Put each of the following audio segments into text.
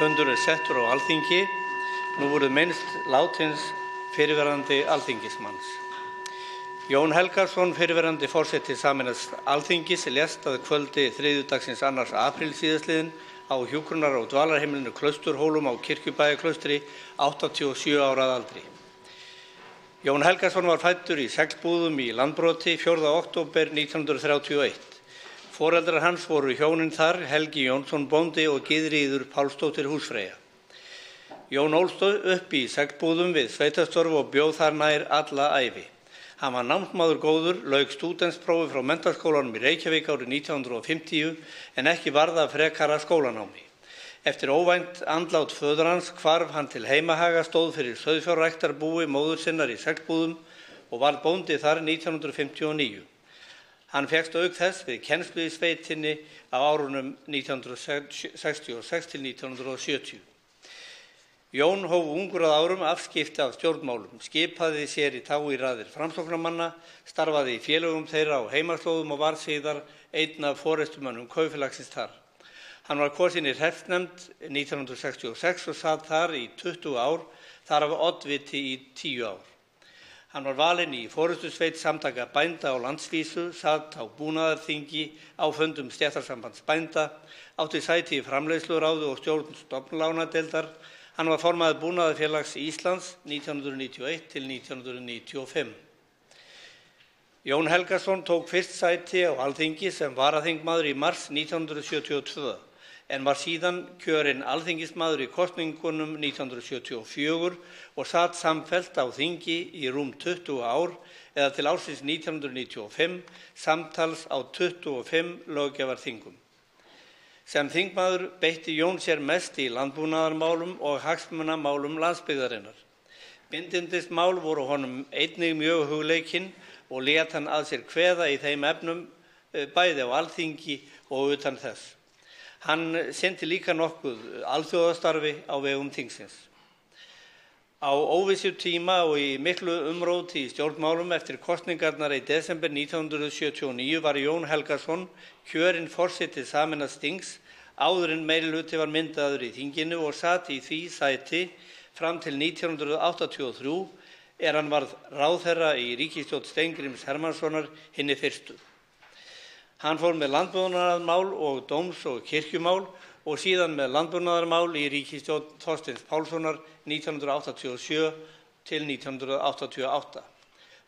Fundur settur á Alþingi. Nú verður minnst látins fyrrverandi alþingismanns. Jón Helgason, fyrrverandi forseti sameinaðs Alþingis, lést að kvöldi þriðjudagsins 2. apríl síðastliðinn á hjúkrunar- og dvalarheimilinu Klausturhólum á Kirkjubæjarklaustri, 87 ára að aldri. Jón Helgason var fæddur í Seglbúðum í Landbroti 4. október 1931. Foreldrar hans voru hjónin þar, Helgi Jónsson bóndi og Gyðríður Pálsdóttir húsfreyja. Jón ólst upp í Seglbúðum við sveitarstörf og bjó þar nær alla ævi. Hann var námsmaður góður, lauk stúdentsprófi frá Menntaskólanum í Reykjavík árið 1950 en ekki varð af frekara skólanámi. Eftir óvænt andlát föður hans hvarf hann til Heimahaga, stóð fyrir sauðfjárræktarbúi móður sinnar í Seglbúðum og varð bóndi þar 1959. Hann fékkst auk þess við kennslu í sveitinni á árunum 1966 til 1970. Jón hóf ungur að árum afskipti af stjórnmálum, skipaði sér í tá í raðir framsóknarmanna, starfaði í félögum þeirra á heimaslóðum og var síðar einn af forystumönnum kaupfélagsins þar. Hann var kosinn í hreppsnefnd 1966 og sat þar í 20 ár, þar af oddviti í 10 ár. Hann var valinn í forystusveit samtaka bænda á landsvísu, sat á búnaðarþingi, á fundum stéttarsambands bænda, átti sæti í framleiðsluráði og stjórn stofnlánadeildar. Hann var formaður Búnaðarfélags Íslands 1991 til 1995. Jón Helgason tók fyrst sæti á Alþingi sem varaþingmaður í mars 1972 en var síðan kjörinn alþingismaður í kosningunum 1974 og sat samfellt á þingi í rúm 20 ár eða til ársins 1995, samtals á 25 löggjafarþingum. Sem þingmaður beitti Jón sér mest í landbúnaðarmálum og hagsmunamálum landsbyggðarinnar. Bindindismál voru honum einnig mjög hugleikin og lét hann að sér kveða í þeim efnum bæði á Alþingi og utan þess. Hann sinnti líka nokkuð alþjóðastarfi á vegum þingsins. Á óvissu tíma og í miklu umróti í stjórnmálum eftir kosningarnar í desember 1979 var Jón Helgason kjörinn forseti sameinaðs þings áður en meirihluti var myndaður í þinginu og sat í því sæti fram til 1983 hann varð ráðherra í ríkisstjórn Steingríms Hermannssonar hinni fyrstu. Hann fór með landbúnaðarmál og dóms- og kirkjumál og síðan með landbúnaðarmál í ríkisstjórn Þorsteins Pálssonar 1987 til 1988.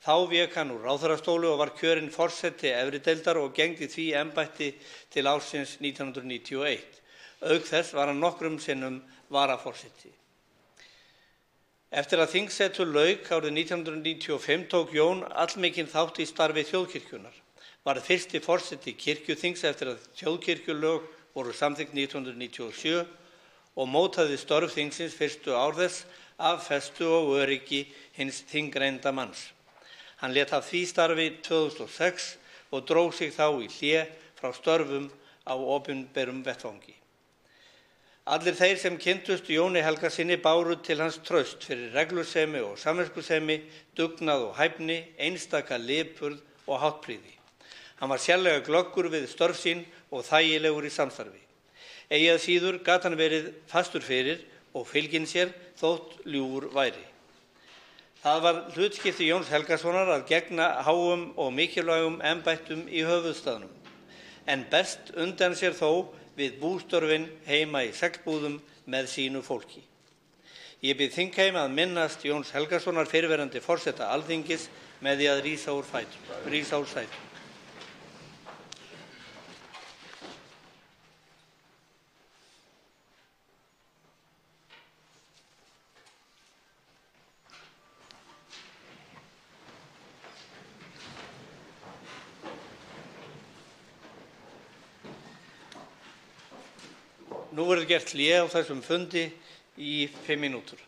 Þá vék hann úr ráðherrastóli og var kjörinn forseti efri deildar og gegndi því embætti til ársins 1991. Auk þess var hann nokkrum sinnum varaforseti. Eftir að þingsetu lauk árið 1995 tók Jón allmikinn þátt í starfi þjóðkirkjunnar. Varð fyrsti forseti kirkjuþings eftir að þjóðkirkjulög voru samþykkt 1997 og mótaði störf þingsins fyrstu ár þess af festu og öryggi hins þingreynda manns. Hann lét af því starfi 2006 og dró sig þá í hlé frá störfum á opinberum vettvangi. Allir þeir sem kynntust Jóni Helgasyni báru til hans traust fyrir reglusemi og samviskusemi, dugnað og hæfni, einstaka lipurð og háttprýði. Hann var sérlega glöggur við störf sín og þægilegur í samstarfi. Eigi að síður gat hann verið fastur fyrir og fylginn sér þótt ljúfur væri. Það var hlutskipti Jóns Helgasonar að gegna háum og mikilvægum embættum í höfuðstaðnum, en best undan sér þó við bústörfin heima í Seglbúðum með sínu fólki. Ég bið þingheim að minnast Jóns Helgasonar fyrrverandi forseta Alþingis með því að rísa úr sætum. Nú verður gert hlé á þessum fundi í 5 mínútur.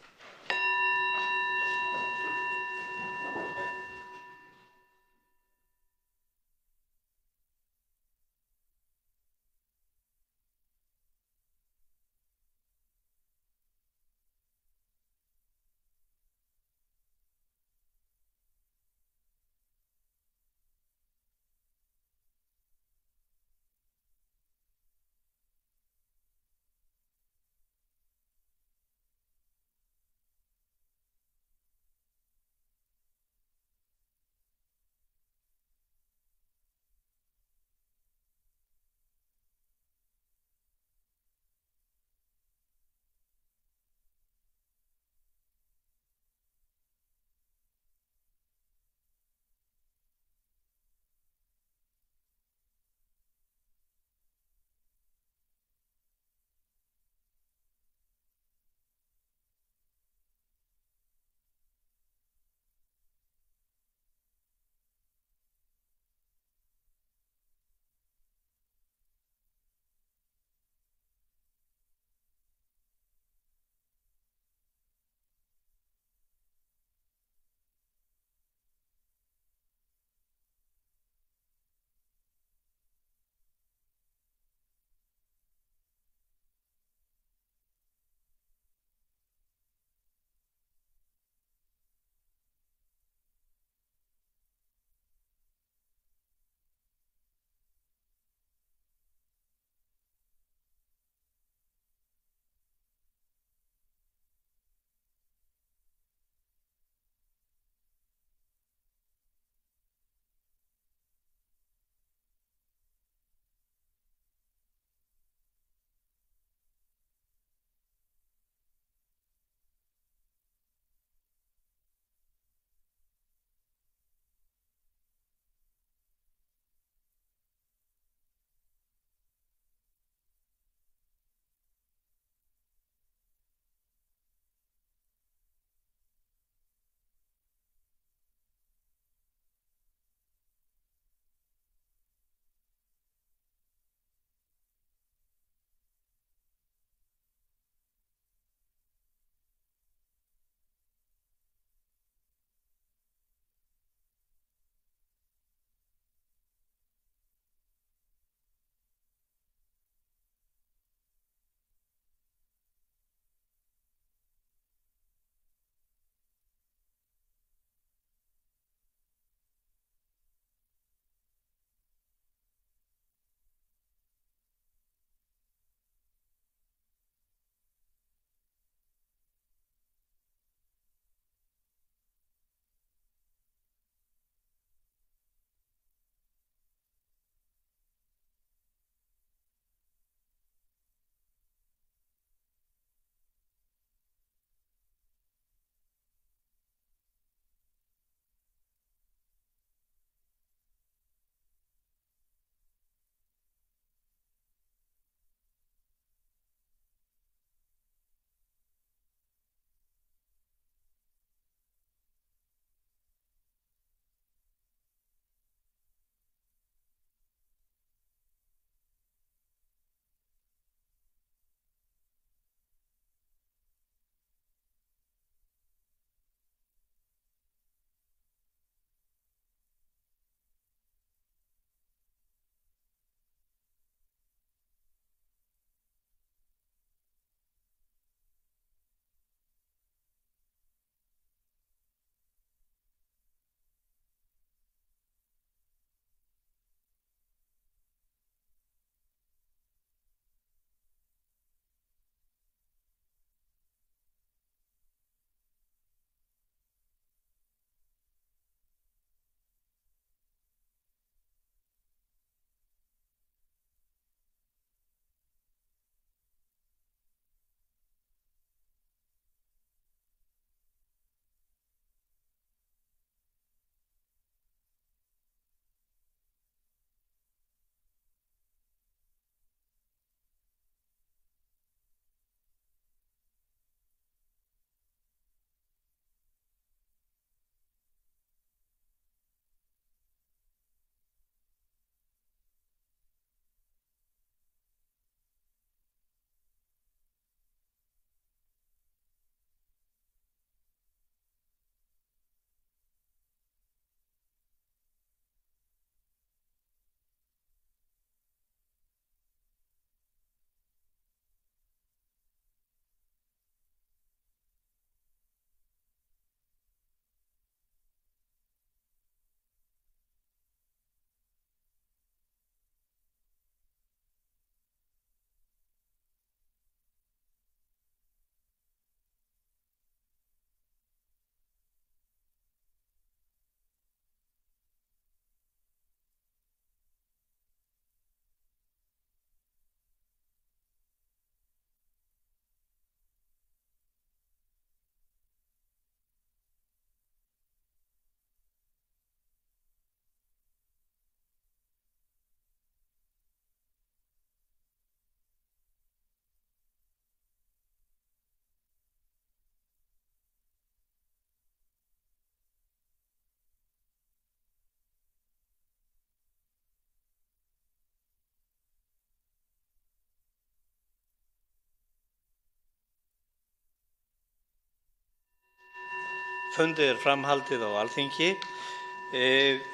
Fundi framhaldið á Alþingi.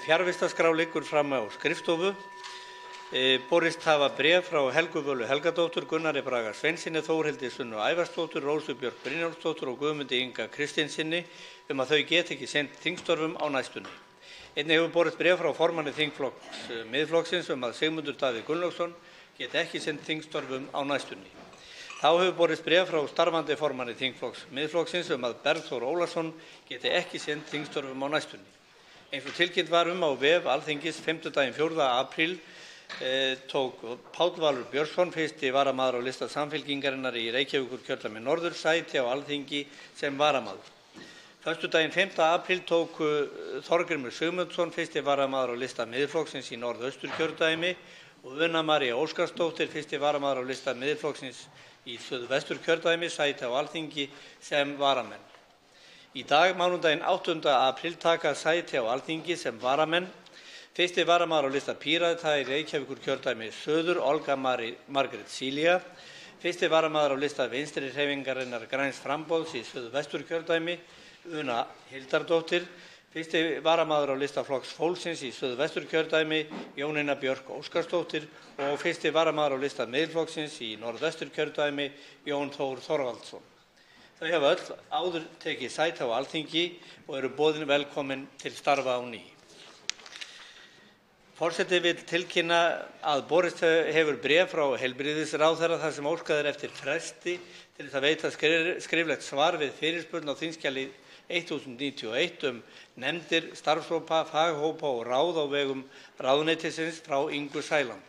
Fjarvistarskrá liggur frammi á skrifstofu. Borist hafa bréf frá Helgu Völu Helgadóttur, Gunnari Braga Sveinssyni, Þórhildi Sunnu Ævarsdóttur, Rósu Björk Brynjólfsdóttur og Guðmundi Inga Kristinssyni að þau geti ekki sinnt þingstörfum á næstunni. Einnig hefur borist bréf frá formanni þingflokks Miðflokksins að Sigmundur Davíð Gunnlaugsson geti ekki sinnt þingstörfum á næstunni. Þá hefur borist bréf frá starfandi formanni þingflokks Miðflokksins að Bergþór Ólason geti ekki sinnt þingstörfum á næstunni. Eins og tilkynnt var á vef Alþingis 5. 4. apríl tók Páll Valur Björnsson, 1. varamaður á lista Samfylkingarinnar í Reykjavíkurkjördæmi norður, sæti á Alþingi sem varamaður. Föstudaginn 5. apríl tók Þorgrímur Sigmundsson, 1. varamaður á lista Miðflokksins í Norðausturkjördæmi og Una María Óskarsdóttir, 1. varamaður á lista Miðflokksins í Suðvesturkjördæmi, sæti á Alþingi sem varamenn. Í dag, mánudaginn 8. apríl, taka sæti á Alþingi sem varamenn 1. varamaður á lista Pírata í Reykjavíkurkjördæmi suður, Olga Margrét Cilia, 1. varamaður á lista Vinstri-hreyfingarinnar græns framboðs í Suðvesturkjördæmi, Una Hildardóttir, 1. varamaður á lista Flokks fólksins í Suðvesturkjördæmi, Jónína Björk Óskarsdóttir og 1. varamaður á lista Miðflokksins í Norðvesturkjördæmi, Jón Þór Þorvaldsson. Þau hafa öll áður tekið sæti á Alþingi og eru boðin velkomin til starfa á ný. Forseti vill tilkynna að borist hefur bréf frá heilbrigðisráðherra þar sem óskað eftir fresti til að veita skriflegt svar við fyrirspurn á þingskjali 1091 nefndir, starfshópa, faghópa og ráð á vegum ráðuneytisins frá Ingu Sæland.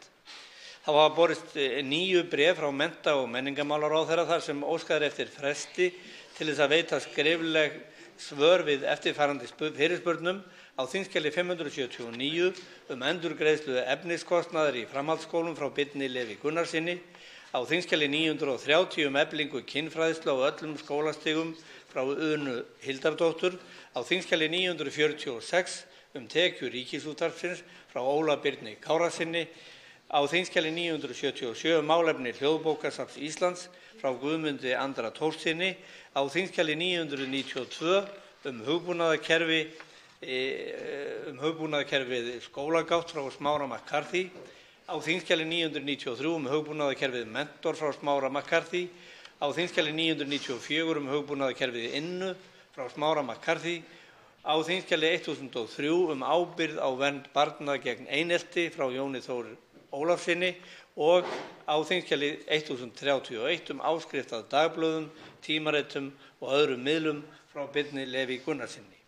Þá hafa borist 9 bréf frá mennta- og menningarmálaráðherra þar sem óskað eftir fresti til að veita skrifleg svör við eftirfarandi fyrirspurnum á þingskjali 579 endurgreiðslu efniskostnaðar í framhaldsskólum frá Birni Leví Gunnarssyni, á þingskjali 930 eflingu kynfræðslu á öllum skólastigum frá Unu Hildardóttur, á þingskjali 946 tekjur Ríkisútvarpsins frá Óla Birni Kárasyni, á þingskjali 977 málefni Hljóðbókasafns Íslands frá Guðmundi Andra Thorsyni, á þingskjali 992 hugbúnaðarkerfið skólagátt frá Smára McCarthy, á þingskjali 993 hugbúnaðarkerfið Mentor frá Smára McCarthy, á þingskjali 994 hugbúnaðarkerfið Innu frá Smára McCarthy, á þingskjali 1003 ábyrgð á vernd barna gegn einelti frá Jóni Þór Ólafssyni og á þingskjali 1031 áskrift að dagblöðum, tímaritum og öðrum miðlum frá Birni Leví Gunnarssyni.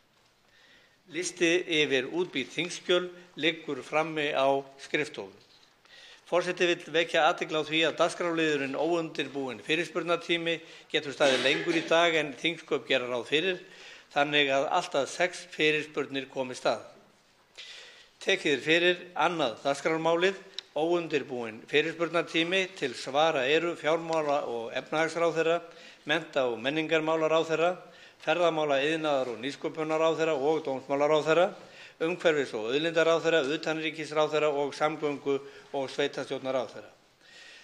Listi yfir útbýtt þingskjöl liggur frammi á skrifstofu. Forseti vill vekja athygli á því að dagskrárliðurinn óundirbúinn fyrirspurnatími getur staðið lengur í dag en þingsköp gera ráð fyrir, þannig að allt að 6 fyrirspurnir komi stað. Tekið fyrir annað dagskrármálið, óundirbúinn fyrirspurnatími. Til svara eru fjármála- og efnahagsráðherra, mennta- og menningarmálaráðherra, ferðamála-, iðnaðar- og nýsköpunarráðherra og dómsmálaráðherra, umhverfis- og auðlindaráðherra, utanríkisráðherra og samgöngu- og sveitarstjórnarráðherra.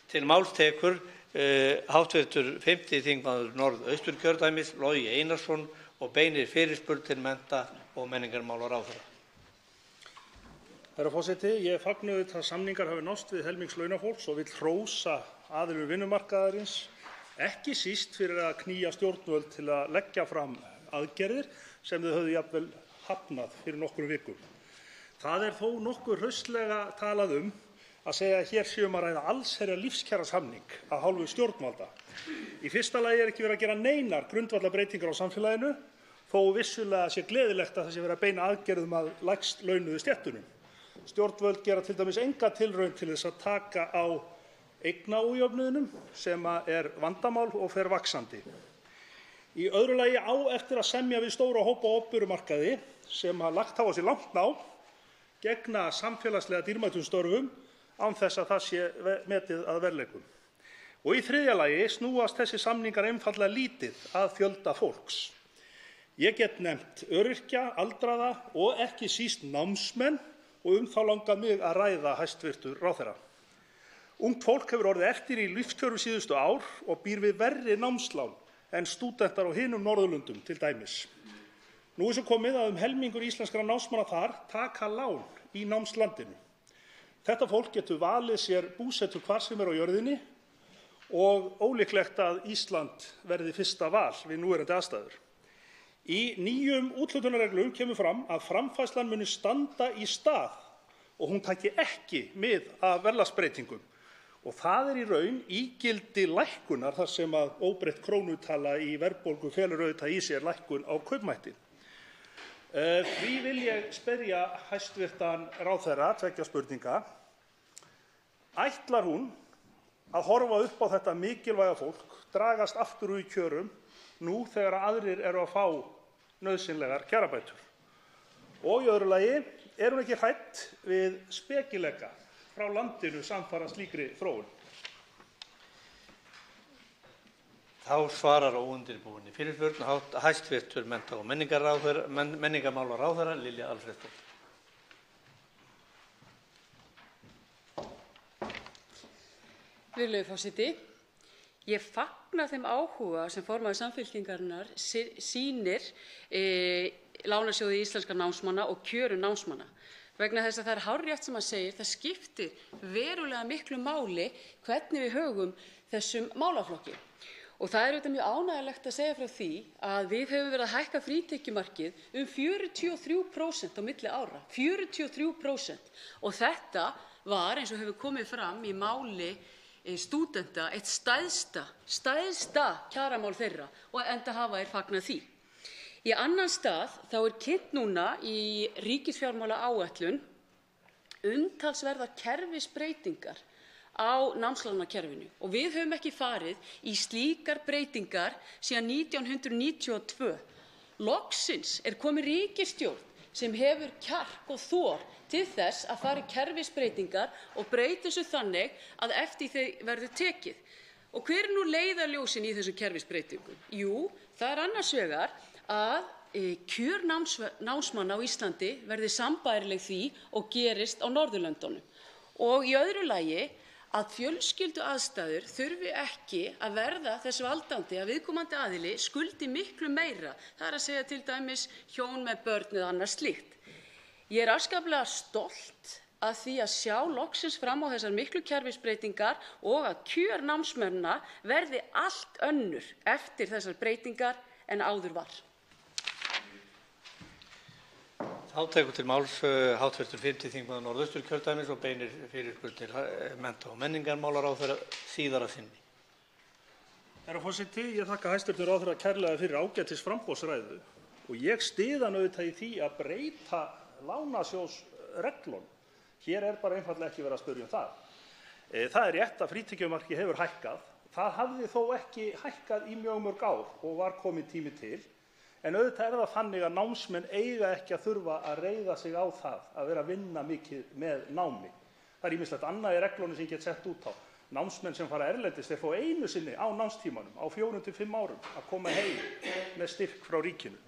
Til máls tekur hv. 5. þingmaður Norðausturkjördæmis, Logi Einarsson, og beinir fyrirspurn til mennta- og menningarmálaráðherra. Herra forseti, ég fagna að samningar hafi nást við helmings launafólks og vill hrósa aðilum vinnumarkaðarins, ekki síst fyrir að knýja stjórnvöld til að leggja fram aðgerðir sem þau höfðu jafnvel hafnað fyrir nokkrum vikum. Það þó nokkuð hraustlega talað að segja að hér séum að ræða allsherjar lífskjarasamning af hálfu stjórnvalda. Í fyrsta lagi ekki verið að gera neinar grundvallarbreytingar á samfélaginu, þó vissulega sé gleðilegt að það sé verið að beina aðgerðum að lægst launuðu stéttunum. Stjórnvöld gera til dæmis enga tilraun til þess að taka á eignaójöfnuðinum sem vandamál og fer vaxandi. Í öðru lagi á eftir að semja við stóra hópa á opinberum sem lagt hafa á sig langt nám, gegna samfélagslega dýrmætum störfum án þess að það sé metið að verðleikum. Og í þriðja lagi snúast þessi samningar einfaldlega lítið að fjölda fólks. Ég get nefnt öryrkja, aldraða og ekki síst námsmenn og þá langar mig að ræða hæstv. ráðherra. Ungt fólk hefur orðið eftir í lífskjörum síðustu ár og býr við verri námslán en stúdentar á hinum Norðurlöndum til dæmis. Nú er svo komið að helmingur íslenskra námsmanna þar taka lán í námslandinu. Þetta fólk getur valið sér búsetu hvar sem á jörðinni og ólíklegt að Ísland verði fyrsta val við núverandi aðstæður. Í nýjum úthlutunarreglum kemur fram að framfærslan muni standa í stað og hún taki ekki mið af verðlagsbreytingum. Og það í raun ígildi lækkunar þar sem að óbreytt krónutala í verðbólgu felur auðvitað í sér lækkun á kaupmætti. Því vil ég spyrja hæstvirtan ráðherra tveggja spurninga. Ætlar hún að horfa upp á þetta mikilvæga fólk dragast aftur úr kjörum nú þegar aðrir eru að fá nauðsynlegar kjarabætur? Og í öðru lagi, er hún ekki hrædd við spekileika frá landinu samfara slíkri þróun? Þá svarar óundirbúinni fyrirspurn hæstvirtur mennta- og menningarmálaráðherra Lilja Alfreðsdóttir. Virðulegur forseti, ég fagna þeim áhuga sem formaður Samfylkingarinnar sýnir Lánasjóði íslenskra námsmanna og kjörum námsmanna. Vegna þess að það hárrétt sem hann segir, það skiptir verulega miklu máli hvernig við högum þessum málaflokki. Og það er auðvitað mjög ánægjulegt að segja frá því að við höfum verið að hækka frítekjumarkið 43% á milli ára. 43%. Og þetta var, eins og hefur komið fram í máli stúdenta, eitt stærsta kjaramál þeirra og enda hafa þeir fagnað því. Í annan stað þá er kynnt núna í ríkisfjármálaáætlun umtalsverðar kerfisbreytingar á námslánakerfinu og við höfum ekki farið í slíkar breytingar síðan 1992. Loksins er komin ríkisstjórn sem hefur kjark og þor til þess að fara í kerfisbreytingar og breyta þessu þannig að eftir þau verður tekið. Og hver er nú leiðarljósin í þessum kerfisbreytingum? Jú, það er annars vegar að kjör námsmanna á Íslandi verði sambærileg því og gerist á Norðurlöndunum. Og í öðru lagi að fjölskylduaðstæður þurfi ekki að verða þess valdandi að viðkomandi aðili skuldi miklu meira. Það er að segja til dæmis hjón með börn eða annað slíkt. Ég er afskaplega stolt af því að sjá loksins fram á þessar miklu kerfisbreytingar og að kjör námsmanna verði allt önnur eftir þessar breytingar en áður var. Þá tekur til máls hv. 5. þingmaður Norðausturkjördæmis og beinir fyrirspurn til mennta- og menningarmálaráðherra síðar að sinni. Herra forseti, ég þakka hæstv. ráðherra kærlega fyrir ágætis framboðsræðu og ég styð hann auðvitað í því að breyta lánasjóðsreglunum. Hér er bara einfaldlega ekki verið að spyrja um það. Það er rétt að frítekjumarkið hefur hækkað. Það hafði þó ekki hækkað í mjög mörg ár og var kominn tími til. En auðvitað er það þannig að námsmenn eiga ekki að þurfa að reiða sig á það að vera að vinna mikið með námi. Það er ýmislegt annað í reglunum sem get sett út á. Námsmenn sem fara erlendis, þeir fá einu sinni á námstímanum á 4 til 5 árum að koma heim með styrk frá ríkinu.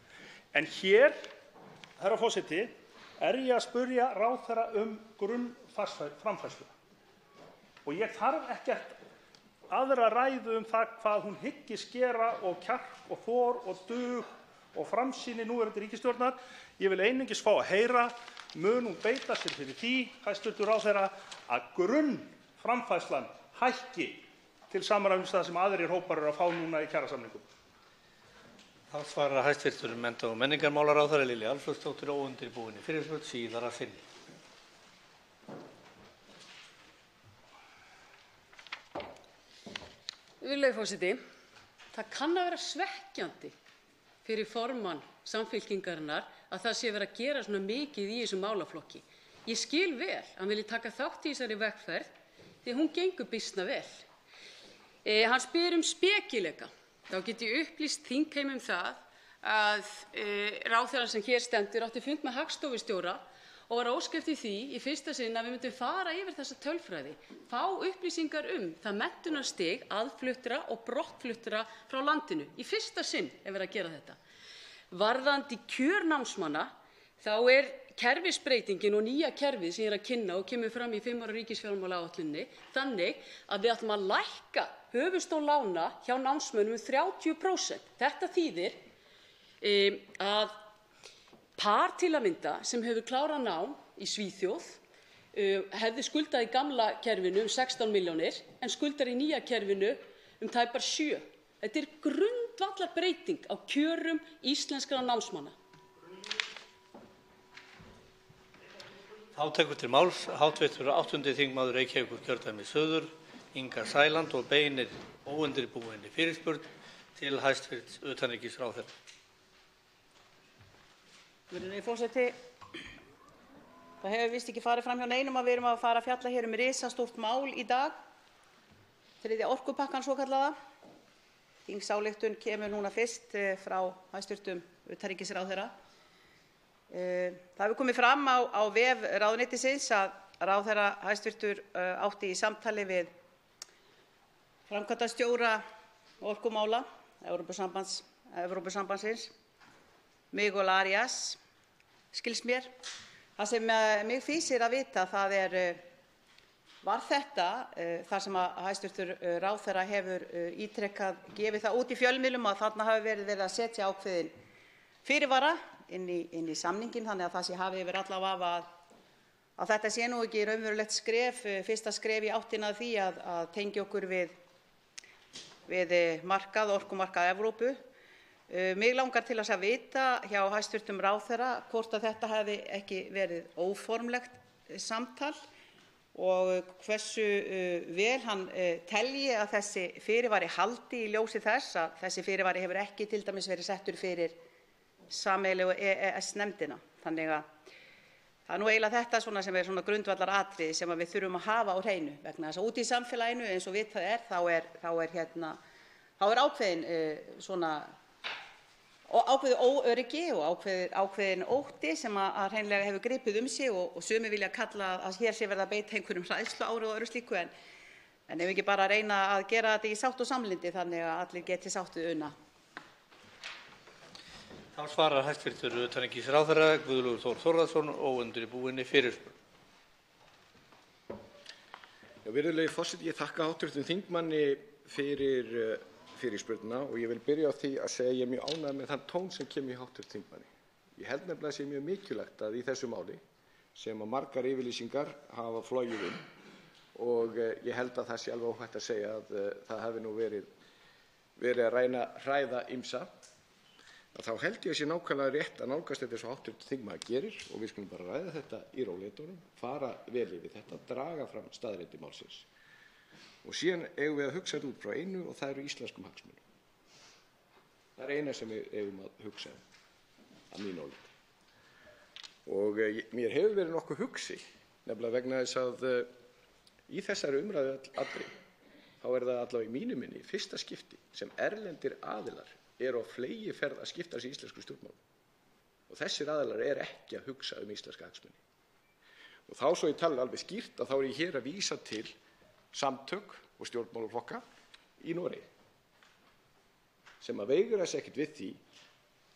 En hér, herra forseti, er ég að spyrja ráðherra grunnframfærslu. Og ég þarf ekkert aðra ræðu það hvað hún hyggist gera og kjark og þor og dug og framsýni núverandi ríkisstjórnar. Ég vil einungis fá að heyra, mun hún beita sér fyrir því, hæstv. ráðherra, að grunnframfærslan hækki til samræmis það sem aðrir hópar eru að fá núna í kjarasamningum. Þá svarar hæstv. mennta- og menningarmálaráðherra Lilja Alfreðsdóttir óundirbúinni fyrirspurn síðar að sinni. Virðulegur forseti, það kann að vera svekkjandi fyrir formann Samfylkingarinnar að það sé verið að gera svona mikið í þessum málaflokki. Ég skil vel að hann vilji taka þátt í þessari vegferð því hún gengur býsna vel. Hann spyr spekileika. Þá get ég upplýst þingheim það að ráðherrann sem hér stendur átti fund með hagstofustjóra og var óska eftir því í fyrsta sinn að við myndum fara yfir þessa tölfræði, fá upplýsingar það menntunarstig aðfluttra og brottfluttra frá landinu. Í fyrsta sinn er verið að gera þetta. Varðandi kjör námsmanna þá kerfisbreytingin og nýja kerfið sem ég er að kynna og kemur fram í 5 ára ríkisfjármálaáætluninni þannig að við ætlum að lækka höfuðstól lána hjá námsmönnum 30%. Þetta þýðir að Par til að mynda sem hefur klárað nám í Svíþjóð hefði skuldað í gamla kerfinu 16 milljónir en skuldar í nýja kerfinu tæpar 7. Þetta grundvallarbreyting á kjörum íslenskra námsmanna. Þá tekur til máls hv. 8. þingmaður Reykjavíkurkjördæmis suður, Inga Sæland, og beinir óundirbúinni fyrirspurn til hæstv. utanríkisráðherra. Virðulegi forseti, það hefur víst ekki farið fram hjá neinum að við erum að fara að fjalla hér risastórt mál í dag, 3. orkupakkann svokallaða. Þingsályktun kemur núna fyrst frá hæstv. utanríkisráðherra. Það hefur komið fram á vef ráðuneytisins að ráðherra hæstv. Átti í samtali við framkvæmdastjóra orkumála Evrópusambandsins, Miguel Arias, skilst mér. Það sem mig fýsir að vita, var þetta þar sem að hæstv. Ráðherra hefur ítrekað gefið það út í fjölmiðlum að þarna hafi verið að setja ákveðin fyrirvara inn í samninginn, þannig að það sé hafið yfir alla vafa að þetta sé nú ekki raunverulegt skref, fyrsta skref í áttina að því að tengja okkur við orkumarkað Evrópu. Mig langar til að vita hjá hæstv. Ráðherra hvort að þetta hefði ekki verið óformlegt samtal og hversu vel hann telji að þessi fyrirvari haldi í ljósi þess að þessi fyrirvari hefur ekki til dæmis verið settur fyrir sameiginlegu EES-nefndina. Þannig að það nú eiginlega þetta sem svona grundvallaratriði sem við þurfum að hafa á hreinu, vegna þess að úti í samfélaginu, eins og vitað þá er ákveðin ákveðið óöryggi og ákveðin ótti sem að hreinlega hefur gripið sig og sumir vilja kalla að hér sé verið að beita einhverjum hræðsluáróðri og öðru slíku, en ef ekki bara reyna að gera þetta í sátt og samlyndi þannig að allir geti sátt við una. Þá svarar hæstv. utanríkisráðherra Guðlaugur Þór Þórðarson óundirbúinni fyrirspurn. Virðulegi forseti, ég þakka hv. þingmanni fyrir fyrirspurnina og ég vil byrja á því að segja að ég er mjög ánægður með þann tón sem kemur í hv. þingmanni. Ég held nefnilega að sé mjög mikilvægt að í þessu máli sem að margar yfirlýsingar hafa flogið og ég held að það sé alveg óhætt að segja að það hafi nú verið að hræða ýmsa, þá held ég að sé nákvæmlega rétt að nálgast þetta eins og hv. þingmaður gerir og við skulum bara ræða þetta í rólegheitunum, fara vel yfir þetta, draga fram staðreyndir málsins. Og síðan eigum við að hugsa þetta út frá einu og það eru íslenskum hagsmunum. Það er eina sem við eigum að hugsa að mínu áliti. Og mér hefur verið nokkuð hugsi, nefnilega vegna þess að í þessari umræðu allri þá er það allavega í mínu minni fyrsta skipti sem erlendir aðilar eru á fleygiferð að skipta sér íslensku stjórnmálum. Og þessir aðilar eru ekki að hugsa íslenska hagsmuni. Og þá svo ég tala alveg skýrt að þá er ég hér að vísa til samtök og stjórnmálaflokka í Noregi sem að veigra sér ekkert við því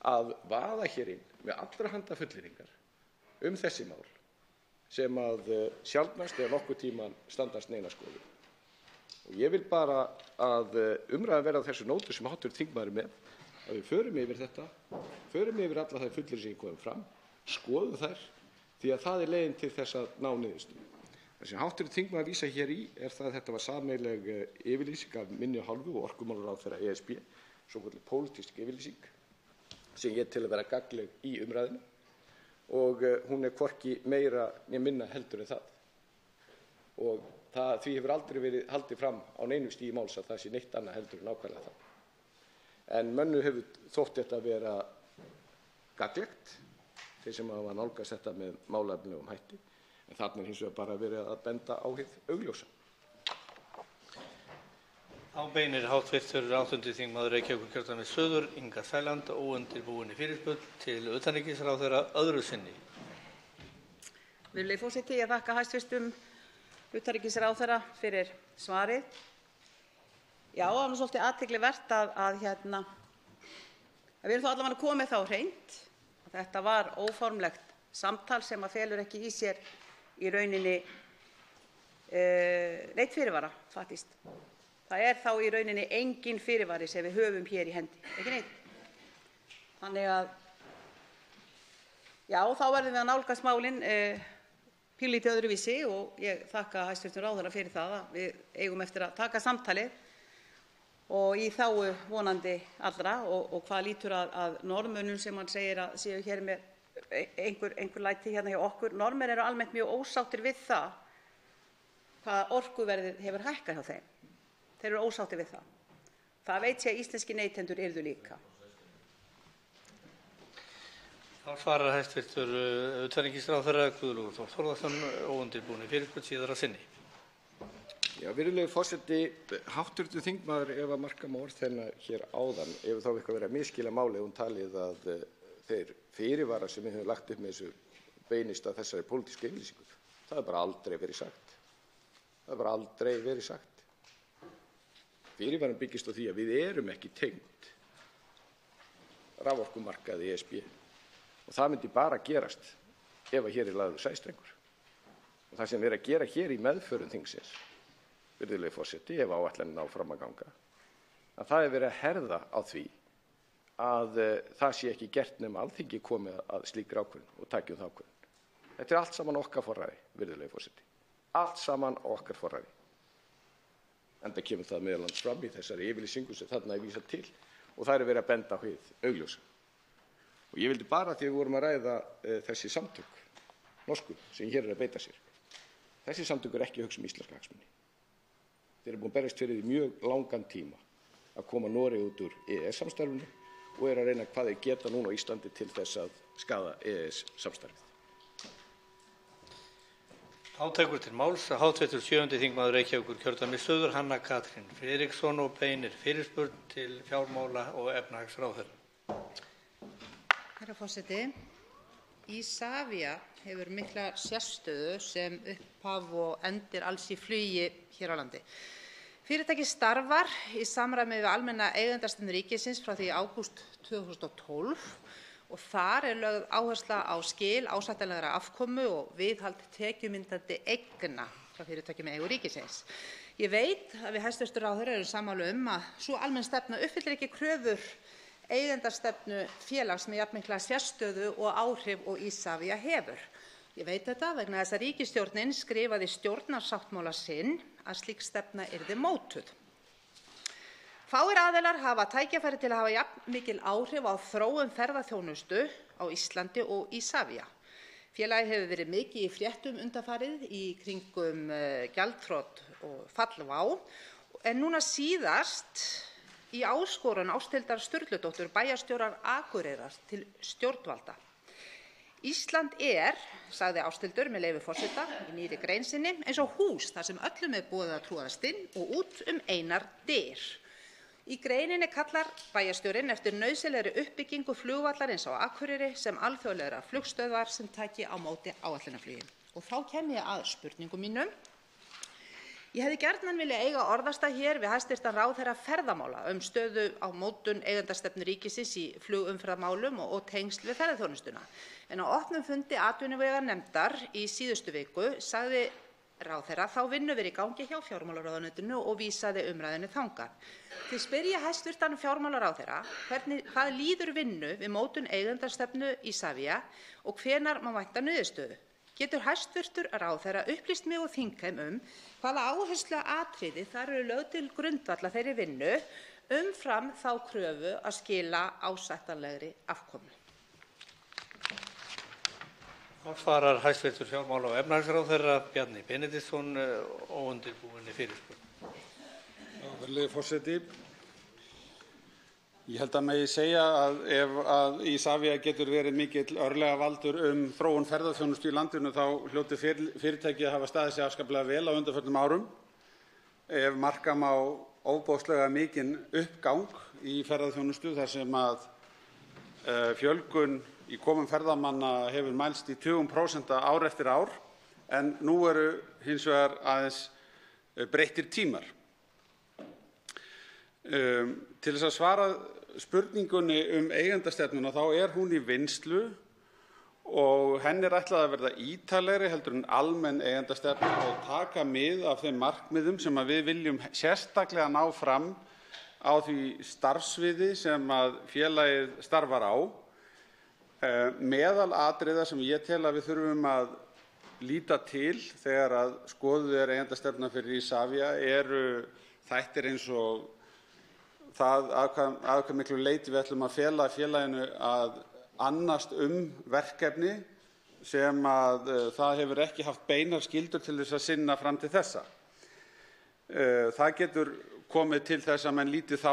að vaða hér inn með allra handa fullyrðingar þessi mál sem að sjaldnast eða nokkuð tíman standast neina skoðun. Og ég vil bara að umræðan verði á þessu nótu sem hv. þingmaður er með, að við förum yfir þetta, förum yfir alla þær fullyrðingar sem komum fram, skoðum þær, því að það er leiðin til þess að ná niðurstöðu. Það sem hv. þingmaður vísa hér í það að þetta var sameiginleg yfirlýsing af minni hálfu og orkumálaráðherra ESB, svokölluð pólitísk yfirlýsing sem ég tel að vera gagnleg í umræðunni og hún er hvorki meira né minna heldur en það. Og því hefur aldrei verið haldið fram á neinu stigi máls að það sé neitt annað heldur en nákvæmlega það. En mönnum hefur þótt þetta vera gagnlegt, þeir sem hafa nálgast þetta með málefnalegum hætti. En þarna er hins vegar bara verið að benda á hið augljósa. Þá beinir hv. 8. þingmaður Reykjavíkurkjördæmis suður, Inga Sæland, óundirbúinni fyrirspurn til utanríkisráðherra öðru sinni. Virðulegi forseti, ég þakka hæstv. Utanríkisráðherra fyrir svarið. Já, það er svolítið athyglisvert að við erum þó allavega komið þá hreint að þetta var óformlegt samtal sem að felur ekki í sér í rauninni neitt fyrirvara, faktist. Það er þá í rauninni engin fyrirvari sem við höfum hér í hendi, ekki neitt. Þannig að Já, þá verðum við að nálgast málin pínlítið öðruvísi og ég þakka hæstv. Ráðherra fyrir það að við eigum eftir að taka samtalið og í þágu vonandi allra og hvað lýtur að Norðmönnum sem hann segir að séu hér með einhver læti hérna hjá okkur. Norðmenn eru almennt mjög ósáttir við það hvað orkuverðið hefur hækkað hjá þeim. Þeir eru ósáttir við það. Það veit ég að íslenskir neytendur yrðu líka. Þá svarar hæstv. Utanríkisráðherra Guðlaugur Þór Þórðarson óundirbúinni fyrirspurn síðar að sinni. Já, virðulegi forseti, hv. þingmaður Eva Marka má orð hennar hér áðan ef þá eitthvað verið að misskilja málið hún talið að þeir fyrirvarar sem við höfum lagt upp með þessu beinist að þessari pólitísku yfirlýsingu. Það er bara aldrei verið sagt. Það er bara aldrei verið sagt. Fyrirvarinn byggist á því að við erum ekki tengd raforkumarkaði ESB og það myndi bara gerast ef að hér er lagður sæstrengur. Og það sem við erum að gera hér í meðförum þingsins, virðulegi forseti, ef áætlanir ná fram að ganga, að það er verið að herða á því að það sé ekki gert nema Alþingi komið að slíkri ákvörðun og taki það ákvörðun. Þetta er allt saman okkar forræði, virðulegi forseti. Allt saman okkar forræði. Enda kemur það meðal annars fram í þessari yfirlýsingu sem þarna er vísað til og það er verið að benda á hið augljósa. Og ég vildi bara því við vorum að ræða þessi samtök norsku sem hér er að beita sér. Þessi samtök er ekki að hugsa íslenska hagsmuni. Þeir eru búin að berjast fyrir því mjög langan tíma að koma Noregi út úr EES-samstarfinu og er að reyna hvað þeir geta núna á Íslandi til þess að skaða EES-samstarfið. Þá tekur til máls hv. 7. þingmaður Reykjavíkurkjördæmis suður Hanna Katrín Friðriksson og beinir fyrirspurn til fjármála- og efnahagsráðherra. Herra forseti, Isavia hefur mikla sérstöðu sem upphaf og endir alls í flugi hér á landi. Fyrirtækið starfar í samræmi við almenna eigendastefnu ríkisins frá því í ágúst 2012 og þar er lögð áhersla á skil ásættanlegrar afkomu og viðhald tekjumyndandi eigna frá fyrirtækjum í eigu ríkisins. Ég veit að við hæstv. Ráðherra erum sammála að sú almenn stefna uppfyllir ekki kröfur eigendastefnu félags með jafnmikla sérstöðu og áhrif og Isavia hefur. Ég veit þetta vegna þess að ríkisstjórnin skrifaði í stjórnarsáttmála sinn að slík stefna yrði mótuð. Fáir aðilar hafa tækifæri til að hafa jafn mikil áhrif á þróun ferðaþjónustu á Íslandi og Isavia. Félagið hefur verið mikið í fréttum undanfarið í kringum gjaldþrot og fall WOW en núna síðast í áskorun Ásthildar Sturludóttur bæjarstjórar Akureyrar til stjórnvalda. Ísland er, sagði Ásthildur með leyfi forseta í nýrri grein sinni, eins og hús þar sem öllum er boðið að trúðast inn og út einar dyr. Í greininni kallar bæjarstjórinn eftir nauðsynlegri uppbyggingu flugvallarins á Akureyri sem alþjóðlegra flugstöðvar sem taki á móti áætlunarflugi. Og þá kem ég að spurningum mínum. Ég hefði gjarnan viljað eiga orðastað hér við hæstv. Ráðherra ferðamála stöðu á mótun eigendastefnu ríkisins í flugumferðarmálum og tengsl við ferðaþjónustuna. En á opnum fundi atvinnuveganefndar í síðustu viku sagði ráðherra þá vinnu verið í gangi hjá fjármálaráðuneytinu og vísaði umræðunni þangað. Því spyr ég hæstv. Fjármálaráðherra hvað líður vinnu við mótun eigendastefnu Isavia og hvenær má vænta niðurstöðu. Getur hæstv. Ráðherra upplýst mig og þingheim hvaða áhersluatriði þar eru lögð til grundvallar þeirri vinnu umfram þá kröfu að skila ásættanlegri afkomu. Þá svarar hæstv. fjármála- og efnahagsráðherra Bjarni Benediktsson óundirbúinni fyrirspurn. Virðulegi forseti, ég held að megi segja að ef að Isavia getur verið mikill örlagavaldur þróun ferðaþjónustu í landinu þá hljóti fyrirtækið að hafa staðið sig afskaplega vel á undanförnum árum. Ef marka má ofboðslega mikinn uppgang í ferðaþjónustu þar sem að fjölgun í komum ferðamanna hefur mælst í tugum prósenta ár eftir ár en nú eru hins vegar aðeins breyttir tímar. Til þess að svara spurningunni eigendastefnuna þá er hún í vinnslu og henni er ætlað að verða ítarlegri heldur en almenn eigendastefna og taka mið af þeim markmiðum sem að við viljum sérstaklega ná fram á því starfsviði sem að félagið starfar á. Meðal atriða sem ég tel að við þurfum að líta til þegar að skoðuð eigendastefna fyrir Isavia eru þættir eins og það að hve miklu leyti við ætlum að fela félaginu að annast verkefni sem að það hefur ekki haft beinar skyldur til þess að sinna fram til þessa. Það getur komið til þess að menn líti þá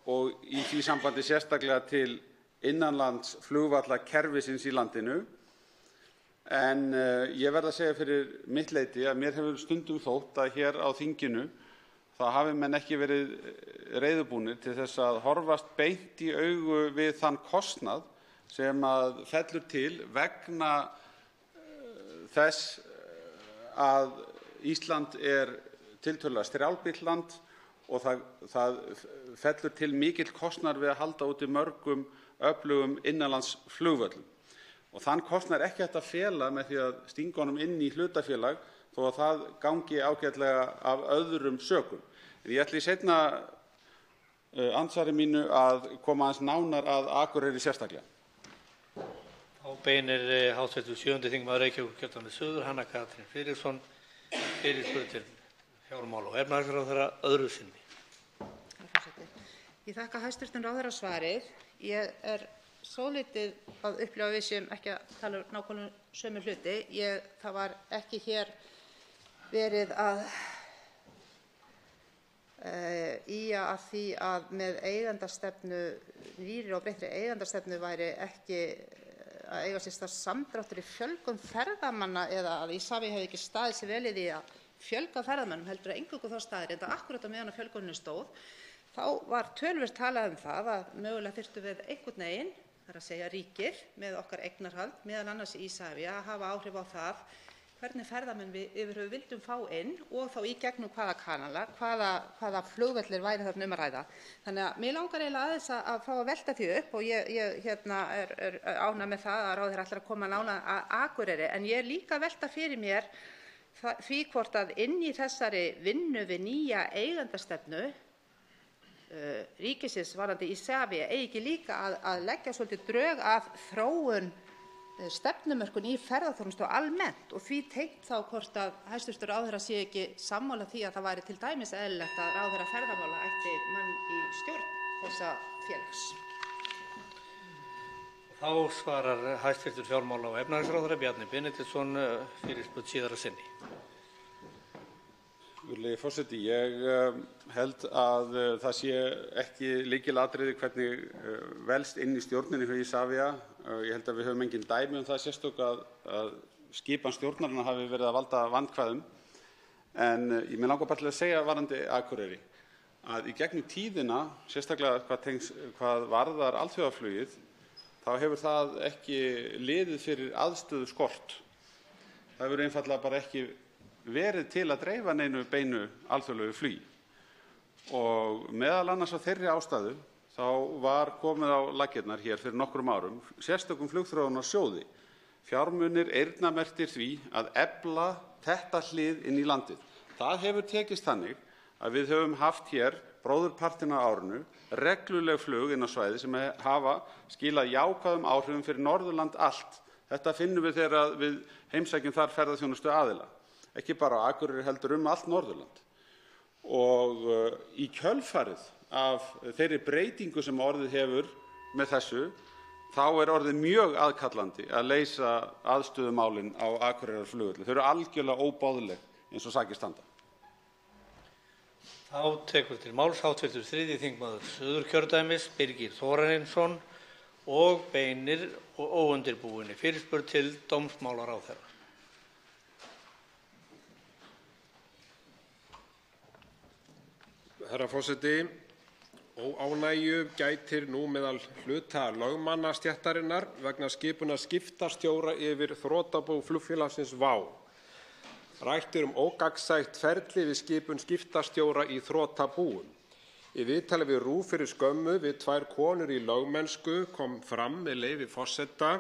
og í því sambandi sérstaklega til innanlandsflugvallakerfisins í landinu. En ég verð að segja fyrir mitt leyti að mér hefur stundum þótt að hér á þinginu þá hafi menn ekki verið reiðubúnir til þess að horfast beint í augu við þann kostnað sem að fellur til vegna þess að Ísland tiltölulega strjálbýlt land og það fellur til mikill kostnaður við að halda úti mörgum öflugum innanlandsflugvöllum. Og þann kostnað ekki hægt að fela með því að stinga honum inn í hlutafélag þó að það gangi ágætlega af öðrum sökum. En ég ætla í seinna andsvari mínu að koma aðeins nánar að Akureyri sérstaklega. Þá beinir hv. 7. þingmaður Reykjavíkurkjördæmis suður, Hanna Katrín Friðriksson, fyrirspurn til fjármála- og efnahagsráðherra öðru sinni. Herra forseti. Ég þakka hæstv. Ráðherra svarið. Ég svolítið að upplifa að við séum ekki að tala nákvæmlega sömu hluti. Það var ekki hér verið að ýja að því að með eigendastefnu, nýrri og breyttri eigendastefnu væri ekki að eiga sér stað samdráttur í fjölgun ferðamanna eða að Isavia hefði ekki staðið sig vel í því að fjölga ferðamönnum, heldur að eingöngu þá staðreynd að akkúrat á meðan fjölgunin stóð, þá var töluvert talað það að mögulega þyrftum við einhvern veginn, það er að segja ríkið, með okkar eignarhald, meðal annars í Isavia, að hafa áhrif á það hvernig ferðamenn við yfirhöfuð vildum fá inn og þá í gegnum hvaða kanala, hvaða flugvellir væri þarna að ræða. Þannig að mig langar eiginlega aðeins að fá að velta því upp og ég er ánægð með það að ráðherra ætlar að koma nánar að Akureyri, en ég er líka að velta fyrir mér því hvort að inn í þessari vinnu við nýja eigendastefnu ríkisins varðandi Isavia eigi ekki líka að leggja svolítið drög að þróun stefnumörkun í ferðaþjónustu almennt og því tengt þá hvort að hæstv. Ráðherra sé ekki sammála því að það væri til dæmis eðlilegt að ráðherra ferðamála ætti mann í stjórn þessa félags. Þá svarar hæstv. fjármála- og efnahagsráðherra Bjarni Benediktsson fyrirspurn síðara sinni. Virðulegi forseti, ég held að það sé ekki lykilatriði hvernig velst inn í stjórninni hjá Isavia. Ég held að við höfum engin dæmi það sérstök að skipan stjórnarinnar hafi verið að valda vandkvæðum. En mér langar bara til að segja varðandi Akureyri að í gegnum tíðina, sérstaklega hvað varðar alþjóðaflugið, þá hefur það ekki liðið fyrir aðstöðu skort. Það hefur einfaldlega bara ekki verið til að dreifa neinu beinu alþjóðlegu flugi. Og meðal annars á þeirri ástæðu þá var komið á laggirnar hér fyrir nokkrum árum sérstökum flugþróunarsjóði, fjármunir eyrnamerktir því að efla þetta hlið inn í landið. Það hefur tekist þannig að við höfum haft hér bróðurpartinn af árinu regluleg flug inn á svæði sem hafa skilað jákvæðum áhrifum fyrir Norðurland allt. Þetta finnum við þegar við heimsækjum þar ferðaþjónustu aðila, ekki bara á Akureyri heldur allt Norðurland. Og í kjölfarið af þeirri breytingu sem orðið hefur með þessu, þá orðið mjög aðkallandi að leysa aðstöðumálin á Akureyrarflugvelli. Þau eru algjörlega óboðleg eins og sakir standa. Þá tekur til máls hv. 3. þingmaður Suðurkjördæmis Birgir Þórarinsson og beinir óundirbúinni fyrirspurn til dómsmálaráðherra. Herra forseti, óánægju gætir nú meðal hluta lögmannastéttarinnar vegna skipunar skiptastjóra yfir þrotabú flugfélagsins WOW. Rætt ógagnsætt ferli við skipun skiptastjóra í þrotabúum. Í viðtali við RÚV fyrir skömmu við 2 konur í lögmennsku kom fram með leyfi forseta: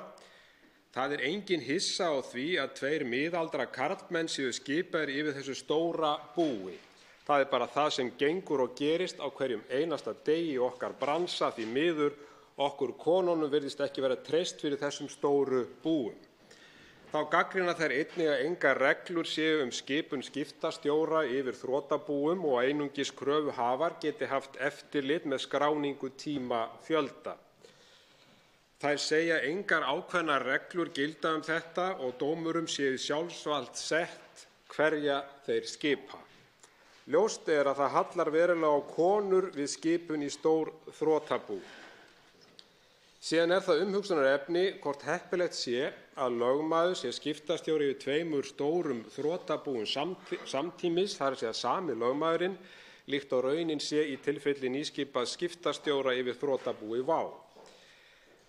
það engin hissa á því að 2 miðaldra karlmenn séu skipaðir yfir þessu stóra búi. Það bara það sem gengur og gerist á hverjum einasta degi í okkar bransa því miður Okkur konunum virðist ekki vera treyst fyrir þessum stóru búum. Þá gagnrýna þær einnig að engar reglur séu skipun skiptastjóra yfir þrotabúum og einungis kröfuhafar geti haft eftirlit með skráningu tímafjölda. Þær segja engar ákveðnar reglur gilda þetta og dómurum séu sjálfsvald sett hverja þeir skipa. Ljóst að það hallar verulega á konur við skipun í stór þrotabú. Síðan það umhugsunarefni hvort heppilegt sé að lögmaður sé skiptastjóri yfir tveimur stórum þrotabúum samtímis, þar sami lögmaðurinn, líkt og raunin sé í tilfelli nýskipaðs skiptastjóra yfir þrotabúi WOW.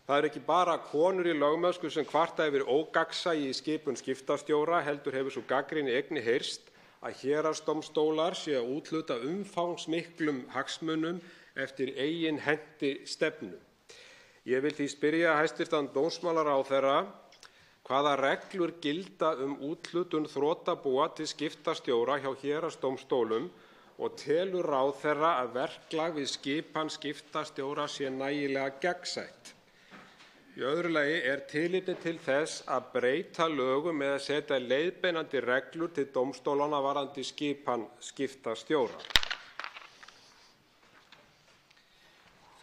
Það ekki bara konur í lögmennsku sem kvarta yfir ógagnsæi í skipun skiptastjóra, heldur hefur sú gagnrýni einnig heyrst að héraðsdómstólar séu að úthluta umfangsmiklum hagsmunum eftir eigin henti stefnu. Ég vil því spyrja hæstv. Dómsmálaráðherra hvaða reglur gilda úthlutun þrotabúa til skiptastjóra hjá héraðsdómstólum og telur ráðherra að verklag við skipan skiptastjóra sé nægilega gegnsætt. Í öðru lagi tilefni til þess að breyta lögum eða setja leiðbeinandi reglur til dómstólanna varðandi skipan skiptastjóra.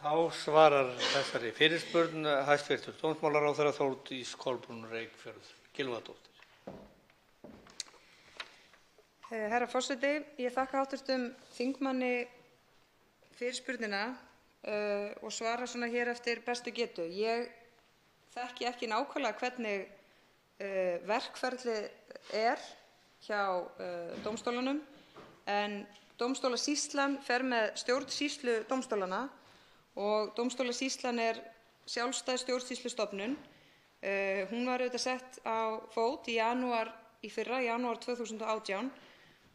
Þá svarar þessari fyrirspurn hæstv. Dómsmálaráðherra Þórdís Kolbrún Reykfjörð Gylfadóttir. Herra forseti, ég þakka hv. þingmanni fyrirspurnina og svara svona hér eftir bestu getu. Ég þekki ekki nákvæmlega hvernig verkferlið hjá dómstólunum, en dómstólasýslan fer með stjórnsýslu dómstólanna og dómstólasýslan sjálfstæð stjórnsýslustofnun. Hún var auðvitað sett á fót í janúar í fyrra, janúar 2018,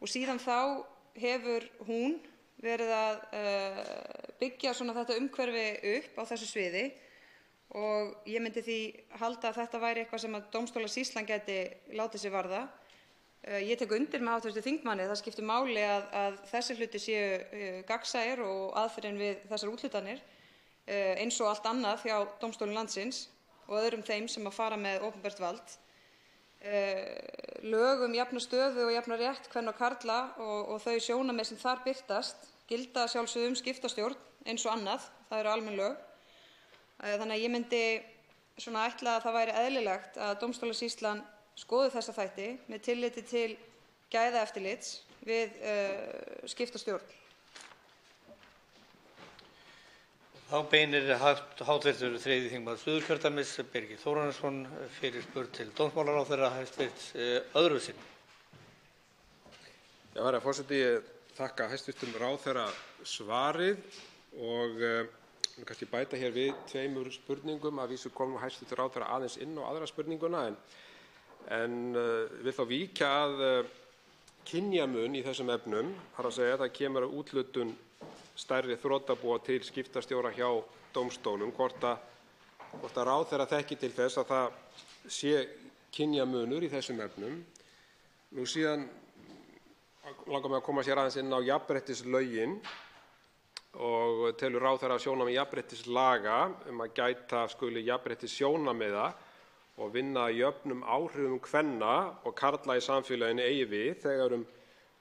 og síðan þá hefur hún verið að byggja þetta umhverfi upp á þessu sviði og ég myndi því halda að þetta væri eitthvað sem að dómstólasýslan gæti látið sig varða. Ég tek undir með hv. þingmanni, það skiptir máli að þessir hlutir séu gagnsæir og aðferðin við þessar úthlutanir, eins og allt annað hjá dómstólum landsins og öðrum þeim sem að fara með opinbert vald. Lög jafna stöðu og jafna rétt kvenna og karla og þau sjónarmið sem þar birtast gilda að sjálfsögðu skiptastjórn eins og annað, það eru almenn lög. Þannig að ég myndi ætla að það væri eðlilegt að dómstólasýslan skoði þessa þætti með tilliti til gæðaeftirlits við skiptastjórn. Þá beinir hv. 3. þingmaður Suðurkjördæmis Birgir Þórarinsson fyrirspurn til dómsmálaráðherra hæstv. öðru sinni. Herra forseti, ég þakka hæstv. ráðherra svarið og kannski bæta hér við tveimur spurningum. Að vísu kom hæstv. ráðherra aðeins inn á aðra spurninguna en vil þá víkja að kynjamun í þessum efnum, þar að segja það kemur að úthlutun stærri þrotabúa til skiptastjóra hjá dómstólum, hvort að ráðherra þekki til þess að það sé kynjamunur í þessum efnum. Nú síðan langar mig að koma sér aðeins inn á jafnréttislögin og telur ráðherra sjónarmið jafnréttislaga að gæta skuli jafnréttissjónarmiða og vinna að jöfnum áhrifum kvenna og karla í samfélaginu eigi við þegar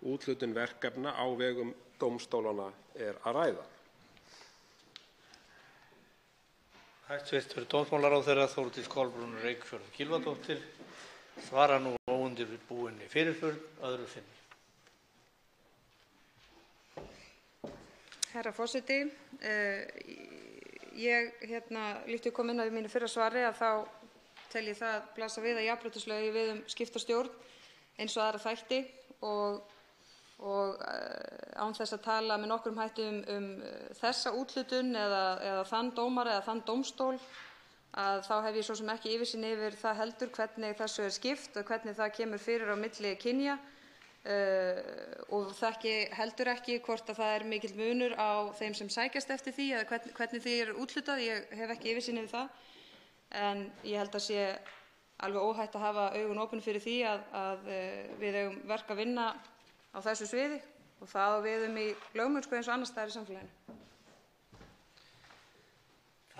úthlutun verkefna á vegum dómstólanna að ræða. Hæstv. dómsmálaráðherra Þórdís Kolbrún Reykfjörð Gylfadóttir svara nú óundirbúinni fyrirspurn öðru sinni. Herra forseti, ég líkt kom inn á í mínu fyrra svari að þá tel ég það blasa við að jafnréttislög eigi við skiptastjórn eins og aðra þætti og án þess að tala með nokkrum hætti þessa úthlutun eða þann dómara eða þann dómstól, að þá hef ég svo sem ekki yfirsýn yfir það heldur hvernig þessu skipt og hvernig það kemur fyrir á milli kynja og þekki heldur ekki hvort að það mikill munur á þeim sem sækjast eftir því eða hvernig því úthlutað. Ég hef ekki yfirsýn yfir það. En ég held að sé alveg óhætt að hafa augun opin fyrir því að við eigum verk að vinna á þessu sviði og það á við í lögmennsku eins og annars staðar í samfélaginu.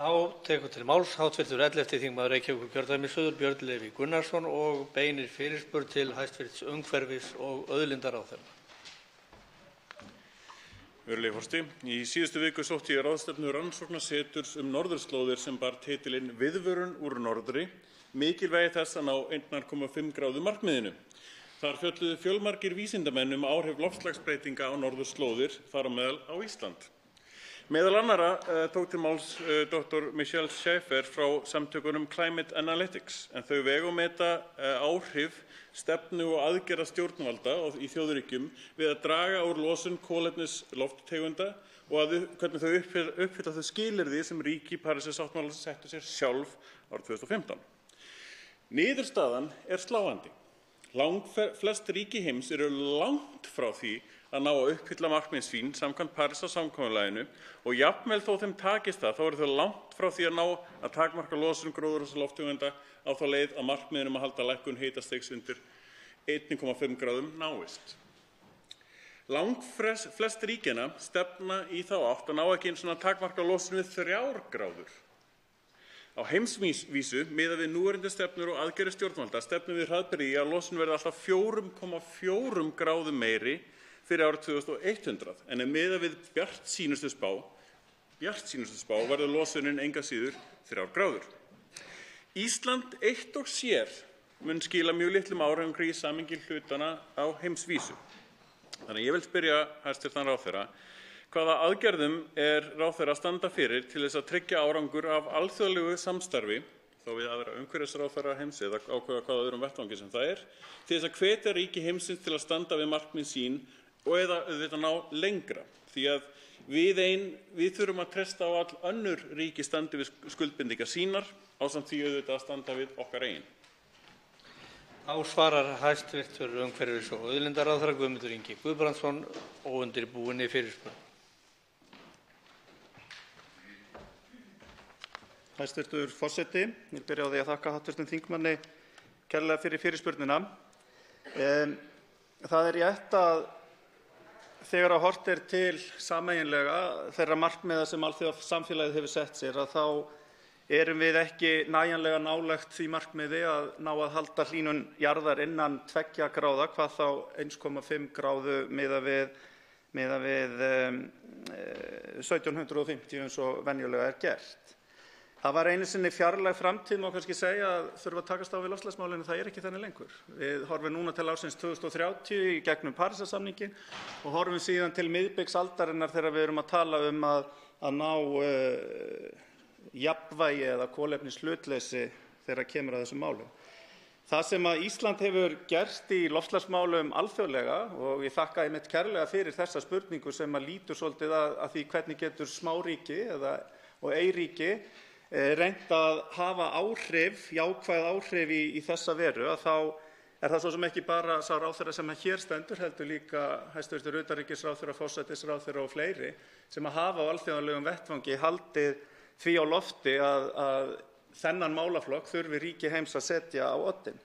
Þá tekur til máls hv. 11. þingmaður Reykjavíkurkjördæmis suður, Björn Leví Gunnarsson, og beinir fyrirspurn til hæstv. Umhverfis- og auðlindaráðherra. Virðulegi forseti. Í síðustu viku sótti ég ráðstefnu rannsóknarseturs norðurslóðir sem bar titilinn Viðvörun úr norðri, mikilvægi þess að ná 1,5 gráðu markmiðinu. Þar fjölluðu fjölmargir vísindamenn áhrif loftslagsbreytinga á norðurslóðir, þar á meðal á Ísland. Meðal annarra tók til máls Dr. Michelle Schaefer frá samtökunum Climate Analytics, en þau vega og meta áhrif stefnu og aðgerða stjórnvalda í þjóðríkjum við að draga úr losun kolefnislofttegunda og hvernig þau uppfylla þau skilyrði sem ríki Parísarsáttmálans settu sér sjálf árið 2015. Niðurstaðan sláandi. Langflest ríki heims eru langt frá því að ná að uppfylla markmið sín samkvæmt Parísarsamkomulaginu og jafnvel þó þeim takist það, þá eru þau langt frá því að ná að takmarka losun gróðurhúsalofttegunda á þá leið að markmiðinu að halda lækkun hitastigs undir 1,5 gráðum náist. Langflest ríkjanna stefna í þá átt að ná ekki einu svona takmarka losun við 3 gráður. Á heimsvísu, miðað við núverandi stefnur og aðgerðir stjórnvalda, stefnum við hraðberi í að losun verði alltaf 4,4 gráðum meiri fyrir árið 2100, en miðað við bjartsýnustu spá verður losunin engu að síður 3 gráður. Ísland eitt og sér mun skila mjög litlum árangri í samhengi hlutanna á heimsvísu. Þannig ég vil spyrja hæstv. Ráðherra, hvaða aðgerðum ráðherra að standa fyrir til þess að tryggja árangur af alþjóðlegu samstarfi, þó við aðra umhverfisráðherra heims eða ákveða hvaða öðrum vettvangi sem það til þess að hvetja ríki heimsins til að standa við markmið sín og eða auðvitað ná lengra, því að við þurfum að treysta á all önnur ríki standi við skuldbindingar sínar ásamt því auðvitað að standa við okkar eigin. Þá svarar hæstv. Umhverfis- og auðlindaráðherra Guðmundur Ingi Guðbrandsson óundirbúinni fyrirspurn. Hæstv. forseti. Ég byrja á því að þakka hv. þingmanni kærlega fyrir fyrirspurnina. Það rétt að þegar horft til sameiginlega þeirra markmiða sem alþjóðasamfélagið hefur sett sér, að þá erum við ekki nægjanlega nálægt því markmiði að ná að halda hlýnun jarðar innan 2 gráða, hvað þá 1,5 gráðu miðað við 1750 eins og venjulega gert. Það var einu sinni fjarlæg framtíð, má kannski segja, að þurfa að takast á við loftslagsmálin, það ekki þannig lengur. Við horfum núna til ársins 2030 í gegnum Parísarsamninginn og horfum síðan til miðbiks aldarinnar þegar við erum að tala að ná jafnvægi eða kolefnishlutleysi þegar kemur að þessum málum. Það sem að Ísland hefur gert í loftslagsmálum alþjóðlega, og ég þakka einmitt kærlega fyrir þessa spurningu sem að lítur svolítið að því hvernig getur smáríki og eyríki reynt að hafa jákvæð áhrif í þessa veru, að þá það svo sem ekki bara sá ráðherra sem hér stendur, heldur líka hæstv. Utanríkisráðherra, forsætisráðherra og fleiri sem að hafa á alþjóðlegum vettvangi haldið því á lofti að þennan málaflokk þurfi ríki heims að setja á oddinn.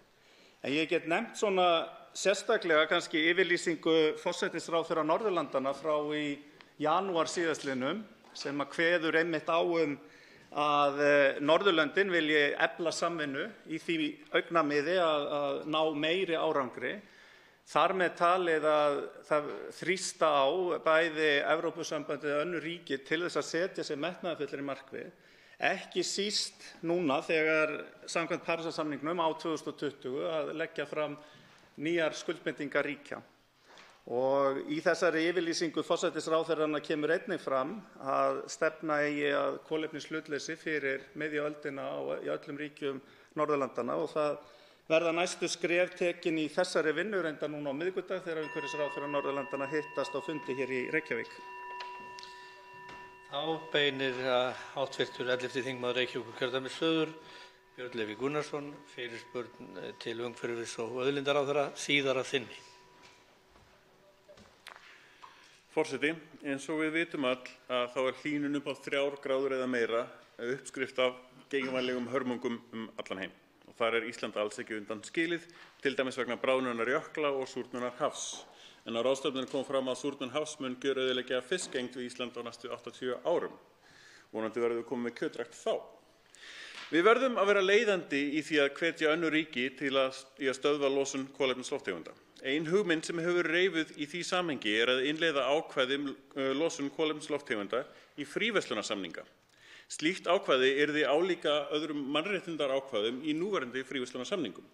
En ég get nefnt svona sérstaklega kannski yfirlýsingu forsætisráðherra Norðurlandanna frá í janúar síðastliðnum sem að kveður einmitt á að Norðurlöndin vilji efla samvinnu í því augnamiði að ná meiri árangri. Þar með talið að það þrýsta á bæði Evrópusambandið og önnur ríki til þess að setja sér metnaðarfyllri markmið, ekki síst núna þegar samkvæmt Parísarsamningnum á 2020 að leggja fram nýjar skuldbindingar ríkja. Og í þessari yfirlýsingu forsætisráðherranna kemur einnig fram að stefna eigi að kolefnishlutleysi fyrir miðja öldina í öllum ríkjum Norðurlandanna, og það verða næstu skref tekin í þessari vinnu reyndar núna á miðvikudag þegar umhverfisráðherrar Norðurlandanna hittast á fundi hér í Reykjavík. Þá beinir hv. 11. þingmaður Reykjavíkurkjördæmis suður, Björn Leví Gunnarsson, fyrirspurn til umhverfis- og auðlindaráðherra síðar að sinni. Forseti, eins og við vitum öll að þá hlýnun upp á 3 gráður eða meira uppskrift af geigvænlegum hörmungum allan heim. Og þar Ísland alls ekki undan skilið, til dæmis vegna bráðnunar jökla og súrnunar hafs. En á ráðstefnunni kom fram að súrnun hafs mun gjöreyðileggja fiskgengd við Ísland á næstu 80 árum. Vonandi verðum við komið með kjötrækt þá. Við verðum að vera leiðandi í því að hvetja önnur ríki í að stöðva losun kolefnislofttegunda. Ein hugmynd sem hefur reifuð í því samhengi að innleiða ákvæði losun kolefnislofttegunda í fríverslunarsamninga. Slíkt ákvæði yrði álíka öðrum mannréttindaákvæðum í núverandi fríverslunarsamningum.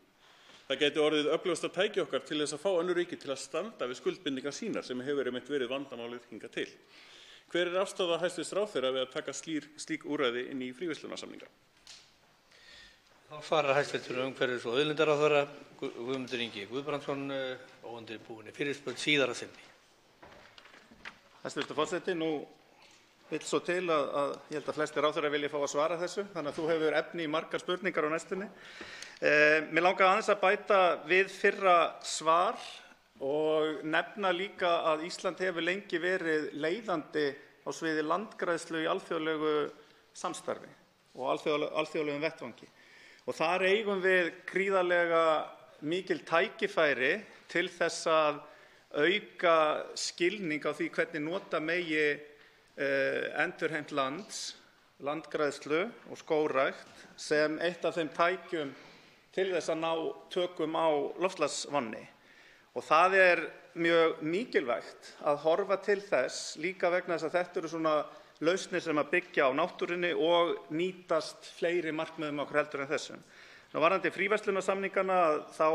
Það gæti orðið öflugasta tæki okkar til þess að fá önnur ríki til að standa við skuldbindingar sínar sem hefur einmitt verið vandamálið hingað til. Hver afstaða hæstv. Ráðherra við að taka slík úrræði inn í fríverslunarsamninga? Þá svarar hæstv. Umhverfis- og auðlindaráðherra Guðmundur Ingi Guðbrandsson óundirbúinni fyrirspurn síðara sinni. Hæstv. forseti, nú vill svo til að ég held að flestir ráðherrar vilji fá að svara þessu, þannig að þú hefur efni í margar spurningar á næstunni. Mér langar aðeins að bæta við fyrra svar og nefna líka að Ísland hefur lengi verið leiðandi á sviði landgræðslu í alþjóðlegu samstarfi og alþjóðlegum vettvangi. Og þar eigum við gríðarlega mikil tækifæri til þess að auka skilning á því hvernig nota megi endurheimt lands, landgræðslu og skógrækt sem eitt af þeim tækjum til þess að ná tökum á loftslagsvánni. Og það mjög mikilvægt að horfa til þess líka vegna þess að þetta eru svona lausnir sem að byggja á náttúrunni og nýtast fleiri markmiðum okkur heldur en þessum. Nú varðandi fríverslunarsamningana þá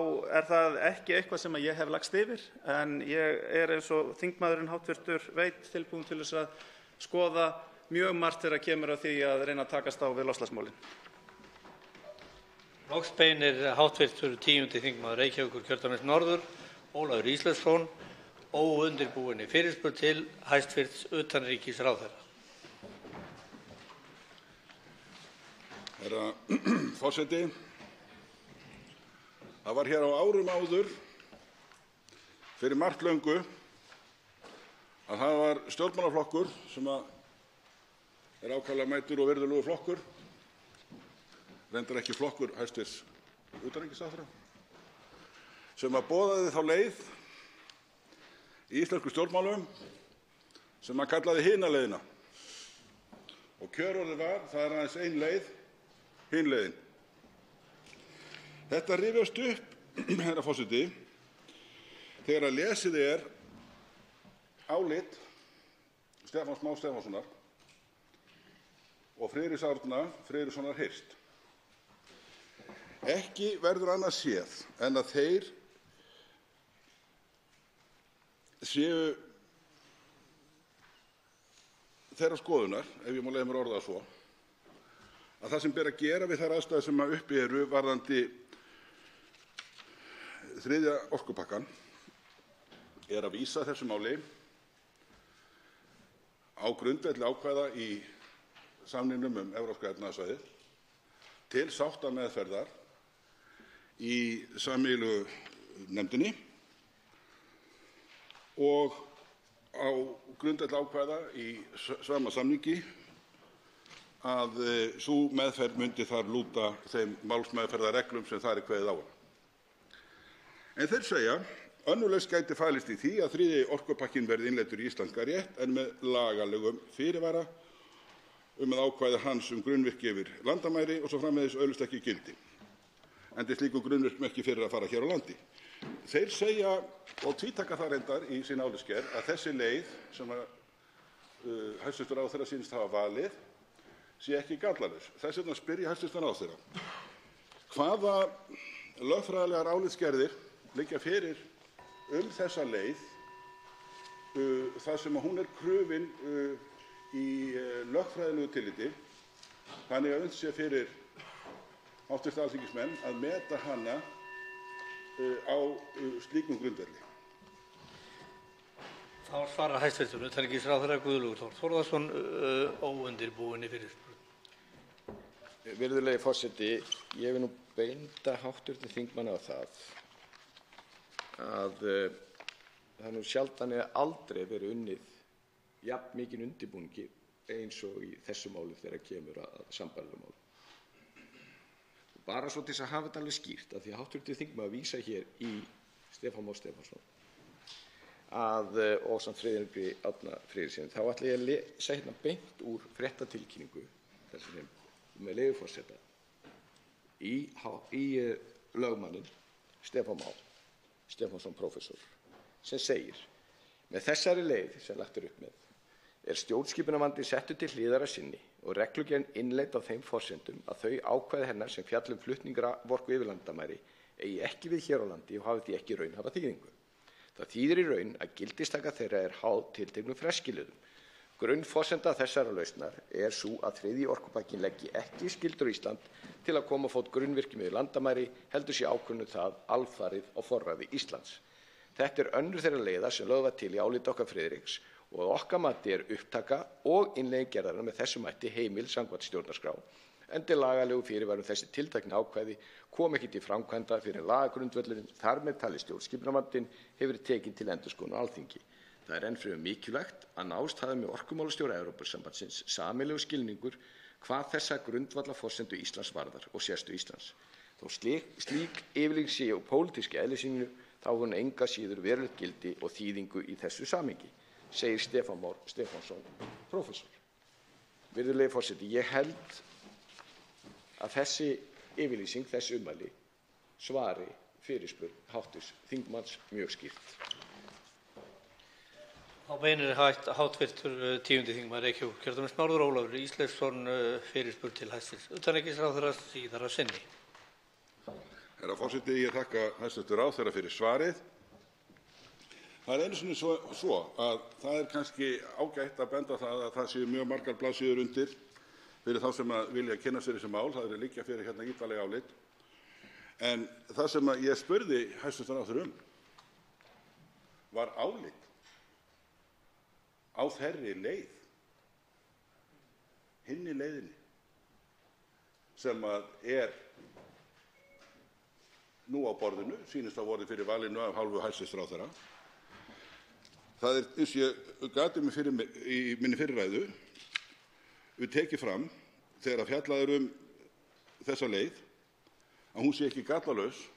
það ekki eitthvað sem ég hef lagst yfir, en ég eins og þingmaðurinn hv. veit tilbúinn til þess að skoða mjög margt þegar kemur að því að reyna að takast á við loftslagsmálin. Loks beinir hv. 10. þingmaður Reykjavíkurkjördæmis norður Ólafur Ísleifsson óundirbúinni fyrirspurn til hæstv. utanríkisráðherra. Herra forseti, það var hér á árum áður fyrir margt löngu að það var stjórnmálaflokkur sem ákaflega mætur og virðulegur flokkur, reyndar ekki flokkur hæstv. utanríkisráðherra, sem boðaði þá leið í íslenskum stjórnmálum sem kallaði hina leiðina. Og kjörorðið var: það aðeins ein leið, hin leiðin. Þetta rifjast upp, herra forseti, þegar að lesið álit Stefáns Más Stefánssonar og Friðriks Árna Friðrikssonar Hirst. Ekki verður annað séð en að þeir séu þeirra skoðunar, ef ég má leyfa mér orða það svo, að það sem ber að gera við þær aðstæður sem uppi eru varðandi þriðja orkupakkann að vísa þessu máli á grundvelli ákvæða í samningnum Evrópska efnahagssvæðið til sáttameðferðar í sameiginlegu nefndinni og á grundvelli ákvæða í sama samningi að sú meðferð myndi þar lúta þeim málsmeðferðarreglum sem þar kveðið á um. En þeir segja: önnur lausn gæti falist í því að þriðji orkupakkinn verði innleiddur í íslenskan rétt en með lagalegum fyrirvara að ákvæði hans grunnvirki yfir landamæri og svo framvegis öðlist ekki gildi, enda slíkum grunnvirkjum ekki fyrir að fara hér á landi. Þeir segja, og tvítaka það reyndar í sín álitsgerð, að þessi leið sem hæstv. ráðherra sýnist hafa valið sé ekki gallalaus. Þess vegna spyr ég hæstv. ráðherra: hvaða lögfræðilegar álitsgerðir liggja fyrir þessa leið þar sem hún krufin í lögfræðilegu tilliti, þannig að unnt sé fyrir hv. alþingismenn að meta hana á slíkum grundvelli? Þá svarar hæstv. utanríkisráðherra Guðlaugur Þór Þórðarson óundirbúinni fyrirspurn. Virðulegi forseti, ég vil nú benda hv. þingmanni á það að það nú sjaldan eða aldrei verið unnið jafn mikinn undirbúningi eins og í þessu máli þegar kemur að sambærilegum málum. Bara svo til að hafa þetta alveg skýrt, af því að hv. þingmaður vísa hér í Stefán Má Stefánsson, og samt Friðriki Árna Friðrikssyni, þá ætla ég að lesa hérna beint úr fréttatilkynningu með leyfi forseta í lögmanninn Stefán Má Stefánsson prófessor sem segir: með þessari leið sem lagt upp með stjórnskipunarvandi settur til hliðar að sinni og reglugerðin innleidd á þeim forsendum að þau ákvæði hennar sem fjalla flutning raforku yfir landamæri eigi ekki við hér á landi og hafi því ekki raunhæfa þýðingu. Það þýðir í raun að gildistaka þeirra háð tilteknum frestskilyrðum. Grunnforsenda þessara lausnar sú að þriðji orkupakkinn leggi ekki skyldur á Ísland til að koma á fót grunnvirkjum yfir landamæri, heldur sé ákvörðun það alfarið á forræði Íslands. Þetta önnur þeirra leiða sem lögð var til í áliti okkar Friðriks og að okkar mati upptaka og innleiðing gerðarinnar með þessum hætti heimil samkvæmt stjórnarskrá, enda lagalegu fyrirvarum þessi tiltekna ákvæði kom ekki til framkvæmda fyrir lagagrundvöllurinn, þar með talið stjórnskipunarvandinn, hefur verið tekinn til endurskoðunar á Alþingi. Það enn fremur mikilvægt að nást hafi með orkumálastjóra Evrópusambandsins sameiginlegur skilningur hvað þessa grundvallarforsendu Íslands varðar og sérstöðu Íslands. Þó slík yfirlýsing sé á pólitísku eðli sínu, þá hefur hún enga síður verulegt gildi og þýðingu í þessu samhengi, segir Stefán Már Stefánsson prófessor. Virðulegi forseti, ég held að þessi yfirlýsing, þessi ummæli svari fyrirspurn hv. þingmanns mjög skýrt. Þá beinir hv. 10. þingmaður Reykjavíkurkjördæmis norður Ólafur Ísleifsson fyrirspurn til hæstv. utanríkisráðherra síðara sinni. Herra forseti, ég þakka hæstv. ráðherra fyrir svarið. Það einu sinni svo að það kannski ágætt að benda á það að það séu mjög margar blaðsíður undir fyrir þá sem vilja kynna sér þessi mál. Það liggja fyrir hérna ítarleg álit. En það sem ég spurði hæstv. ráðherra var álit á þeirri leið, hinni leiðinni, sem nú á borðinu, sýnist að voru fyrir valinu af hálfu hæstv. ráðherra. Það eins og ég gat í minni fyrri ræðu, við tekið fram þegar fjallað þessa leið að hún sé ekki gallalaus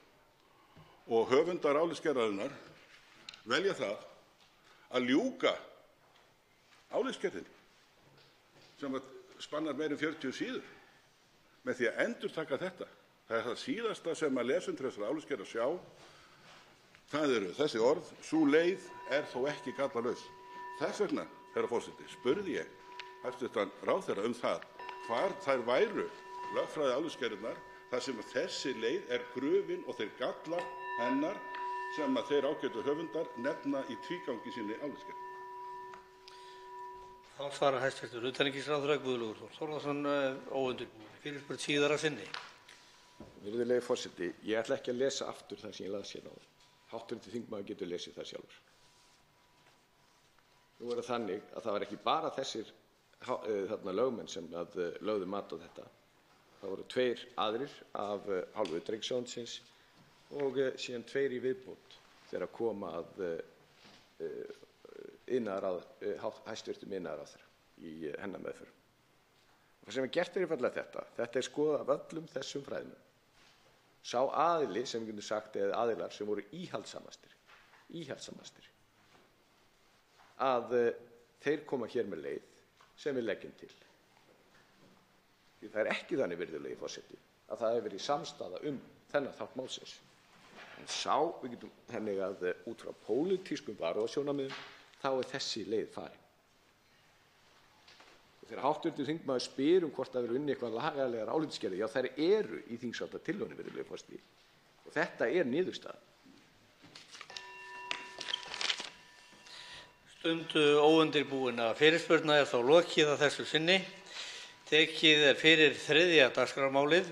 og höfundar álitsgerðarinnar velja það að ljúka álitsgerðinni sem spannar meira en 40 síður með því að endurtaka þetta. Það það síðasta sem lesendur þessara álitsgerðar sjá. Það eru þessi orð: sú leið þó ekki gallalaus. Þess vegna, herra forseti, spurði ég hæstv. ráðherra það hvar þær væru lögfræði álitsgerðirnar þar sem þessi leið grufin og þeir gallar hennar sem þeir ágætu höfundar nefna í tvígangi sinni álitsgerð. Þá svarar hæstv. utanríkisráðherra Guðlaugur Þór Þórðarson óundirbúinn fyrirspurn síðara sinni. Virðulegi forseti, ég ætla ekki að lesa aftur það sem ég las hér áðan. Hv. þingmaður getur lesið það sjálfur. Nú það þannig að það var ekki bara þessir lögmenn sem lögðu mat á þetta. Það voru 2 aðrir af hálfu utanríkisráðuneytisins og síðan 2 í viðbót þegar kom að hæstv. iðnaðarráðherra í hennar meðferð. Það sem gert einfaldlega þetta skoðað af öllum þessum fræðimönnum. Sá aðili sem við getum sagt, eða aðilar sem voru íhaldssamastir, að þeir koma hér með leið sem við leggjum til. Því það ekki þannig, virðulegi forseti, að það hefur verið samstaða þennan þátt málsins. En við getum þannig að út frá pólitískum varúðarsjónarmiðum þá þessi leið farin. Þegar hv. þingmaður spyr hvort það verið unnið eitthvað lagalegar álitsgerðir, já, þær eru í þingsályktunartillögunni, virðulegi forseti, og þetta niðurstaðan. Stund óundirbúinna fyrirspurna þá lokið að þessu sinni. Tekið fyrir 3. dagskrármálið,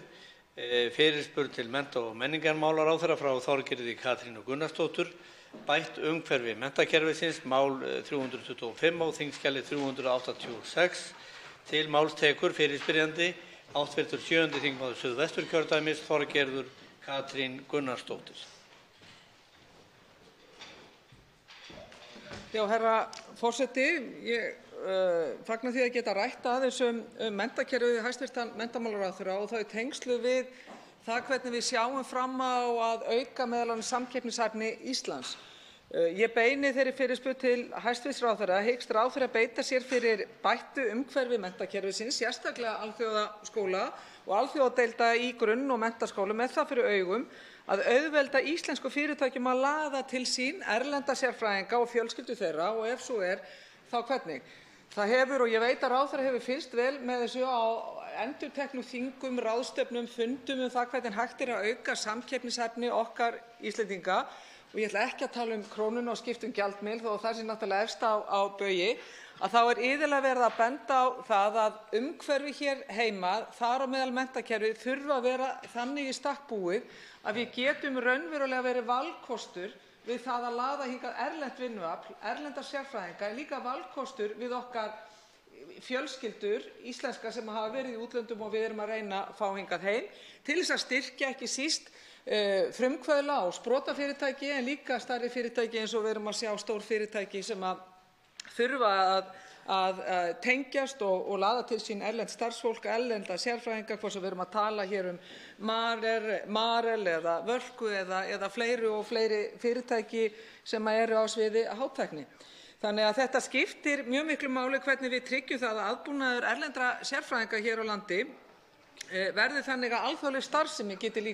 fyrirspurn til mennta- og menningarmálaráðherra frá Þorgerði Katrínu Gunnarsdóttur, bætt umhverfi menntakerfisins, mál 325 á þingskjali 386. Til máls tekur fyrirspyrjandi hv. 7. þingmaður Suðvesturkjördæmis, Þorgerður Katrín Gunnarsdóttir. Já, herra forseti, ég fagna því að geta rætt aðeins menntakerfið við hæstv. menntamálaráðherra og þau tengslu við það hvernig við sjáum fram á að auka meðal annars samkeppnishæfni Íslands. Ég beini þeirri fyrirspurn til hæstv. Ráðherra: hyggst ráðherra beita sér fyrir bættu umhverfi menntakerfisins, sérstaklega alþjóðaskóla og alþjóðadeilda í grunn- og menntaskólum, með það fyrir augum að auðvelda íslenskum fyrirtækjum að laða til sín erlenda sérfræðinga og fjölskyldur þeirra, og ef svo þá hvernig? Það hefur, og ég veit að ráðherra hefur fylgst vel með þessu á endurteknum þingum, ráðstefnum, fundum það hvernig hægt að auka samkeppnishæfni okkar Íslendinga. Og ég ætla ekki að tala um krónuna og skipta gjaldmiðil, þó það sé náttúrulega efst á baugi, að þá iðulega verið að benda á það að umhverfi hér heima, þar á meðal menntakerfið, þurfa að vera þannig í stakk búið að við getum raunverulega verið valkostur við það að laða hingað erlent vinnuafl, erlenda sérfræðinga, en líka valkostur við okkar fjölskyldur íslenskar sem hafa verið í útlöndum og við erum að reyna að fá hingað heim, til þess að styrkja ekki síst frumkvöðla og sprotafyrirtæki, en líka stærri fyrirtæki eins og við erum að sjá stór fyrirtæki sem að þurfa að tengjast og laða til sín erlent starfsfólk, erlenda sérfræðinga, hvort sem við erum að tala hér um Marel eða Völku eða fleiri og fleiri fyrirtæki sem eru á sviði hátækni. Þannig að þetta skiptir mjög miklu máli hvernig við tryggjum það að aðbúnaður erlendra sérfræðinga hér á landi verði þannig að alþjóðleg starfsemi geti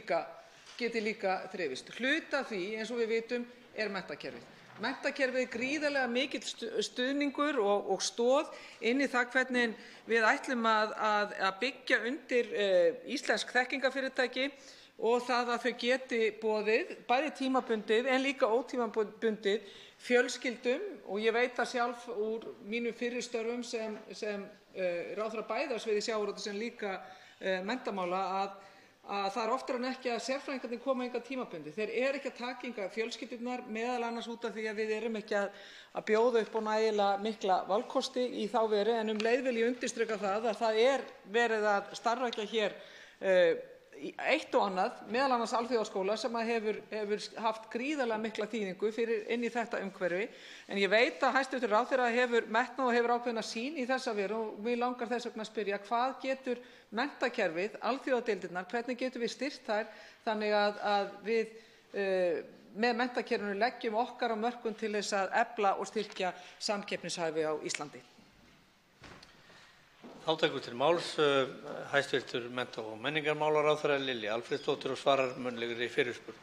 líka þrifist. Hluti af því, eins og við vitum, menntakerfið. Menntakerfið gríðarlega mikill stuðningur og stoð inn í það hvernig við ætlum að byggja undir íslensk þekkingarfyrirtæki og það að þau geti boðið bæði tímabundið en líka ótímabundið fjölskyldum, og ég veit það sjálf úr mínum fyrri störfum sem ráðherra bæði á sviði sjávarútvegs sem líka menntamála að það oftar en ekki að sérfræðingarnir koma hingað tímabundið. Þeir eru ekki að taka hingað fjölskyldurnar, meðal annars út af því að við erum ekki að bjóða upp á nægilega mikla valkosti í þá veru, en leið vil ég undirstrika það að það verið að starfrækja hér eitt og annað, meðal annars alþjóðaskóla sem hefur haft gríðarlega mikla þýðingu inn í þetta umhverfi. En ég veit að hæstv. Ráðherra hefur metnað og hefur ákveðna sýn í þessa veru, og mig langar þess vegna að spyrja: hvað getur menntakerfið, alþjóðadeildirnar, hvernig getum við styrkt þær þannig að við með menntakerfinu leggjum okkar á mörkum til þess að efla og styrkja samkeppnishæfi á Íslandi? Þá tekur til máls hæstv. mennta- og menningarmálaráðherra Lilja Alfreðsdóttir og svarar munnlegri fyrirspurn.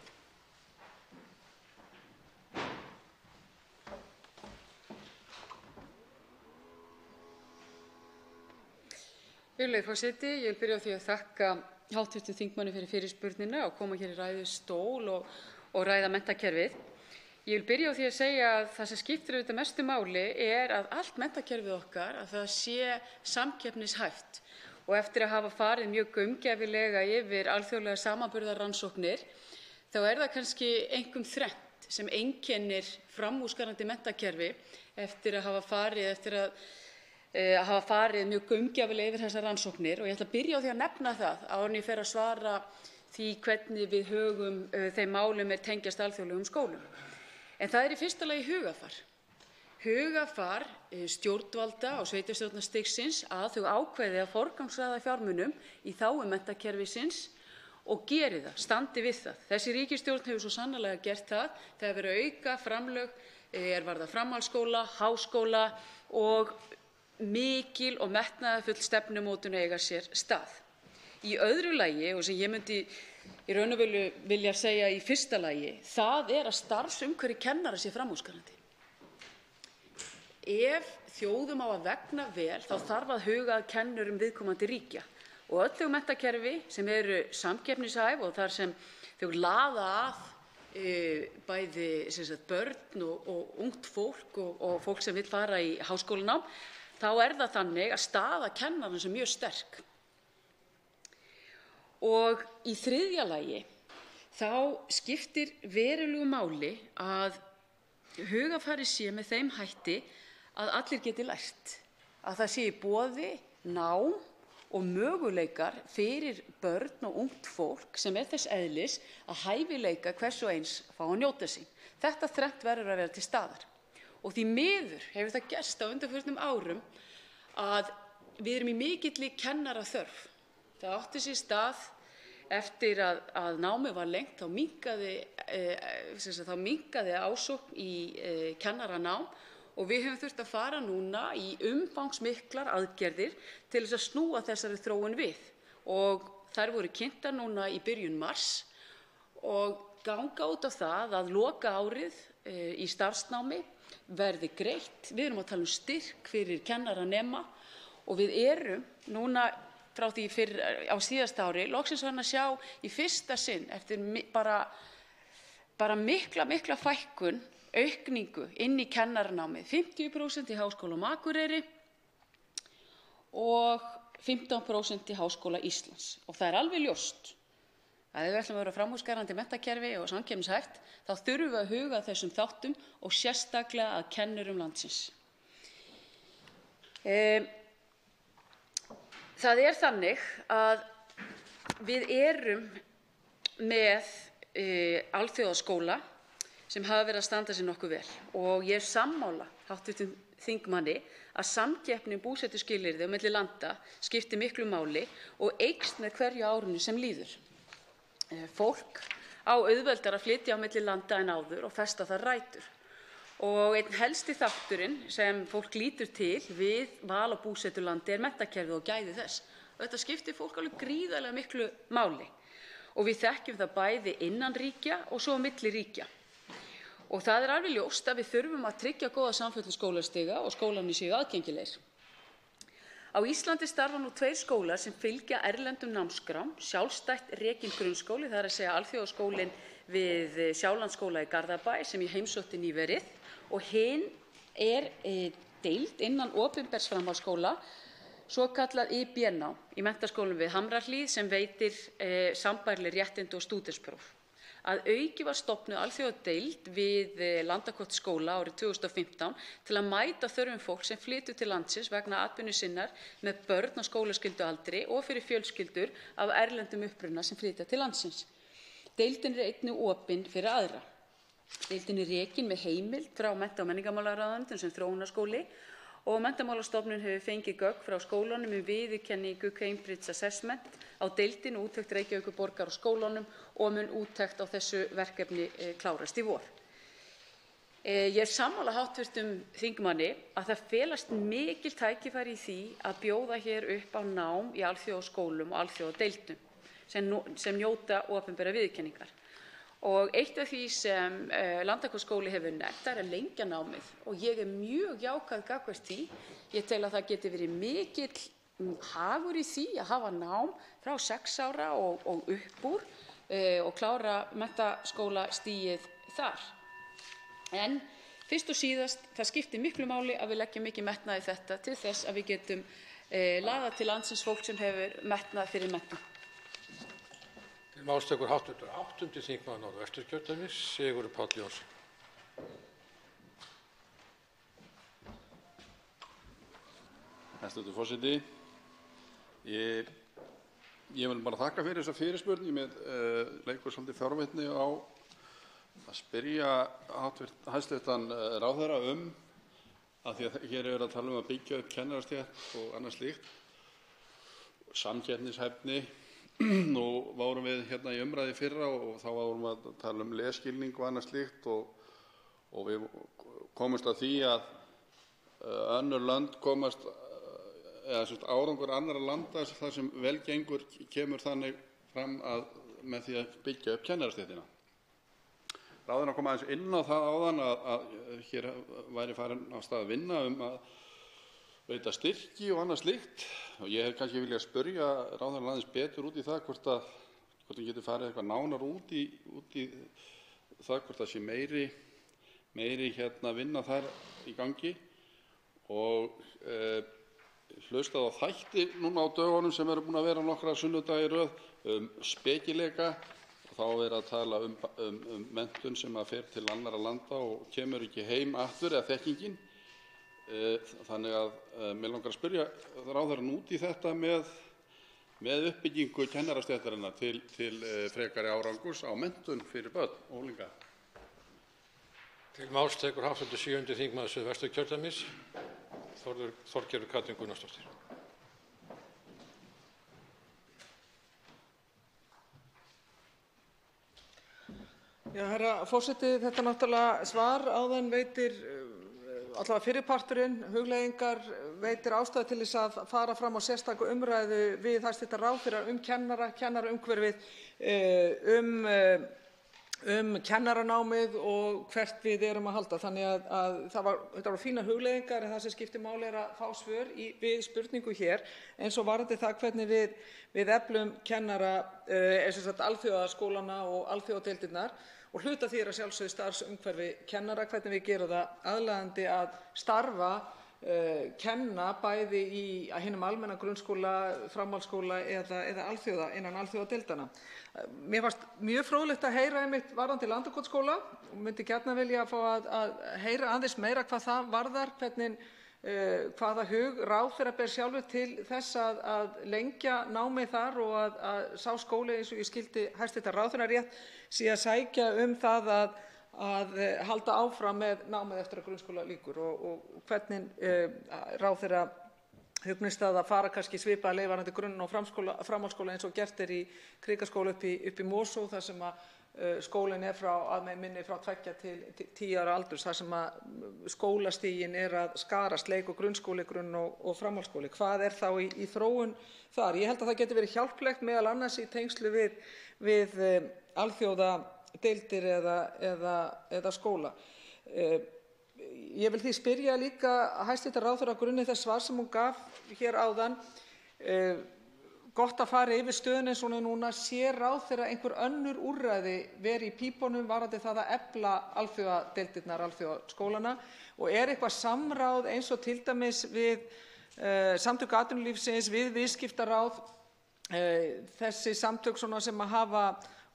Virðulegi forseti, ég vil byrja á því að þakka hv. þingmanni fyrir fyrirspurnina og koma hér í ræðustól og ræða menntakerfið. Ég vil byrja á því að segja að það sem skiptir auðvitað mestu máli að allt menntakerfið okkar að það sé samkeppnishæft, og eftir að hafa farið mjög gaumgæfilega yfir alþjóðlegar samanburðarrannsóknir þá það kannski einkum þrennt sem einkennir framúrskarandi menntakerfi eftir að hafa farið mjög gaumgæfilega yfir þessar rannsóknir. Og ég ætla að byrja á því að nefna það áður en ég fer að svara því hvernig við högum þeim málum tengjast alþjóðlegum skólum. En það í fyrsta lagi hugafar stjórnvalda og sveitarstjórnarstigsins að þau ákveði að forgangsraða fjármunum í þágu menntakerfisins og geri það, standi við það. Þessi ríkisstjórn hefur svo sannarlega gert það. Það hefur verið að auka framlög varðar framhaldsskóla, háskóla, og mikil og metnaðarfull stefnumótun eiga sér stað. Í öðru lagi, og sem ég myndi í raun og veru vilja segja í fyrsta lagi, það að starfsumhverfi kennara sé framúrskarandi. Ef þjóðum á að vegna vel þá þarf að huga að kennurum viðkomandi ríkja, og öllu menntakerfi sem eru samkeppnishæf og þar sem þau laða að bæði börn og ungt fólk og fólk sem vill fara í háskólanám, þá það þannig að staða kennarans mjög sterk. Og í þriðja lagi þá skiptir verulegu máli að hugarfarið sé með þeim hætti að allir geti lært, að það sé í boði nám og möguleikar fyrir börn og ungt fólk sem þess eðlis að hæfileika hvers og eins fá að njóta sín. Þetta þrennt verður að vera til staðar. Og því miður hefur það gerst á undanförnum árum að við erum í mikilli kennaraþörf. Það átti sér stað eftir að námið var lengt þá minnkaði ásókn í kennaranám og við höfum þurft að fara núna í umfangsmiklar aðgerðir til þess að snúa þessari þróun við og þær voru kynntar núna í byrjun mars og ganga út á það að lokaárið í starfsnámi verði greitt. Við erum að tala um styrk fyrir kennaranema og við erum núna frá því fyrr á síðasta ári loksins farin að sjá í fyrsta sinn eftir bara mikla fækkun aukningu inn í kennaranámið, 50% í Háskólanum á Akureyri og 15% í Háskóla Íslands. Og það alveg ljóst að ef við ætlum að vera framúrskarandi menntakerfi og samkeppnishæft, þá þurfum við að huga að þessum þáttum og sérstaklega að kennurum landsins. Það þannig að við erum með alþjóðaskóla sem hafa verið að standa sig nokkuð vel og ég sammála hv. þingmanni að samkeppni um búsetuskilyrði á milli landa skiptir miklu máli og eykst með hverju árinu sem líður. Fólk á auðveldara að flytja á milli landa en áður og festa þar rætur. Og einn helsti þátturinn sem fólk lítur til við val á búsetulandi menntakerfið og gæði þess. Þetta skiptir fólk alveg gríðarlega miklu máli og við þekkjum það bæði innan ríkja og svo milli ríkja. Og það alveg ljóst að við þurfum að tryggja góða samfellu skólastiga og skólarnir séu aðgengilegir. Á Íslandi starfa nú 2 skólar sem fylgja erlendum námskrám, sjálfstætt rekinn grunnskóli, það að segja alþjóðaskólinn við Sjálandsskóla í Garðabæ sem ég heimsótti nýverið og hinn deild innan opinbers framhaldsskóla, svokallað IB-nám í menntaskólum við Hamrahlíð sem veitir sambærileg réttindi og stúdentspróf. Að auki var stofnuð alþjóðadeild við Landakotsskóla árið 2015 til að mæta þörfum fólks sem flytur til landsins vegna atvinnu sinnar með börn á skólaskyldualdri og fyrir fjölskyldur af erlendum uppruna sem flytja til landsins. Deildin einnig opin fyrir aðra. Deildin rekin með heimild frá mennta- og menningarmálaráðuneytinu sem þróunarskóli og Menntamálastofnun hefur fengið gögn frá skólanum viðurkenningu Cambridge Assessment á deildin og úttekt Reykjavíkurborgar á skólanum og mun úttekt á þessu verkefni klárast í vor. Ég sammála hv. þingmanni að það felast mikil tækifæri í því að bjóða hér upp á nám í alþjóðaskólum og alþjóðadeildum sem njóta opinberrar viðurkenningar. Og eitt af því sem Landakotsskóli hefur nefnt að lengja námið og ég mjög jákvæð gagnvart því. Ég tel að það geti verið mikill hagur í því að hafa nám frá 6 ára og upp úr og klára menntaskólastigið þar. En fyrst og síðast, það skiptir miklu máli að við leggjum mikið metnað í þetta til þess að við getum laðað til landsins fólk sem hefur metnað fyrir menntun. Til máls tekur hv. 8. þingmaður Norðvesturkjördæmis, Sigurður Páll Jónsson. Hæstv. forseti. Ég vil bara þakka fyrir þessa fyrirspurn. Ég leikur svolítið fjárvitni á að spyrja hæstv. ráðherra af því að hér er að tala um að byggja upp kennarastétt og annað slíkt, samkeppnishæfni. Nú vorum við hérna í umræðu fyrra og þá vorum við að tala um lesskilning og annað slíkt og við komumst að því að önnur lönd komast, eða árangur annarra landa þar sem vel gengur kemur þannig fram að með því að byggja upp kennarastéttina. Ráðherra kom aðeins inn á það áðan að hér væri farin af stað að vinna að veita styrki og annað slíkt og ég hef kannski viljað spyrja ráðherrann aðeins betur út í það hvort hann getur farið eitthvað nánar út í það hvort það sé meiri vinna þar í gangi og hlustað á þætti núna á dögunum sem eru búin að vera nokkra sunnudaga í röð spekileika og þá er að tala um menntun sem að fer til annarra landa og kemur ekki heim aftur eða þekkingin. Þannig að mig langar að spyrja ráðherrann út í þetta með uppbyggingu kennarastéttarinnar til frekari árangurs á menntun fyrir börn og unglinga. Til máls tekur hv. 7. þingmaður Suðvesturkjördæmis, Þorgerður Katrín Gunnarsdóttir. Já, herra forseti, þetta náttúrulega svar áðan veitir allavega fyrri parturinn, hugleiðingar, veitir ástæðu til þess að fara fram á sérstaka umræðu við hæstv. ráðherra kennaraumhverfið, kennaranámið og hvert við erum að halda. Þannig að þetta voru fínar hugleiðingar en það sem skiptir máli er að fá svör við spurningu hér eins og varðandi það hvernig við eflum kennara, alþjóðaskólana og alþjóðadeildirnar og hluti af því að sjálfsögðu starfsumhverfi kennara, hvernig við gerum það aðlaðandi að starfa, kenna bæði í hinum almenna grunnskóla, framhaldsskóla eða innan alþjóðadeildanna. Mér fannst mjög fróðlegt að heyra einmitt varðandi Landakotsskóla og myndi gjarnan vilja fá að heyra aðeins meira hvað það varðar, hvaða hug ráðherra ber sjálfur til þess að lengja námið þar og að sá skóli, eins og ég skildi hæstv. ráðherra rétt, sé að sækja það að halda áfram með námið eftir að grunnskóla lýkur og hvernig ráðherra hugnist að fara kannski svipaða leið varðandi grunn- og framhaldsskóla eins og gert í Krikaskóla upp í Mosó, þar sem skólinn er frá 2 til 10 ára aldurs, þar sem skólastigin er að skarast, leik- og grunnskóli, grunn- og framhaldsskóli. Hvað er þá í þróun þar? Ég held að það geti verið hjálplegt meðal annars í tengslu við alþjóðadeildir eða skóla. Ég vil því spyrja líka hæstv. ráðherra á grunni þess svars sem hún gaf hér áðan, gott að fara yfir stöðuna eins og hún er núna, sér ráðherra einhver önnur úrræði vera í pípunum varðandi það að efla alþjóðadeildirnar, alþjóðaskólana, og er eitthvað samráð eins og til dæmis við Samtök atvinnulífsins, við Viðskiptaráð, þessi samtök sem hafa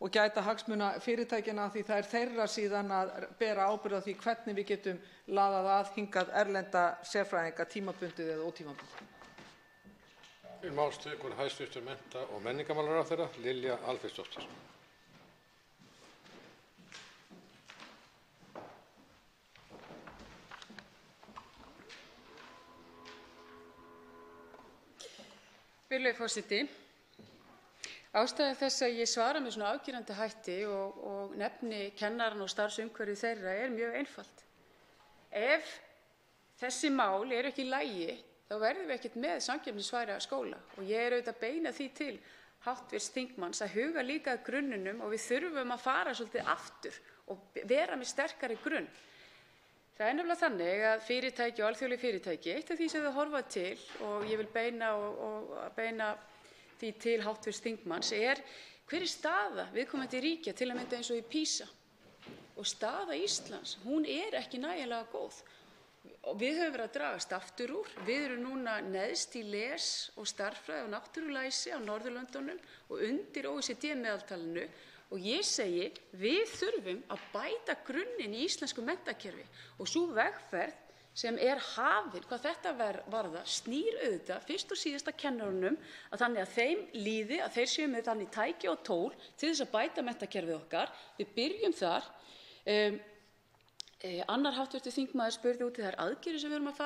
og gæta hagsmuna fyrirtækjanna, því það er þeirra síðan að bera ábyrgð á því hvernig við getum laðað að hingað erlenda sérfræðinga tímabundið eða ótímabundið. Til máls tekur hæstv. mennta- og menningarmálaráðherra Lilja Alfreðsdóttir. Virðulegur forseti. Ástæða þess að ég svara með svona afgerandi hætti og nefni kennarann og starfsumhverfi þeirra er mjög einfalt. Ef þessi mál eru ekki í lagi, þá verðum við ekkert með samkeppnisfæra skóla og ég er auðvitað að beina því til hv. þingmanns að huga líka að grunninum og við þurfum að fara svolítið aftur og vera með sterkari grunn. Það er nefnilega þannig að fyrirtæki og alþjóðleg fyrirtæki, eitt af því sem þau horfa til og ég vil beina því til hv. þingmanns er hver er staða viðkomandi ríkja, til að mynda eins og í PISA. Og staða Íslands, hún er ekki nægilega góð. Og við höfum verið að dragast aftur úr. Við erum núna neðst í les- og stærðfræði og náttúrulæsi á Norðurlöndunum og undir OECD-meðaltalinu. Og ég segi, við þurfum að bæta grunninn í íslensku menntakerfi og sú vegferð sem er hafin hvað þetta varðar snýr auðvitað fyrst og síðast að kennarunum, að þannig að þeim líði að þeir séu með þannig tæki og tól til þess að bæta menntakerfið okkar. Við byrjum þar. Annar hv. þingmaður spurði út í þær aðgerðir sem við erum að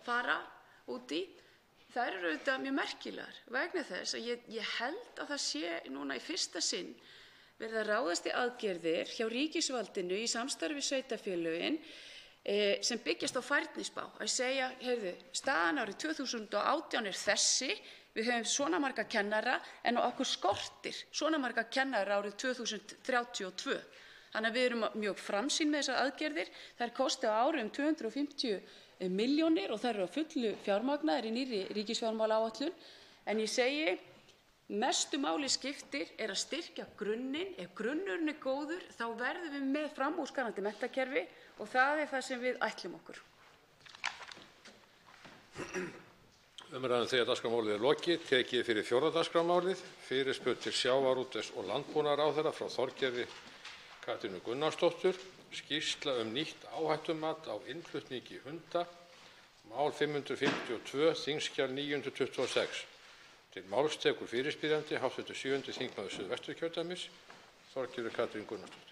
fara út í. Það eru auðvitað mjög merkilegar vegna þess að ég held að það sé núna í fyrsta sinn verið að ráðast í aðgerðir hjá ríkisvaldinu í samstarfi við sveitarfélögin sem byggjast á færnispá. Að segja, heyrðu, staðan árið 2018 er þessi, við höfum svona marga kennara en okkur skortir svona marga kennara árið 2032. Þannig að við erum mjög framsýn með þessar aðgerðir. Þær kosta á ári 250 milljónir og þær eru á fullu fjármagnaðar í nýrri ríkisfjármálaáætlun. En ég segi, mestu máli skiptir er að styrkja grunninn. Ef grunnurinn er góður, þá verðum við með framúrskarandi menntakerfi og það er það sem við ætlum okkur. Umræðan þegar dagskrármálið er lokið, tekið fyrir 4. dagskrármálið, fyrirspurn til sjávarútvegs- og landbúnaðarráðherra frá Þorgerði Katrínu Gunnarsdóttur, skýrsla nýtt áhættumat á innflutningi hunda, mál 552, þingskjal 926. Til máls tekur fyrirspyrjandi hv. 7. þingmaður Suðvesturkjördæmis, Þorgerður Katrín Gunnarsdóttir.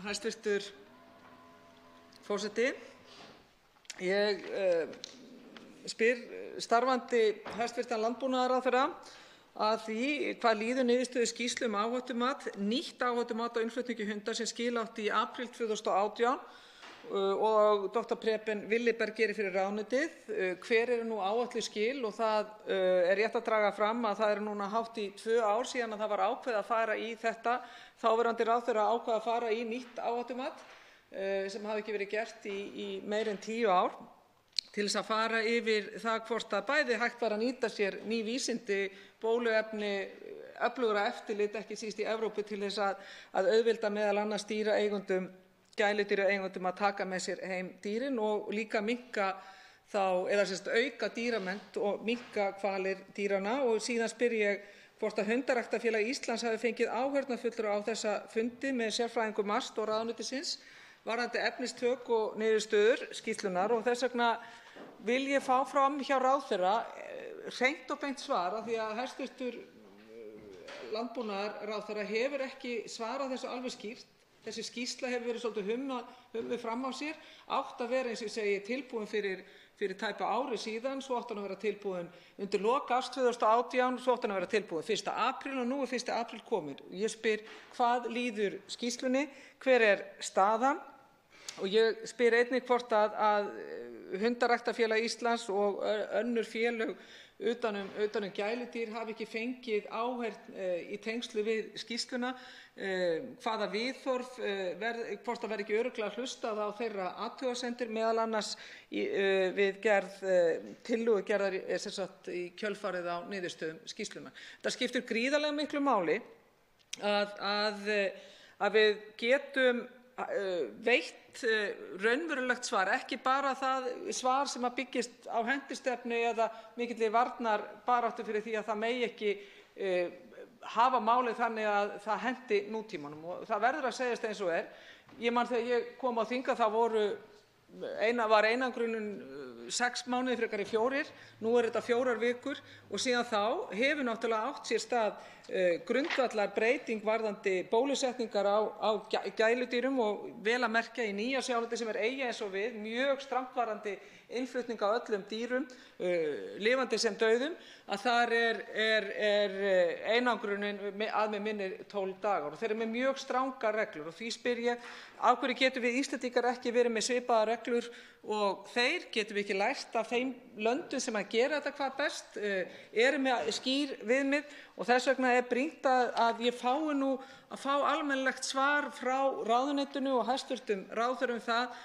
Hæstv. Forseti. Ég spyr starfandi hæstv. Landbúnaðarráðherra að því hvað líður niðurstöðu skýrslu áhættumat, nýtt áhættumat á innflutningi hunda sem skila átti í apríl 2018 og Dr. Preben Williberg gerir fyrir ráðuneytið. Hver eru nú áætluð skil? Og það rétt að draga fram að það eru núna hátt í 2 ár síðan að það var ákveðið að fara í þetta. Þáverandi ráðherra ákvað að fara í nýtt áhættumat sem hafi ekki verið gert í meira en 10 ár til þess að fara yfir það hvort að bæði hægt var að nýta sér ný vísindi, bóluefni, öflugra eftirlit, ekki síst í Evrópu, til þess að auðvelda meðal annars dýraeigendum, gæludýraeigendum að taka með sér heim dýrin og líka minnka þá, eða auka dýramennt og minnka kvalir dýranna. Og síðan spyr ég hvort að Hundaræktarfélag Íslands hafi fengið áheyrnarfulltrúa á þessa fundi með sérfræðingum MAST og ráðuneytisins varðandi efnistök og niðurstöður skýrslunnar, og þess vegna vil ég fá fram hjá ráðherra hreint og beint svar, af því að hæstv. Landbúnaðarráðherra hefur ekki svarað þessu alveg skýrt. Þessi skýrsla hefur verið svolítið hummuð fram á sér, átt að vera, eins og ég segi, tilbúin fyrir tæpa ári síðan, svo átti hann að vera tilbúin undir lok árs 2018, svo átti hann að vera tilbúin 1. apríl og nú er 1. apríl kominn. Ég spyr, hvað líður skýrslunni, hver er staðan? Og ég spyr einnig hvort að Hundaræktarfélag Íslands og önnur félög utan um gæludýr hafi ekki fengið áheyrn í tengslu við skýrsluna, hvaða viðhorf, hvort það verði ekki örugglega hlustað á þeirra athugasemdir, meðal annars við gerð tillögugerðar í kjölfarið á niðurstöðum skýrslunnar. Það skiptir gríðarlega miklu máli að við getum veitt raunverulegt svar, ekki bara það svar sem að byggist á hentistefnu eða mikilli varnarbaráttu fyrir því að það megi ekki hafa málið þannig að það henti nútímanum. Og það verður að segjast eins og er. Ég man þegar ég kom á þing að það var einangrunin 6 mánuði frekar í 4, nú er þetta 4 vikur og síðan þá hefur náttúrulega átt sér stað grundvallarbreyting varðandi bólusetningar á gæludýrum og vel að merkja í Nýja-Sjálandi sem er eyja eins og við, mjög strangt varðandi innflutning á öllum dýrum, lifandi sem dauðum, að þar er einangrunin að mig minnir 12 dagar og þeir eru með mjög strangar reglur og því spyr ég, af hverju getum við Íslendingar ekki verið með svipaðar reglur og þeir? Getum við ekki lært af þeim löndum sem að gera þetta hvað best, eru með skýr viðmið, og þess vegna er brýnt að ég fái nú að fá almennilegt svar frá ráðuneytinu og hæstv. Ráðherrum það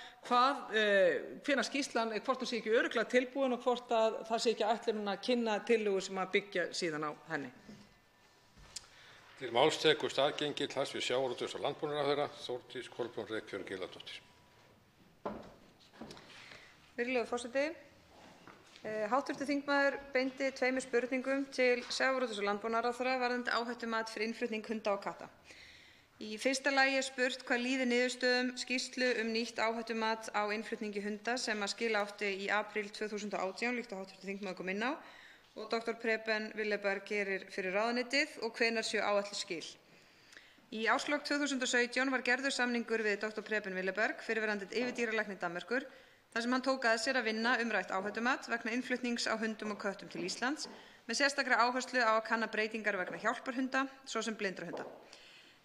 hvenær skýrslan, hvort hún sé ekki örugglega tilbúin og hvort að það sé ekki ætlunin að kynna tillögur sem að byggja síðan á henni. Til máls tekur staðgengill hæstv. Sjávarútvegs- og landbúnaðarráðherra Þórdís Kolbrún Reykfjörð Gylfadóttir. Virðulegur forseti. Hv. þingmaður beindi 2 spurningum til sjávarútvegs- og landbúnaðarráðherra varðandi áhættumat fyrir innflutning hunda og katta. Í fyrsta lagi er spurt hvað líði niðurstöðum skýrslu nýtt áhættumat á innflutningi hunda sem að skila átti í apríl 2018, líkt og hv. þingmaður kom inn á, og Dr. Preben Williberg gerir fyrir ráðuneytið, og hvenær séu áætluð skil. Í árslok 2017 var gerður samningur við Dr. Preben Williberg, fyrrverandi yfirdýralækni Danmerkur, þar sem hann tók að sér að vinna umrætt áhættumat vegna innflutnings á hundum og köttum til Íslands, með sérstakri áherslu á að kanna breytingar vegna hjálparhunda, svo sem blindrahunda.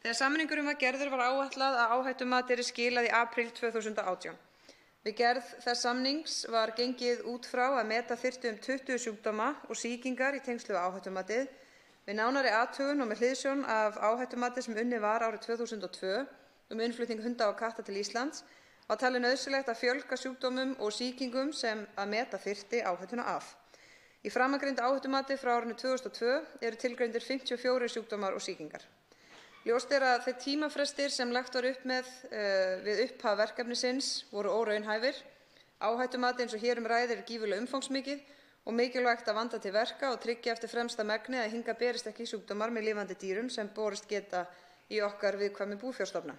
Þegar samningurinn var gerður var áætlað að áhættumat yrði skilað í apríl 2018. Við gerð þess samnings var gengið út frá að meta þyrfti 20 sjúkdóma og sýkingar í tengslu við áhættumatið. Við nánari athugun og með hliðsjón af áhættumati sem unnið var árið 2002 innflutning hunda og katta til Íslands var talið nauðsynlegt að fjölga sjúkdómum og sýkingum sem að meta þyrfti áhættuna af. Í framangreindu áhættumati frá árinu 2002 eru tilgreindir 54 sjúkdómar og sýkingar. Ljóst er að þeir tímafrestir sem lagt var upp með við upphaf verkefnisins voru óraunhæfir. Áhættumati eins og hér ræðir er gífurlega umfangsmikið og mikilvægt að vanda til verka og tryggja eftir fremsta megni að hingað berist ekki sjúkdómar með lifandi dýrum sem borist geta í okkar viðkvæmu búfjárstofna.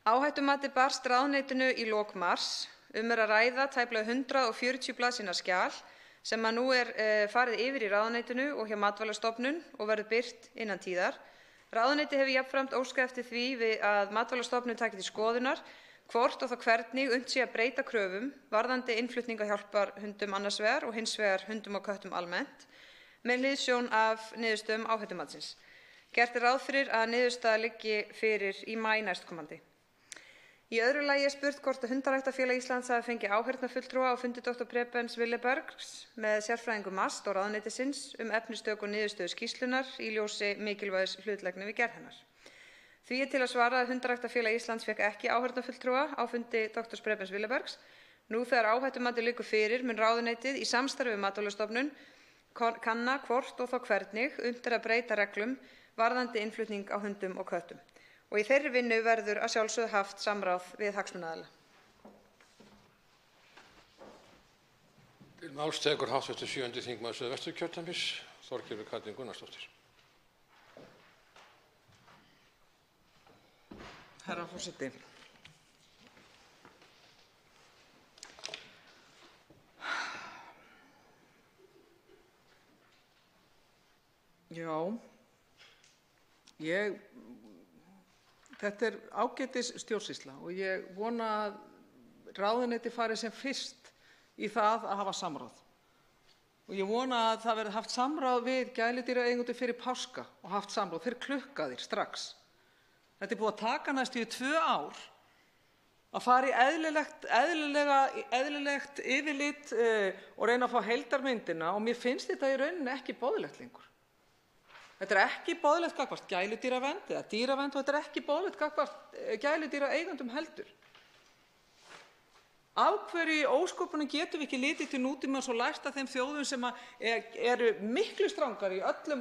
Áhættumati barst ráðuneytinu í lok mars. Er að ræða tæplega 140 blaðsíðna skjal sem að nú er farið yfir í ráðuneytinu og hjá Matvælastofnun og verður birt innan tíðar. Ráðuneytið hefur jafnframt óskað eftir því að Matvælastofnun taki til skoðunar hvort og þá hvernig unnt sé að breyta kröfum varðandi innflutning á hjálparhundum annars vegar og hins vegar hundum og köttum almennt með hliðsjón af niðurstöðum áhættumatsins. Gert ráð fyrir að niðurstaða liggi fyrir í maí næstkomandi. Í öðru lagi spurt hvort að Hundaræktarfélag Íslands hafi fengið áheyrnarfulltrúa á fundi Dr. Prebens Willebergs með sérfræðingum MAST og ráðuneytisins efnistök og niðurstöðu skýrslunnar í ljósi mikilvægis hlutlægni við gerð hennar. Því til að svara að Hundaræktarfélag Íslands fékk ekki áheyrnarfulltrúa á fundi Dr. Prebens Willebergs. Nú þegar áhættumati liggur fyrir mun ráðuneytið í samstarfi við Matvælastofnun kanna hvort og þá hvernig unnt að breyta reglum varðandi innflutning á hundum og köttum. Og í þeirri vinnu verður að sjálfsögðu haft samráð við hagsmunaaðila. Til máls tekur hv. 7. þingmaður Suðvesturkjördæmis, Þorgerður Katrín Gunnarsdóttir. Herra forseti. Já, þetta ágætis stjórnsýsla og ég vona að ráðuneyti fari sem fyrst í það að hafa samráð. Og ég vona að það verði haft samráð við gæludýraeigendur fyrir páska og haft samráð. Þeir klukkaðir strax. Þetta búið að taka næstu í 2 ár að fara í eðlilegt yfirlit og reyna að fá heildarmyndina og mér finnst þetta í rauninni ekki boðlegt lengur. Þetta ekki boðlegt gagnvart gæludýravernd eða dýravernd og þetta ekki boðlegt gagnvart gæludýraeigendum heldur. Af hverju í ósköpunum getum við ekki litið til nútímans og lært af þeim þjóðum sem eru miklu strangari í öllum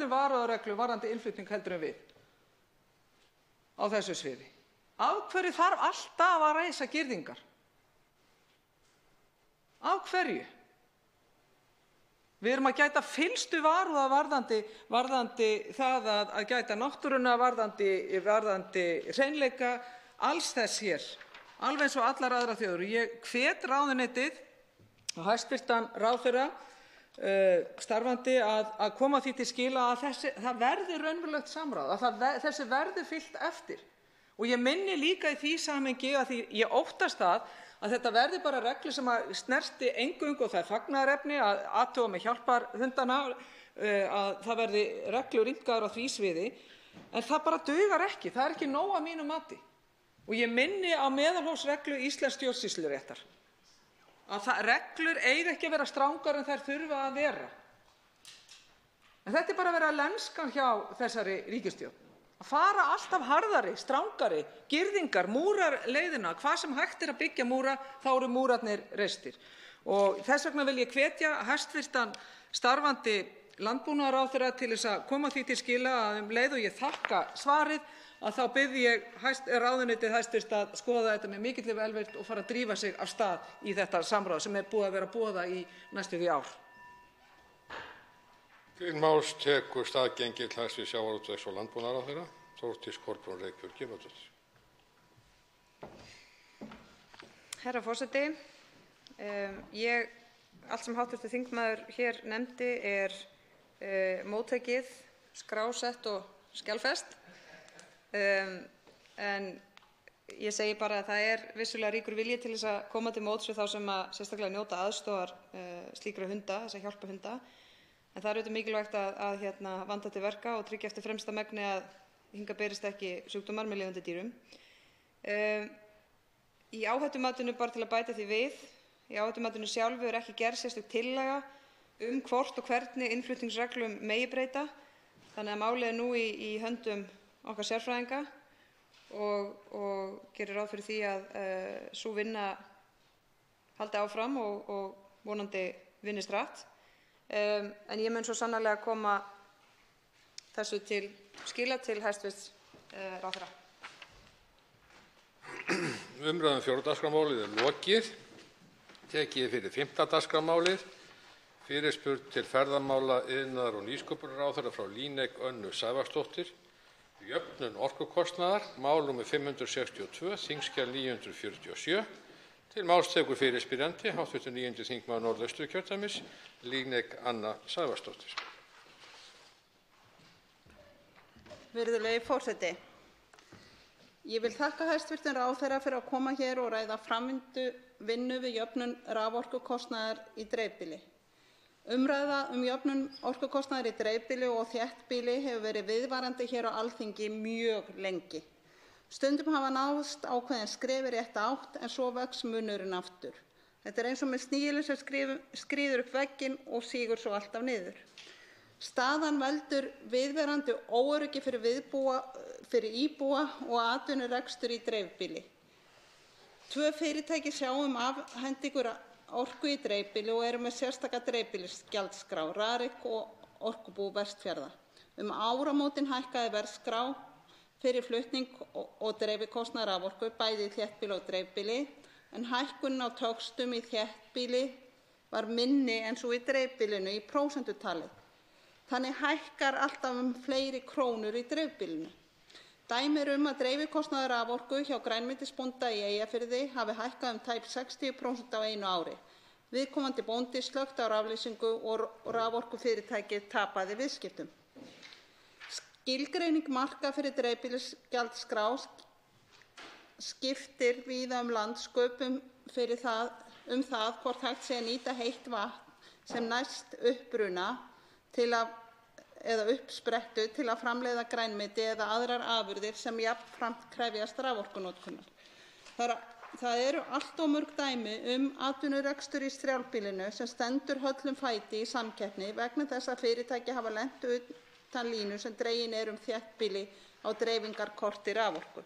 varúðarreglum varðandi innflutning heldur en við á þessu sviði? Af hverju þarf alltaf að reisa girðingar? Af hverju? Við erum að gæta fyllstu varúðar varðandi það að gæta náttúruna, varðandi hreinleika, alls þess hér, alveg eins og allar aðrar þjóðir. Ég hvet ráðuneytið og hæstvirtan ráðherra starfandi að koma því til skila að það verði raunverulegt samráð, að þessu verði fylgt eftir. Og ég minni líka í því samhengi að því ég óttast að þetta verði bara reglur sem að snerti eingöngu og það fagnaðarefni að athuga með hjálparhundana að það verði reglur rýmkaðar á því sviði, en það bara dugar ekki, það ekki nóg að mínu mati. Og ég minni á meðalhófsreglu íslensks stjórnsýsluréttar að reglur eiga ekki að vera strangar en þær þurfa að vera. En þetta bara að vera lenskan hjá þessari ríkisstjórn. Að fara alltaf harðari, strangari, girðingar, múrarleiðina, hvað sem hægt að byggja múra, þá eru múrarnir reistir. Og þess vegna vil ég hvetja hæstvirtan starfandi landbúnaðarráðherra til þess að koma því til skila að leið og ég þakka svarið að þá bið ég ráðuneytið hæstvirst að skoða þetta með mikilli velvild og fara að drífa sig af stað í þetta samráð sem búið að vera boða í næstum því ár. Til máls tekur staðgengill hæstv. Sjávarútvegs- og landbúnaðarráðherra, Þórdís Kolbrún Reykfjörð Gylfadóttir. Herra forseti, allt sem hv. þingmaður hér nefndi móttekið, skrásett og skjalfest. En ég segi bara að það vissulega ríkur vilji til þess að koma til móts við þá sem að sérstaklega njóta aðstoðar slíkra hunda, þessa hjálparhunda. En það auðvitað mikilvægt að vanda til verka og tryggja eftir fremsta megni að hingað berist ekki sjúkdómar með lifandi dýrum. Í áhættumatinu, bara til að bæta því við, í áhættumatinu sjálfu ekki gerð sérstök tillaga hvort og hvernig innflutningsreglum megi breyta. Þannig að málið nú í höndum okkar sérfræðinga og gerir ráð fyrir því að sú vinna haldi áfram og vonandi vinnist hratt. En ég mun svo sannarlega koma þessu til skila til hæstv. Ráðherra. Umræðu um 4. dagskrármálið lokið. Tekið fyrir 5. dagskrármálið. Fyrirspurn til ferðamála, iðnaðar- og nýsköpunarráðherra frá Líneik Önnu Sævarsdóttur. Jöfnun orkukostnaðar, mál nr. 562, þingskjal 947. Til máls tekur fyrirspyrjandi, hv. 9. þingmaður Norðausturkjördæmis, Líneik Anna Sævarsdóttir. Virðulegi forseti. Ég vil þakka hæstv. Ráðherra fyrir að koma hér og ræða framvindu vinnu við jöfnun raforkukostnaðar í dreifbýli. Umræða jöfnun orkukostnaðar í dreifbýli og þéttbýli hefur verið viðvarandi hér á Alþingi mjög lengi. Stundum hafa náðst ákveðin skref í rétta átt en svo vex munurinn aftur. Þetta eins og með snigilinn sem skríður upp vegginn og sígur svo alltaf niður. Staðan veldur viðvarandi óöryggi fyrir íbúa og atvinnurekstur í dreifbýli. 2 fyrirtæki sjá afhendingu orku í dreifbýli og eru með sérstaka dreifbýlisgjaldskrá, Rarik og Orkubú Vestfjarða. Áramótin hækkaði verðskrá fyrir flutning og dreifikostnað raforku bæði í þéttbýli og dreifbýli, en hækkunin á töxtum í þéttbýli var minni en svo í dreifbýlinu í prósentutali. Þannig hækkar alltaf fleiri krónur í dreifbýlinu. Dæmi að dreifikostnaður raforku hjá grænmetisbónda í Eyjafirði hafi hækkað tæp 60% á einu ári. Viðkomandi bóndi slökkti á raflýsingu og raforkufyrirtækið tapaði viðskiptum. Skilgreining marka fyrir dreifbýlisgjaldskrá skiptir víða land sköpum fyrir það hvort hægt sé að nýta heitt vatn sem næst uppruna eða uppsprettu til að framleiða grænmeti eða aðrar afurðir sem jafnframt krefjast raforkunotkunar. Það eru allt of mörg dæmi atvinnurekstur í strjálbýlinu sem stendur höllum fæti í samkeppni vegna þess að fyrirtæki hafa lent utan línu sem dregin þéttbýli á dreifingarkorti raforku.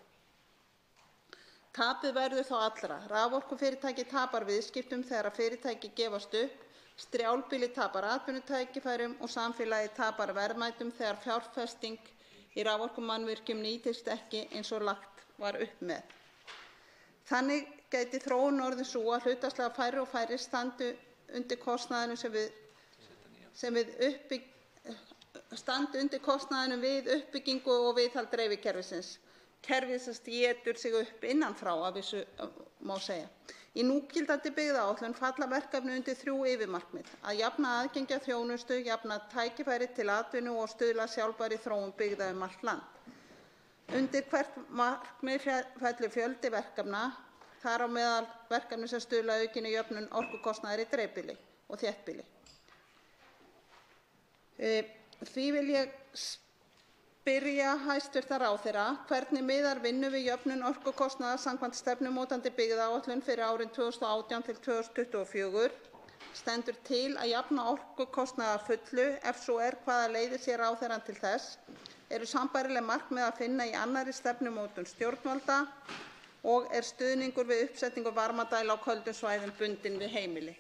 Tapið verður þá allra. Raforkufyrirtæki tapar viðskiptum þegar fyrirtæki gefast upp, strjálbýli tapar atvinnutækifærum og samfélagið tapar verðmætum þegar fjárfesting í raforkumannvirkjum nýtist ekki eins og lagt var upp með. Þannig gæti þróun orðið sú að hlutfallslega færri og færri standi undir kostnaðinum við uppbyggingu og viðhald dreifikerfisins. Kerfið étur sig upp innan frá, að vissu má segja. Í núgildandi byggðaáætlun falla verkefni undir 3 yfirmarkmið: að jafna aðgengi að þjónustu, jafna tækifæri til atvinnu og stuðla að sjálfbærri þróun byggða allt land. Undir hvert markmið fellur fjöldi verkefna, þar á meðal verkefni sem stuðla að aukinni jöfnun orkukostnaðar í dreifbýli og þéttbýli. Því vil ég spyrja hæstv. Ráðherra hvernig miðar vinnu við jöfnun orkukostnaðar samkvæmt stefnumótandi byggðaáætlun fyrir árin 2018 til 2024. Stendur til að jafna orkukostnað að fullu? Ef svo hvaða leiðir sér ráðherrann til þess? Eru sambærileg markmið að finna í annarri stefnumótun stjórnvalda og stuðningur við uppsetningu varmadæla á köldum svæðum bundinn við heimili?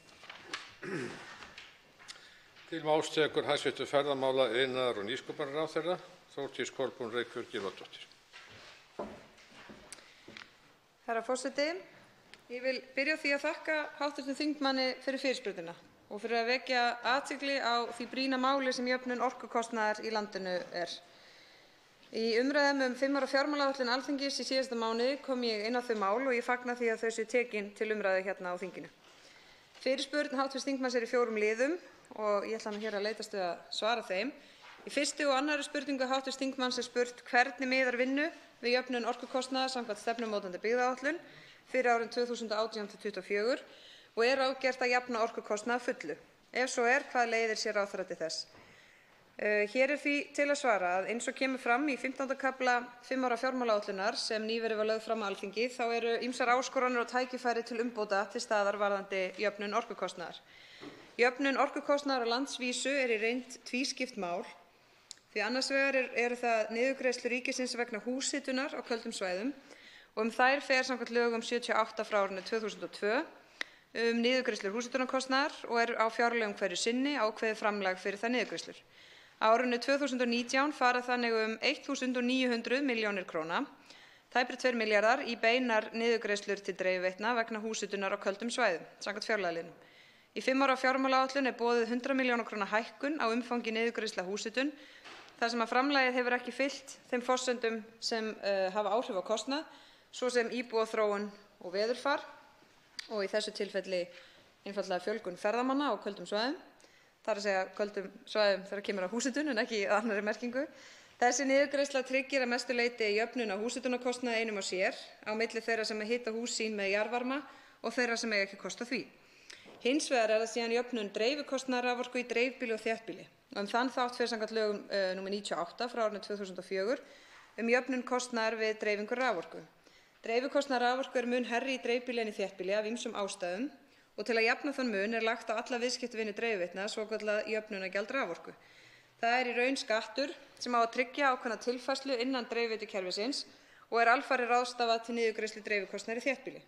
Til máls tekur hæstv. Ferðamála-, iðnaðar- og nýsköpunarráðherra Þórdís Kolbrún Reykfjörð Gylfadóttir. Herra forseti. Ég vil byrja á því að þakka hv. þingmanni fyrir fyrirspurnina og fyrir að vekja athygli á því brýna máli sem jöfnun orkukostnaðar í landinu er. Í umræðum 5 ára fjármálaáætlun Alþingis í síðasta mánuði kom ég inn á þau mál og ég fagna því að þau séu tekin til umræðu hérna á þinginu. Fyrirspurn hv. þingmanns í 4 liðum og ég ætla hér að leitast við að svara þeim. Í fyrstu og annarri spurningu hv. þingmanns spurt hvernig miðar vinnu við jöfnun orkukostnaðar samkvæmt stefnumótandi byggðaáætlun fyrir árin 2018 til 2024 og ráðgert að jafna orkukostnað að fullu. Ef svo hvaða leiðir sér ráðherra til þess? Hér því til að svara að eins og kemur fram í 15. kafla 5 ára fjármálaáætlunar sem nýverið var lögð fram á Alþingi þá eru ýmsar áskoranir og tækifæri til umbóta til staðar varðandi jöfnun orkukostnaðar. Jöfnun orkukostnaðar á landsvísu í reynd tvískipt mál. Því annars vegar eru það niðurgreiðslur ríkisins vegna húshitunar á köldum svæðum og þær fer samkvæmt lögum 78 frá árinu 2002 niðurgreiðslur húshitunarkostnaðar og á fjárlögum hverju sinni ákveðið framlag fyrir þær niðurgreiðslur. Á árinu 2019 fara þannig 1.900 milljónir króna, tæpir 2 milljarðar í beinar niðurgreiðslur til dreifiveitna vegna húshitunar á köldum svæðum, samkvæmt fjárlagaliðnum. Í 5 ára fjármálaáætlun boðuð 100 milljóna króna hækkun á umfangi niðurgreiðsla húshitun, þar sem að framlagið hefur ekki fylgt þeim forsendum sem hafa áhrif á kostnað, svo sem íbúaþróun og veðurfar og í þessu tilfelli einfaldlega fjölgun ferðamanna á köldum svæðum, þar að segja köldum svæðum þegar kemur að húshitun en ekki að annarri merkingu. Þessi niðurgreiðsla tryggir að mestu leyti jöfnun á húshitunarkostnaði einum og sér á milli þeirra sem hita hús sín með jarðvarma og þeirra sem eiga ekki kost á því. Hins vegar það síðan jöfnun dreifikostnaðar raforku í dreifbýli og þéttbýli. Þann þátt fer samkvæmt lögum nr. 98 frá árinu 2004 jöfnun kostnaðar við dreifingu raforku. Dreifikostnaður raforku mun hærri í dreifbýli en í þéttbýli af ýmsum ástæðum og til að jafna þann mun lagt á alla viðskiptavini dreifiveitna svokallað jöfnunargjald raforku. Það í raun skattur sem á að tryggja ákveðna tilfærslu innan dreifiveitukerfisins og alfarið ráðstafað til niðurgreiðslu dreifikostnaðar í þéttbýli.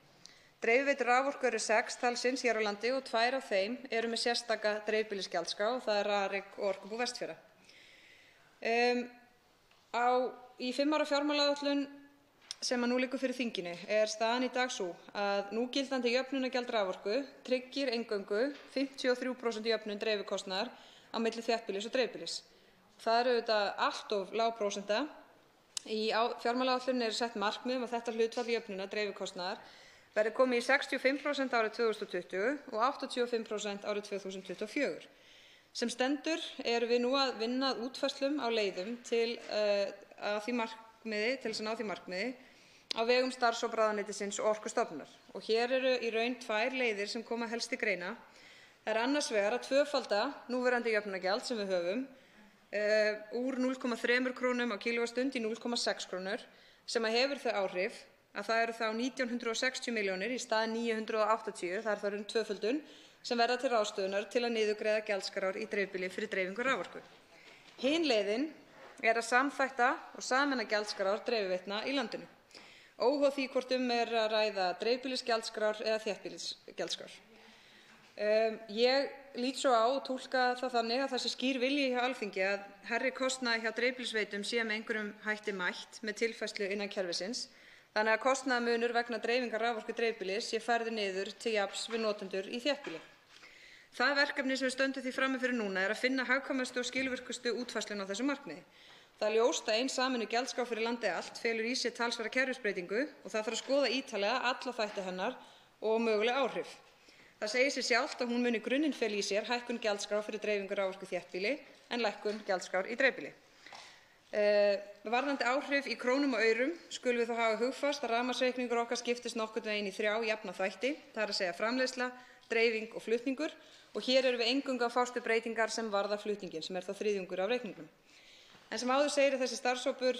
Dreifiveitur raforku eru 6 talsins hér á landi og 2 af þeim eru með sérstaka dreifbýlisgjaldskrá og það Rarik og Orkubú Vestfjarða. Í 5 ára fjármálaáætlun sem nú liggur fyrir þinginu staðan í dag sú að núgildandi jöfnunargjald raforku tryggir eingöngu 53% jöfnun dreifikostnaðar á milli þéttbýlis og dreifbýlis. Það auðvitað allt of lág prósenta. Í fjármálaáætluninni sett markmið að þetta hlutfall jöfnunar dreifikostnaðar verði komið í 65% árið 2020 og 85% árið 2024. Sem stendur erum við nú að vinna að útfærslum á leiðum til þess að ná því markmiði á vegum starfshóps ráðuneytisins og Orkustofnunar. Og hér eru í raun 2 leiðir sem koma helst til greina. Það annars vegar að tvöfalda núverandi jöfnunargjald sem við höfum úr 0,3 krónum á kílóvattstund í 0,6 krónur sem hefur þau áhrif að það eru þá 1960 milljónir í stað 980, það þá tvöföldun, sem verða til ráðstöfunar til að niðurgreiða gjaldskrár í dreifbýli fyrir dreifingu raforku. Hin leiðin að samþætta og sameina gjaldskrár dreifiveitna í landinu, óháð því hvort að ræða dreifbýlisgjaldskrár eða þéttbýlisgjaldskrár. Ég lít svo á og túlka það þannig að það sé skýr vilji hjá Alþingi að hærri kostnaði hjá dreifbýlisveitum sé með einhverjum hætti mætt með tilfærslu innan kerfisins, þannig að kostnaðarmunur vegna dreifingar raforku dreifbýlis sé færður niður til jafns við notendur í þéttbýli. Það verkefni sem við stöndum því frammi fyrir núna að finna hagkvæmustu og skilvirkustu útfærsluna á þessu markmiði. Það ljóst að ein sameinuð gjaldskrá fyrir landið allt felur í sér talsverða kerfisbreytingu og það þarf að skoða ítarlega alla þætti hennar og möguleg áhrif. Það segir sig sjálft að hún muni grunninn fela í sér hækkun gjaldskrár fyrir dreifingu raforku í þéttbýli en lækkun gjaldskrár í dreifbýli. Varðandi áhrif í krónum og aurum skulum við þó hafa hugfast að rafmagnsreikningur okkar skiptist nokkurn veginn í 3 jafna þætti, það að segja framleiðsla, dreifing og flutningur, og hér erum við eingöngu að fást við breytingar sem varða flutninginn, sem þá 3. af reikningnum. En sem áður segir þessi starfshópur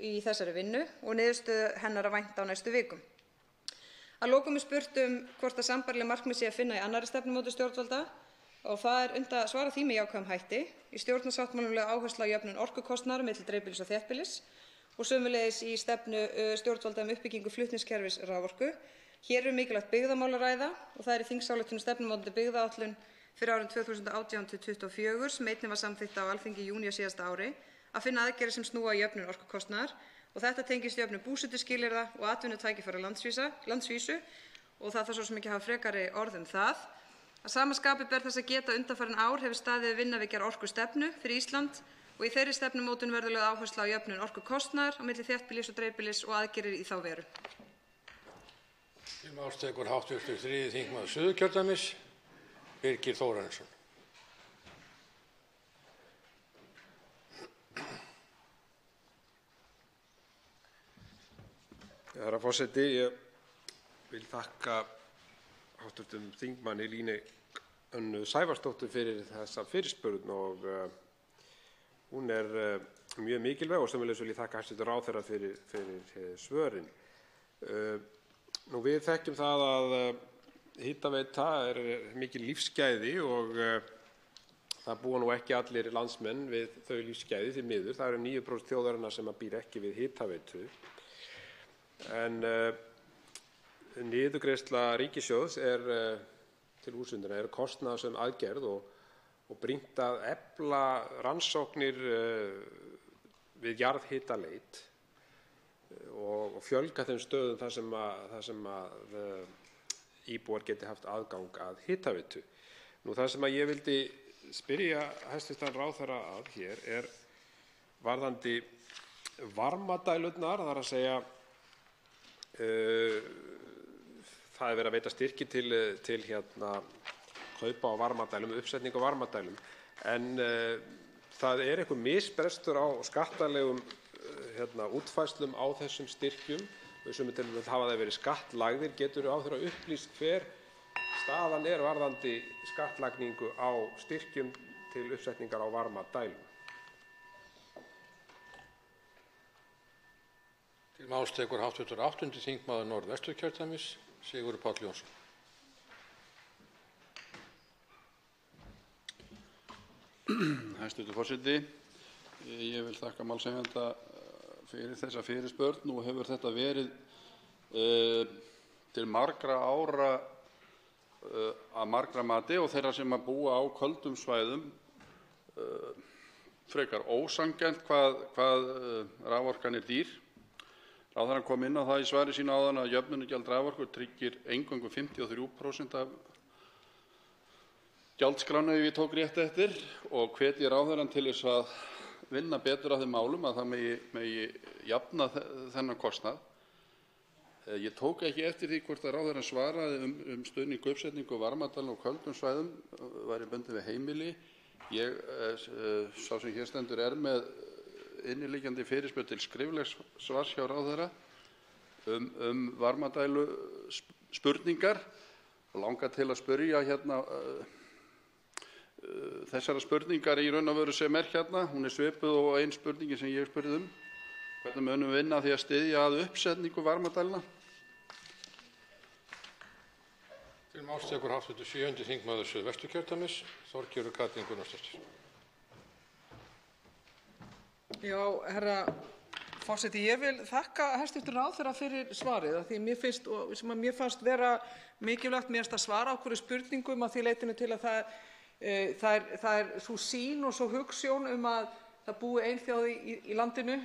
í þessari vinnu og niðurstöðu hennar að vænta á næstu vikum. Að lokum spurt hvort að sambærileg markmið sé að finna í annarri stefnumótun stjórnvalda og það unnt að svara því með jákvæðum hætti. Í stjórnarsáttmálanum lögð áhersla á jöfnun orkukostnaðar milli dreifbýlis og þéttbýlis og sömuleiðis í stefnu stjórnvalda uppbyggingu flutningskerfis raforku. Hér mikilvægt byggðamál að ræða og það í þingsályktun stefnumótandi byggðaáætlun fyrir árin 2018 til 2024 sem einnig var samþykkt á Alþingi í júní á síðasta ári að finna aðgerðir sem snúa að jöfnun orkukostnaðar og þetta tengist jöfnun búsetuskilyrða og atvinnutækifæra á landsvísu og það þarf svo sem ekki að hafa frekari orð það. Að sama skapi ber þess að geta undanfarin ár hefur staðið vinna við gerð orkustefnu fyrir Ísland og í þeirri stefnumótun verður lögð áhersla á jöfnun orkukostnaðar á milli þéttbýlis og dreifbýlis og aðgerðir í þá veru. Til máls tekur hv. 3. þingmaður Suðurkjördæmis, Birgir Þórarinsson. Herra forseti, ég vil þakka hv. þingmanni Línu Önnu Sævarsdóttur fyrir þessa fyrirspurn og hún mjög mikilvæg og sömuleiðis vil ég þakka hæstv. ráðherra fyrir svörin. Við þekkjum það að hitaveita mikil lífsgæði og það búa nú ekki allir landsmenn við þau lífsgæði því miður. Það eru 9% þjóðarinnar sem býr ekki við hitaveitu. En niðurgreiðsla ríkissjóðs til húshitunar kostnaðarsöm aðgerð og brýnt að efla rannsóknir við jarðhitaleit og fjölga þeim stöðum þar sem íbúar geti haft aðgang að hitaveitu. Það sem ég vildi spyrja hæstv. ráðherra að hér varðandi varmadælurnar, það er að segja það verið að veita styrki til kaupa á varmadælum, uppsetningu á varmadælum, en það einhver misbrestur á skattalegum útfærslum á þessum styrkjum. Í sumum tilfellum hafa þeir verið skattlagðir. Getur ráðherra upplýst hver staðan varðandi skattlagningu á styrkjum til uppsetningar á varmadælum? Til máls tekur hv. 8. þingmaður Norðvesturkjördæmis, Sigurður Páll Jónsson. Hæstv. forseti. Ég vil þakka málshefjanda fyrir þessa fyrirspurn. Nú hefur þetta verið til margra ára að margra mati og þeirra sem búa á köldum svæðum frekar ósanngjarnt hvað raforkan dýr. Ráðherrann kom inn á það í svari sínu áðan að jöfnunargjald raforku tryggir eingöngu 53% af gjaldskrána ef ég tók rétt eftir og hvet ég ráðherrann til þess að vinna betur að þeim málum að það megi jafna þennan kostnað. Ég tók ekki eftir því hvort að ráðherrann svaraði stuðning uppsetningu varmadælna á köldum svæðum væri bundið við heimili. Ég, sá sem hér stendur, með inniliggjandi fyrirspurn til skriflegs svars hjá ráðherra varmadælu spurningar og langar til að spyrja þessara spurningar í raun og veru sem hérna. Hún svipuð og ein spurningin sem ég spurði Hvernig munum við vinna að því að styðja að uppsetningu varmadælna? Til máls tekur hv. 7. þingmaður Suðvesturkjördæmis, Þorgerður Katrín Gunnarsdóttir. Já, herra forseti, ég vil þakka hæstv. Ráðherra fyrir svarið af því mér fannst vera mikilvægt að svara okkur spurningum að því leytinu til að það sú sýn og svo hugsjón að það búi ein þjóð í landinu,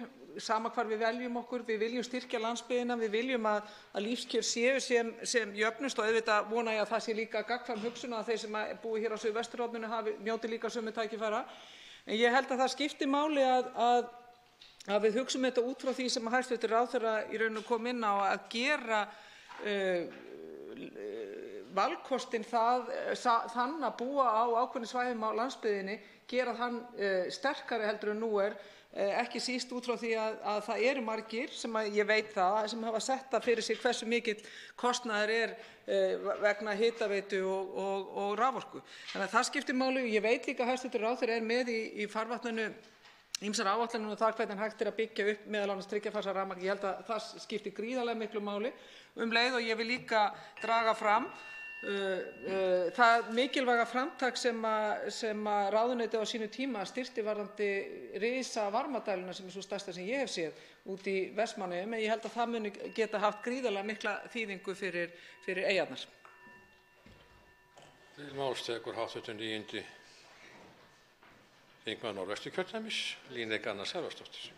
sama hvar við veljum okkur. Við viljum styrkja landsbyggðina, við viljum að lífskjör séu sem jöfnust og auðvitað vona ég að það sé líka gagnkvæm hugsun að þeir sem búi hér á Suðvesturhorninu njóti líka sömu tækifæra. En ég held að það skipti máli að við hugsum þetta út frá því sem hæstv. Ráðherra í raun kom inn á að gera valkostinn þann að búa á ákveðnum svæðum á landsbyggðinni, gera þann sterkari heldur en nú ekki síst út frá því að það eru margir sem ég veit sem hafa sett það fyrir sig hversu mikill kostnaður vegna hitaveitu og raforku. Þannig að það skiptir máli. Ég veit líka að hæstv. Ráðherra með í farvatninu ýmsar áætlanir það hvernig hægt að byggja upp meðal annars þriggja-fasa rafmagn. Ég held að það skiptir gríðarlega miklu máli leið og ég vil líka draga fram það mikilvæga framtak sem ráðuneytið á sínu tíma styrkti varðandi risa varmadæluna sem svo stærsta sem ég hef séð út í Vestmannaeyjum. En ég held að það muni geta haft gríðarlega mikla þýðingu fyrir eyjarnar. Til máls tekur hv. 9. þingmaður Norðvesturkjördæmis, Líneik Anna Sævarsdóttir.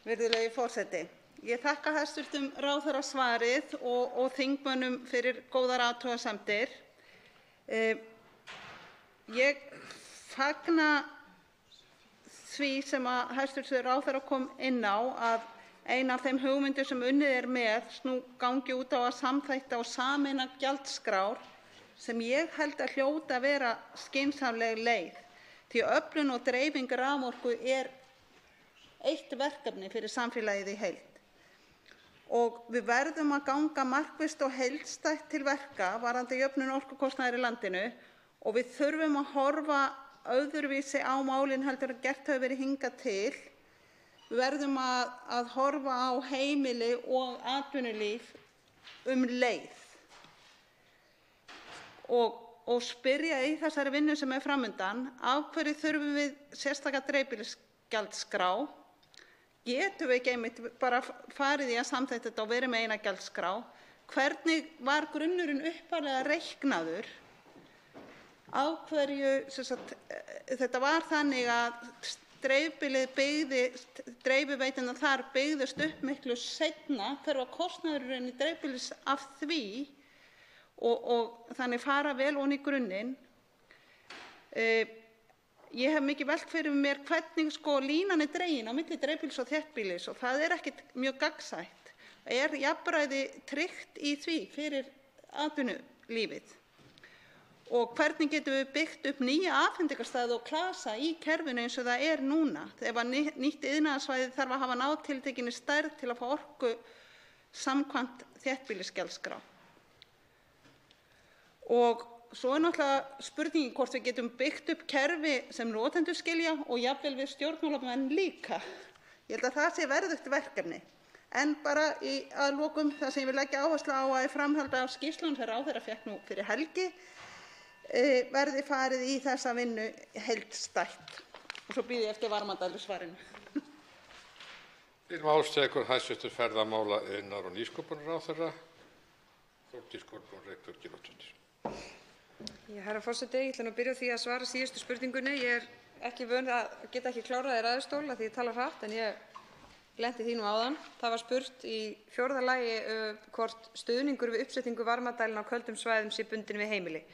Virðulegi forseti. Ég þakka hæstv. Ráðherra svarið og þingmönnum fyrir góðar athugasemdir. Ég fagna því sem hæstv. Ráðherra kom inn á að ein af þeim hugmyndum sem unnið með gangi út á að samþætta og sameina gjaldskrár sem ég held að hljóti að vera skynsamleg leið því að öflun og dreifing raforku eitt verkefni fyrir samfélagið í heild. Og við verðum að ganga markvisst og heildstætt til verka varðandi jöfnun orkukostnaðar í landinu og við þurfum að horfa öðruvísi á málin heldur en gert hefur verið hingað til. Við verðum að horfa á heimili og atvinnulíf leið og spyrja í þessari vinnu sem fram undan af hverju þurfum við sérstaka dreifbýlisgjaldskrá. Getum við ekki einmitt bara farið í að samþætta þetta og verið með eina gjaldskrá? Hvernig var grunnurinn upphaflega reiknaður? Af hverju þetta var þannig að dreifiveiturnar þar byggðust upp miklu seinna, hver var kostnaðurinn í dreifbýlis af því og þannig fara vel ofan í grunninn. Ég hef mikið velt fyrir mér hvernig línan dregin á milli dreifbýlis og þéttbýlis og það ekkert mjög gagnsætt. Jafnræði tryggt í því fyrir atvinnulífið? Og hvernig getum við byggt upp nýja afhendingarstaði og klasa í kerfinu eins og það er núna? Ef nýtt iðnaðarsvæði þarf að hafa náð tiltekinni stærð til að fá orku samkvæmt þéttbýlisgjaldskrá. Og svo náttúrulega spurningin hvort við getum byggt upp kerfi sem notendur skilja og jafnvel við stjórnmálamenn líka. Ég held að það sé verðugt verkefni. En bara að lokum það sem ég vil leggja áherslu á að í framhaldi af skýrslunum sem ráðherra fékk nú fyrir helgi verði farið í þessa vinnu heildstætt. Og svo bíð ég eftir Varmadælusvarinu. Til máls tekur hæstv. Ferðamála-, iðnaðar- og nýsköpunarráðherra Þórdís Kolbrún Reykfjörð Gylfadóttir. Herra forseti, ég ætla nú að byrja á því að svara síðustu spurningunni. Ég er ekki vön að geta ekki klárað í ræðustól af því ég tala hratt en ég lenti því nú áðan. Það var spurt í 4. lagi hvort stuðningur við uppsetningu varmadælna á köldum svæðum sé bundinn við heimili.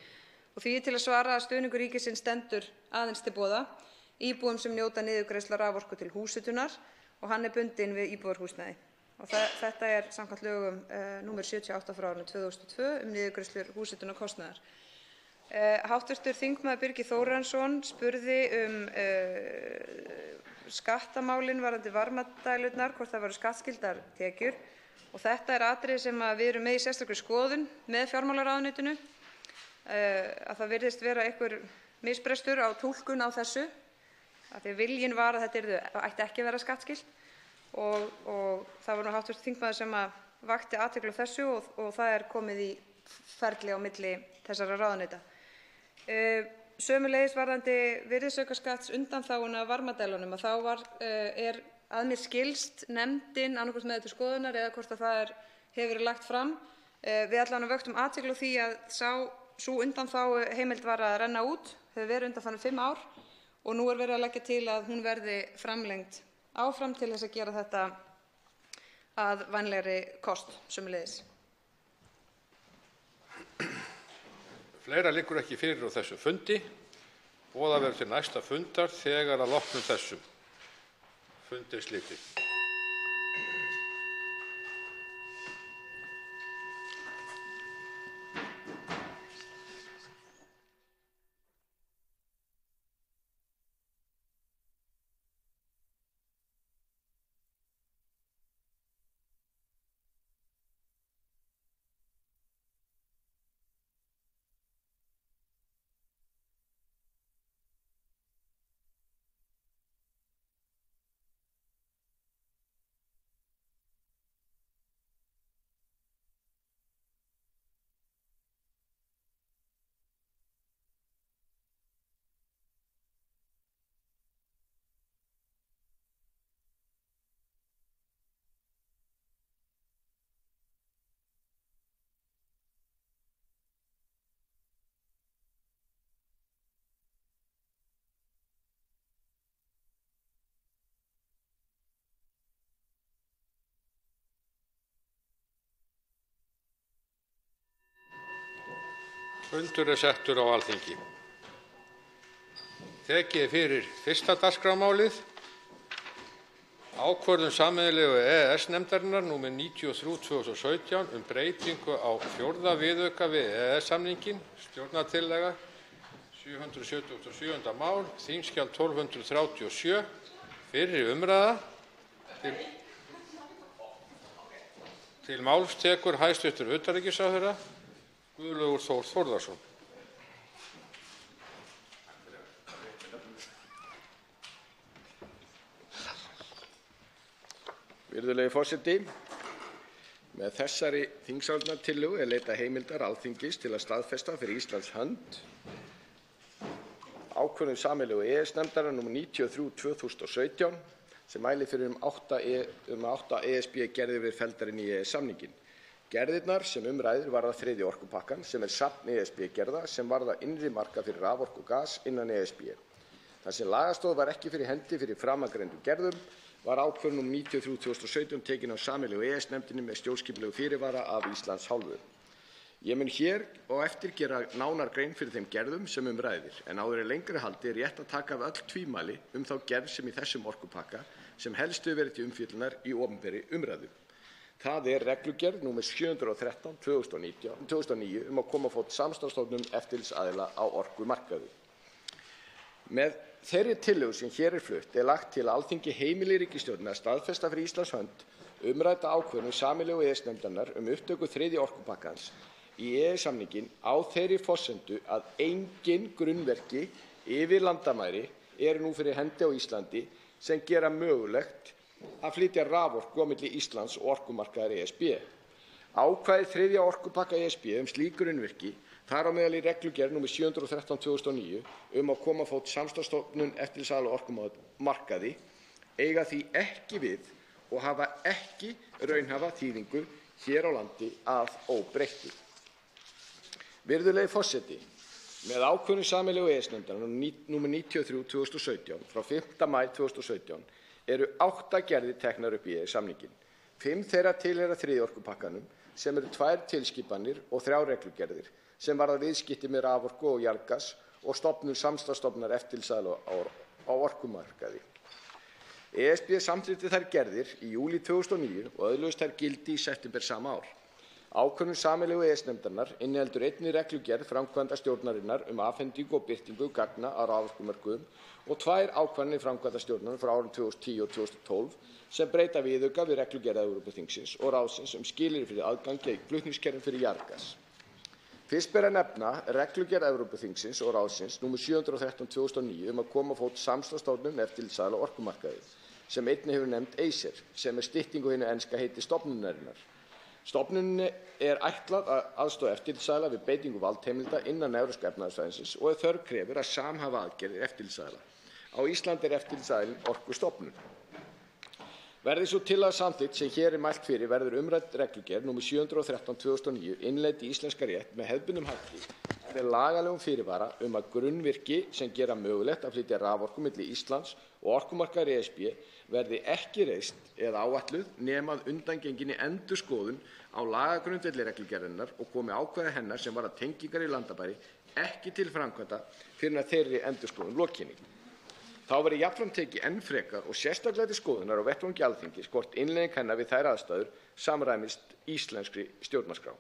Og því er til að svara að stuðningur ríkisins stendur aðeins til boða íbúum sem njóta niðurgreiðslu raforku til húshitunar og hann er bundinn við íbúðarhúsnæði. Og þetta er samkvæmt lögum númer 78 frá árinu 2002 niðurgreiðslur húshitunarkostnaðar. Háttvirtur þingmaður Birgir Þórarinsson spurði skattamálin varðandi varmadælurnar, hvort það væru skattskyldar tekjur. Og þetta er atriði sem við erum með í sérstakri skoðun með fjármálaráðuneytinu. Að það virðist vera einhver misbrestur á túlkun á þessu. Af því að viljinn var að þetta ætti ekki að vera skattskylt. Og það var nú háttvirtur þingmaður sem vakti athygli á þessu og það er komið í ferli á milli þessara ráðuneyta. Sömuleiðis varðandi virðisaukaskatts undanþáguna af varmadælunum að þá er að mér skilst nefndin annaðhvort með til skoðunar eða hvort að það hefur verið lagt fram. Við allavega vöktum athygli á því að sú undanþágu heimild var að renna út, hefur verið undanfarin 5 ár og nú er verið að leggja til að hún verði framlengd áfram til þess að gera þetta að vænlegri kost sömuleiðis. Fleira liggur ekki fyrir á þessum fundi. Boðað verður til næsta fundar þegar að loknum þessum. Fundi er slitið. Fundur er settur á Alþingi. Tekið er fyrir fyrsta dagskrármálið. Ákvörðun sameiginlegu EES-nefndarinnar númer 93/2017 breytingu á 4. viðauka við EES-samninginn, stjórnartillaga 777. mál, þingskjal 1237, fyrri umræða. Til máls tekur hæstv. Utanríkisráðherra Guðlaugur Þór Þórðarson. Virðulegi forseti. Með þessari þingsályktunartillögu er leitað heimildar Alþingis til að staðfesta fyrir Íslands hönd ákvörðun sameiginlegu EES-nefndarinnar nr. 93/2017 sem mælir fyrir um 8 ESB-gerðir verið felldar inn í EES-samninginn. Gerðirnar sem ræðir varða 3. orkupakkann sem er safn ESB-gerða sem varða innri markað fyrir raforku og gas innan ESB. Þar sem lagastoð var ekki fyrir hendi fyrir framangreindum gerðum var ákvörðun nr. 93/2017 tekin af sameiginlegu EES-nefndinni með stjórnskipulegu fyrirvara af Íslands hálfu. Ég mun hér og eftir gera nánar grein fyrir þeim gerðum sem ræðir, en áður en lengra haldi er rétt að taka af öll tvímæli þá gerð sem í þessum orkupakka sem helst hefur verið til umfjöllunar í opinberri umræðu. Það er reglugerð nr. 713/2009 að koma á fót samstarfsstofnun eftirlitsaðila á orkumarkaði. Með þeirri tillögu sem hér er flutt er lagt til að Alþingi heimili ríkisstjórninni að staðfesta fyrir Íslands hönd umrædda ákvörðun sameiginlegu EES-nefndarinnar upptöku 3. orkupakkans í EES-samninginn á þeirri forsendu að engin grunnverki yfir landamæri eru nú fyrir hendi á Íslandi sem gera mögulegt að flytja raforku á milli Íslands og orkumarkaðar ESB. Ákvæði 3. orkupakka ESB slík grunnvirki, þar á meðal í reglugerð nr. 713/2009 að koma á fót samstarfsstofnun eftirlitsaðila á orkumarkaði, eiga því ekki við og hafa ekki raunhæfa þýðingu hér á landi að óbreyttu. Virðulegi forseti, með ákvörðun sameiginlegu EES-nefndarinnar nr. 93/2017 frá 5. maí 2017 eru 8 gerðir teknar upp í EES-samninginn. 5 þeirra tilheyra 3. orkupakkanum sem eru 2 tilskipanir og 3 reglugerðir sem varða viðskipti með raforku og jarðgas og stofnun samstarfsstofnunar eftirlitsaðila á orkumarkaði. ESB samþykkti þær gerðir í júlí 2009 og öðluðust þær gildi í september sama ár. Ákvörðun sameiginlegu EES-nefndarinnar inniheldur einnig reglugerð framkvæmdastjórnarinnar afhendingu og birtingu gagna á raforkumörkuðum og 2 ákvarðanir framkvæmdastjórnarinnar frá árunum 2010 og 2012 sem breyta viðauka við reglugerð Evrópuþingsins og ráðsins skilyrði fyrir aðgangi að flutningskerfum fyrir jarðgas. Fyrst ber að nefna reglugerð Evrópuþingsins og ráðsins nr. 713/2009 að koma á fót samstarfsstofnun eftirlitsaðila á orkumarkaði sem einnig hefur nefnt ACER sem stytting á hinu enska heiti stofnunarinnar. Stofnuninni er ætlað að aðstoða eftirlitsaðila við beitingu valdheimilda innan Evrópska efnahagssvæðisins og þörf krefur að samhæfa aðgerðir eftirlitsaðila. Á Íslandi er eftirlitsaðilinn Orkustofnun. Verði sú tillaga samþykkt sem hér er mælt fyrir verður umrædd reglugerð nr. 713/2009 innleidd í íslenskan rétt með hefðbundnum hætti með lagalegum fyrirvara að grunnvirki sem gera mögulegt að flytja raforku milli Íslands og orkumarkaðar ESB verði ekki reist eða áætluð nema að undangenginni endurskoðun á lagagrundvelli reglugerðarinnar og komi ákvæði hennar sem varða tengingar í landamæri ekki til framkvæmda fyrr en að þeirri endurskoðun lokinni. Þá verði jafnframt tekið enn frekar og sérstaklega til skoðunar á vettvangi Alþingis hvort innleiðing hennar við þær aðstæður samræmist íslenskri stjórnarskrá.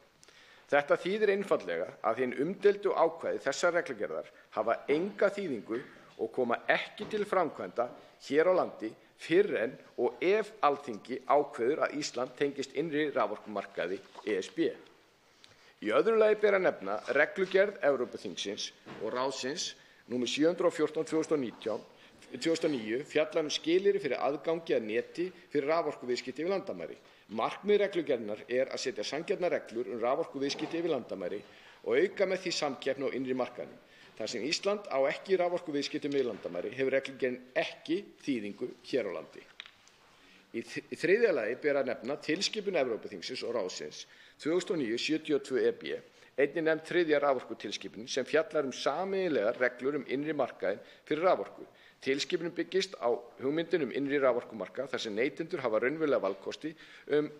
Þetta þýðir einfaldlega að hin umdeildu ákvæði þessar reglugerðar hafa enga þýðingu og koma ekki til framkvæmda hér á landi fyrr en og ef Alþingi ákveður að Ísland tengist innri raforkumarkaði ESB. Í öðru lagi ber að nefna reglugerð Evrópuþingsins og ráðsins nr. 714/2009 fjallar skilyrði fyrir aðgangi að neti fyrir raforkuviðskipti yfir landamæri. Markmið reglugerðarinnar er að setja sanngjarnar reglur raforkuviðskipti yfir landamæri og auka með því samkeppni á innri markaðnum. Þar sem Ísland á ekki raforkuviðskiptum yfir landamæri hefur reglugerðin ekki þýðingu hér á landi. Í þriðja lagi ber að nefna tilskipun Evrópuþingsins og ráðsins 2009/72/EB, einnig nefnd 3. raforkutilskipunin sem fjallar sameiginlegar reglur innri markaðinn fyrir raforku. Tilskipunin byggist á hugmyndin innri raforkumarkað þar sem neytendur hafa raunverulega valkosti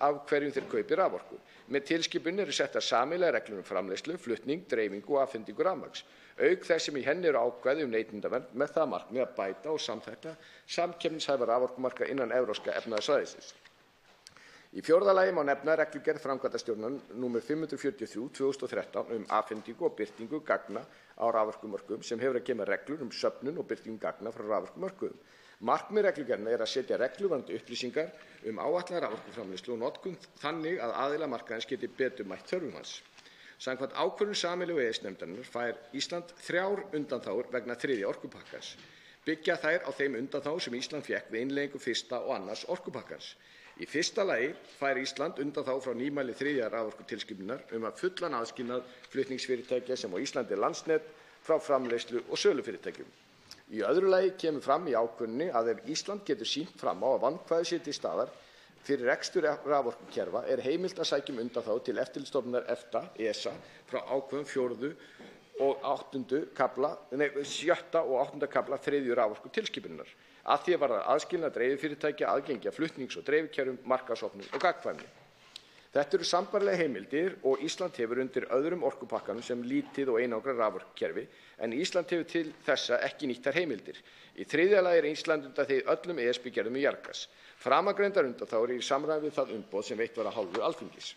af hverjum þeir kaupi raforku. Með tilskipuninni eru settar sameiginlegar reglur framleiðslu, flutning, dreifingu og afhendingu rafmagns. Auk þess sem í henni eru ákvæði neytendavernd með það markmið að bæta og samþætta samkeppnishæfa raforkumarkað innan Evrópska efnahagssvæðisins. Í fjórða lagi má nefna reglugerð framkvæmdastjórnar nr. 543/2013 afhendingu og birtingu gagna á raforkumörkuðum sem hefur að geyma reglur söfnun og birtingu gagna frá raforkumörkuðum. Markmið reglugerðarinnar er að setja reglur varðandi upplýsingar áætlaða raforkuframleiðslu og notkun þannig að aðilar markaðarins geti betur mætt þörfum hans. Samkvæmt ákvörðun sameiginlegu EES-nefndarinnar fær Ísland 3 undanþágur vegna 3. orkupakkans. Byggja þær á þeim undanþágum sem Ísland fékk við innleiðingu 1. og 2. orkupakkans. Í fyrsta lagi fær Ísland undanþágu frá nýmæli 3. raforkutilskipunar að fullan aðskilnað flutningsfyrirtækja sem á Íslandi er Landsnet frá framleiðslu og sölufyrirtækjum. Í öðru lagi kemur fram í ákvörðuninni að ef Ísland getur sýnt fram á að vandkvæði sé til staðar fyrir rekstur raforkukerfa er heimilt að sækja undanþágu til eftirlitsstofnunar EFTA (ESA) frá ákvæðum 7. og 8. kafla 3. raforkutilskipunar að því varðar aðskilnað dreififyrirtækja, aðgengi að flutnings- og dreifikerfum, markaðsopnun og gagnkvæmni. Þetta eru sambærilegar heimildir og Ísland hefur undir öðrum orkupakkanum sem lítið og einangrað raforkukerfi, en Ísland hefur til þessa ekki nýtt þær heimildir. Í þriðja lagi er Ísland undanþegið öllum ESB-gerðum um jarðgas. Framangreindar undanþágur eru í samræmi við það umboð sem veitt var af hálfu Alþingis.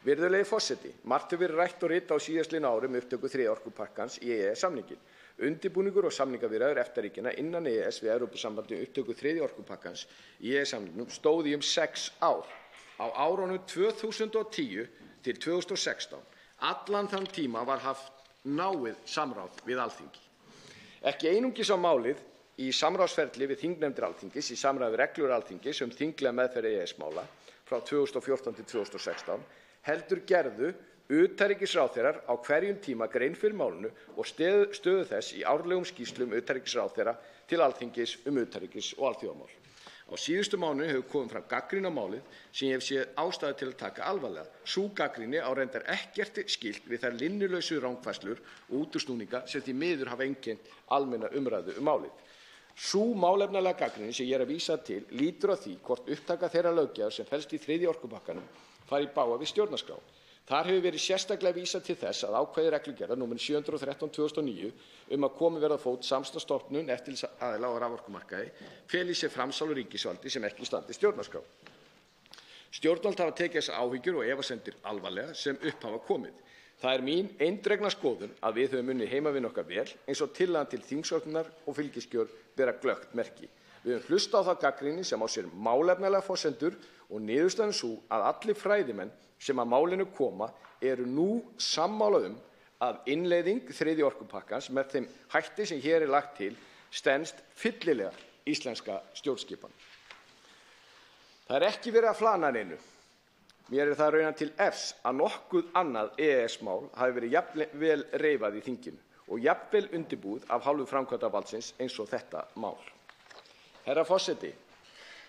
Virðulegi forseti, margt hefur verið rætt og ritað á síðastliðnu ári um upptöku þriðja orkupakkans í EES-samninginn. Undirbúningur og samningaviðræður EFTA-ríkjanna innan EES við Evrópusambandið um upptöku þriðja orkupakkans í EES-samningnum stóð í 6 ár. Á árunum 2010 til 2016, allan þann tíma var haft náið samráð við Alþingi. Ekki einungis á málið í samráðsferli við þingnefndir Alþingis í samræmi við reglur Alþingis um þinglega meðferð EES-mála frá 2014 til 2016, heldur gerðu utanríkisráðherrar á hverjum tíma grein fyrir málinu og stöðu þess í árlegum skýrslum utanríkisráðherra til Alþingis um utanríkis- og alþjóðamál. Á síðustu mánuðum hefur komið fram gagnrýni á málið sem ég hef séð ástæðu til að taka alvarlega. Sú gagnrýni á reyndar ekkert skylt við þær linnulausu rangfærslur og útúrsnúninga sem því miður hafa einkennt almenna umræðu um málið. Sú málefnalega gagnrýni sem ég er að vísa til lýtur að því hvort upptaka þeirra löggjafar sem felst í þriðja orkupakkanum fari í bága við stjórnarskrá. Þar hefur verið sérstaklega vísað til þess að ákvæði reglugerðar nr. 713/2009 að komið verði á fót samstarfsstofnun eftirlitsaðila á raforkumarkaði feli í sér framsal á ríkisvaldi sem ekki standist stjórnarskrá. Stjórnvöld hafa tekið þessar áhyggjur og efasemdir alvarlega sem upp hafa komið. Það er mín eindregna skoðun að við höfum unnið heimavinnu okkar vel eins og tillagan til þingsályktunar og fylgiskjöl bera glöggt merki. Við höfum hlustað á það gagnrýni sem á sér málefnalega forsendur og niðurstaðan sú að allir fræðimenn sem að málinu koma eru nú sammála að innleiðing þriðja orkupakkans með þeim hætti sem hér er lagt til stenst fyllilega íslenska stjórnskipan. Það er ekki verið að flana neinu. Mér er það raunar til efs að nokkuð annað EES-mál hafi verið jafnvel reifað í þinginu og jafnvel undirbúið af hálfu framkvæmdarvaldsins eins og þetta mál. Herra forseti,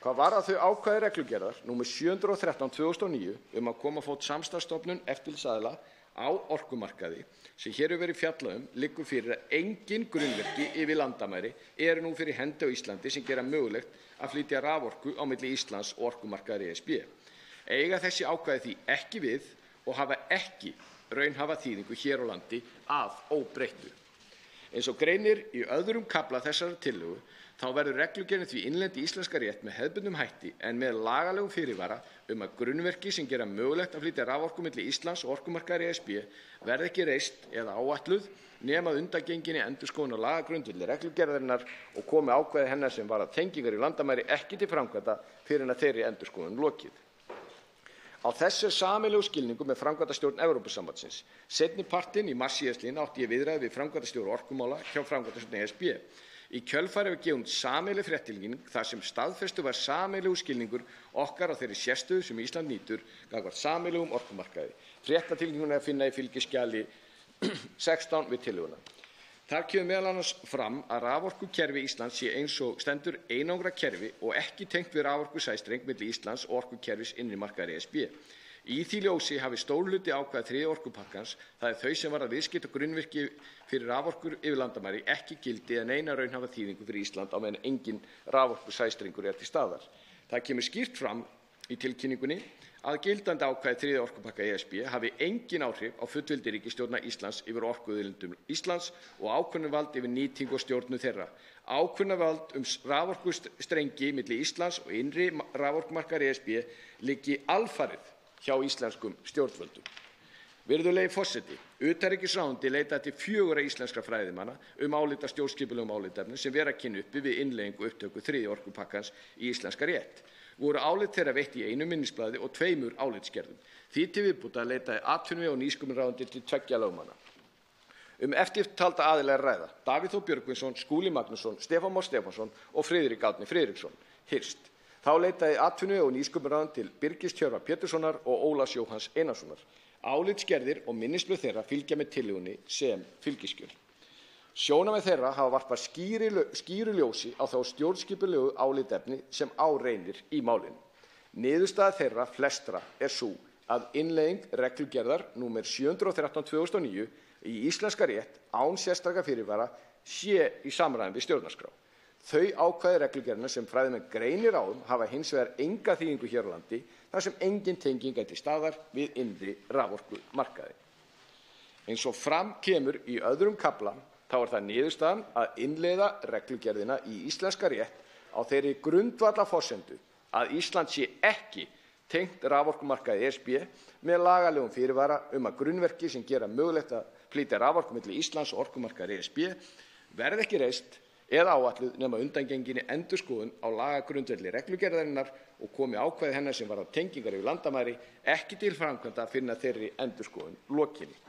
hvað varðar þau ákvæði reglugerðar nr. 713/2009 að koma á fót samstarfsstofnun eftirlitsaðila á orkumarkaði sem hér hefur verið fjallað liggur fyrir að engin grunnvirki yfir landamæri eru nú fyrir hendi á Íslandi sem gera mögulegt að flytja raforku á milli Íslands og orkumarkaðar ESB. Eiga þessi ákvæði því ekki við og hafa ekki raunhæfa þýðingu hér á landi að óbreyttu. Eins og greinir í öðrum kafla þessarar tillögu þá verður reglugerðin því innleidd í íslenska rétt með hefðbundnum hætti en með lagalegum fyrirvara að grunnverki sem gera mögulegt að flytja raforku milli Íslands og orkumarkaðar ESB verði ekki reist eða áætluð nema að undangenginni endurskoðun á lagagrundvelli reglugerðarinnar og komi ákvæði hennar sem varða tengingar í landamæri ekki til framkvæmda fyrr en að þeirri endurskoðun lokið. Á þessu er sameiginlegur skilningur með framkvæmdastjórn Evrópusambandsins. Seinni partinn í mars síðastliðinn átti ég viðræður við framkvæmdastjóra orkumála hjá framkvæmdastjórn ESB. Í kjölfarið var gefin út sameiginleg fréttatilkynning þar sem staðfestur var sameiginlegur skilningur okkar á þeirri sérstöðu sem Ísland nýtur gagnvart sameiginlegum orkumarkaði. Fréttatilkynninguna er að finna í fylgiskjali 16 við tillöguna. Þar kemur meðal annars fram að raforkukerfi Íslands sé eins og stendur einangrað kerfi og ekki tengt við raforkusæstreng milli Íslands og orkukerfis innri markaðar ESB. Í því ljósi hafi stór hluti ákvæða þriðja orkupakkans, það er þau sem varða viðskipti og grunnvirki fyrir raforkur yfir landamæri, ekki gildi en eina raunhæfa þýðingu fyrir Ísland á meðan engin raforkusæstrengur er til staðar. Það kemur skýrt fram í tilkynningunni að gildandi ákvæði þriðja orkupakka ESB hafi engin áhrif á fullveldi ríkisstjórnar Íslands yfir orkuauðlindum Íslands og ákvörðunarvald yfir nýtingu og stjórnun þeirra. Ákvörðunarvald raforkustrengi milli Íslands og innri raforkumarkaðar ESB liggi alfarið hjá íslenskum stjórnvöldum. Virðulegi forseti, utanríkisráðuneytið leitaði til 4 íslenskra fræðimanna álit á stjórnskipulegum álitaefnum sem vera kynni uppi við innleiðingu og upptöku þriðja orkupakkans í íslenska rétt. Voru álit þeirra veitt í einu minnisblaði og 2 álitsgerðum. Því til viðbótar leitaði atvinnuvega- og nýsköpunarráðuneytið til 2 lögmanna. Eftirtalda aðila er að ræða: Davíð Þór Björgvinsson, Skúli Magnússon, Stefán Már Stefánsson og Friðrik Árni Friðriksson. Hirst. Þá leitaði atvinnuvega- og nýsköpunarráðuneytið til Birgis Tjörva Péturssonar og Ólafs Jóhanns Einarssonar. Álitsgerðir og minnisblöð þeirra fylgja með tillögunni sem fylgiskjöl. Sjónarmið þeirra hafa varpað skýru ljósi á þá stjórnskipulegu álitaefni sem á reynir í málinu. Niðurstaða þeirra flestra er sú að innleiðing reglugerðar nr. 713/2009 í íslenska rétt án sérstakra fyrirvara sé í samræmi við stjórnarskrá. Þau ákvæði reglugerðarinnar sem fræðimenn greinir á hafa hins vegar enga þýðingu hér á landi þar sem engin tenging er til staðar við innri raforkumarkaði. Eins og fram kemur í öðrum kafla þá er það niðurstaðan að innleiða reglugerðina í íslenska rétt á þeirri grundvallarforsendu að Ísland sé ekki tengt raforkumarkaði ESB með lagalegum fyrirvara að grunnverki sem gera mögulegt að flytja raforku milli Íslands og orkumarkaðar ESB verði ekki reist eða áætluð nema undangenginni endurskoðun á lagagrundvelli reglugerðarinnar og komi ákvæði hennar sem varða tengingar yfir landamæri ekki til framkvæmda fyrr en þeirri endurskoðun lokinni.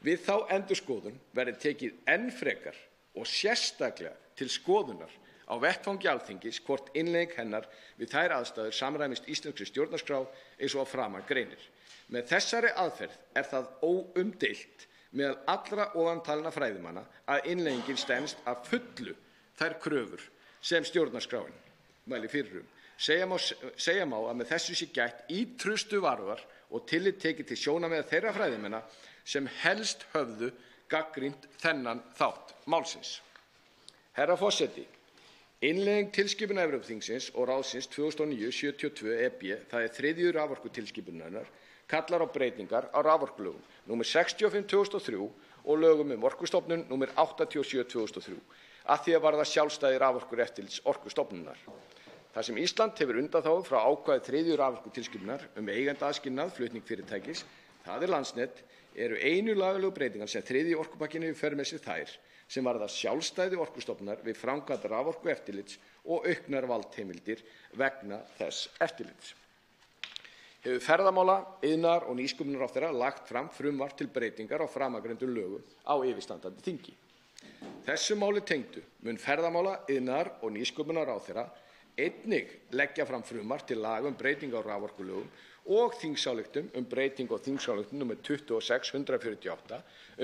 Við þá endurskoðun verði tekið enn frekar og sérstaklega til skoðunar á vettvangi Alþingis hvort innleiðing hennar við þær aðstæður samræmist íslenskri stjórnarskrá eins og að framan greinir. Með þessari aðferð er það óumdeilt meðal allra ofantalinna fræðimanna að innleiðingin stenst að fullu þær kröfur sem stjórnarskráin mælir fyrir Segja má að með þessu sé gætt ítrustu varúðar og tillit tekið til sjónarmiða þeirra fræðimanna sem helst höfðu gagnrýnt þennan þátt málsins. Herra forseti, innleiðing tilskipunar Evrópuþingsins og ráðsins 2009/72/EB, það er þriðju raforkutilskipunarinnar, kallar á breytingar á raforkulögum nr. 65/2003 og lögum Orkustofnun nr. 87/2003 að því að varða sjálfstæði raforkueftirlits Orkustofnunar. Þar sem Ísland hefur undanþágu frá ákvæði þriðju raforkutilskipunar eigendaskilnað flutning fyrirtækis, það er Landsnet, eru einu lagalegu breytingar sem þriðji orkupakkinn hefur fer með sér þær sem varða sjálfstæði Orkustofnunar við framkvæmd raforkueftirlits og auknar valdheimildir vegna þess eftirlits. Hefur ferðamála-, iðnaðar- og nýsköpunarráðherra lagt fram frumvarp til breytingar á framangreindum lögum á yfirstandandi þingi. Þessu máli tengdu mun ferðamála-, iðnaðar- og nýsköpunarráðherra einnig leggja fram frumvarp til laga breytingu á raforkulögum og þingsályktun breytingu á þingsályktun nr. 26/148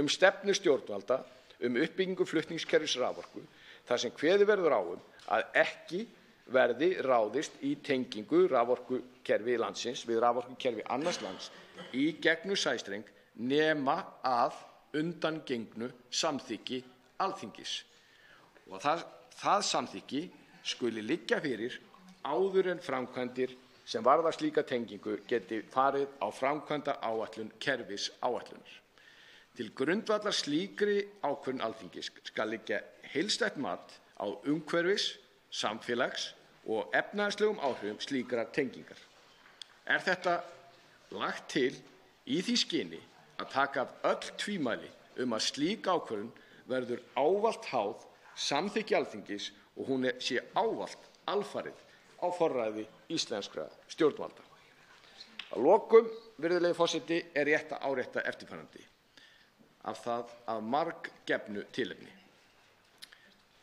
stefnu stjórnvalda uppbyggingu flutningskerfis raforku, þar sem kveðið verður á að ekki verði ráðist í tengingu raforkukerfi landsins við raforkukerfi annars lands í gegnum sæstreng nema að undangengnu samþykki Alþingis og það samþykki skuli liggja fyrir áður en framkvæmdir sem varða slíka tengingu geti farið á framkvæmdaáætlun kerfisáætlunar. Til grundvallar slíkri ákvörðun Alþingis skal liggja heildstætt mat á umhverfis-, samfélags- og efnahagslegum áhrifum slíkrar tengingar. Er þetta lagt til í því skyni að taka af öll tvímæli að slík ákvörðun verður ávallt háð samþykki Alþingis og hún sé ávallt alfarið á forræði íslenskra stjórnvalda. Að lokum, virðulegi forseti, er rétt að árétta eftirfarandi af marggefnu tilefni.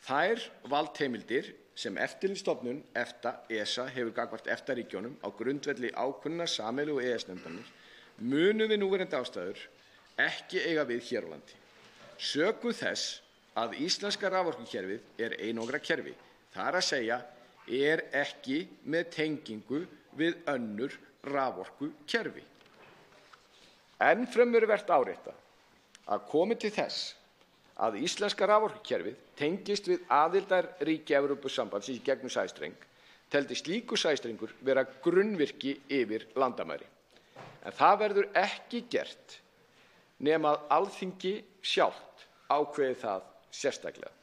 Þær valdheimildir sem eftirlitsstofnun EFTA ESA hefur gagnvart EFTA-ríkjunum á grundvelli ákvörðunar sameiginlegu EES-nefndarinnar munu við núverandi ástæður ekki eiga við hér á landi. Sökum þess að íslenska raforkukerfið er einangrað kerfi, það er að segja ekki með tengingu við önnur raforkukerfi. Enn fremur er vert að árétta að komi til þess að íslenska raforkukerfið tengist við aðildarríki Evrópusambandsins í gegnum sæstreng, teldi slíkur sæstrengur vera grunnvirki yfir landamæri. En það verður ekki gert nema að Alþingi sjálft ákveði það sérstaklega.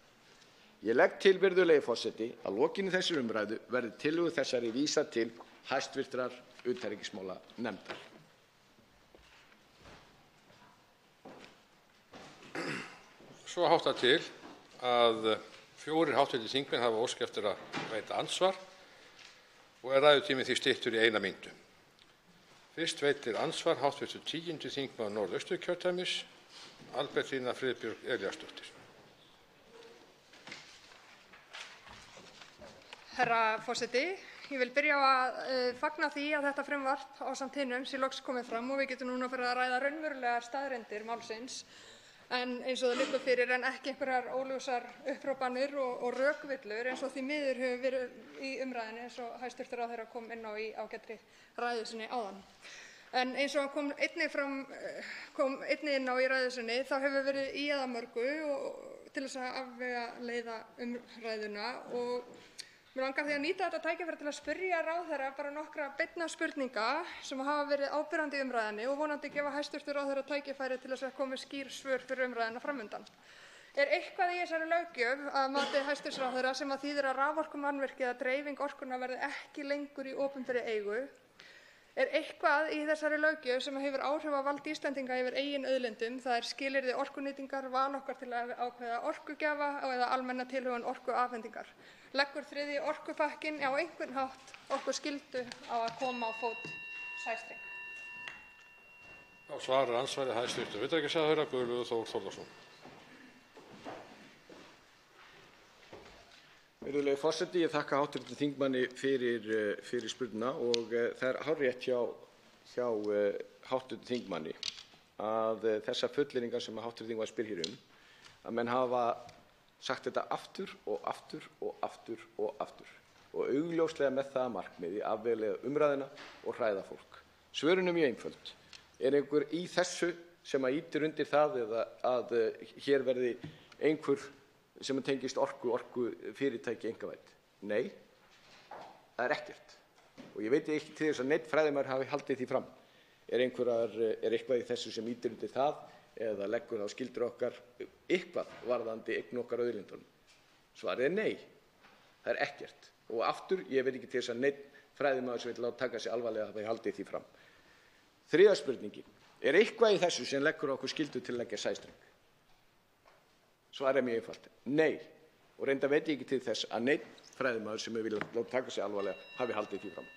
Ég legg til, virðulegi forseti, að lokinni þessari umræðu verði tillögu þessari vísað til hæstvirtrar utanríkismálanefndar. Svo háttar til að 4 hv. þingmenn hafa óskað eftir að veita andsvar og er ræðutíminn því styttur í 1 mínútu. Fyrst veitir andsvar hv. 10. þingmaður Norðausturkjördæmis, Albertína Friðbjörg Elíasdóttir. Herra forseti, ég vil byrja á að fagna því að þetta frumvarp ásamt hinum sé loks komið fram og við getum núna farið að ræða raunverulegar staðreyndir málsins en eins og það liggur fyrir en ekki einhverjar óljósar upphrópanir og rökvillur eins og því miður hefur verið í umræðunni eins og hæstv. ráðherra kom inn á í ágætri ræðu sinni áðan. En eins og hann kom einnig inn á í ræðu sinni þá hefur verið ýjað að mörgu og til þess að afvegaleiða umræðuna og mig langar því að nýta þetta tækifæri til að spyrja ráðherra bara nokkra beinna spurninga sem hafa verið áberandi í umræðunni og vonandi gefa hæstv. Ráðherra tækifæri til þess að koma með skýr svör fyrir umræðuna framundan. Er eitthvað í þessari löggjöf að mati hæstv. Ráðherra sem að þýðir að raforkumannvirki eða dreifing orkunnar verði ekki lengur í opinberri eigu? Er eitthvað í þessari löggjöf sem hefur áhrif á vald Íslendinga yfir eigin auðlindum, það er skilyrði orkunýtingar, val okkar til að ákveða orkugjafa eða almenna tilhögun orkuafhendingar? Leggur þriðji orkupakkinn á einhvern hátt okkur skyldu á að koma á fót sæstreng? Þá svarar andsvarið hæstv. Utanríkisráðherra Guðlaugur Þór Þórðarson. Virðulegi forseti, ég þakka hv. þingmanni fyrir spurninguna og það er hárrétt hjá hv. þingmanni að þessar fullyrðingar sem hv. þingmaður spyr hér að menn hafa sagt þetta aftur og aftur og aftur og aftur og augljóslega með það að markmiði að afvegaleiða umræðuna og hræða fólk. Svörin mjög einföld. Er einhver í þessu sem ýtir undir það eða að hér verði einhver sem tengist orku fyrirtæki einkavædd? Nei, það er ekkert. Og ég veit ekki til þess að neinn fræðimaður hafi haldið því fram. Er eitthvað í þessu sem ýtir undir það eða leggur þá skyldur okkar eitthvað varðandi eign okkar auðlindunum? Svarið er nei, það er ekkert. Og aftur, ég veit ekki til þess að neinn fræðimaður sem vill láta taka sig alvarlega hafi haldið því fram. Þriðja spurningin, er eitthvað í þessu sem leggur okkur skyldu til að leggja sæstreng? Svarið er mjög einfalt, nei. Og reyndar veit ég ekki til þess að neinn fræðimaður sem vil láta taka sig alvarlega hafi haldið því fram.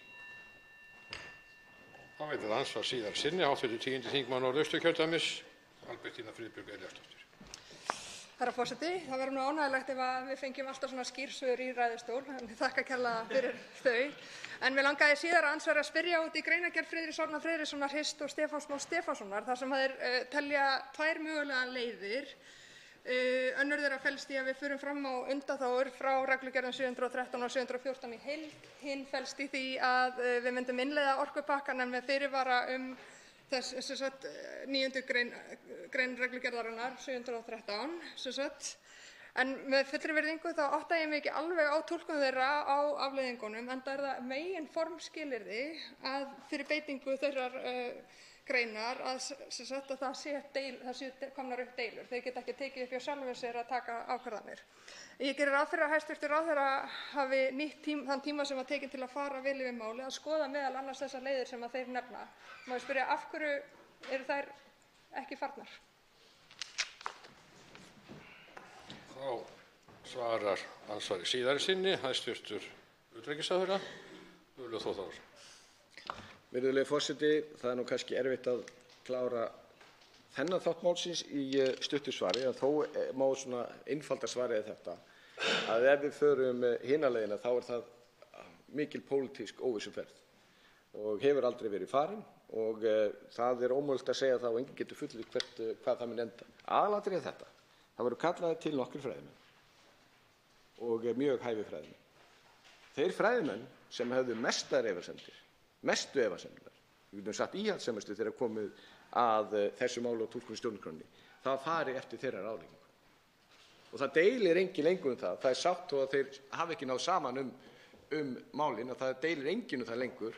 Þá veitir andsvar síðar sinni hv. 10. þingmaður Norðausturkjördæmis, Albertína Friðbjörg Elíasdóttir. Herra forseti, það verður nú ánægjulegt ef við fengjum alltaf svona skýr svör í ræðustól, en þakka kærlega fyrir þau. En mig langaði síðar að andsvara að spyrja út í greinargerð Friðriks Árna Friðrikssonar Hist og Stefáns Más Stefánssonar þar sem þeir telja tvær mögulegar leiðir. Önnur þeirra felst í að við förum fram á undanþágur frá reglugerðum 713 og 714 í heild. Hinn felst í því að við myndum innleiða orkupakkann en með fyrirvara þess 9. grein reglugerðarinnar 713 en með fullri virðingu þá átta ég mig ekki alveg á túlkun þeirra á afleiðingunum enda er það megin formskilyrði að fyrir beitingu þeirrar greinar að það séu komnar upp deilur. Þeir geta ekki tekið upp hjá sjálfum sér að taka ákvarðanir. Ég geri ráð fyrir að hæstv. Ráðherra hafi nýtt þann tíma sem var tekinn til að fara vel yfir máli að skoða meðal annars þessar leiðir sem að þeir nefna. Má ég spyrja af hverju eru þær ekki farnar? Þá svarar andsvari síðari sinni hæstv. Utanríkisráðherra Guðlaugur Þór Þórðarson. Virðulegi forseti, það er nú kannski erfitt að klára þennan þátt málsins í stuttu svari, en þó má svona einfalda svarið þetta, að ef við förum hina leiðina þá er það mikil pólitísk óvissuferð og hefur aldrei verið farin og það er ómögulegt að segja það og enginn getur fullyrt hvað það mun enda. Aðalatriðið er þetta, það voru kallaðir til nokkrir fræðimenn og mjög hæfir fræðimenn. Þeir fræðimenn sem hefðu mestu efasemdar, við getum sagt íhaldssömustu þegar komið að þessu máli og túlkun stjórnarskránni, það fari eftir þeirra ráðleggingu. Og það deilir enginn lengur það er sátt og að þeir hafi ekki náð saman um málin og það deilir enginn það lengur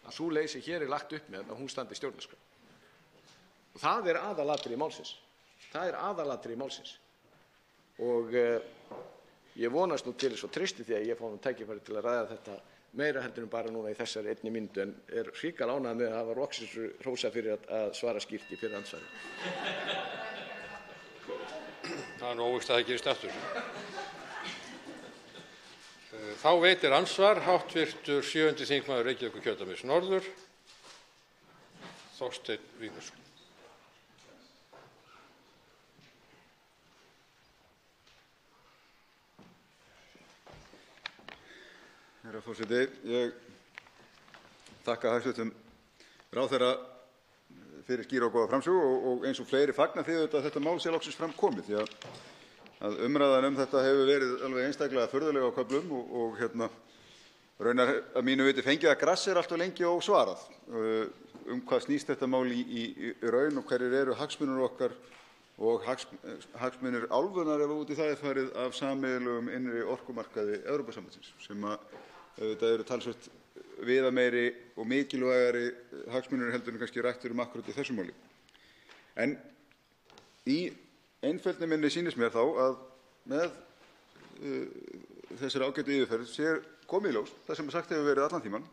að sú leið sem hér er lagt upp með að hún standi stjórnarskrá. Og það er aðalatriði málsins. Og ég vonast nú til þess og treysti því að ég fá nú tækifæri til að ræða þetta meira heldur en bara núna í þessari einni mínútu en er hrikalega ánægður með að hafa loksins hrósað fyrir að svara skýrt í fyrra andsvari. Það er nú óvíst að það gerist aftur. Þá veitir andsvar hv. 7. þingmaður Reykjavíkurkjördæmis norður, Þorsteinn Víglundsson. Herra forseti, ég þakka hæstv. Ráðherra fyrir skýra og góða framsögu og eins og fleiri fagna því að þetta mál sé loksins fram komið því að umræðan þetta hefur verið alveg einstaklega furðuleg á köflum og raunar að mínu viti fengið að grassera allt of lengi ósvarað hvað snýst þetta mál í raun og hverjir eru hagsmunir okkar og hagsmunir álfunnar ef út í það er farið af sameiginlegum innri orkumarkaði Evrópusambandsins sem auðvitað eru talsvert viðameiri og mikilvægari hagsmunir heldur en kannski rætt akkúrat í þessu máli. En í einfeldni minni sýnist mér þá að með þessari ágætu yfirferð sé komið í ljós það sem sagt hefur verið allan tímann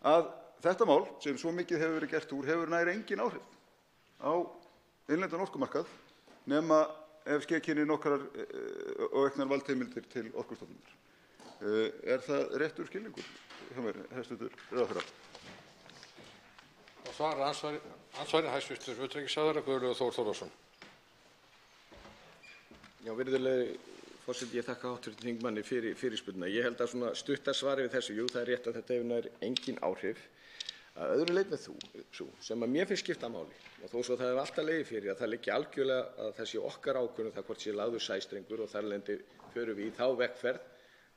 að þetta mál sem svo mikið hefur verið gert úr hefur nær engin áhrif á innlendan orkumarkað nema ef skeikynni nokkrar og auknar valdheimildir til Orkustofnunar. Það réttur skilningur hjá mér, hæstv. ráðherra? Og svarar andsvari hæstv. utanríkisráðherra Guðlaugur Þór Þórðarson. Já, virðulegi forseti, ég þakka hv. þingmanni fyrir fyrirspurnina. Ég held að svona stutta svari við þessu, jú, það er rétt að þetta hefur nær engin áhrif. Að öðru leyti sú sem að mér finnst skipta máli, og þó svo það hefur alltaf legið fyrir að það liggi algjörlega að það sé okkar ákvörðun það hvort sé lagður sæstrengur og þar af leiðandi förum við í þá vegferð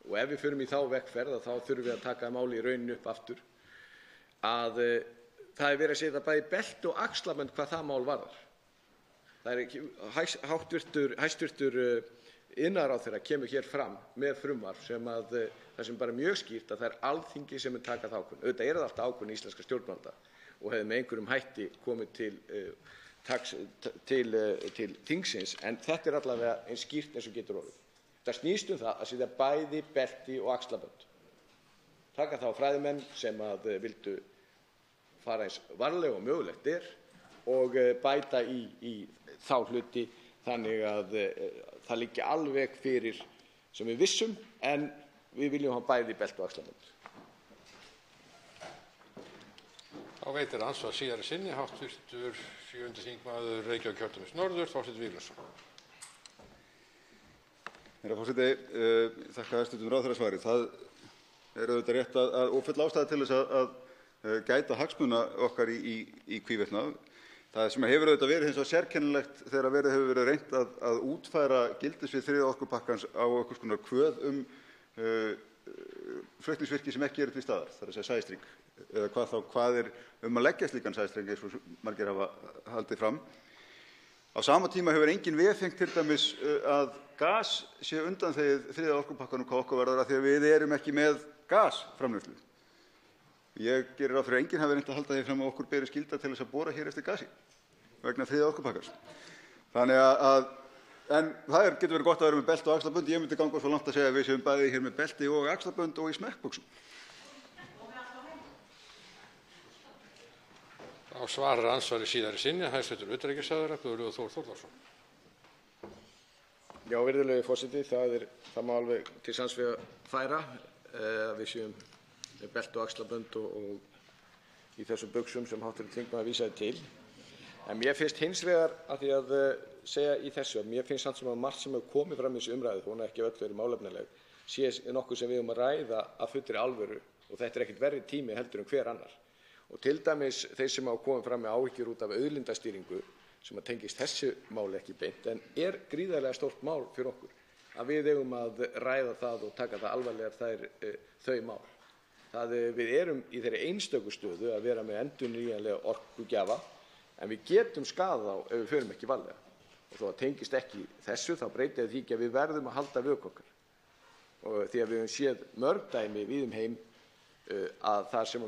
og ef við förum í þá vegferð þá þurfum við að taka málið í rauninni upp aftur að það er verið að setja bæði belti og axlabönd hvað það mál varðar. Það er ekki hæstvirtur iðnaðarráðherra kemur hér fram með frumvarp sem að það sem bara mjög skýrt að það er Alþingi sem mun taka þá ákvörðun. Auðvitað er það alltaf ákvörðun íslenskra stjórnvalda og hefði með einhverjum hætti komið til þingsins en þetta er allavega eins skýrt eins og getur orðið. Það snýst það að setja bæði belti og axlabönd. Taka þá fræðimenn sem að vildu fara eins varlega og mögulegt er og bæta í þá hluti þannig að það liggi alveg fyrir sem við vissum en við viljum hafa bæði belti og axlabönd. Þá veitir andsvar síðari sinni hv. 7. þingmaður Reykjavíkurkjördæmis norður, Þorsteinn Víglundsson. Herra forseti, þakka hæstv. ráðherra svarið. Það er auðvitað rétt og full ástæða til þess að gæta hagsmuna okkar í hvívetna. Það sem hefur auðvitað verið hins vegar sérkennilegt þegar verið hefur verið reynt að útfæra gildissvið þriðja orkupakkans á einhvers konar kvöð flutningsvirki sem ekki eru til staðar, það er að segja sæstreng, eða hvað er að leggja slíkan sæstreng eins og margir hafa haldið fram. Á sama tíma hefur engin vefengt til dæmis að gas sé undanþegið þriðja orkupakkanum hvað okkur varðar af því að við erum ekki með gasframleiðslu. Ég gerir ráð fyrir að enginn hafi reynt að halda því fram að okkur beri skylda til þess að bora hér eftir gasi vegna þriðja orkupakkans. Þannig að en það getur verið gott að vera með belti og axlabönd. Ég myndi ganga svo langt að segja að við séum bæði hér með belti og axlabönd og í smekkbuxum. Þá svarar andsvari síðari sinni hæstv. utanríkisráðherra Guðlaugur Þór Þórðarson. Já, virðulegi forseti, það má alveg til sanns við að færa að við séum með belti og axlabönd og í þessum buxum sem hv. þingmaður vísaði til. En mér finnst hins vegar að því að segja í þessu að mér finnst samt sem að margt sem hefur komið fram í þessu umræðu, hún er ekki öll verið málefnaleg, sé nokkuð sem við höfum að ræða af fullri alvöru og þetta er ekkert verri tími heldur en hver annar. Og til dæmis þeir sem hafa komið fram með áhyggjur út af auðlindastýringu sem að tengist þessu máli ekki beint en er gríðarlega stórt mál fyrir okkur að við eigum að ræða það og taka það alvarlegar þau mál. Við erum í þeirri einstöku stöðu að vera með endurnýjanlega orkugjafa en við getum skaðað þá ef við förum ekki varlega. Og þó að tengist ekki þessu þá breytir því ekki að við verðum að halda vök okkar. Og því að við höfum séð mörg dæmi víða um heim að það sem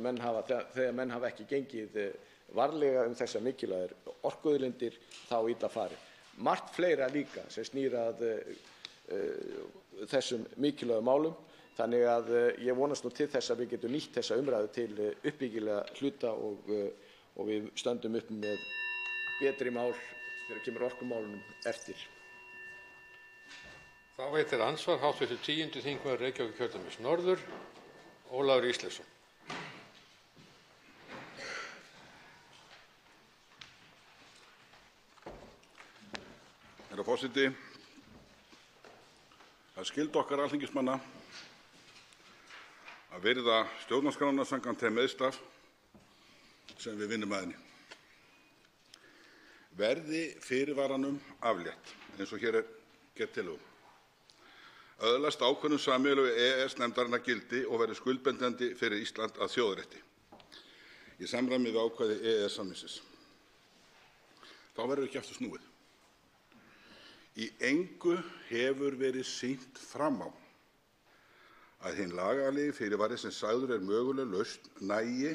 þegar menn hafa ekki gengið varlega þessar mikilvægar orkuauðlindir þá illa farið. Margt fleira líka sem snýr að þessum mikilvægu málum. Þannig að ég vonast nú til þess að við getum nýtt þessa umræðu til uppbyggilega hluta og við stöndum upp með betri mál þegar kemur orkumálunum eftir. Þá veitir andsvar hv. 10. þingmaður Reykjavíkurkjördæmis norður, Ólafur Ísleifsson. Herra forseti, það er skylda okkar alþingismanna að virða stjórnarskrána samkvæmt þeim meðstaf sem við vinnum að henni. Verði fyrirvaranum aflétt, eins og hér er gert tillögu, öðlast ákvörðun sameiginlegu EES-nefndarinnar gildi og verði skuldbindandi fyrir Ísland að þjóðarétti í samræmi við ákvæði EES-samningsins. Þá verður ekki aftur snúið. Í engu hefur verið sýnt fram á að hinn lagalegi fyrirvari sem sagður möguleg lausn nægi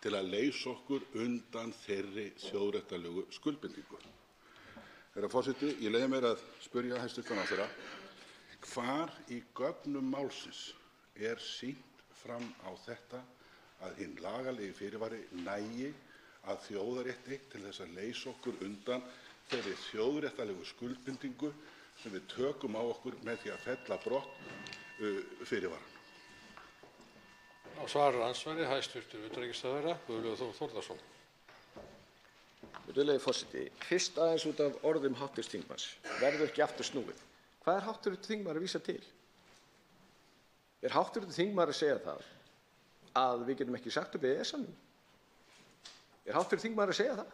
til að leysa okkur undan þeirri þjóðréttarlegu skuldbindingu. Herra forseti, ég leyfi mér að spyrja hæstv. Ráðherra, hvar í gögnum málsins sýnt fram á þetta að hinn lagalegi fyrirvari nægi að þjóðarétti til þess að leysa okkur undan þeirri þjóðréttarlegu skuldbindingu sem við tökum á okkur með því að fella brott fyrirvarann? Svarar andsvari hæstv. utanríkisráðherra Guðlaugur Þór Þórðarson. Virðulegi forseti, fyrst aðeins út af orðum hv. þingmanns, verður ekki aftur snúið. Hvað hv. þingmaður að vísa til? Hv. þingmaður að segja það að við getum ekki sagt upp EES-samningnum? Hv. þingmaður að segja það?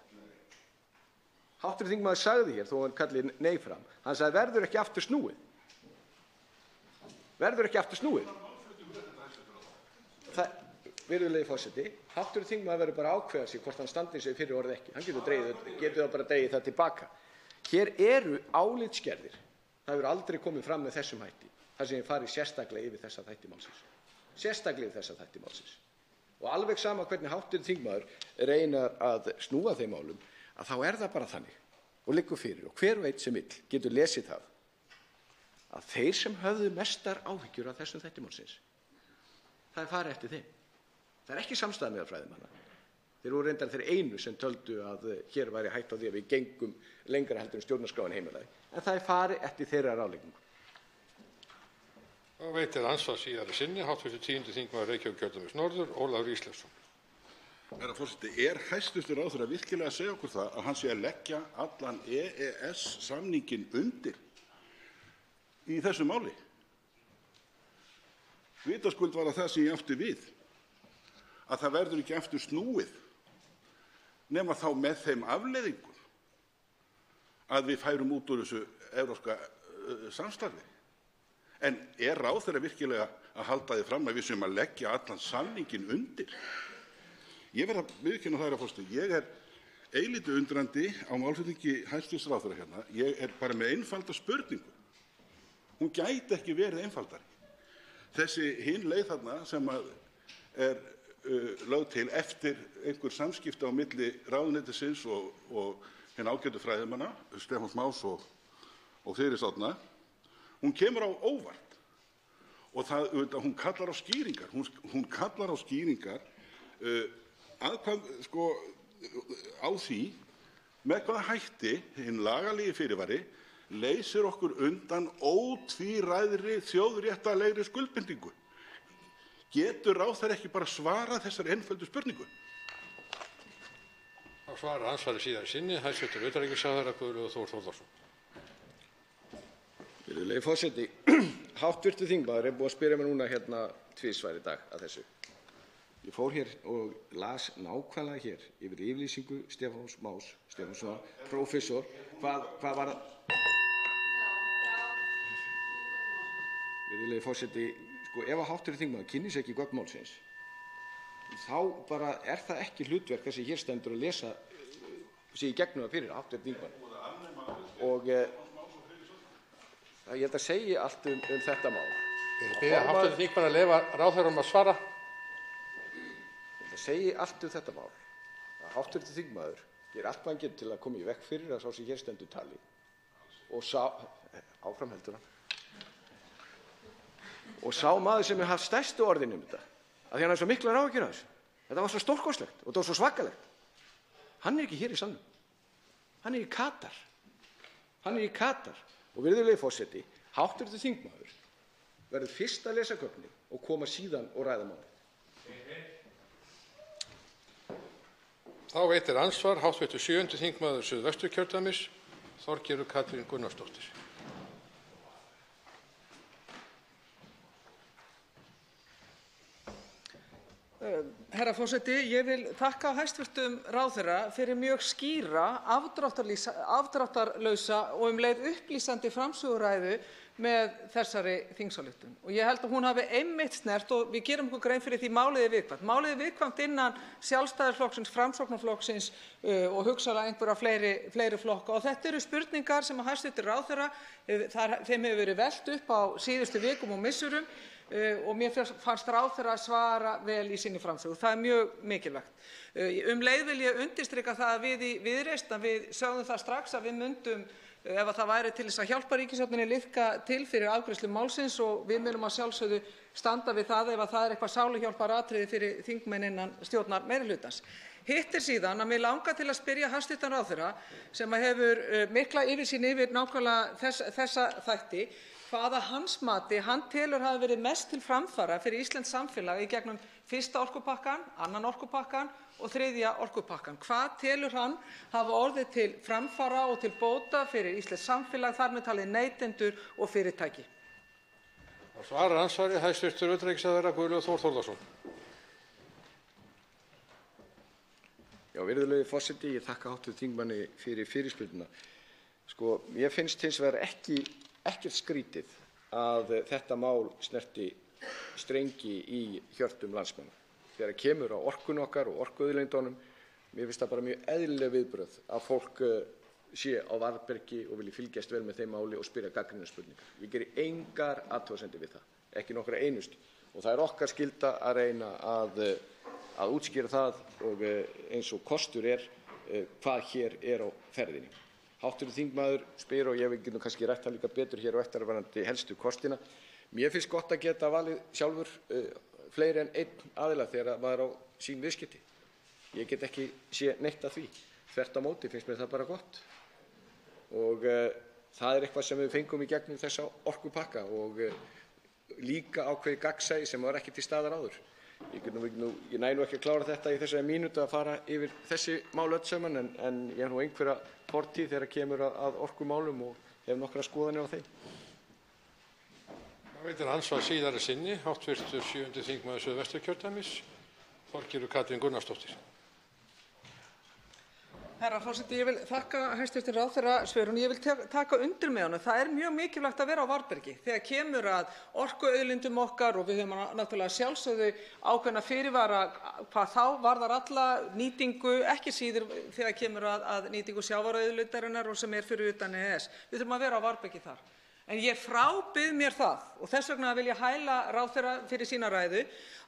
Hv. þingmaður sagði hér, þó hann kalli nei fram, hann sagði verður ekki aftur snúið. Verður ekki aftur snúið. Virðulegi forseti, hv. þingmaður verður bara að ákveða sig hvort hann standi sig fyrir orðið ekki. Hann getur það bara dregið það tilbaka. Hér eru álitsgerðir. Það hefur aldrei komið fram með þessum hætti. þar sem ég fari sérstaklega yfir þessa þætti málsins. Sérstaklega yfir þessa þætti málsins. Og alveg sama hvernig hv. þingmaður reynar að snúa þeim málum, að þá það bara þannig og liggur fyrir, og hver og einn sem vill getur lesið það, að þeir sem höfðu mestar áhyggjur af þessum þætti málsins, það farið eftir þeim. Það ekki samstaða meðal fræðimanna. Þeir voru reyndar þeir einu sem töldu að hér væri hætt á því að við gengum lengra heldur en stjórnarskráin heimilaði. En það farið eftir þeirra ráðleggingu. Og veitir andsvar síðari sinni, hv. 10. þingmaður Reykjavíkurkjördæmis norður, Ólafur Ísleifsson. Herra forseti, hæstv. ráðherra virkilega að segja okkur það að hann sé að leggja allan EES-samninginn undir í þessu máli? Vitaskuld var það sem ég átti við, að það verður ekki aftur snúið, nema þá með þeim afleiðingum að við færum út úr þessu evrópska samstarfi. En ráðherra virkilega að halda því fram að við séum að leggja allan samninginn undir? Ég verð að viðurkenna það, herra forseti, ég eilítið undrandi á málflutningi hæstv. ráðherra hérna. Ég bara með einfalda spurningu. Hún gæti ekki verið einfaldari. Þessi hin leið þarna sem lögð til eftir einhver samskipti á milli ráðuneytisins og hinn ágætu fræðimanna, Stefáns Más og Þyris Árna, hún kemur á óvart og hún kallar á skýringar. Hún kallar á skýringar á því með hvaða hætti hinn lagalegi fyrirvari leysir okkur undan ótvíræðri þjóðréttarlegri skuldbindingu. Getur ráðherra ekki bara svarað þessari einföldu spurningu? Þá svarar andsvari síðari sinni, hæstv. utanríkisráðherra Guðlaugur Þór Þórðarson. Virðulegi forseti, hv. þingmaður búið að spyrja mig núna hérna tvisvar í dag að þessu. Ég fór hér og las nákvæmlega hér yfir yfirlýsingu Stefáns Más Stefánssonar, prófessor, hvað var það? Virðulegi forseti, ef að hv. þingmaður kynnir sér ekki gögn málsins, þá bara það ekki hlutverk þess að hér stendur að lesa sig í gegnum það fyrir hv. þingmann. Og ég held að segja allt þetta mál. Ég bið hv. þingmann að leyfa ráðherrum að svara. Það segir allt þetta mál að hv. þingmaður gerir allt hvað hann getur til að koma í veg fyrir að sá sem hér stendur tali og áfram heldur hann. Og sá maður sem haft stærstu orðin þetta, að því hann svo miklar áhyggjur af þessu. Þetta var svo stórkostlegt og þetta var svo svakalegt. Hann ekki hér í salnum. Hann í Katar. Hann í Katar. Og virðulegi forseti, hv. þingmaður verður fyrst að lesa gögnin og koma síðan og ræða málið. Þá veitir andsvar hv. 7. þingmaður Suðvesturkjördæmis, Þorgerður Katrín Gunnarsdóttir. Herra Herra forseti. Ég vil þakka hæstv. Ráðherra fyrir mjög skýra, afdráttarlausa og leið upplýsandi framsöguræðu með þessari þingsályktun. Og ég held að hún hafi einmitt snert, og við gerum okkur grein fyrir því, málið er viðkvæmt. Málið er viðkvæmt innan Sjálfstæðisflokksins, Framsóknarflokksins og hugsanlega einhverja fleiri flokka. Og þetta eru spurningar sem hæstv. Ráðherra, þeim hefur verið velt upp á síðustu vikum og misserum. Og mér fannst ráðherra svara vel í sinni framsögu. Það er mjög mikilvægt. Leið vil ég undirstrika það að við í Viðreisn, við sögðum það strax að við myndum, ef það væri til þess að hjálpa ríkisstjórninni, liðka til fyrir afgreiðslu málsins, og við munum að sjálfsögðu standa við það ef það er eitthvað sáluhjálparatriði fyrir þingmenn innan stjórnarmeirihlutans. Hitt er síðan að mig langar til að spyrja hæstv. Ráðherra, sem hefur mikla yfirsýn yfir nákvæmlega þessa þætti, hvað að hans mati hann telur hafi verið mest til framfara fyrir íslenskt samfélag í gegnum fyrsta orkupakkann, annan orkupakkann og þriðja orkupakkann. Hvað telur hann hafa orðið til framfara og til bóta fyrir íslenskt samfélag, þar með talið neytendur og fyrirtæki? Svarar andsvari hæstv. Utanríkisráðherra Guðlaugur Þór Þórðarson. Já, virðulegi forseti, ég þakka hv. þingmanni fyrir fyrirspurnina. Sko, mér finnst hins vegar ekkert skrítið að þetta mál snerti strengi í hjörtum landsmanna. Þegar kemur á orkuna okkar og orkuauðlindunum, mér finnst það bara mjög eðlileg viðbrögð að fólk sé á varðbergi og vilji fylgjast vel með þeim máli og spyrja gagnrýnar spurningar. Ég geri engar athugasemdir við það, ekki nokkra einustu. Og það er okkar skylda að reyna að útskýra það og eins og kostur er hvað hér er á ferðinni. Hv. þingmaður spyr, og ég get kannski rætt það líka betur hér á eftir varðandi helstu kostina. Mér finnst gott að geta valið sjálfur fleiri en einn aðila þegar maður á sín viðskipti. Ég get ekki séð neitt af því. Þvert á móti finnst mér það bara gott. Og það er eitthvað sem við fengum í gegnum þessa orkupakka og líka ákveðið gagnsæi sem var ekki til staðar áður. Ég næ nú ekki að klára þetta í þessari mínútu að fara yfir þessi mál öll saman, en ég nú einhverja fortíð þegar kemur að orkumálum og hef nokkra skoðanir á þeim. Það veitir andsvar síðari sinni, hv. 7. þingmaður Suðvesturkjördæmis, Þorgerður Katrín Gunnarsdóttir. Herra forseti, ég vil þakka hæstv. Ráðherra svörin. Ég vil taka undir með honum. Það er mjög mikilvægt að vera á varðbergi þegar kemur að orkuauðlindum okkar, og við höfum náttúrulega sjálfsögðu ákveðna fyrirvara hvað þá varðar alla nýtingu, ekki síður þegar kemur að nýtingu sjávarauðlindarinnar og sem er fyrir utan EES. Við þurfum að vera á varðbergi þar. En ég frábið mér það, og þess vegna vil ég hæla ráðherra fyrir sína ræðu,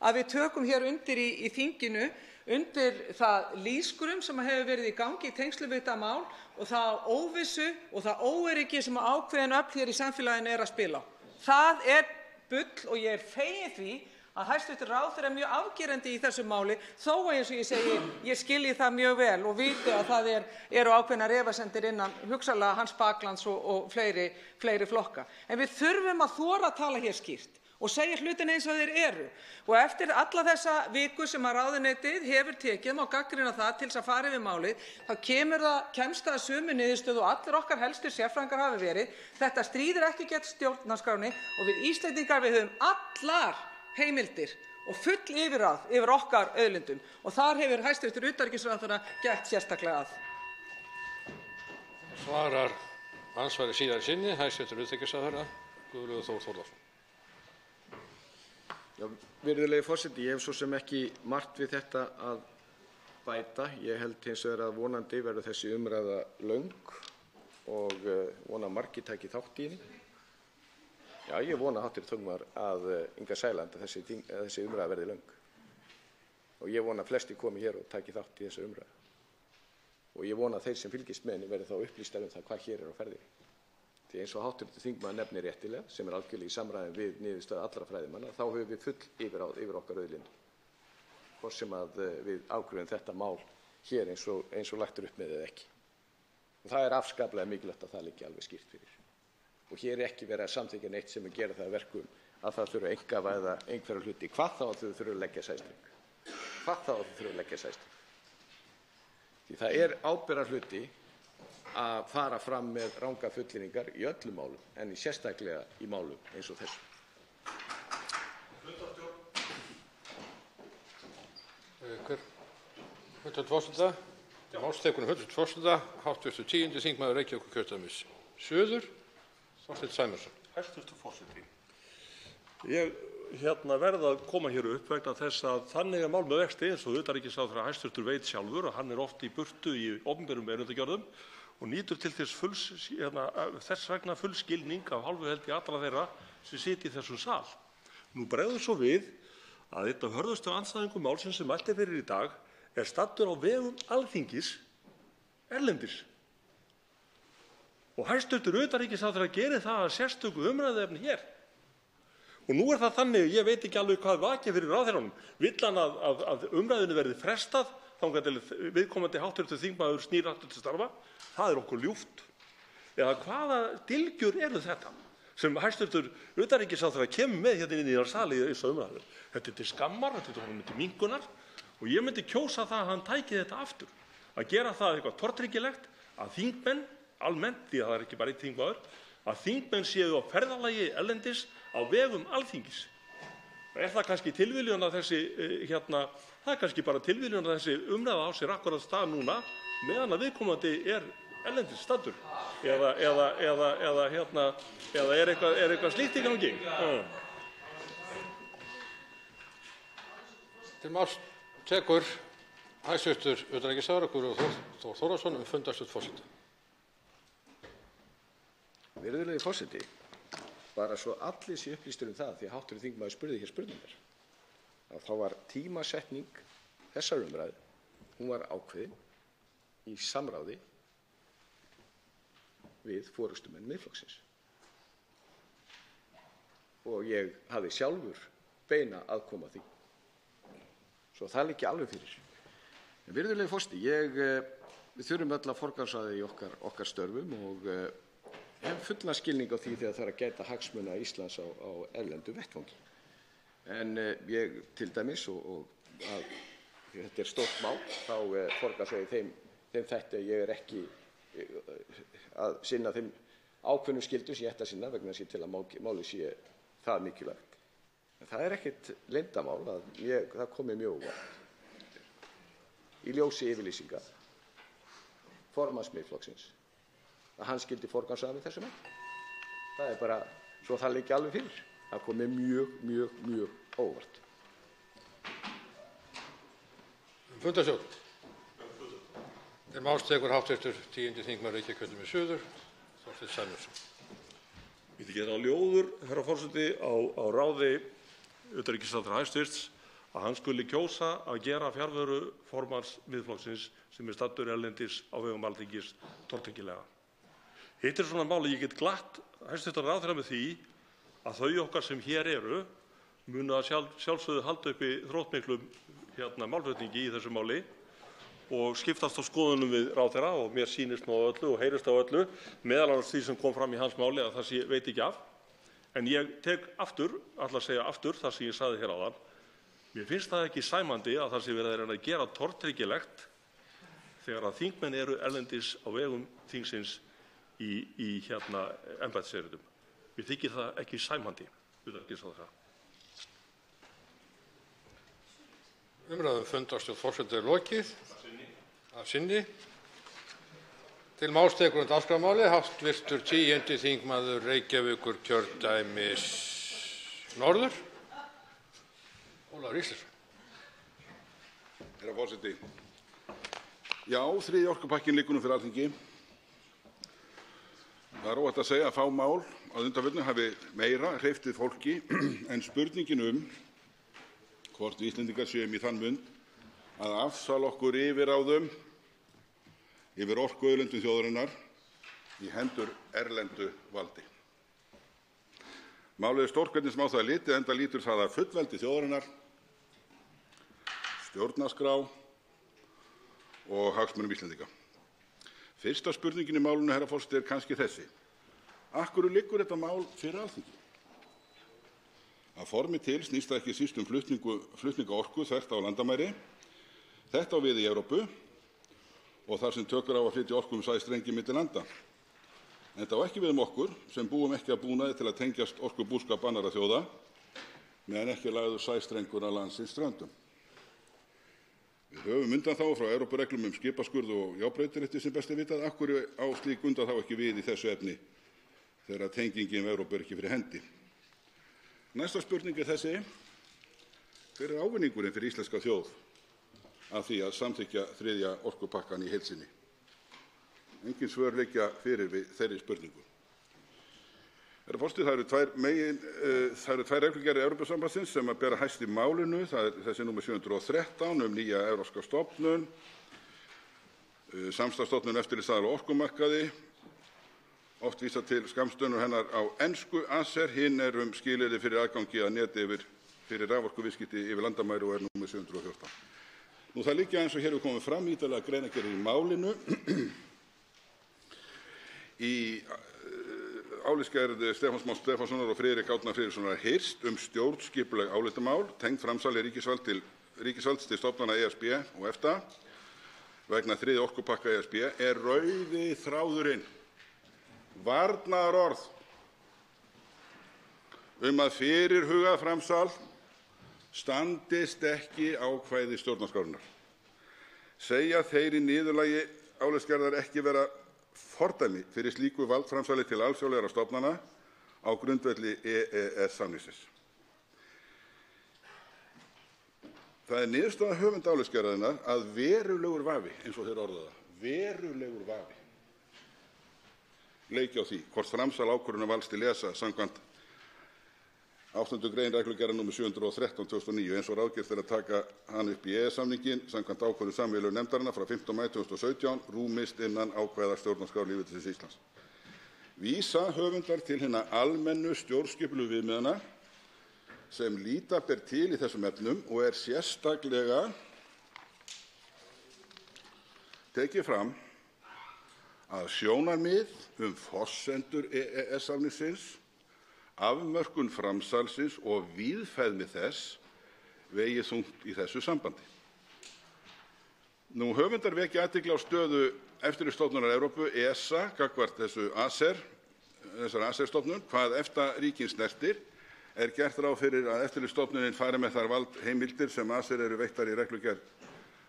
að við tökum hér undir í þinginu undir það lýðskrum sem hefur verið í gangi í tengslum við þetta mál og það óvissu og það óöryggi sem ákveðin öfl hér í samfélaginu er að spila á. Það er bull og ég er fegin því að hæstv. Ráðherra er mjög afgerandi í þessu máli, þó að eins og ég segi, ég skilji það mjög vel og viti að það eru ákveðnar efasemdir innan hugsanlega hans baklands og fleiri flokka. En við þurfum að þora að tala hér skýrt og segja hlutina eins og þeir eru. Og eftir alla þessa viku sem að ráðuneytið hefur tekið, má gagnrýna það til þess að fara yfir málið, þá kemst það að sömu niðurstöðu og allir okkar helstu sérfræðingar hafi verið. Þetta stríðir ekki gegn stjórnarskránni og við Íslendingar við höfum allar heimildir og full yfirráð yfir okkar auðlindum. Og þar hefur hæstv. Utanríkisráðherra gætt sérstaklega að. Svarar andsvari síðari sinni, hæstv. Utanríkisráðherra Guðlaugur Þór Þórðarson. Já, virðulegi forseti, ég hef svo sem ekki margt við þetta að bæta. Ég held hins vegar að vonandi verður þessi umræða löng og vona að margir taki þátt í henni. Já, ég vona hv. þingmaður að Inga Sæland að þessi umræða verði löng. Og ég vona að flestir komi hér og taki þátt í þessu umræðu. Og ég vona að þeir sem fylgist með henni verði þá upplýstir það hvað hér er á ferðinni. Því eins og hv. þingmaður nefnir réttilega, sem er algjörlega í samræmi við niðurstöðu allra fræðimanna, þá höfum við full yfirráð yfir okkar auðlindum. Hvort sem að við ákveðum þetta mál hér eins og lagt er upp með eða ekki. Og það er afskaplega mikilvægt að það liggi alveg skýrt fyrir. Og hér er ekki verið að samþykkja neitt sem að gera það að verkum að það þurfi að einkavæða einhverja hluti. Hvað þá að þau þurfi að leggja sæstreng? Hvað þá að þau þurfi að leggja sæstreng? Því það er ábyrgðarhluti að fara fram með rangar fullyrðingar í öllum málum, en sérstaklega í málum eins og þessu. forseta. Til máls tekur forseta hv. 10. þingmaður Reykjavíkurkjördæmis suður, Þorsteinn Sæmundsson. Hæstv. forseti. Ég verð að koma hér upp vegna þess að þannig mál með vexti eins og utanríkisráðherra hæstv. Veit sjálfur að hann oft í burtu í opinberum erindagjörðum og nýtur til þess vegna full skilning af hálfu held ég allra þeirra sem sitja í þessum sal. Nú bregður svo við að einn af hörðustu andstæðingum málsins sem mælt fyrir í dag staddur á vegum Alþingis erlendis. Og hæstv. utanríkisráðherra gerir það að sérstöku umræðuefni hér. Og nú það þannig, ég veit ekki alveg hvað vakir fyrir ráðherranum. Vill hann að umræðunni verði frestað þangað til viðkomandi hv. þingmaður snýr aftur til starfa? Það okkur ljúft. Eða hvaða dylgjur eru þetta sem hæstv. utanríkisráðherra kemur með hérna inn í þennan sal í þessa umræðu? Þetta til skammar, þetta honum til minnkunar og ég myndi kjósa það að hann tæki þetta aftur. Að gera það eitthvað tortryggilegt að þingmenn almennt, því að það ekki bara einn þingmaður, að þingmenn séu á ferðalagi erlendis á vegum Alþingis. Það kannski tilviljun að það kannski bara tilviljun að þessi umræða á sér akkúrat stað núna meðan að viðkomandi erlendis staddur eða eitthvað slíkt í gangi. Til máls tekur hæstv. utanríkisráðherra Guðlaugur Þór Þórðarson fundarstjórn forseta. Virðulegi forseti, bara svo allir sé upplýstur það, því að hv. þingmaður spurði hér spurningar, að þá var tímasetning þessar umræðu, hún var ákveðin í samráði við forystumenn Miðflokksins. Og ég hafði sjálfur beina aðkomu að því. Svo það liggi alveg fyrir. En virðulegi forseti, við þurfum öll að forgangsraða í okkar störfum og hef fullan skilning á því þegar það að gæta hagsmuna Íslands á erlendu vettvangi. En ég til dæmis, og að þetta stórt mál, þá forgangsraða þeim þætti að ég ekki að sinna þeim ákveðnum skyldum sem ég ætti að sinna vegna þess til að málið sé það mikilvægt. En það ekkert leyndarmál að það komi mjög óvart í ljósi yfirlýsinga formanns Miðflokksins að hann skyldi forgangsraða með þessu mál. Það bara svo það liggi alveg fyrir. Það komi mjög óvart. Fundarstjórn. Til máls tekur hv. 10. þingmaður Reykjavíkurkjördæmis suður, Þorsteinn Sæmundsson. Ég get á ljóður, herra forseti, á ráði utanríkisráðherra hæstvirts að hann skuli kjósa að gera fjarveru formanns Miðflokksins sem staddur erlendis á vegum Alþingis tortryggilega. Hitt svona máli, ég get glatt hæstv. ráðherra með því að þau okkar sem hér eru munu að sjálfsögðu halda uppi þróttmiklum málflutningi í þessu máli og skiptast á skoðunum við ráðherra og mér sýnist nú á öllu og heyrist á öllu, meðal annars því sem kom fram í hans máli að það veit ekki af. En ég tek aftur, ætla að segja aftur það sem ég sagði hér áðan. Mér finnst það ekki sæmandi að það sé verið að reyna að gera tortryggilegt þegar að þingmenn eru erlendis á vegum þingsins í embættiserindum. Mér þykir það ekki sæmandi, utanríkisráðherra. Umræðum fundarstjórn forseta lokið af sinni. Til máls tekur dagskrármálið hv. 10. þingmaður Reykjavíkurkjördæmis norður, Ólafur Ísleifsson. Herra forseti. Já, þriðji orkupakkinn liggur nú fyrir Alþingi. Það óhætt að segja að fá mál að undanförnu hafi meira hreyft við fólki en spurningin hvort við Íslendingar séum í þann mund að afsala okkur yfirráðum yfir orkuauðlindum þjóðarinnar í hendur erlendu valdi. Málið stórt hvernig sem á það litið, enda lítur það að fullveldi þjóðarinnar, stjórnarskrá og hagsmunum Íslendinga. Fyrsta spurningin í málinu, herra forseti, kannski þessi. Af hverju liggur þetta mál fyrir Alþingi? Að formi til snýst það ekki síst flutninga orku þvert á landamæri. Þetta á við í Evrópu og þar sem tökur á að flytja orku sæstrengi milli landa. En þetta á ekki við okkur sem búum ekki að búnaði til að tengjast orkubúskap annarra þjóða meðan ekki lagður sæstrengur að landsins ströndum. Við höfum undanþágu frá Evrópureglum skipaskurð og járnbrautarrétti sem best vitað. Af hverju á slík undanþága ekki við í þessu efni þegar tengingin við Evrópu ekki fyrir hendi? Næsta spurning þessi: hver ávinningurinn fyrir íslenska þjóð af því að samþykkja 3. orkupakkann í heild sinni? Engin svör liggja fyrir við þeirri spurningu. Herra forseti, það eru tvær reglugerðir Evrópusambandsins sem bera hæst í málinu. Það er þessi nr. 713 nýja evrópska stofnun, samstarfsstofnun eftirlitsaðila á orkumarkaði, oft vísað til skammstöfunar hennar á ensku ACER. Hinn skilyrði fyrir aðgangi að neti fyrir raforkuviðskipti yfir landamæri og nr. 714. Það liggja, eins og hér hefur komið fram, ítarlegar greinargerðir í málinu. Í álitsgerð Stefáns Más Stefánssonar og Friðrik Árna Friðrikssonar Hirst stjórnskipuleg álitamál tengd framsali ríkisvalds til stofnana ESB og EFTA vegna 3. orkupakka ESB er rauði þráðurinn varnaðarorð að fyrirhugað framsal standist ekki ákvæði stjórnarskrárinnar. Segja þeir í niðurlagi álitsgerðar ekki vera fordæmi fyrir slíku valdframsali til alþjóðlegra stofnana á grundvelli EES-samningsins. Það er niðurstaða höfunda álitsgerðarinnar að verulegur vafi, eins og þeir orða það, verulegur vafi, leiki á því hvort framsal ákvörðunarvalds til ESA samkvæmt 8. grein reglugerðar nr. 713/2009 eins og ráðgert er að taka hann upp í EES-samninginn samkvæmt ákvörðun sameiginlegu nefndarinnar frá 5. maí 2017 rúmist innan ákvæða stjórnarskrár lýðveldisins Íslands. Vísa höfundar til hinna almennu stjórnskipulegu viðmiðana sem líta ber til í þessum efnum og er sérstaklega tekið fram að sjónarmið forsendur EES-samningsins, afmörkun framsalsins og víðfeðmi þess vegi þungt í þessu sambandi. Höfundar vekja athygli á stöðu Eftirlitsstofnunar Evrópu, ESA, gagnvart þessari ACER-stofnun. Hvað EFTA-ríkin snertir er gert ráð fyrir að Eftirlitsstofnunin fari með þær valdheimildir sem ACER eru veittar í reglugerð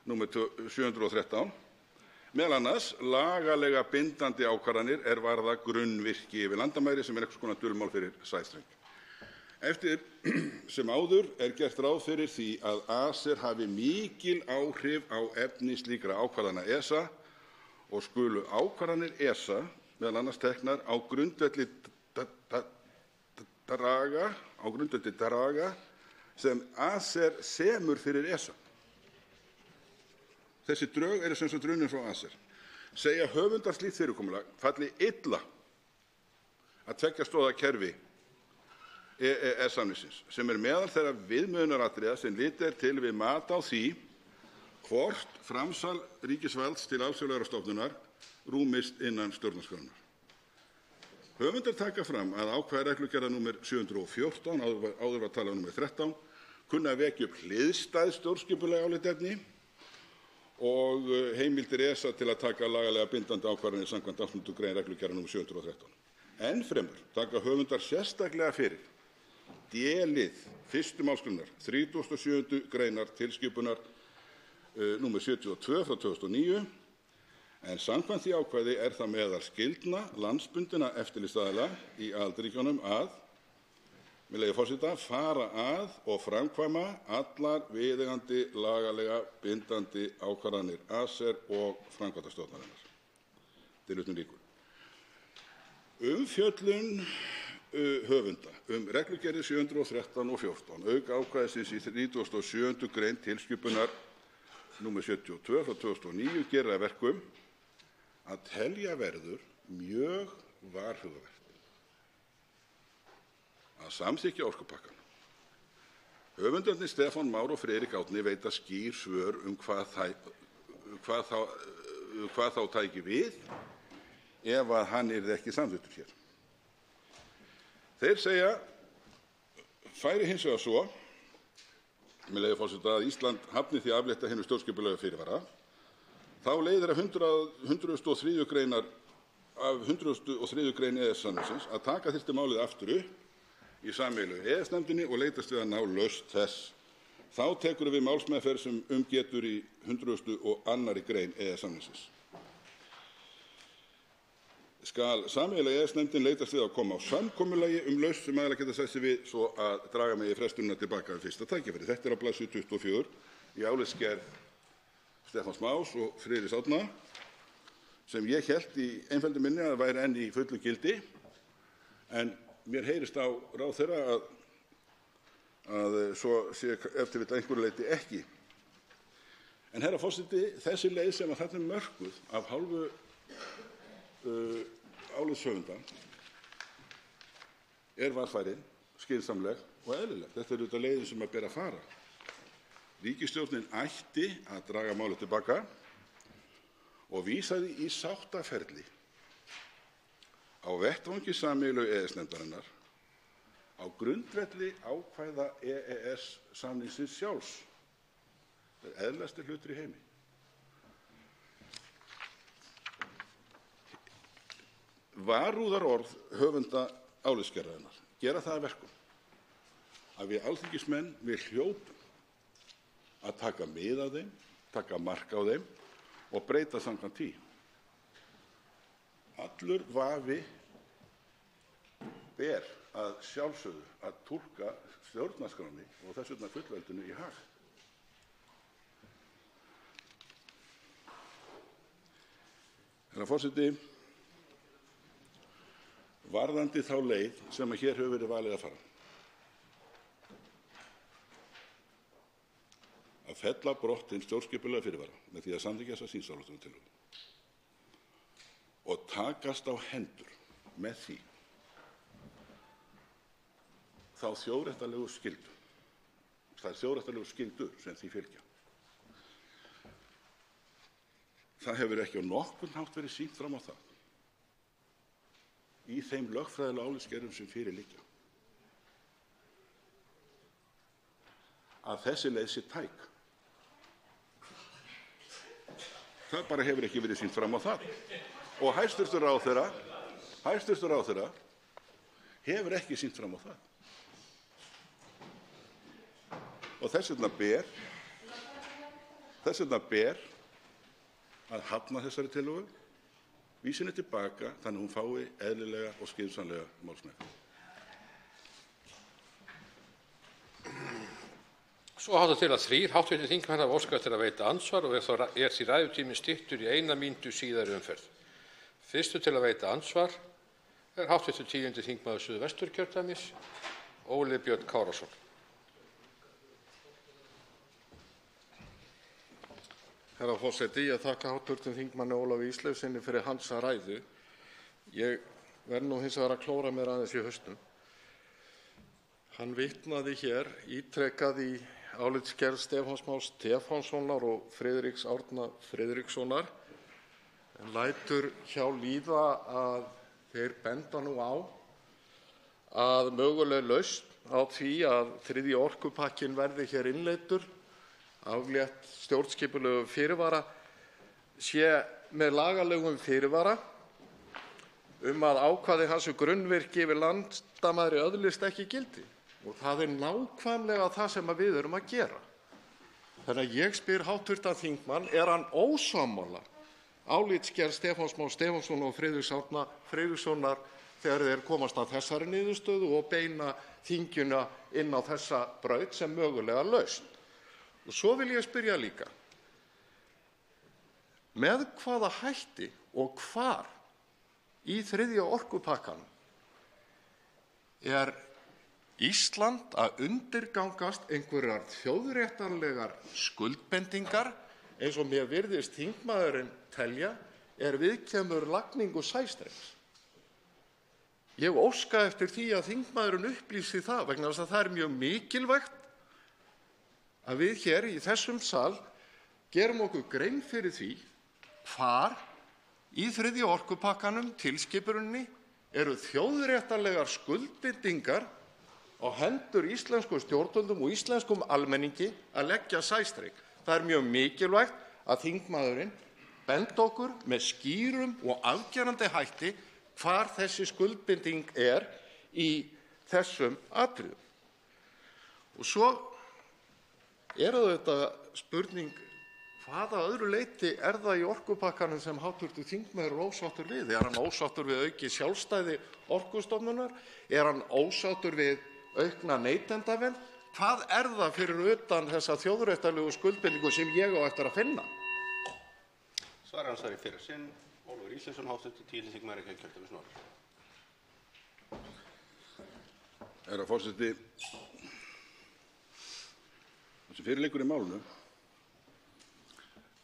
nr. 713. Meðal annars lagalega bindandi ákvarðanir er varða grunnvirki yfir landamæri sem einhvers konar dulmál fyrir sæstreng. Eftir sem áður er gert ráð fyrir því að ACER hafi mikil áhrif á efni slíkra ákvarðana ESA og skulu ákvarðanir ESA meðal annars teknar á grundvelli draga sem ACER semur fyrir ESA. Þessi drög eru sem sagt runnin frá ACER. Segja höfundar slíkt fyrirkomulag falli illa að tveggja stoða kerfi EES-samningsins sem er meðal þeirra viðmiðunaratriða sem litið er til við mat á því hvort framsal ríkisvalds til alþjóðlegrar stofnunar rúmist innan stjórnarskrárinnar. Höfundar taka fram að ákvæði reglugerðar nr. 714, áður var talað nr. 13, kunna vekja upp hliðstæð stjórnskipuleg álitaefni og heimildir ESA til að taka lagalega bindandi ákvarðanir samkvæmt 8. grein reglugerðar nr. 713. Enn fremur taka höfundar sérstaklega fyrir D-lið 1. málsgreinar 37. greinar tilskipunar nr. 72/2009 en samkvæmt því ákvæði er það meðal skyldna landsbundinna eftirlitsaðila í aðildarríkjunum að, með leyfi forseta, fara að og framkvæma allar viðeigandi lagalega bindandi ákvarðanir ACER og framkvæmdastjórnarinnar. Tilvitnun lýkur. Umfjöllun höfunda reglugerðir 713 og 14 auk ákvæðisins í 37. grein tilskipunar nr. 72/2009 gerir að verkum að telja verður mjög varhugavert að samþykkja orkupakkann. Höfundarnir Stefán Már og Friðrik Árni veita skýr svör hvað þá tæki við ef að hann yrði ekki samþykktur hér. Þeir segja, færi hins vegar svo, með leyfi forseta, að Ísland hafni því að aflétta hinu stjórnskipulega fyrirvara, þá leiðir af 103. grein EES-samningsins að taka þyrfti málið aftur upp í sameiginlegu EES-nefndinni og leitast við að ná lausn þess Þá tekur við málsmeðferð sem getur í 102. grein EES-samningsins. Skal sameiginlega EES-nefndin leitast við að koma á samkomulagi lausn sem aðilar geta sætt sig við svo að draga megi frestunina til baka við fyrsta tækifæri. Þetta er á blaðsíðu 24 í álitsgerð Stefáns Más og Friðriks Árna sem ég hélt í einföldu minni að væri enn í fullu gildi, en mér heyrist á ráðherra að svo sé ef til vill að einhverju leyti ekki. En herra forseti, þessi leið sem að þarna er mörkuð af hálfu álitshöfunda er varfærin, skynsamleg og eðlileg. Þetta er auðvitað leiðin sem að ber að fara. Ríkisstjórnin ætti að draga málið til baka og vísa því í sáttaferli á vettvangi sameiginlegu EES-nefndarinnar á grundvelli ákvæða EES-samningsins sjálfs. Það er eðlilegasti hlutur í heimi. Varúðarorð höfunda álitsgerðarinnar gera það að verkum að við alþingismenn hljótum að taka mið af þeim, taka mark á þeim og breyta samkvæmt því. Allur vafi ber að sjálfsögðu að túlka stjórnarskránni og þess vegna fullveldinu í hag. Herra forseti, varðandi þá leið sem að hér hefur verið valið að fara, að fella brott hinn stjórnskipulega fyrirvara með því að samþykkja þessa þingsályktunartillögu og takast á hendur með því þá þjóðréttarlegu skyldu, þær þjóðréttarlegu skyldur sem því fylgja. Það hefur ekki á nokkurn hátt verið sýnt fram á það í þeim lögfræðilegu álitsgerðum sem fyrir liggja að þessi leið sé tæk. Það bara hefur ekki verið sýnt fram á það. Og hæstv. ráðherra hefur ekki sýnt fram á það. Og þess vegna ber að hafna þessari tillögu, vísa henni til baka þannig að hún fái eðlilega og skynsamlega málsmeðferð. Svo háttar til að 3 hv. þingmenn hafa óskað eftir að veita andsvar og er því ræðutíminn styttur í 1 mínútu síðari umferð. Fyrstur til að veita andsvar er hv. 10. þingmaður Suðvesturkjördæmis, Óli Björn Kárason. Herra forseti, ég þakka hv. þingmanni Ólafi Ísleifssyni fyrir hans ræðu. Ég verð nú hins vegar að klóra mér aðeins í hausnum. Hann vitnaði hér ítrekað í álitsgerð Stefáns Más Stefánssonar og Friðriks Árna Friðrikssonar en lætur hjá líða að þeir benda nú á að möguleg lausn á því að 3. orkupakkinn verði hér innleiddur, aflétt stjórnskipulegum fyrirvara, sé með lagalegum fyrirvara að ákvæði hans grunnvirki yfir landamæri öðlist ekki gildi. Og það er nákvæmlega það sem við erum að gera. Þannig að ég spyr hv. þingmann, er hann ósammála álitsgerð Stefáns Más Stefánssonar og Friðriks Árna Friðrikssonar þegar þeir komast að þessari niðurstöðu og beina þinginu inn á þessa braut sem mögulega lausn? Og svo vil ég spyrja líka, með hvaða hætti og hvar í 3. orkupakkanum er Ísland að undirgangast einhverjar þjóðréttarlegar skuldbindingar eins og mér virðist þingmaðurinn telja er viðkemur lagningu sæstrengs? Ég óska eftir því að þingmaðurinn upplýsi það vegna þess að það er mjög mikilvægt að við hér í þessum sal gerum okkur grein fyrir því hvar í 3. orkupakkanum tilskipuninni eru þjóðréttarlegar skuldbindingar á hendur íslenskum stjórnvöldum og íslenskum almenningi að leggja sæstreng. Það er mjög mikilvægt að þingmaðurinn bendi okkur með skýrum og afgerandi hætti hvar þessi skuldbinding er í þessum atriðum. Og svo er auðvitað spurning hvaða öðru leyti er það í orkupakkanum sem hv. þingmaður er ósáttur við? Er hann ósáttur við aukið sjálfstæði Orkustofnunar? Er hann ósáttur við aukna neytendavernd? Hvað er það fyrir utan þessa þjóðréttarlegu skuldbindingu sem ég á eftir að finna? Svaransvari fyrir sinn, Ólafur Ísleifsson, hv. 10. þingmaður Reykjavíkurkjördæmis norður. Herra forseti, það sem fyrir liggur í málinu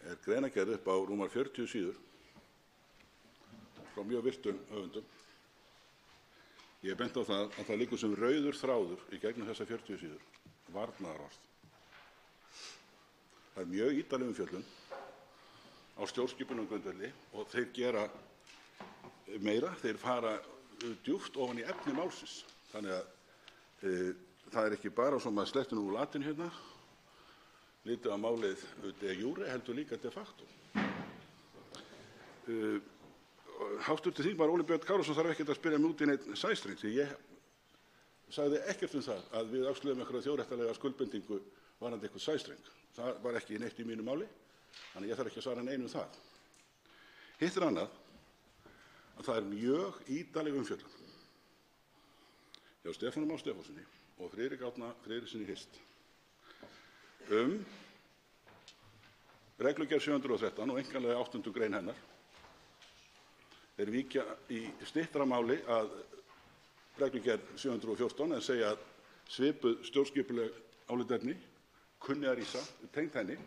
er greinargerð upp á rúmar 40 síður frá mjög virtum höfundum. Ég hef bent á það að það liggur sem rauður þráður í gegnum þessa 40 síður, varnaðarorð. Það er mjög ítarleg umfjöllun á stjórnskipunargrundvelli og þeir gera meira, þeir fara djúpt ofan í efni málsins. Þannig að það er ekki bara svo maður sletti nú úr latinu hérna, litið á málið de jure heldur líka de facto. Hv. þingmaður Óli Björn Kárason þarf ekkert að spyrja mig út í neitt sæstreng því ég sagði ekkert það að við öxluðum einhverja þjóðréttarlega skuldbindingu varðandi eitthvað sæstreng. Það var ekki neitt í mínu máli, þannig ég þarf ekki að svara neinu það. Hitt er annað að það er mjög ítarleg umfjöllun hjá Stefáni Má Stefánssyni og Friðrik Árna Friðrikssyni Hist reglugerð 713 og einkanlega 8. grein hennar. Þeir víkja í styttra máli að reglugerð 714 en segja að svipuð stjórnskipuleg álitaefni kunni að rísa tengt henni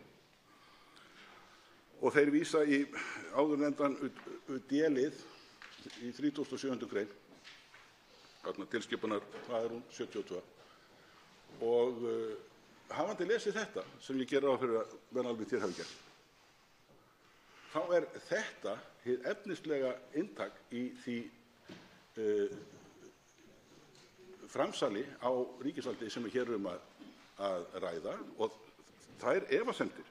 og þeir vísa í áðurnefndan D-lið í 37. grein tilskipunar, hvað er hún, 72 og hafandi lesið þetta sem ég geri ráð fyrir að menn alveg þér hafi gert þá er þetta hið efnislega inntak í því framsali á ríkisvaldi sem hér að ræða og þær efasemdir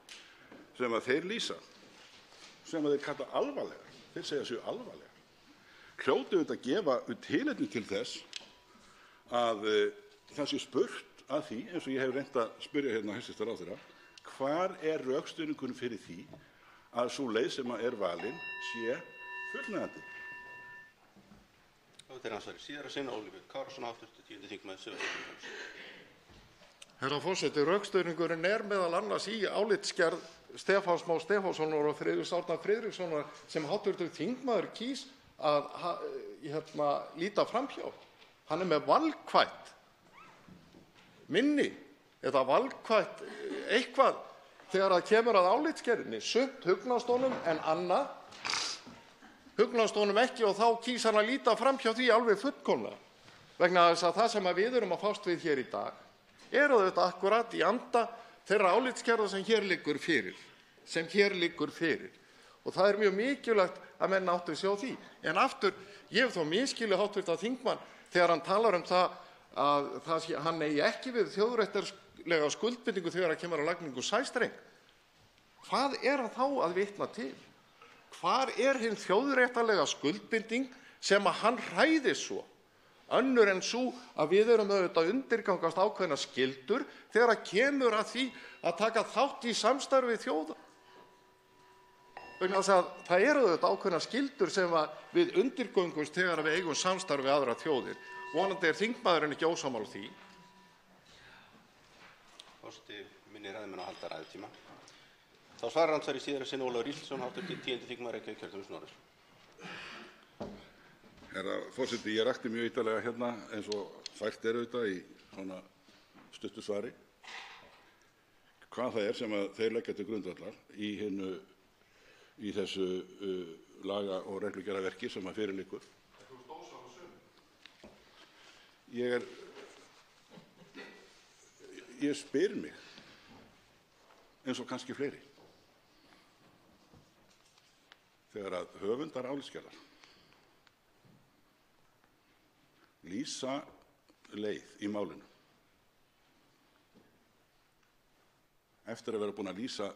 sem að þeir lýsa sem að þeir kalla alvarlegar, þeir segja séu alvarlegar hljótu auðvitað að gefa tilefni til þess að það sé spurt að því, eins og ég hef reynt að spyrja hérna hæstv. ráðherra, hvar er rökstuðningurinn fyrir því að sú leið sem er valin sé fullnægjandi? Það er ansvari síðara sinna, Óli Björn Kárason, hv. 10. þingmaður Suðvesturkjördæmis. Herra forseti, rökstuðningurinn er meðal annars í álitsgerð Stefáns Má Stefánssonar og Friðriks Árna Friðrikssonar sem hv. þingmaður kýs að líta framhjá. Hann er með valkvætt minni eða valkvætt eitthvað þegar það kemur að álitsgerðinni. Sumt hugnast honum en annað hugnast honum ekki og þá kýs hann að líta framhjá því alveg fullkomlega. Vegna þess að það sem við erum að fást við hér í dag þetta akkurat í anda þeirra álitsgerða sem hér liggur fyrir. Og það er mjög mikilvægt að menn áttu sig á því. En aftur, ég hef þó misskilið hv. þingmann þegar hann talar það að hann eigi ekki við þjóðréttarlega skuldbindingu þegar kemur að lagningu sæstreng. Hvað er hann þá að vitna til? Hvar er hin þjóðréttarlega skuldbinding sem að hann hræðist svo? Önnur en svo að við erum auðvitað undirgangast ákveðna skyldur þegar kemur að því að taka þátt í samstarfi þjóða. Vegna þess að það eru auðvitað ákveðna skyldur sem við undirgöngumst þegar við eigum samstarfi við aðrar þjóðir. Vonandi er þingmaðurinn ekki ósammála því. Forseti minnir ræðumenn að halda ræðutíma. Þá svarar ansvari síðara sinna Ólafur Ísleifsson, hv. 10. þingmaður Reykjavíkurkjördæmis norður. Herra forseti, ég rakti mjög ítarlega hérna eins og fært er auðvitað í svona stuttu svari hvað það er sem að þeir leggja til grundvallar í þessu laga- og reglugerðarverki sem að fyrir liggur. Ég spyr mig eins og kannski fleiri þegar að höfundar álitsgerðar lýsa leið í málinu eftir að vera búin að lýsa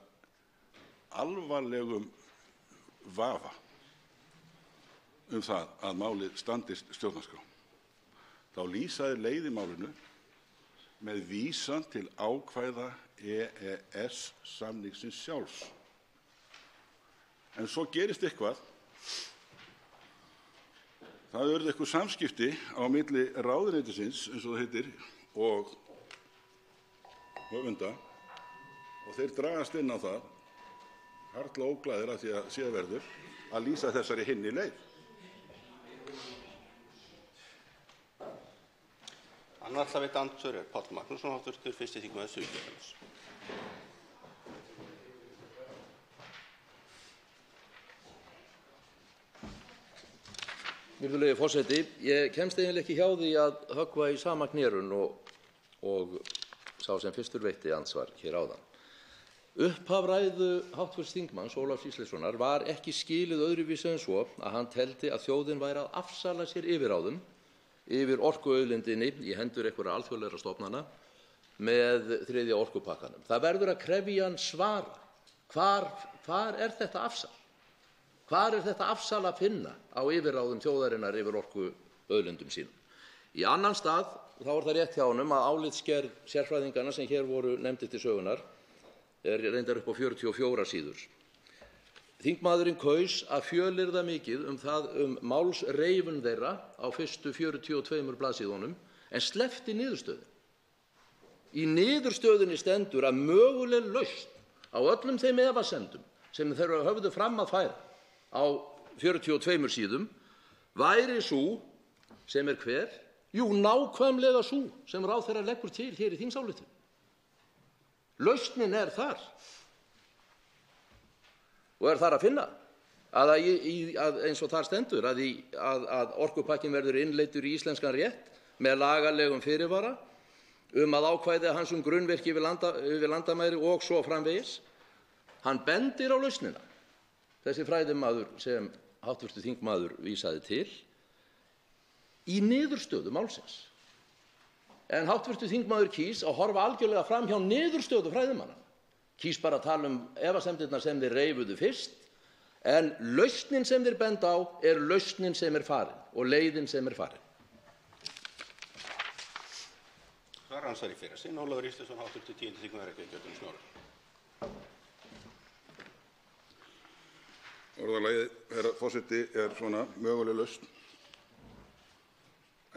alvarlegum vafa það að málið standist stjórnarskrá. Þá lýsa þeir leið í málinu með vísan til ákvæða EES-samningsins sjálfs. En svo gerist eitthvað. Það urðu eitthvað samskipti á milli ráðuneytisins, eins og það heitir, og höfunda, og þeir dragast inn á það, harla óglæðir af því að síðan verður, að lýsa þessari hinni leið. Annar veitt andsvör Páll Magnússon, hv. 1. þingmaður Suðurkjördæmis. Virðulegi forseti, ég kemst eiginlega ekki hjá því að höggva í sama knérun og sá sem fyrstur veitti andsvar hér áðan. Upphaf ræðu hv. þingmanns Ólafs Ísleifssonar var ekki skilið öðruvísi en svo að hann teldi að þjóðin væri að afsala sér yfirráðum yfir orkuauðlindinni í hendur einhverra alþjóðlegra stofnana með 3. orkupakkanum. Það verður að krefja hann svara. Hvar er þetta afsal? Hvar er þetta afsal að finna á yfirráðum þjóðarinnar yfir orkuauðlindum sínum? Í annan stað, þá er það rétt hjá honum að álitsgerð sérfræðinganna sem hér voru nefndir til sögunar reyndar upp á 44 síður. Þingmaðurinn kaus að fjölyrða mikið málsreifun þeirra á fyrstu 42 blaðsíðunum en sleppti niðurstöðu. Í niðurstöðunni stendur að möguleg lausn á öllum þeim efasemdum sem þeir höfðu fram að færa á 42 síðum væri sú sem er hver? Jú, nákvæmlega sú sem ráðherra leggur til hér í þingsályktun. Lausnin er þar. Og er þar að finna að eins og þar stendur að orkupakkin verður innleiddur í íslenskan rétt með lagalegum fyrirvara að ákvæði hans grunnverki yfir landamæri og svo framvegis. Hann bendir á lausnina, þessi fræðimaður sem hv. þingmaður vísaði til, í niðurstöðu málsins. En hv. þingmaður kýs að horfa algjörlega fram hjá niðurstöðu fræðimanna. Kýs bara að tala efasemdirnar sem þeir reifuðu fyrst, en lausnin sem þeir benda á er lausnin sem er farin og leiðin sem er farin. Svar andsvar í fyrra sinn, Ólafur Ísleifsson, hv. 10. þingmaður Reykjavíkurkjördæmis norður. Orðalagið, herra forseti, er svona möguleg lausn,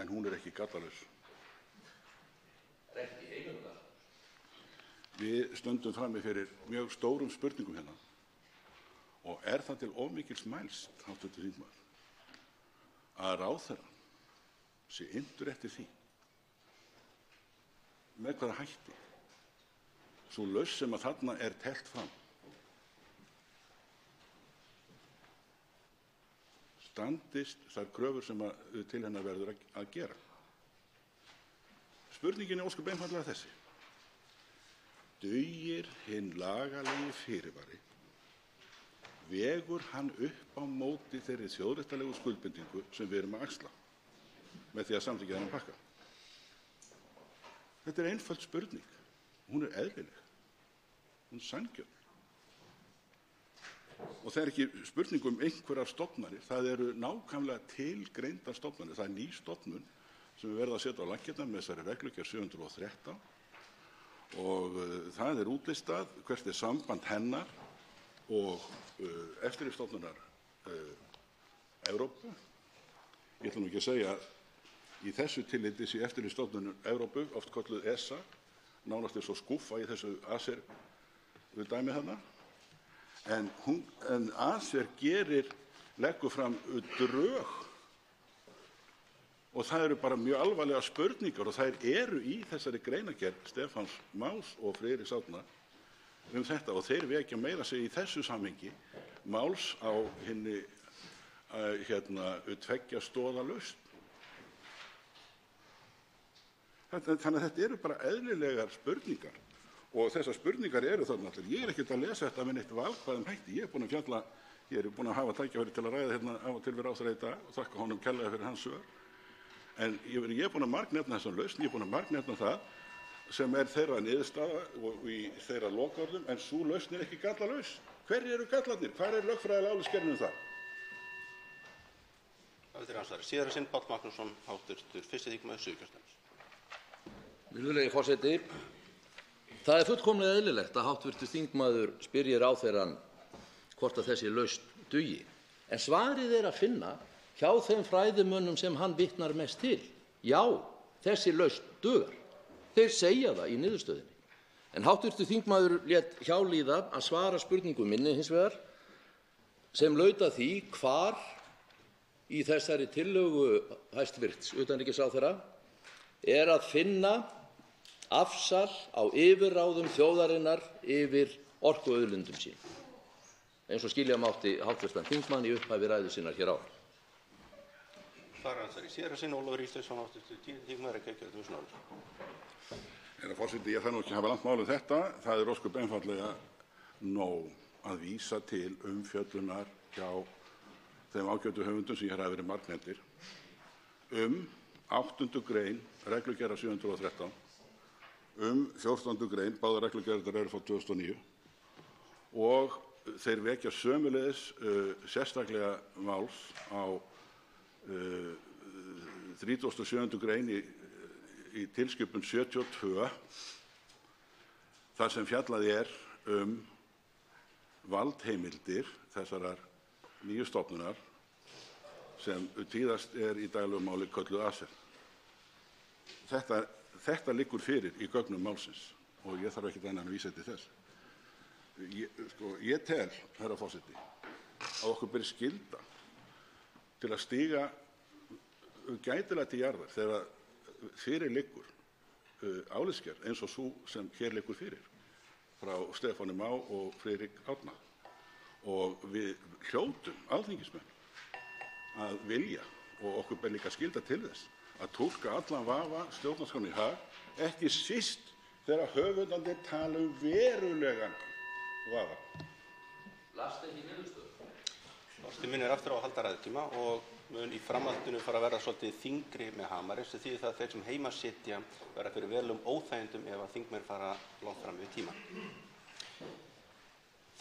en hún er ekki gallalaus. Við stöndum frammi fyrir mjög stórum spurningum hérna og er það til of mikils mælst, hv. þingmaður, að ráðherra sé inntur eftir því með hvaða hætti sú lausn sem að þarna er teflt fram standist þær kröfur sem til hennar verður að gera. Spurningin er ósköp einfaldlega þessi. Dugir hinn lagalegi fyrirvari, vegur hann upp á móti þeirri þjóðréttarlegu skuldbindingu sem við erum að axla með því að samþykkja þennan pakka? Þetta er einföld spurning. Hún er eðlileg. Hún er sanngjörn. Og það er ekki spurning einhverjar stofnanir, það eru nákvæmlega tilgreindar stofnanir. Það er ný stofnun sem við verðum að setja á laggirnar með þessari reglugerð 713 og það er útlistað hvert er samband hennar og eftirlitsstofnunar Evrópu. Ég ætla nú ekki að segja í þessu tilliti sé eftirlitsstofnun Evrópu, oft kölluð ESA, nánast er svo skúffa í þessu ACER dæmi þarna. En ACER leggur fram drög og það eru bara mjög alvarlega spurningar og þær eru í þessari greinargerð Stefáns Más og Friðriks Árna þetta og þeir vekja meira sig í þessu samhengi máls á hinni tveggja stoða lausn. Þannig að þetta eru bara eðlilegar spurningar og þessar spurningar eru þarna allir. Ég er ekkert að lesa þetta með neitt valkvæðum hætti. Ég er búin að hafa tækifæri til að ræða hérna af og til við ráðherra í dag og þakka honum kærlega fyrir hans svör. En ég er búin að margnefna þessa lausn, ég er búin að margnefna það sem er þeirra niðurstaða og í þeirra lokaorðum, en sú lausn er ekki gallalaus. Hverjir eru gallarnir? Hvar er lögfræðilega álitsgerðin um það? Það er ansvari. Síðara sinn Páll Magnússon, hv. 1. þingmaður Suðurkjördæmis. Virðulegi forseti, Það er fullkomlega eðlilegt að hv. þingmaður spyrji ráðherrann hvort að þessi lausn dugi. En svarið er að finna hjá þeim fræðimönnum sem hann vitnar mest til. Já, þessi lausn dugar. Þeir segja það í niðurstöðunni. En hv. þingmaður lét hjá líða að svara spurningu minni hins vegar sem laut að því hvar í þessari tillögu hæstvirts utanríkisráðherra er að finna afsal á yfirráðum þjóðarinnar yfir orkuauðlindum sínum, eins og skilja mátti hv. þingmann í upphafi ræðu sinnar hér áðan. Svarar í síðara sinn Ólafur Ísleifsson, hv. þingmaður, Reykjavík, 2000 ára. Herra forseti, ég þarf nú ekki að hafa langt mál um þetta. Það er ósköp einfaldlega nóg að vísa til umfjöllunar hjá þeim ágætu höfundum sem hér hafa verið margnefndir 8. grein reglugerðar 713, 14. grein, báðar reglugerðar eru frá 2009 og þeir vekja sömuleiðis sérstaklega máls á 37. grein í tilskipun 72 þar sem fjallað er valdheimildir þessarar nýju stofnunar sem tíðast er í daglegu máli kölluð ACER. Þetta liggur fyrir í gögnum málsins og ég þarf ekkert annað en að vísa til þess. Ég tel, herra forseti, að okkur beri skylda til að stíga gætilega til jarðar þegar fyrir liggur álitsgerð eins og sú sem hér liggur fyrir frá Stefáni Má og Friðrik Árna. Og við hljótum alþingismenn að vilja og okkur ber líka skylda til þess að túlka allan vafa stjórnarskránni í hag, ekki síst þegar höfundarnir tala verulegan vafa. Last ekki niðurstöðu. Forseti minn aftur á að halda ræðutíma og mun í framhaldinu fara að verða svolítið þyngri með hamarinn sem þýðir það að þeir sem heima sitja verða fyrir velum óþægindum ef að þingmenn fara langt fram við tímann.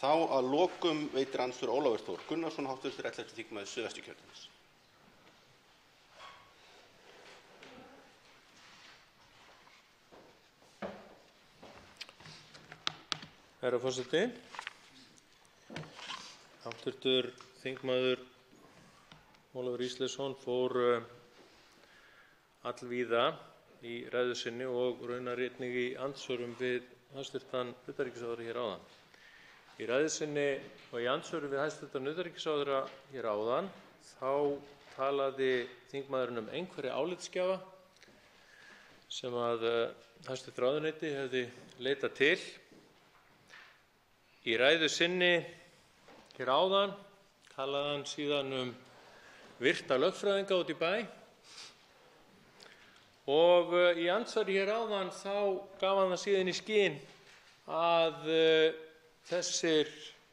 Þá að lokum veitir andsvör Ólafur Þór Gunnarsson, hv. 11. þingmaður Suðvesturkjördæmis. Herra forseti, hv. þingmaður Ólafur Ísleifsson fór allvíða í ræðu sinni og raunar einnig í andsvörum við hæstv. utanríkisráðherra hér áðan. Í ræðu sinni og í andsvörum við hæstv. utanríkisráðherra hér áðan þá talaði þingmaðurinn einhverja álitsgjafa sem að hæstv. ráðuneyti hefði leitað til. Í ræðu sinni hér áðan talaði hann síðan virta lögfræðinga út í bæ og í andsvari hér áðan þá gaf hann það síðan í skyn að þessir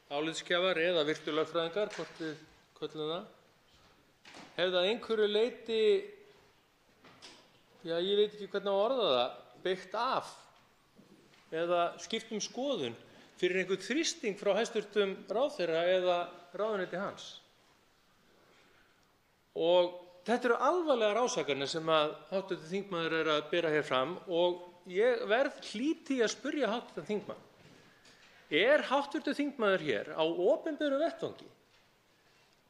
álitsgjafar eða virtu lögfræðingar, hvort við köllum það, hefði að einhverju leyti, já ég veit ekki hvernig á að orða það, byggt af eða skipt skoðun fyrir einhvern þrýsting frá hæstv. ráðherra eða ráðuneyti hans. Og þetta eru alvarlegar ásakanir sem að hv. þingmaður er að bera hér fram og ég verð hlýti að spyrja hv. þingmann. Er hv. þingmaður hér á opinberu vettvangi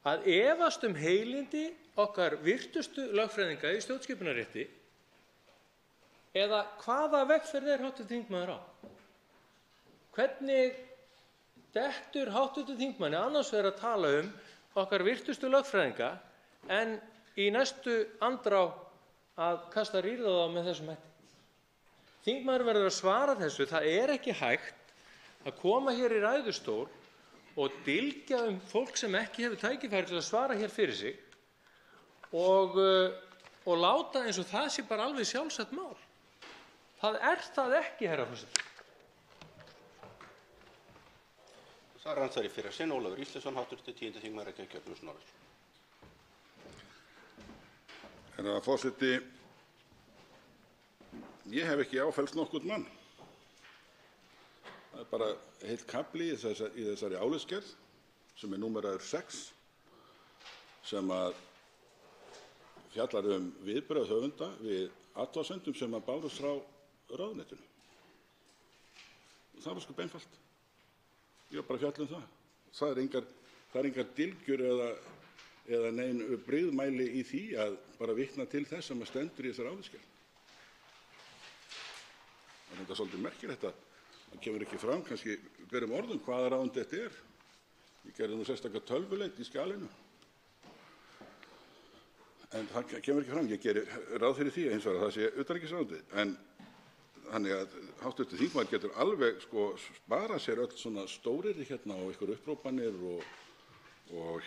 að efast heilindi okkar virtustu lögfræðinga í stjórnskipunarrétti eða hvaða vegferð er hv. þingmaður á? Hvernig dettur hv. þingmanni annars vegar að tala okkar virtustu lögfræðinga en í næstu andrá að kasta rýrð á þá með þessum hætti? Þingmaður verður að svara þessu. Það er ekki hægt að koma hér í ræðustól og dylgja fólk sem ekki hefur tækifæri til að svara hér fyrir sig og láta eins og það sé bara alveg sjálfsagt mál. Það er það ekki, herra forseti. Svarar andsvari fyrir sinn Ólafur Ísleifsson, hv. 10. þingmaður Reykjavík, 2000 ára. Herra forseti, ég hef ekki áfellst nokkurn mann. Það er bara heill kafli í þessari álitsgerð sem er númeraður 6 sem að fjallar viðbrögð höfunda við athugasemdum sem að bárust frá ráðuneytinu. Það er ósköp einfalt. Ég var bara að fjalla um það. Það er engar dylgjur eða nein brigðmæli í því að bara vitna til þess sem að stendur í þessari álitsgerð. Það er þetta svolítið merkilegt að það kemur ekki fram, kannski berum orðum, hvaða ráðuneyti þetta er. Ég gerði nú sérstaka tölvuleit í skjalinu. En það kemur ekki fram. Ég geri ráð fyrir því hins vegar að það sé utanríkisráðuneytið. En þannig að hv. þingmaður getur alveg sparað sér öll svona stóryrði hérna og einhver upphrópanir og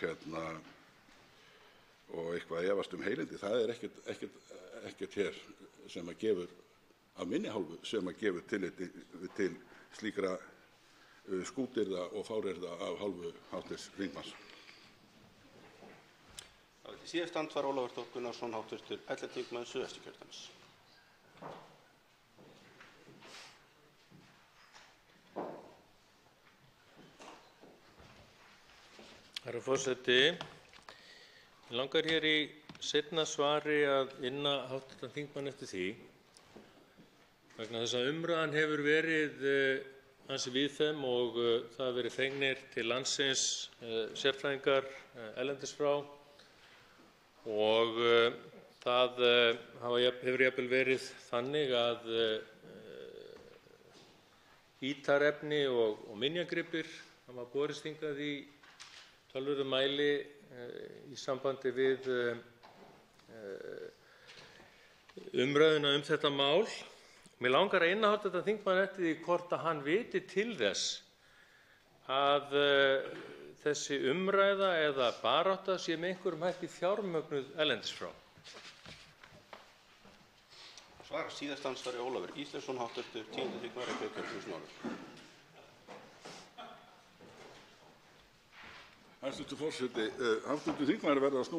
eitthvað efast heilindi. Það er ekkert hér sem að gefur af minni hálfu sem að gefur tilliti til slíkra skútirða og fáryrða af hálfu hv. þingmanns. Síðast andsvar Ólafur Þór Gunnarsson, hv. 11. þingmaður Suðvesturkjördæmis. Herra forseti, mig langar hér í seinna svari að inna hv. þingmann eftir því, vegna þess að umræðan hefur verið ansi víðfeðm og það hafa verið fengnir til landsins sérfræðingar erlendis frá og það hefur jafnvel verið þannig að ítarefni og minjagripir hafa borist hingað í töluverðum mæli í sambandi við umræðuna þetta mál. Mig langar að inna hv. þingmann eftir því hvort að hann viti til þess að þessi umræða eða barátta sé með einhverjum hætti fjármögnuð erlendis frá. Svarar síðast andsvari Ólafur Ísleifsson, hv. 10. þingmaður Reykjavíkurkjördæmis norður. Hæstv. forseti, hv. þingmaður verður að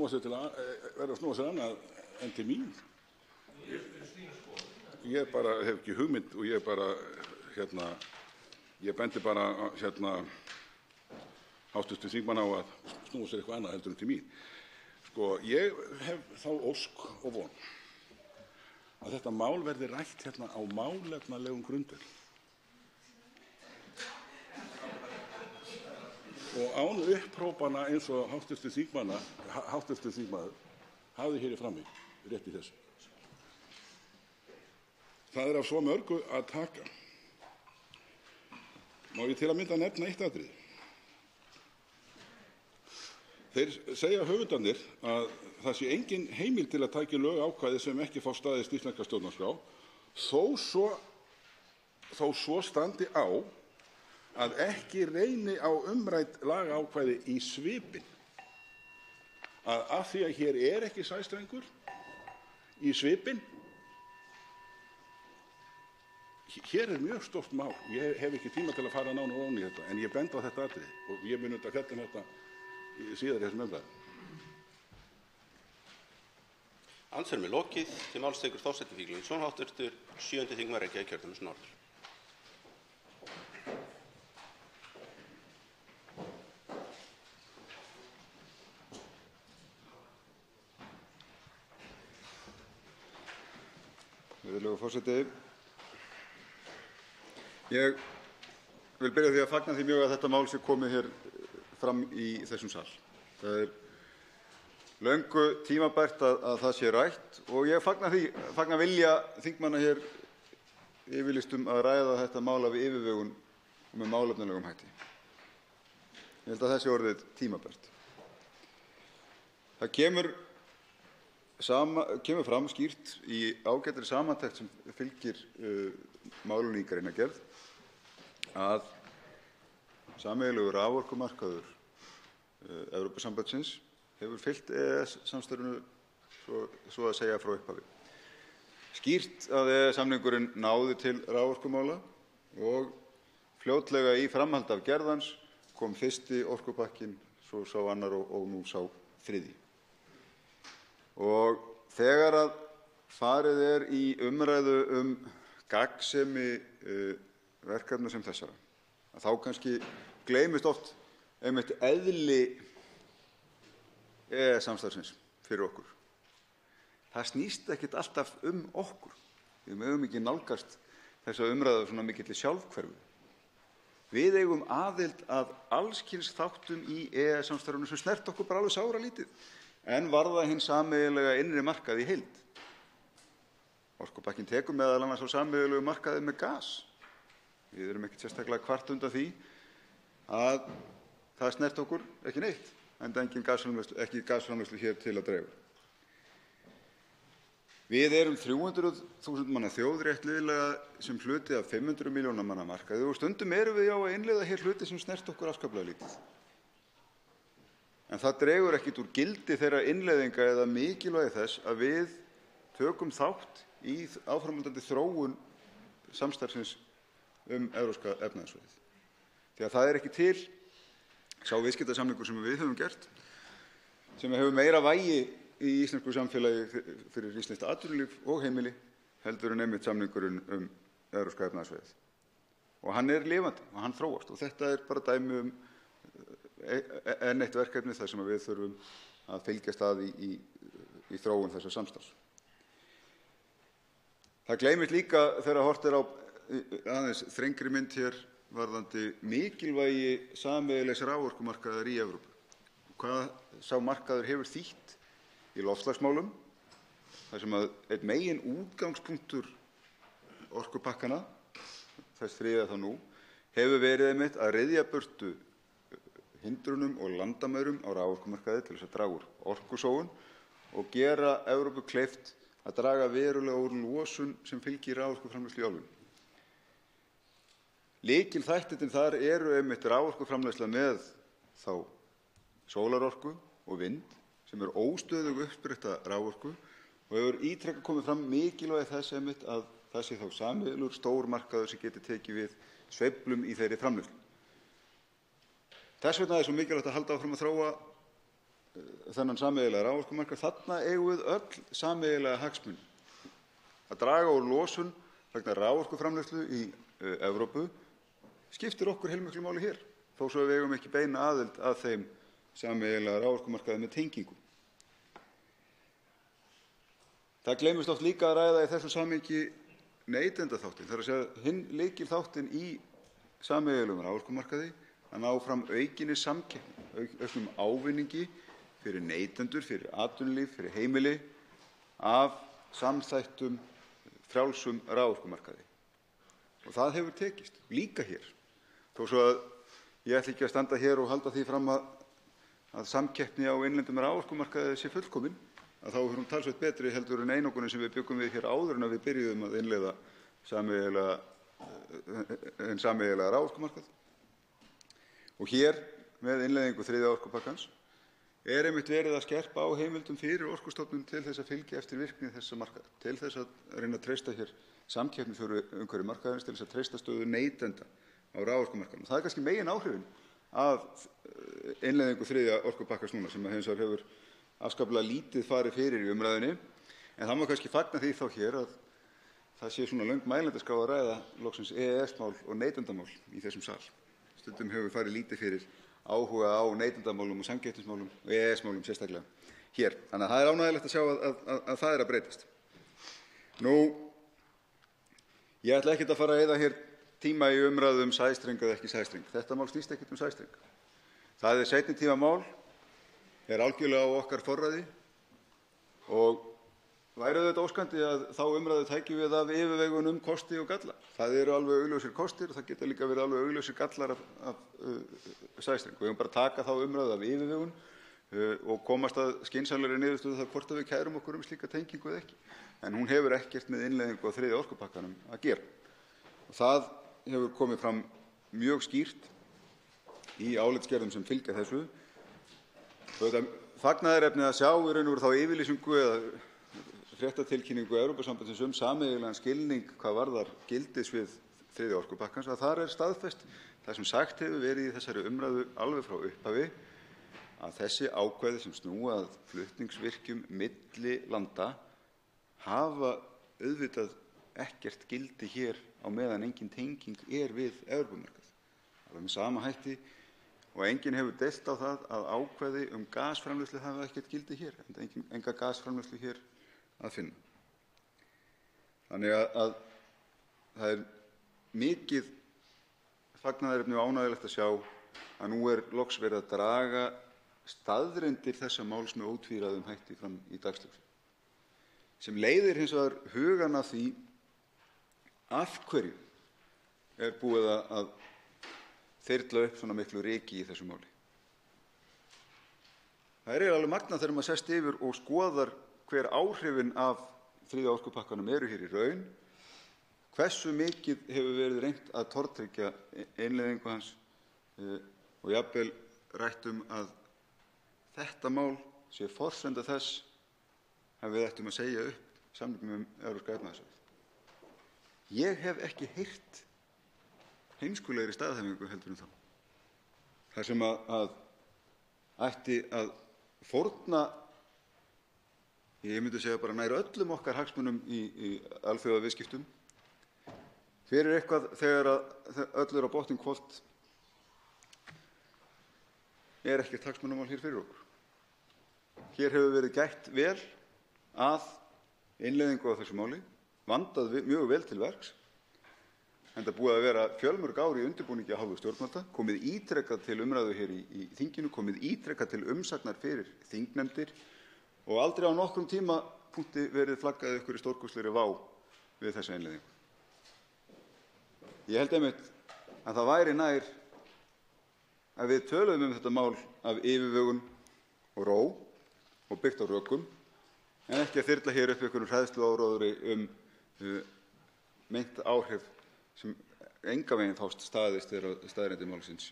snúa sér annað en til mín. Ég bara hef ekki hugmynd og ég bendi bara hv. þingmann á að snúa sér eitthvað annað heldur en til mín. Ég hef þá ósk og von að þetta mál verði rætt hérna á málefnalegum grundvelli. Og án upphrópana eins og hv. þingmaður hafði hér í frammi rétt í þessu. Það er af svo mörgu að taka. Má ég til að mynda nefna eitt atriði. Þeir segja höfundarnir að það sé engin heimild til að taka lögákvæði sem ekki fá staðist íslenska stjórnarskrá, þó svo standi á að ekki reyni á umrædd lagaákvæði í svipinn. Að því að hér er ekki sæstrengur í svipinn, hér er mjög stórt mál. Ég hef ekki tíma til að fara nánar ofan í þetta, en ég bendi á þetta atriði og ég mun að fjalla þetta síðar í þessum umræðum. Andsvörum er lokið. Til máls tekur Þorsteinn Víglundsson, hv. 7. þingmaður Reykjavíkurkjördæmis norður. Virðulegur forseti, ég vil byrja á því að fagna því mjög að þetta mál sé komið hér fram í þessum sal. Það er löngu tímabært að það sé rætt og ég fagna vilja þingmanna hér yfirlýstum að ræða þetta mál af yfirvegun og með málefnalegum hætti. Ég held að það sé orðið tímabært. Það kemur fram skýrt í ágætri samantekt sem fylgir málinu í greinargerð að sameiginlegur raforkumarkaður Evrópusambandsins hefur fylgt EES-samstarfinu svo að segja frá upphafi. Skýrt að EES-samningurinn náði til raforkumála og fljótlega í framhald af gerð hans kom fyrsti orkupakkinn, svo sá annar og nú sá þriðji. Og þegar að farið er í umræðu gagnsemi verkefna sem þessara, þá kannski gleymist oft einmitt eðli EES-samstarfsins fyrir okkur. Það snýst ekkert alltaf okkur. Við megum ekki nálgast þessa umræðu svona mikilli sjálfhverfu. Við eigum aðild að alls kyns þáttum í EES-samstarfinu sem snert okkur bara alveg sáralítið, en varða hinn sameiginlega innri markað í heild. Orkupakkinn tekur meðal annars á sameiginlegu markaði með gas. Við erum ekkert sérstaklega kvart undan því að það snert okkur ekki neitt, enda ekki gasframleiðslu hér til að dreifa. Við erum 300.000 manna þjóð rétt liðlega sem hluti af 500 milljóna manna markaði og stundum erum við á að innleiða hér hluti sem snert okkur afskaplega lítið. En það dregur ekkert úr gildi þeirra innleiðinga eða mikilvægi þess að við tökum þátt í áframhaldandi þróun samstarfsins Evrópska efnahagssvæðið. Því að það er ekki til sá viðskiptasamningur sem við höfum gert, sem hefur meira vægi í íslensku samfélagi fyrir íslenskt atvinnulíf og heimili heldur en einmitt samningurinn Evrópska efnahagssvæðið. Og hann er lifandi og hann þróast og þetta er bara dæmi enn eitt verkefni þar sem við þurfum að fylgjast að í þróun þessa samstarfs. Það gleymist líka þegar horft er á aðeins þrengri mynd hér varðandi mikilvægi sameiginlegs raforkumarkaðar í Evrópu. Hvað sá markaður hefur þýtt í loftslagsmálum, þar sem að einn megin útgangspunktur orkupakkanna, þess þriðja þá nú, hefur verið einmitt að ryðja burtu hindrunum og landamærum á raforkumarkaði til þess að draga úr orkusóun og gera Evrópu kleift að draga verulega úr losun sem fylgir raforkuframleiðslu í álfunni. Lykilþættirnir þar eru einmitt raforkuframleiðsla með þá sólarorku og vind sem er óstöðug uppspretta raforku og hefur ítrekað komið fram mikilvægi þess einmitt að það sé þá sameiginlegur stór markaður sem geti tekið við sveiflum í þeirri framleiðslu. Þess vegna er svo mikilvægt að halda áfram að þróa þennan sameiginlega raforkumarkað. Þarna eigum við öll sameiginlega hagsmuni. Að draga úr losun vegna raforkuframleiðslu í Evrópu skiptir okkur heilmiklu máli hér, þó svo við eigum ekki beina aðild að þeim sameiginlega raforkumarkaði með tengingu. Það gleymist oft líka að ræða í þessu samhengi neytendaþáttinn, það er að segja hinn lykilþáttinn í sameiginlegum raforkumarkaði að ná fram aukinni samkeppni, auknum ávinningi fyrir neytendur, fyrir atvinnulíf, fyrir heimili af samþættum frjálsum raforkumarkaði. Og það hefur tekist, líka hér. Þó svo að ég ætla ekki að standa hér og halda því fram að samkeppni á innlendum raforkumarkaði sé fullkomin, að þá er hún talsvert betri heldur en einokunin sem við byggum við hér áður en að við byrjuðum að innleiða sameiginlega raforkumarkað. Og hér, með innleiðingu þriðja orkupakkans, er einmitt verið að skerpa á heimildum fyrir Orkustofnun til þess að fylgja eftir virkni þessa markaðar, til þess að reyna að treysta hér samkeppni fyrir umhverfi markaðarins, til þess að treysta stöðu neytenda á raforkumarkaðnum. Það er kannski megin áhrifin af innleiðingu þriðja orkupakkans núna sem hins vegar hefur afskaplega lítið farið fyrir í umræðunni, en það má kannski fagna því þá hér að það sé svona löng mælendaskrá að ræða loksins EES-mál og neytendamál í þessum sal. Stundum hefur farið lítið fyrir áhuga á neytendamálum og samkeppnismálum og EES-málum sérstaklega hér. Þannig að það er ánægjulegt að sjá að það er að breytast. Nú, ég ætla ekkert að fara að eyða hér tíma í umræðu sæstreng eða ekki sæstreng. Þetta mál snýst ekkert sæstreng. Það er seinni tíma mál, er algjörlega á okkar forræði og væri þetta óskandi að þá umræðu tækjum við af yfirvegun kosti og galla. Það eru alveg augljósir kostir og það geta líka verið alveg augljósir gallar af sæstreng. Við höfum bara að taka þá umræðu af yfirvegun og komast að skynsamlegri niðurstöðu það hvort að við kærum okkur slíka tengingu eða ekki. En hún hefur ekkert með innleiðingu á þriðja orkupakkanum að gera. Og það hefur komið fram mjög skýrt í álitsgerðum sem fylgja þessu. Þetta fagnaðarefni að sjá í raun og veru þá yfirlýsingu eða fréttatilkynningu Evrópusambandsins sameiginlegan skilning hvað varðar gildissvið þriðja orkupakkans, að þar er staðfest það sem sagt hefur verið í þessari umræðu alveg frá upphafi að þessi ákvæði sem snúa að flutningsvirkjum milli landa hafa auðvitað ekkert gildi hér á meðan engin tenging er við Evrópumarkað. Alveg með sama hætti og enginn hefur deilt á það að ákvæði gasframleiðslu hafa ekkert gildi hér, enga gasframleiðslu hér að finna. Þannig að það er mikið fagnaðarefni og ánægjulegt að sjá að nú loks verið að draga staðreyndir þessa máls með ótvíræðum hætti fram í dagsljós, sem leiðir hins vegar hugann að því af hverju búið að þyrla upp svona miklu ryki í þessu máli. Það alveg magnað þegar maður sest yfir og skoðar hver áhrifin af þriðja orkupakkanum eru hér í raun, hversu mikið hefur verið reynt að tortryggja innleiðingu hans og jafnvel rætt að þetta mál sé forsenda þess að við ættum að segja upp samningnum Evrópska efnahagssvæðið. Ég hef ekki heyrt heimskulegri staðhæfingu heldur en þá. Það sem að ætti að fórna, ég myndi segja bara nær öllum okkar hagsmunum í alþjóðaviðskiptum, fyrir eitthvað þegar öll á botninn hvolft ekkert hagsmunamál hér fyrir okkur. Hér hefur verið gætt vel að innleiðingu á þessu máli, vandað mjög vel til verks, enda búið að vera fjölmörg ár í undirbúningi af hálfu stjórnvalda, komið ítrekað til umræðu hér í þinginu, komið ítrekað til umsagnar fyrir þingnefndir og aldrei á nokkrum tímapunkti verið flaggað ykkur í stórkostlegri vá við þessa innleiðingu. Ég held einmitt að það væri nær að við töluðum þetta mál af yfirvegun og ró og byggt á rökum, en ekki að þyrla hér upp einhverjum hræðsluáróðri meint áhrif sem engan veginn fást staðist þegar staðreyndir málsins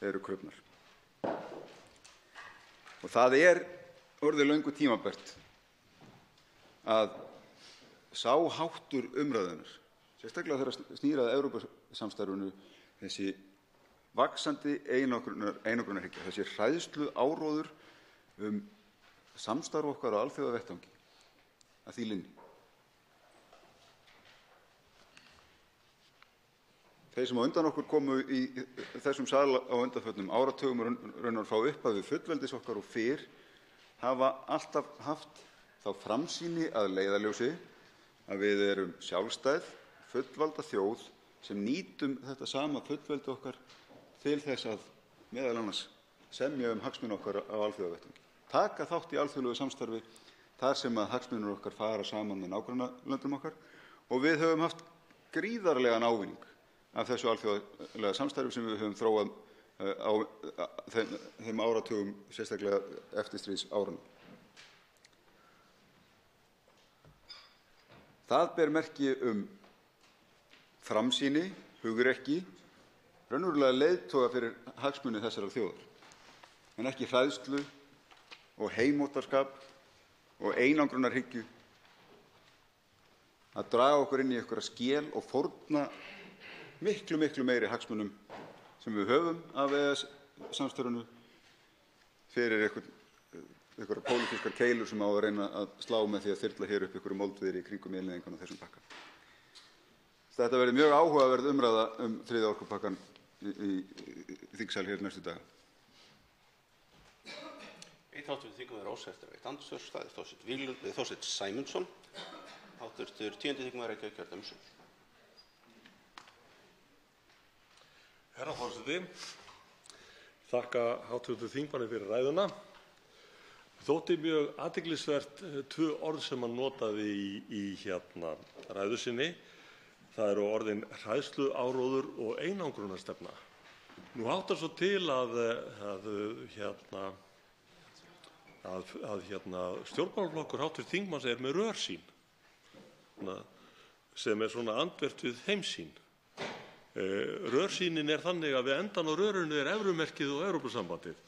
eru krufnar. Og það orðið löngu tímabært að sá háttur umræðunnar, sérstaklega þegar snýr að Evrópusamstarfinu, þessi vaxandi einangrunarhyggja, þessi hræðsluáróður samstarf okkar á alþjóðavettvangi, að því linni. Þeir sem á undan okkur komu í þessum sal á undanförnum áratugum raunar frá upphafi fullveldis okkar og fyrr hafa alltaf haft þá framsýni að leiðarljósi að við erum sjálfstæð, fullvalda þjóð sem nýtum þetta sama fullveldi okkar til þess að meðal annars semja hagsmuni okkar á alþjóðavettvangi. Taka þátt í alþjóðlegu samstarfi þar sem að hagsmunir okkar fara saman með nágrannalöndum okkar og við höfum haft gríðarlegan ávinning af þessu alþjóðlega samstarfi sem við höfum þróað á þeim áratugum, sérstaklega eftirstríðsárunum. Það ber merki framsýni, hugrekki, raunverulega leiðtoga fyrir hagsmuni þessarar þjóðar, en ekki hræðslu og heimóttarskap og einangrunarhyggju að draga okkur inn í einhverja skel og fórna miklu meiri hagsmunum sem við höfum af EES-samstarfinu fyrir einhverjar pólitískar keilur sem á að reyna að slá með því að þyrla hér upp einhverju moldviðri í kringum innleiðinguna á þessum pakka. Þetta verður mjög áhugaverð umræða þriðja orkupakkann í þingsal hér næstu daga. Einn háttvirtur þingmaður óskar eftir að veita andsvör, það er Þorsteinn Sæmundsson, háttvirtur 10. þingmaður Reykjavíkurkjördæmis suður. Herra forseti, þakka háttvirtum þingmanni fyrir ræðuna. Þótti mjög athyglisvert tvö orð sem hann notaði í ræðu sinni. Það eru orðin hræðsluáróður og einangrunarstefna. Nú háttar svo til að stjórnmálaflokkur háttvirts þingmanns með rörsýn, sem svona andvert við heimsýn. Rörsýnin þannig að við endan á rörinu evrumerkið og Evrópusambandið,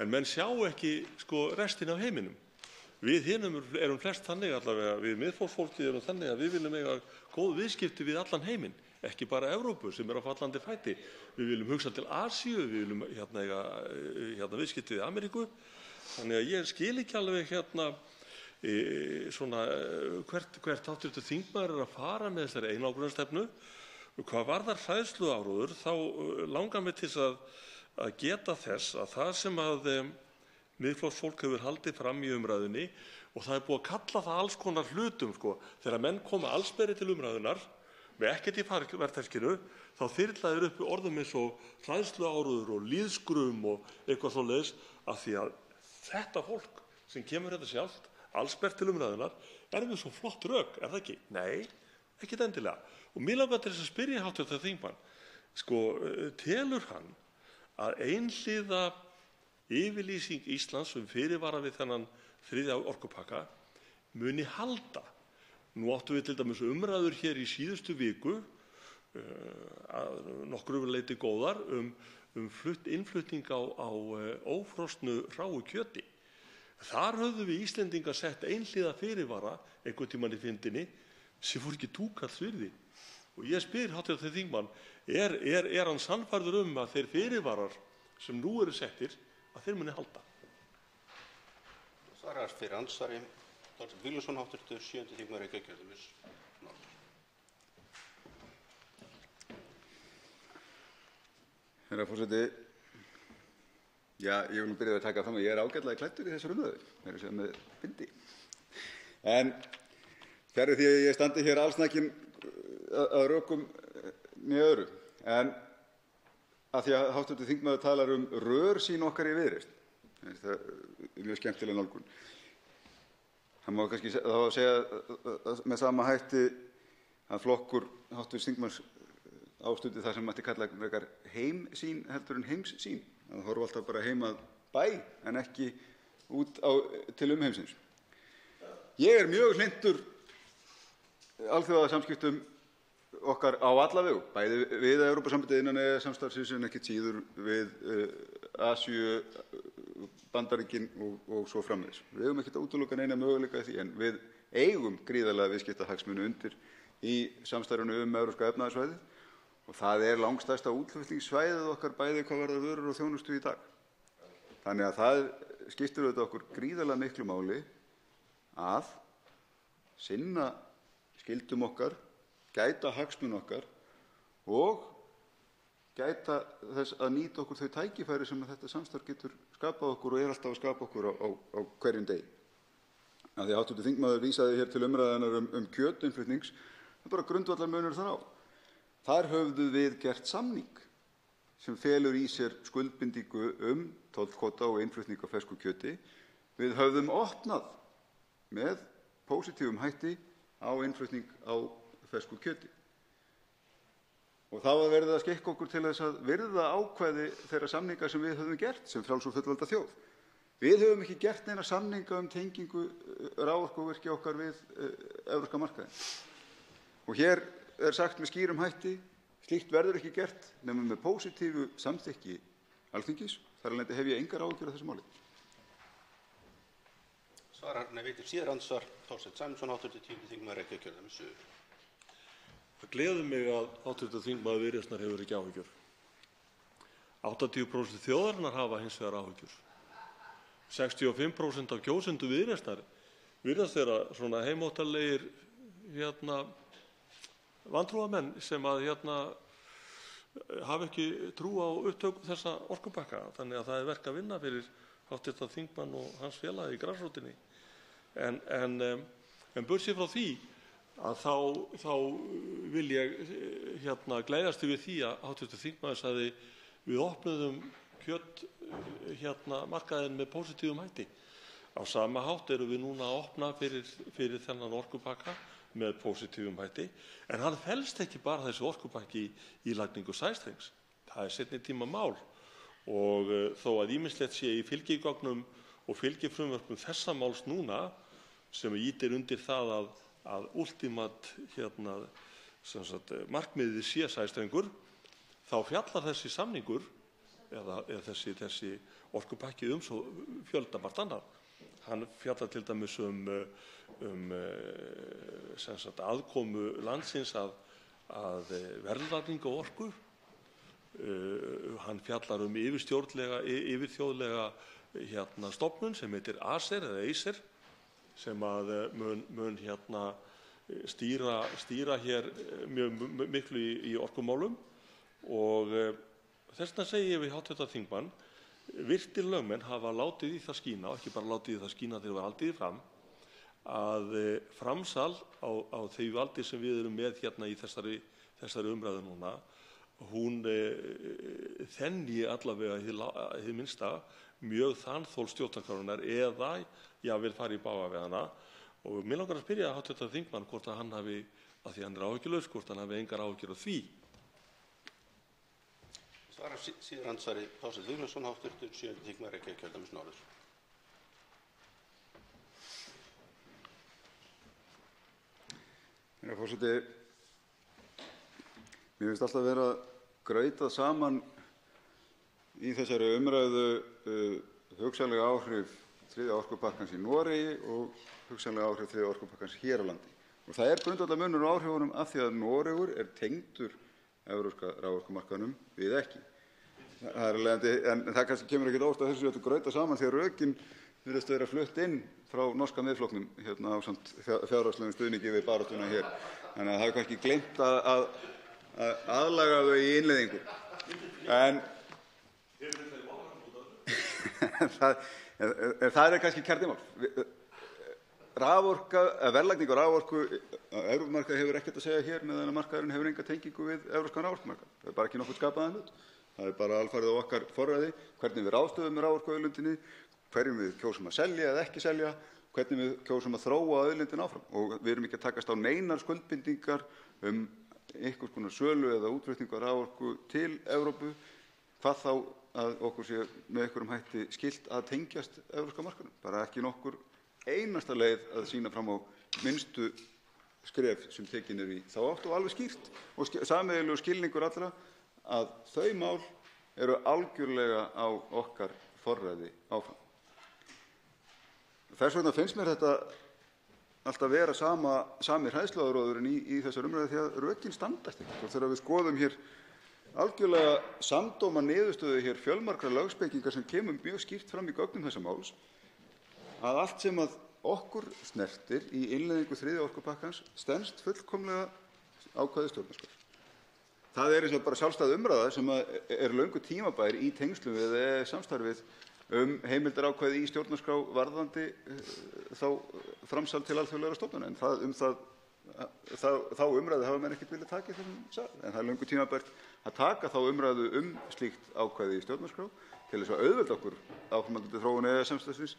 en menn sjá ekki restin af heiminum. Við hinum erum flest þannig, allavega við miðflokksfólkið erum þannig að við viljum eiga góð viðskipti við allan heiminn, ekki bara Evrópu sem á fallandi fæti. Við viljum hugsa til Asíu, við viljum eiga viðskipti við Ameríku. Þannig að ég skil ekki alveg hvert háttvirtur þingmaður að fara með þessari einangrunarstefnu. Hvað varðar hræðsluáróður, þá langar mig til að geta þess að það sem að Miðflokksfólk hefur haldið fram í umræðunni, og það búið að kalla það alls konar hlutum, þegar menn koma allsberi til umræðunnar með ekkert í farverðteskinu, þá þyrla þeir uppi orðum eins og hræðsluáróður og lýðskrum og eitthvað svoleiðis, af því að þetta fólk sem kemur þetta sjálft, allsbert til umræðunar, er með svo flott rök, er það ekki? Nei, ekkert endilega. Og mér langar til þess að spyrja hv. þingmann, telur hann að einhliða yfirlýsing Íslands fyrirvara við þennan 3. orkupakka muni halda? Nú áttum við til dæmis umræður hér í síðustu viku, að nokkru leyti góðar, innflutning á ófrosnu hráu kjöti. Þar höfðum við Íslendingar sett einhliða fyrirvara einhvern tímann í fyndinni sem fór ekki túkall virði. Og ég spyr hv. þingmann, er hann sannfærður að þeir fyrirvarar sem nú eru settir, að þeir muni halda? Svarar fyrir andsvari Þorsteinn Víglundsson, hv. 7. þingmaður Reykjavíkurkjördæmis norður. Herra forseti, ég vil byrja að taka fram að ég er ágætlega klæddur í þessari umræðu, meira að segja með bindi. En fjarri því að ég standi hér allsnækinn að rökum né öðru, en að því að hv. þingmaður talar rörsýn okkar í Viðreisn, það er mjög skemmtileg nálgun. Það má kannski segja með sama hætti að flokkur hv. þingmanns ástundi það sem mætti kalla frekar heimsýn heldur en heimssýn, að horfa alltaf bara heim að bæ en ekki út til umheimsins. Ég er mjög hlynntur alþjóðasamskiptum okkar á alla vegu, bæði við Evrópusambandið innan EES-samstarfsins en ekkert síður við Asíu, Bandaríkin og svo framvegis. Við eigum ekkert að útiloka neina möguleika í því, en við eigum gríðarlega viðskiptahagsmuni undir í samstarfinu Evrópska efnahagssvæðið, og það er langstærsta útflutningssvæðið okkar bæði hvað varðar vörur og þjónustu í dag. Þannig að það skiptir auðvitað okkur gríðarlega miklu máli að sinna skyldum okkar, gæta hagsmuna okkar og gæta þess að nýta okkur þau tækifæri sem þetta samstarf getur skapað okkur og er alltaf að skapa okkur á hverjum degi. Af því að hv. þingmaður vísaði hér til umræðunnar kjötinnflutnings, það er bara grundvallarmunur þar á. Þar höfðum við gert samning sem felur í sér skuldbindingu tollkvóta og innflutning á fersku kjöti. Við höfðum opnað með pósitífum hætti á innflutning á fersku kjöti. Og það var verið að skikka okkur til þess að virða ákvæði þeirra samninga sem við höfum gert sem frjáls og fullvalda þjóð. Við höfum ekki gert neina samninga tengingu raforkuvirkja okkar við evrópska markaðinn. Og hér er sagt með skýrum hætti, slíkt verður ekki gert nema með pósitífu samþykki Alþingis. Þar af leiðandi hef ég engar áhyggjur af þessu máli. Veitir síðar andsvar Þorsteinn Sæmundsson, hv. 10. þingmaður Reykjavíkurkjördæmis suður. Það gleður mig að hv. þingmaður Viðreisnar hefur ekki áhyggjur. 80% þjóðarinnar hafa hins vegar áhyggjur. 65% af kjósendur Viðreisnar virðast vera svona heimóttalegir vantrúarmenn sem að hafa ekki trú á upptöku þessa orkupakka. Þannig að það er verk að vinna fyrir hv. þingmann og hans félaga í grasrótinni. En burtséð frá því að þá vil ég gleðjast yfir því að hv. þingmaður sagði við opnuðum markaðinn með pósitífum hætti. Á sama hátt erum við núna að opna fyrir þennan orkupakka með pósitífum hætti, en hann felst ekki bara þessi orkupakki í lagningu sæstrengs. Það er seinni tíma mál, og þó að ýmislegt sé í fylgigögnum og fylgifrumvörpum þessa máls núna sem ýtir undir það að últimat markmiðið sé sæstrengur, þá fjallar þessi samningur eða þessi orkupakki svo fjöldamart annað. Hann fjallar til dæmis aðkomu landsins að verðlagningu á orku. Hann fjallar yfirþjóðlega stofnun sem heitir ACER eða ACER, sem að mun stýra hér mjög miklu í orkumálum. Og þess vegna segi ég við hv. þingmann, virtir lögmenn hafa látið í það skína, og ekki bara látið í það skína þegar var haldið fram, að framsal á því valdi sem við erum með hérna í þessari umræðu núna, hún þenji allavega hið minnsta mjög þanþol stjórnarskrárinnar eða jafnvel fari í bága við hana. Og mig langar að spyrja hv. þingmann hvort að hann hafi, af því hann er áhyggjulaus, hvort hann hafi engar áhyggjur af því. Svarar síðar andsvari Þorsteinn Víglundsson, hv. 7. þingmaður Reykjavíkurkjördæmis norður. Herra forseti, mér finnst alltaf vera grautað saman í þessari umræðu hugsanlega áhrif 3. orkupakkans í Noregi og hugsanlega áhrif 3. orkupakkans hér á landi. Og það grundvallarmunur á áhrifunum af því að Noregur tengdur evrópska raforkumarkaðnum, við ekki. En það kannski kemur ekkert óvart að þessu þetta grauta saman því að rökin virðast vera flutt inn frá norska Miðflokknum ásamt fjárhagslegum stuðningi við baráttuna hér. Þannig að það er kannski gleymt að aðlaga þau í innleiðingu. En það kannski kjarnimál. Verðlagning á raforku á Evrópumarkaði hefur ekkert að segja hér meðan að markaðurinn hefur enga tengingu við evrópskan raforkumarkað. Það er bara ekki nokkuð skapaðan hlut. Það er bara alfarið á okkar forræði, hvernig við ráðstöfum með raforkuauðlindinni, hverjum við kjósum að selja eða ekki selja, hvernig við kjósum að þróa auðlindin áfram. Og við erum ekki að takast á neinar skuldbindingar einhvers konar sölu eða útflutningu á raforku til Evrópu, hvað þá að okkur sé með einhverjum hætti skylt að tengjast evrópska markaðnum. Bara ekki nokkur einasta leið að sýna fram á minnstu skref sem tekin í þá átt og alveg skýrt og sameiginlegur skilningur allra að þau mál eru algjörlega á okkar forræði áfram. Þess vegna finnst mér þetta alltaf vera sami hræðsluáróðurinn í þessar umræðu því að rökin standast ekki. Og þegar við skoðum hér algjörlega samdóma niðurstöðu hér fjölmargra lögspekingar sem kemur mjög skýrt fram í gögnum þessa máls, að allt sem að okkur snertir í innleiðingu 3. orkupakkans stenst fullkomlega ákvæði stjórnarskrár. Það er eins og bara sjálfstæð umræða sem er löngu tímabær í tengslum við samstarfið heimildarákvæði í stjórnarskrá varðandi þá framsal til alþjóðlegra stofnana. En þá umræðu hafa menn ekkert viljað taka í þessum sal. En það er löngu tímabært að taka þá umræðu slíkt ákvæði í stjórnarskrá til þess að auðvelda okkur áframhaldandi þróun EES-samstarfsins,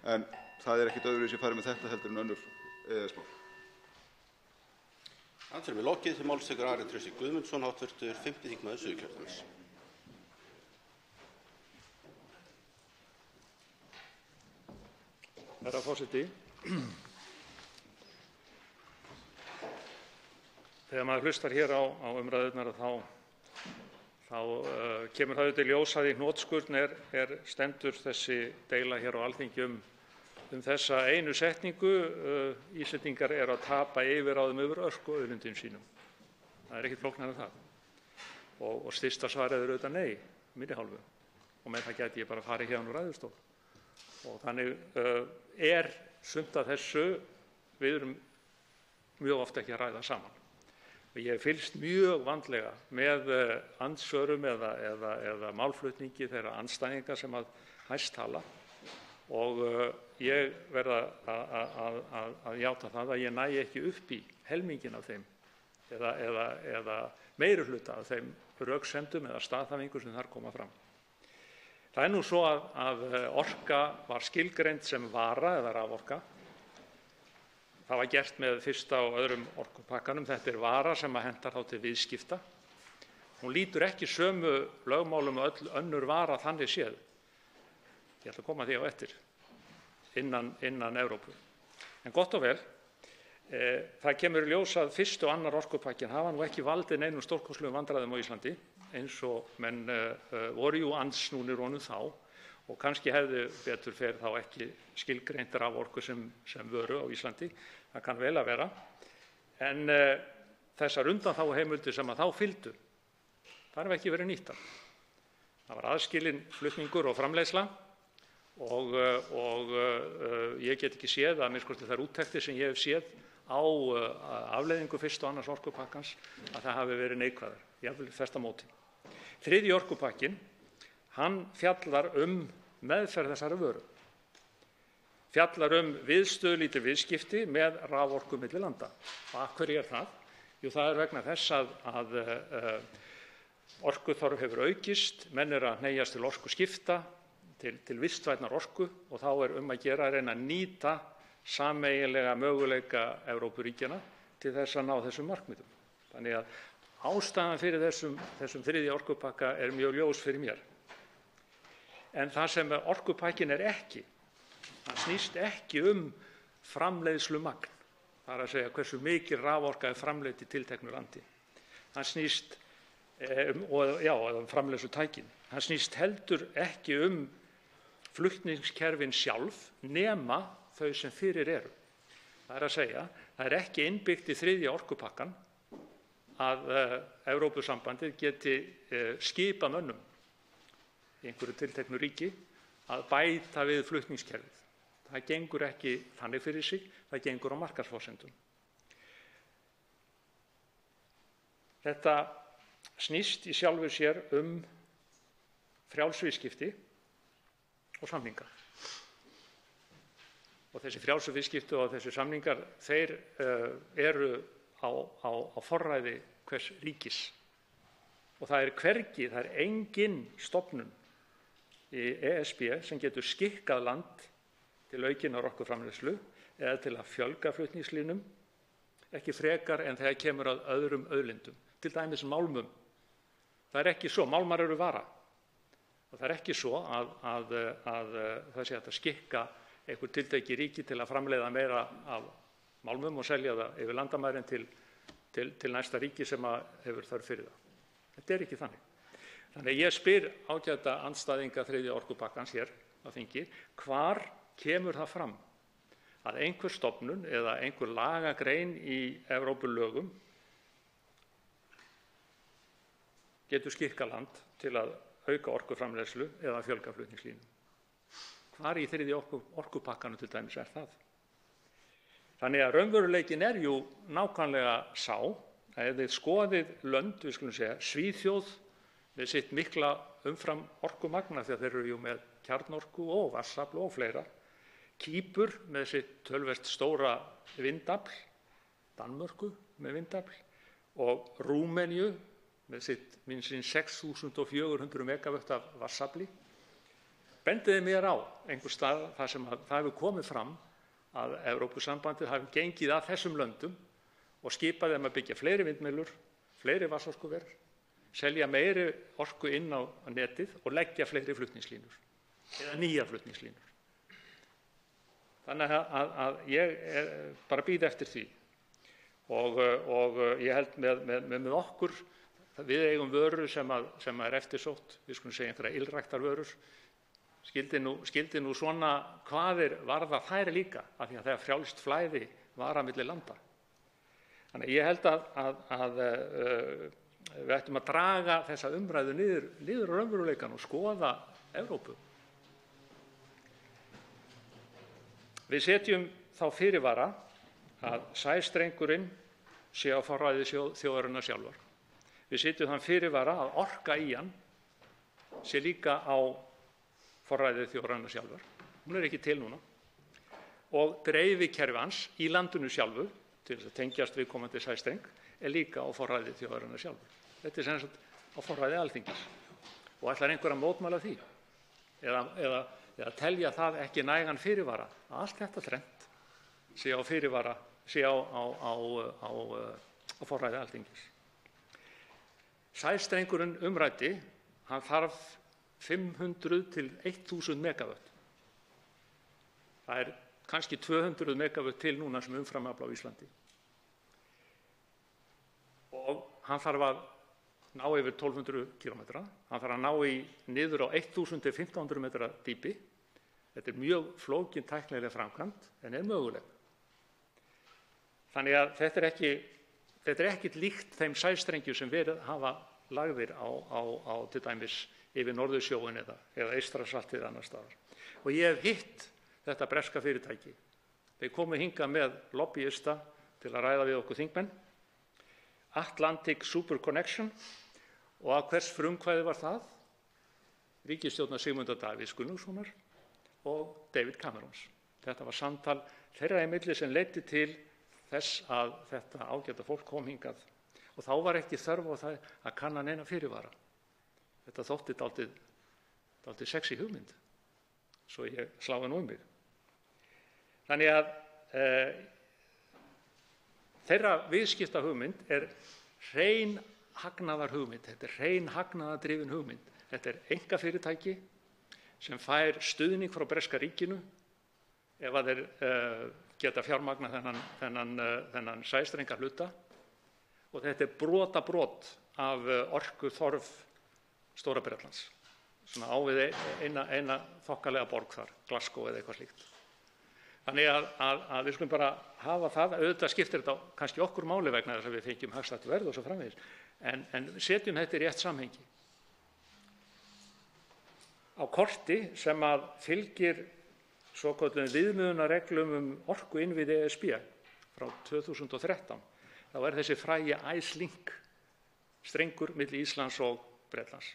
en það er ekkert öðruvísi farið með þetta heldur en önnur EES-mál. Andsvari lokið. Til máls tekur Ari Trausti Guðmundsson, hv. 5. þingmaður Suðurkjördæmis. Herra forseti, þegar maður hlustar hér á umræðurnar þá kemur það auðvitað í ljós að í hnotskurn stendur þessi deila hér á Alþingi um þessa einu setningu: Íslendingar eru að tapa yfirráðum yfir orkuauðlindum sínum. Það er ekkert flóknara en það. Og stysta svarið er auðvitað nei, minni hálfu. Og með það gæti ég bara farið hérna úr ræðustól. Og þannig sumt af þessu við erum mjög oft ekki að ræða saman. Og ég hef fylgst mjög vandlega með andsvörum eða málflutningi þeirra andstæðinga sem að hæst tala, og ég verð að játa það að ég næ ekki upp í helminginn af þeim eða meirihluta af þeim röksemdum eða staðhæfingum sem þar koma fram. Það er nú svo að orka var skilgreind sem vara eða raforka. Það var gert með 1. og 2. orkupakkanum. Þetta er vara sem hentar þá til viðskipta. Hún lýtur ekki sömu lögmálum og öll önnur vara þannig séð. Ég ætla að koma því á eftir innan Evrópu. En gott og vel, það kemur í ljós að 1. og 2. orkupakkin hafa nú ekki valdið neinum stórkostlegum vandræðum á Íslandi, eins og menn voru jú andsnúnir honum þá, og kannski hefði betur fer þá ekki skilgreint raforku sem vöru á Íslandi. Það kann vel að vera. En þessar undanþáguheimildir sem að þá fylgdu, þær hafa ekki verið nýttar. Það var aðskilinn flutningur og framleiðsla, og ég get ekki séð, að minnsta kosti þær úttektir sem ég hef séð á afleiðingu 1. og 2. orkupakkans, að það hafi verið neikvæðar, jafnvel þvert á móti. 3. orkupakkinn, hann fjallar meðferð þessara vöru. fjallar viðstöðulítil viðskipti með raforku milli landa. Og af hverju það? Jú, það vegna þess að orkuþörf hefur aukist, menn að hneigjast til orkuskipta, til vistvænnar orku og þá að gera að reyna að nýta sameiginlega möguleika Evrópuríkjanna til þess að ná þessum markmiðum. Þannig að ástæðan fyrir þessum þriðja orkupakka mjög ljós fyrir mér. En það sem orkupakkinn ekki, hann snýst ekki framleiðslumagn. Það að segja hversu mikil raforka framleidd í tilteknu landi. Hann snýst framleiðslutækin. Hann snýst heldur ekki flutningskerfin sjálf nema þau sem fyrir eru. Það að segja, það ekki innbyggt í þriðja orkupakkann að Evrópusambandið geti skipað mönnum í einhverju tilteknu ríki að bæta við flutningskerfið. Það gengur ekki þannig fyrir sig, það gengur á markaðsforsendum. Þetta snýst í sjálfu sér frjáls viðskipti og samningar. Og þessi frjálsu viðskipti og þessi samningar, þeir eru á forræði hvers ríkis. Og það hvergi, það engin stofnun í ESB sem getur skikkað land til aukinnar orkuframleiðslu eða til að fjölga flutningslínum, ekki frekar en þegar kemur að öðrum auðlindum, til dæmis málmum. Það ekki svo, málmar eru vara. Og það ekki svo að það sé hægt að skikka einhver tiltekið ríki til að framleiða meira af málmum og selja það yfir landamærin til næsta ríki sem hefur þörf fyrir það. Þetta ekki þannig. Þannig að ég spyr ágæta andstæðinga þriðja orkupakkans hér á þingi, hvar kemur það fram að einhver stofnun eða einhver lagagrein í Evrópulögum getur skikkað land til að auka orkuframleiðslu eða fjölga flutningslínum. Hvar í þriðja orkupakkanum til dæmis það? Þannig að raunveruleikinn jú nákvæmlega sá að ef þið skoðið lönd, við skulum segja Svíþjóð með sitt mikla umfram orkumagn, því að þeir eru með kjarnorku og vatnsafl og fleira, Kýpur með sitt töluvert stóra vindafl, Danmörku með vindafl og Rúmeníu með sitt sín 6.400 megavött af vatnsafli, bendiði mér á einhver stað þar sem það hefur komið fram að Evrópusambandið hafi gengið að þessum löndum og skipað þeim að byggja fleiri vindmyllur, fleiri vatnsorkuver, selja meiri orku inn á netið og leggja fleiri flutningslínur eða nýjar flutningslínur. Þannig að ég bara bíð eftir því og ég held með okkur, við eigum vöru sem eftirsótt, við skulum segja einhverja ylræktarvörur, skildi nú svona kvaðir varða þær líka, af því að það frjálst flæði vara milli landa. Þannig ég held að við ættum að draga þessa umræðu niður á raunveruleikann og skoða Evrópu. Við setjum þá fyrirvara að sæstrengurinn sé á forræði þjóðarinnar sjálfar. Við setjum þann fyrirvara að orka í hann sé líka á forræði þjóðarinnar sjálfar. Hún ekki til núna. Og dreifikerfi hans í landinu sjálfu, til þess að tengjast viðkomandi sæstreng, líka á forræði þjóðarinnar sjálfur. Þetta sem sagt á forræði Alþingis. Og ætlar einhver að mótmæla því? Eða telja það ekki nægan fyrirvara að allt þetta þrennt sé á fyrirvara, sé á forræði Alþingis. Sæstrengurinn umræddi, hann þarf 500 til 1000 megavött. Það kannski 200 megavött til núna sem umframafl á Íslandi. Og hann þarf að ná yfir 1200 kilometra, hann þarf að ná niður á 1000 til 1500 metra dýpi. Þetta mjög flókin tæknileg framkvæmd en möguleg. Þannig að þetta ekki líkt þeim sæstrengjum sem verið hafa lagðir á til dæmis yfir Norðursjóinn eða Eystrasaltið annars staðar. Og ég hef hitt þetta breska fyrirtæki. Þeir komu hingað með lobbyista til að ræða við okkur þingmenn. Atlantic Super Connection og að hvers frumkvæði var það? Ríkisstjórnar Sigmundar Davíðs Gunnlaugssonar og David Camerons. Þetta var samtal þeirra í milli sem leiddi til þess að þetta ágæta fólk kom hingað og þá var ekki þörf á það að kanna neina fyrirvara. Þetta þótti dálítið sexy hugmynd, svo ég sláði nú mig. Þannig að þeirra viðskipta hugmynd hrein hagnaðar hugmynd. Þetta hrein hagnaðardrifin hugmynd. Þetta einkafyrirtæki sem fær stuðning frá breska ríkinu ef að þeir geta fjármagna þennan sæstrenga hluta og þetta brotabrot af orkuþörf Stóra-Bretlands. Svona á við eina þokkalega borg þar, Glasgow eða eitthvað slíkt. Þannig að við skulum bara hafa það, auðvitað skiptir þetta kannski okkur máli vegna þess að við fengjum hagstætt verð og svo framvegis, en setjum þetta í rétt samhengi. Á korti sem að fylgir svokölluðum viðmiðunarreglum orkuinnviði ESB frá 2013, þá þessi frægi IceLink strengur milli Íslands og Bretlands.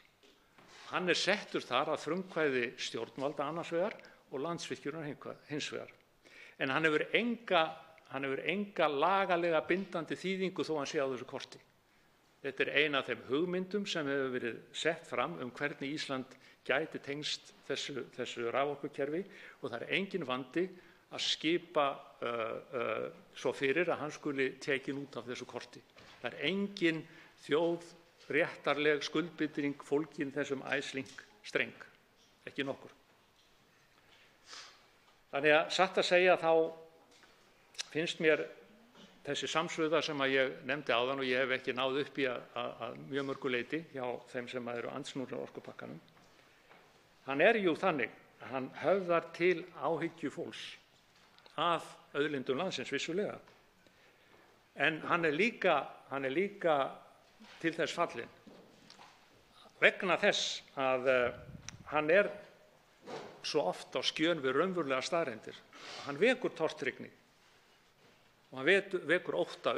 Hann settur þar að frumkvæði stjórnvalda annars vegar og Landsvirkjunar hins vegar. En hann hefur enga lagalega bindandi þýðingu þó hann sé á þessu korti. Þetta ein af þeim hugmyndum sem hefur verið sett fram hvernig Ísland gæti tengst þessu raforkukerfi og það engin vandi að skipa svo fyrir að hann skuli tekin út af þessu korti. Það engin þjóðréttarleg skuldbinding fólgin þessum IceLink streng, ekki nokkur. Þannig að satt að segja þá finnst mér þessi samsvöða sem að ég nefndi áðan og ég hef ekki náð upp í að mjög mörgu leyti hjá þeim sem eru andsnúnir orkupakkanum. Hann jú þannig að hann höfðar til áhyggju fólks af auðlindum landsins vissulega. En hann líka til þess fallinn vegna þess að hann svo oft á skjön við raunverulega staðreyndir. Hann vekur tortryggni og hann vekur ótta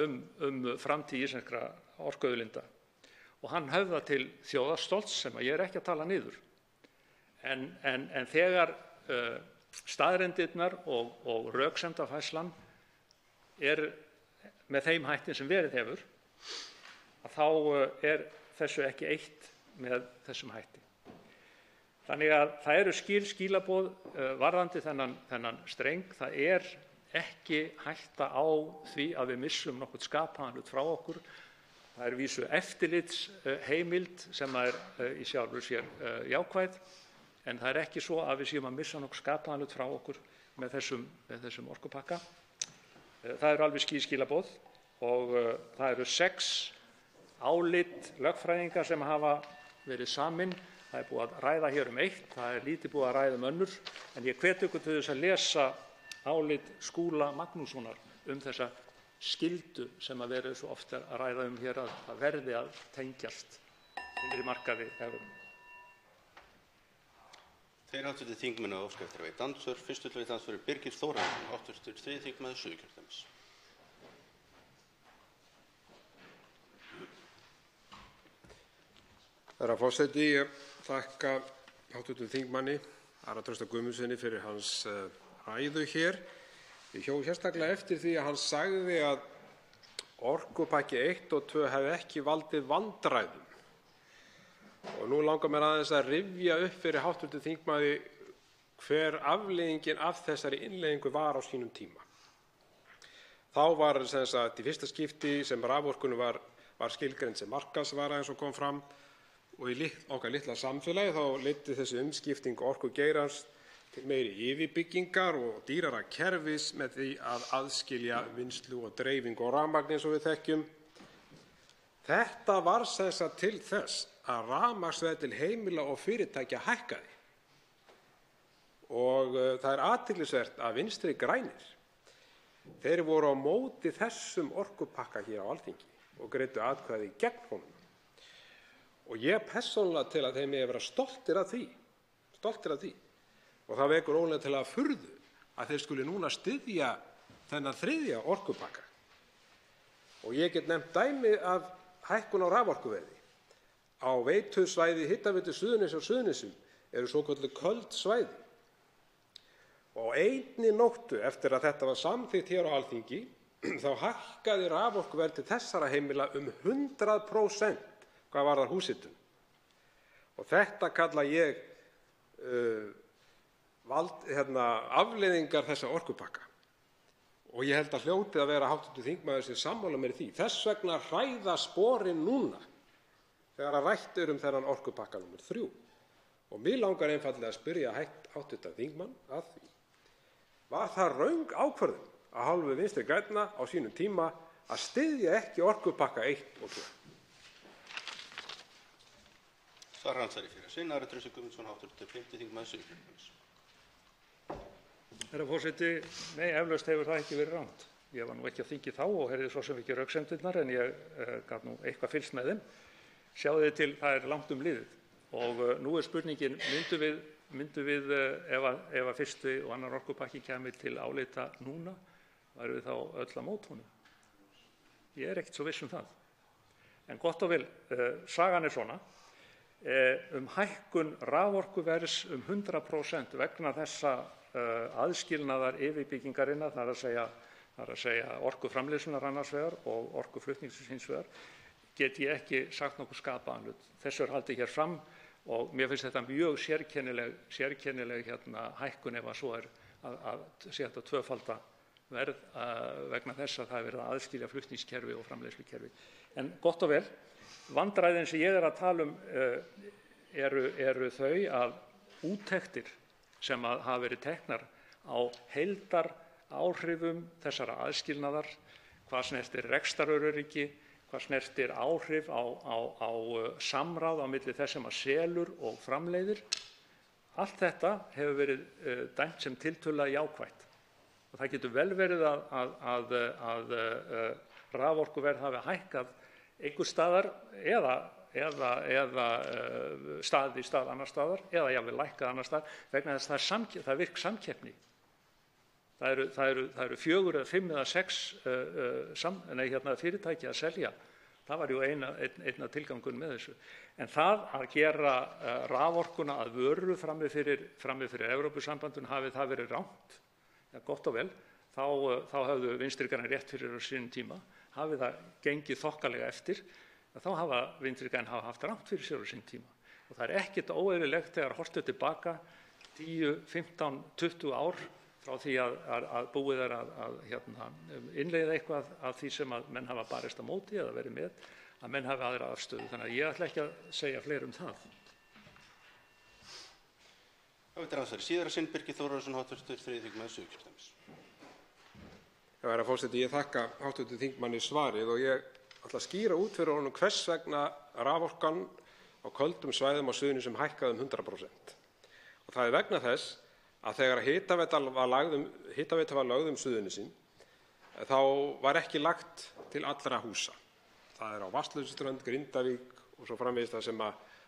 framtíð íslenskra orkuauðlinda og hann höfðar til þjóðarstolts sem ég ekki að tala niður. En þegar staðreyndirnar og röksemdafærslan með þeim hætti sem verið hefur, þá þessu ekki eitt með þessum hætti. Þannig að það eru skilaboð varðandi þennan streng. Það ekki hætta á því að við missum nokkurn skapaðan hlut frá okkur. Það vísu eftirlitsheimild sem í sjálfu sér jákvæð, en það ekki svo að við séum að missa nokkurn skapaðan hlut frá okkur með þessum orkupakka. Það eru alveg skilaboð og það eru 6 álit lögfræðinga sem hafa verið samin. Það búið að ræða hér eitt, það lítið búið að ræða önnur, en ég hvet ykkur til þess að lesa álit Skúla Magnússonar þessa skyldu sem að verið svo oft að ræða hér að verði að tengjast innri markaði Evrópu. Þeir hv. þingmenn að óska eftir að veita andsvör. Fyrstu til að veita andsvör Birgir Þórarinsson, hv. 3. þingmaður Suðurkjördæmis. Herra forseti, ég þakka hv. þingmanni Ara Trausta Guðmundssyni fyrir hans ræðu hér. Ég hjó sérstaklega eftir því að hann sagði að orkupakki 1 og 2 hefði ekki valdið vandræðum. Og nú langar mér aðeins að rifja upp fyrir hv. þingmanni hver afleiðingin af þessari innleiðingu var á sínum tíma. Þá var sem sagt í fyrsta skipti sem raforkunni var skilgreind sem markaðsvara eins og kom fram. Og í okkar litla samfélagi þá leiddi þessi umskipting orkugeirans til meiri yfirbyggingar og dýrara kerfis með því að aðskilja vinnslu og dreifingu á rafmagni eins og við þekkjum. Þetta var sem sagt til þess að rafmagnsverð til heimila og fyrirtækja hækkaði. Og það athyglisvert að Vinstri grænir, þeir voru á móti þessum orkupakka hér á Alþingi og greiddu atkvæði gegn honum. Og ég persónulega til að þeir megi vera stoltir af því. Og það vekur óneitanlega furðu að þeir skuli núna styðja þennan 3. orkupakka. Og ég get nefnt dæmi af hækkun á raforkuverði. Á veitusvæði Hitaveitu Suðurnesja og Suðurnesjum eru svokölluð köld svæði. Og á einni nóttu eftir að þetta var samþykkt hér á Alþingi þá hækkaði raforkuverð til þessara heimila 100% hvað varðar húshitun. Og þetta kalla ég afleiðingar þessa orkupakka. Og ég held að hljóti að vera hv. þingmaður sé sammála mér í því. Þess vegna hræða sporin núna þegar rætt þennan orkupakka númer 3. Og mig langar einfaldlega að spyrja hv. þingmann að því. Var það röng ákvörðun af hálfu Vinstri grænna á sínum tíma að styðja ekki orkupakka 1 og 2? Svarandsari fyrir sinn, Ari Trausti Guðmundsson, hv. 5. þingmaður Suðurkjördæmis. Herra forseti, nei, eflaust hefur það ekki verið rangt. Ég var nú ekki á þingi þá og heyrði svo sem ekki röksemdirnar en ég gat nú eitthvað fylgst með þeim. Sjáðu til, það langt liðið. Og nú spurningin, myndu við ef að fyrsti og annar orkupakki kæmi til álita núna, væru við þá öll að mót honum? Ég ekkert svo viss það. En gott og vel, sagan svona. Hækkun raforkuverðs 100% vegna þessa aðskilnaðar yfirbyggingarinnar, það er að segja orkuframleiðslunnar annars vegar og orkuflutningsins hins vegar, get ég ekki sagt nokkuð skapaðan hlut. Þessu haldið hér fram og mér finnst þetta mjög sérkennileg hækkun ef að svo að sé þetta tvöfalda verð vegna þess að það er verið að aðskilja flutningskerfi og framleiðslukerfi. En gott og vel, vandræðin sem ég að tala eru þau að úttektir sem hafa verið teknar á heildaráhrifum þessara aðskilnaðar, hvað snertir rekstraröryggi, hvað snertir áhrif á samráð á milli þess sem að selur og framleiðir. Allt þetta hefur verið dæmt sem tiltölulega jákvætt. Og það getur vel verið að raforkuverð hafi hækkað einhvers staðar eða stað í stað annars staðar eða jafnvel lækkað annars staðar vegna þess að það virk samkeppni. Það eru 4 eða 5 eða 6 fyrirtæki að selja. Það var jú einn af tilgangunum með þessu. En það að gera raforkuna að vöru frammi fyrir Evrópusambandinu hafi það verið rangt. Ja, gott og vel, þá höfðu Vinstri græn rétt fyrir á sínum tíma. Hafi það gengið þokkalega eftir, þá hafa Vinstri græn haft rangt fyrir sér á sínum tíma. Og það er ekkert óeðlilegt þegar horft er tilbaka 10, 15, 20 ár frá því að búið er að innleiða eitthvað af því sem að menn hafa barist á móti eða verið með, að menn hafi aðra afstöðu. Þannig að ég ætla ekki að segja fleiri það. Síðara sinn, Birgir Þórðarson, hv. 3. þingmaður Suðurkjördæmis. Herra forseti, ég þakka hv. þingmanni svarið og ég ætla að skýra út fyrir honum hvers vegna raforkan á köldum svæðum á Suðurnesjum hækkaði 100%. Og það er vegna þess að þegar hitaveita var lögð Suðurnesin þá var ekki lagt til allra húsa. Það er á Vatnsleysuströnd, Grindavík og svo framvegis það sem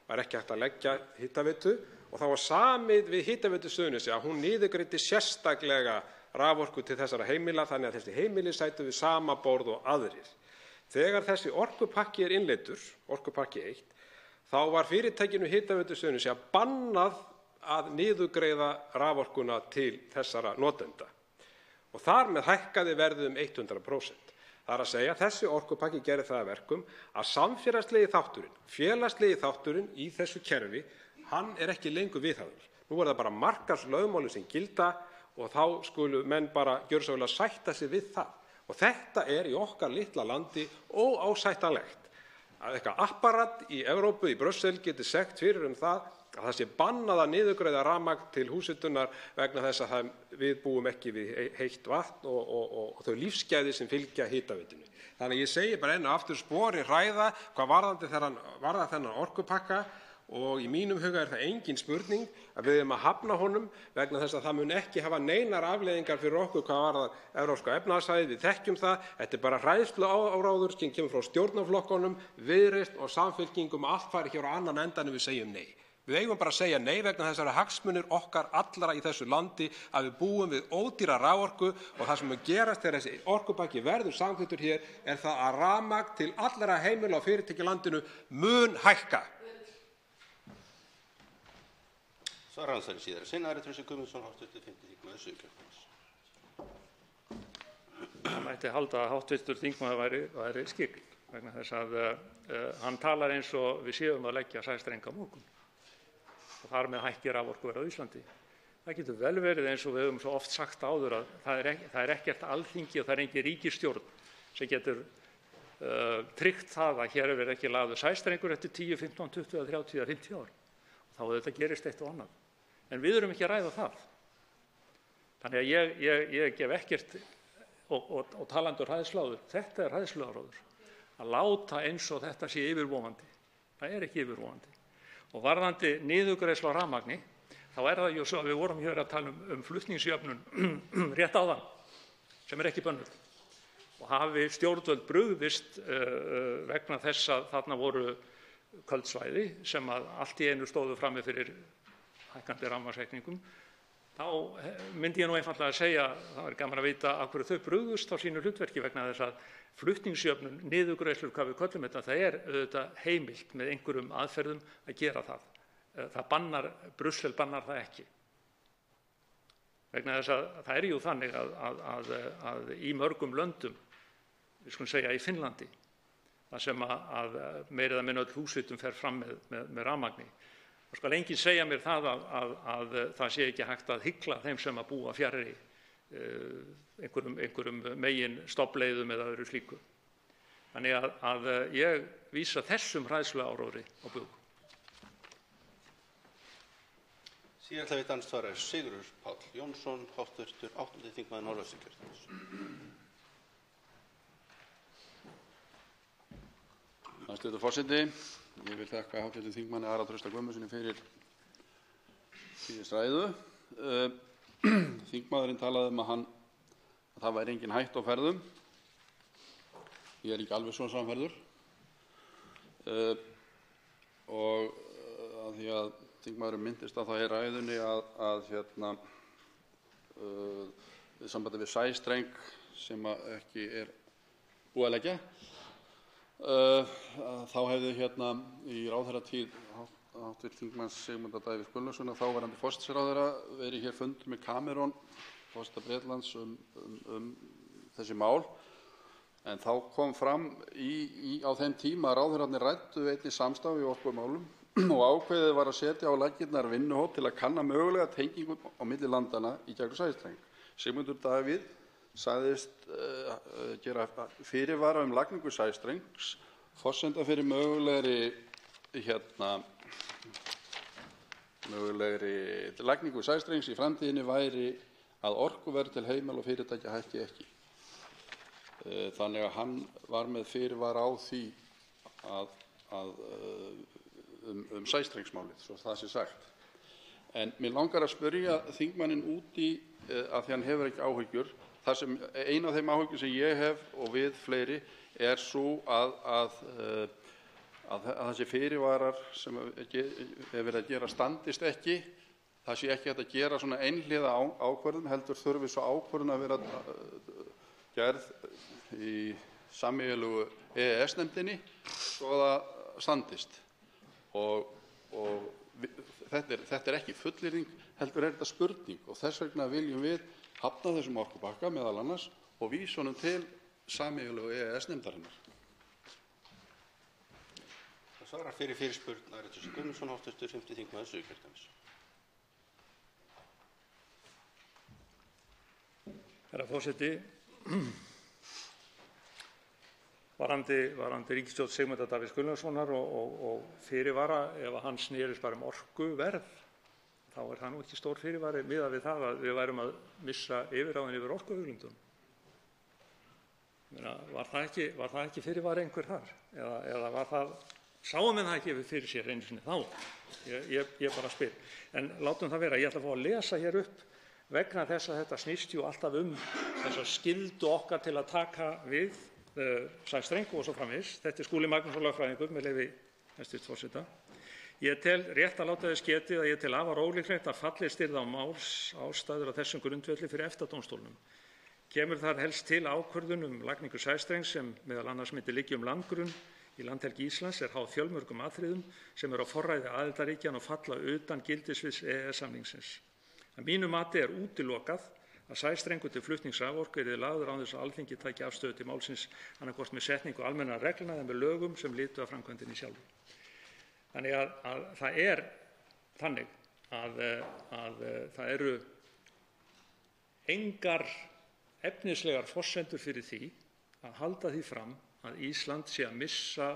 var ekki hægt að leggja hitaveitu og þá var samið við Hitaveitu Suðurnesja að hún niðurgreiddi sérstaklega raforku til þessara heimila þannig að þessi heimili sætu við sama borð og aðrir. Þegar þessi orkupakki er innleiddur, orkupakki 1, þá var fyrirtækinu Hitaveitu Suðurnesja bannað að niðurgreiða raforkuna til þessara notenda. Og þar með hækkaði verðið 100%. Það er að segja að þessi orkupakki gerði það að verkum að samfélagslegi þátturinn, félagslegi þátturinn í þessu kerfi, hann er ekki lengur viðhafður. Nú er það bara markaðslögmálin sem gilda og þá skulu menn bara gjörsamlega sætta sig við það. Og þetta er í okkar litla landi óásættanlegt. Að eitthvað apparat í Evrópu, í Brussel, geti sagt fyrir það að það sé bannað að niðurgreiða rafmagn til húshitunar vegna þess að við búum ekki við heitt vatn og þau lífsgæði sem fylgja hitaveitunni. Þannig ég segi bara enn og aftur spori hræða hvað varðar þennan orkupakka og í mínum huga er það engin spurning að við erum að hafna honum vegna þess að það mun ekki hafa neinar afleiðingar fyrir okkur hvað varðar evrópska efnahagssvæðið. Við þekkjum það, þetta er bara hræðsluáróður sem kemur frá stjórnarflokkunum, Viðreisn og Samfylkingum, allt fari hér á annan endan en við segjum nei. Við eigum bara að segja nei vegna þessara hagsmunir okkar allra í þessu landi að við búum við ódýra raforku og það sem mun gerast þegar þessi orkupakki verður samþykktur hér er það að rafmagn til allra heimila og fyrirtækja í landinu mun hækka. Svarandsari síðara sinna Ari Trausti Guðmundsson, hv. 5. þingmaður Suðurkjördæmis. Það mætti halda að hv. þingmaður væri skyggn vegna þess að hann talar eins og við séum að leggja sæstreng á morgun og þar með hækki raforkuverð á Íslandi. Það getur vel verið eins og við höfum svo oft sagt áður að það er ekkert Alþingi og það er engin ríkisstjórn sem getur tryggt það að hér verði ekki lagður sæstrengur eftir 10, 15, 20, 30 eða 50 ár. Þá þetta gerist eitt og annað. En við erum ekki að ræða það. Þannig að ég gef ekkert og talandur hræðsluáður. Þetta er hræðsluáróður. Að láta eins og þetta sé yfirvofandi. Það er ekki yfirvofandi. Og varðandi niðurgreiðslu á rafmagni, þá er það jú svo að við vorum hér að tala um flutningsjöfnun rétt áðan, sem er ekki bönnuð. Og hafi stjórnvöld brugðist vegna þess að þarna voru köld svæði sem að allt í einu stóðu frammi fyrir hækkandi rafmagnsreikningum, þá myndi ég nú einfaldlega að segja, það er gaman að vita af hverju þau brugðust á sínu hlutverki vegna þess að flutningsjöfnun, niðurgreiðslur, hvað við köllum þetta, það er auðvitað heimilt með einhverjum aðferðum að gera það. Brussel bannar það ekki. Vegna þess að það er jú þannig að í mörgum löndum, við skulum segja í Finnlandi, þar sem að meira eða minna öll húshitun fer fram með rafmagni, þá skal enginn segja mér það að það sé ekki hægt að hygla þeim sem að búa fjarri einhverjum megin stofnleiðum eða öðru slíku. Þannig að ég vísa þessum hræðsluáróðri á bug. Síðan ætla við andsvara Sigurður Páll Jónsson, hv. 8. þingmaður Norðvesturkjördæmis. Hæstv. forseti, ég vil þakka hv. þingmanni Ara Trausta Guðmundssyni fyrir ræðu. Þingmaðurinn talaði að það væri engin hætta á ferðum. Ég er ekki alveg svo samferður. Og að því að þingmaðurinn minntist á það í ræðunni við sambandi við sæstreng sem ekki er búið að leggja, þá hefði í ráðherratíð hv. þingmanns Sigmundar Davíðs Gunnlaugssonar, þáverandi forsætisráðherra, verið hér fundur með Cameron, forseta Bretlands, þessi mál. En þá kom fram á þeim tíma að ráðherrarnir ræddu einnig samstarf í orkumálum og ákveðið var að setja á laggirnar vinnuhóp til að kanna mögulega tengingu á milli landanna í gegnum sæstreng. Sigmundur Davíð sagðist gera fyrirvara lagningu sæstrengs. Forsenda fyrir mögulegri lagningu sæstrengs í framtíðinni væri að orkuverð til heimila og fyrirtækja hækki ekki. Þannig að hann var með fyrirvara á því sæstrengsmálið, svo það sé sagt. En mér langar að spyrja þingmanninn út í, af því hann hefur ekki áhyggjur, þar sem ein af þeim áhyggjum sem ég hef og við fleiri er svo að þessi fyrirvarar sem er verið að gera standist ekki. Það sé ekki hægt að gera svona einhliða ákvörðun, heldur þurfi svo ákvörðun að vera gerð í sameiginlegu EES-nefndinni svo það standist. Og þetta er ekki fullyrðing, heldur er þetta spurning, og þess vegna viljum við hafna þessum orkupakka meðal annars og vísa honum til sameiginlegu EES-nefndarinnar. Það svarar fyrir fyrirspurn Ari Trausti Guðmundsson, hv. 5. þingmaður Suðurkjördæmis. Herra forseti, varðandi ríkisstjórn Sigmundar Davíðs Gunnlaugssonar og fyrirvara, ef hann snerist bara orkuverð, þá er það nú ekki stór fyrirvari miðað við það að við værum að missa yfirráðin yfir orkuauðlindum. Var það ekki fyrirvari einhver þar? Eða sáum við það ekki fyrir sér einu sinni þá? Ég bara spyr. En látum það vera, ég ætla að fá að lesa hér upp vegna þess að þetta snýst jú alltaf þessa skyldu okkar til að taka við sæstreng og svo framvegis. Þetta er Skúli Magnússon lögfræðingur með leyfi hæstv. forseta. Ég tel rétt að láta þess getið að ég tel afar ólíklegt að fallist yrði á málsástæður á þessum grundvelli fyrir EFTA-dómstólnum. Kemur þar helst til ákvörðun lagningu sæstrengs sem meðal annars myndi liggja landgrunn í landhelgi Íslands er háð fjölmörgum atriðum sem eru á forræði aðildarríkjanna og falla utan gildissviðs EES-samningsins. Að mínu mati er útilokað að sæstrengur til flutnings raforku yrði lagður án þess að Alþingi tæki afstöðu til málsins annaðhvort með setningu almennra reglna eða með lögum sem lytu að framkvæmdinni sjálfri. Þannig að það er þannig að það eru engar efnislegar forsendur fyrir því að halda því fram að Ísland sé að missa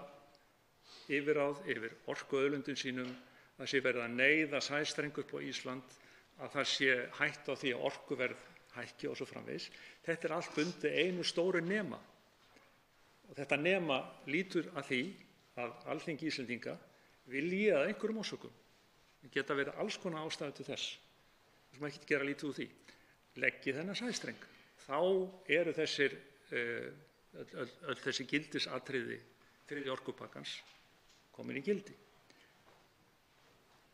yfirráð yfir orkuauðlindum sínum, það sé verið að neyða sæstreng upp á Ísland, að það sé hætta á því að orkuverð hækki og svo framvegis. Þetta er allt bundið einu stóru nema. Og þetta nema lítur að því að Alþingi Íslendinga vilji að einhverjum orsökum, geta verið alls konar ástæður til þess, það sem ekki gera lítið úr því, leggi þennan sæstreng. Þá eru öll þessi gildisatriði þriðja orkupakkans komin í gildi.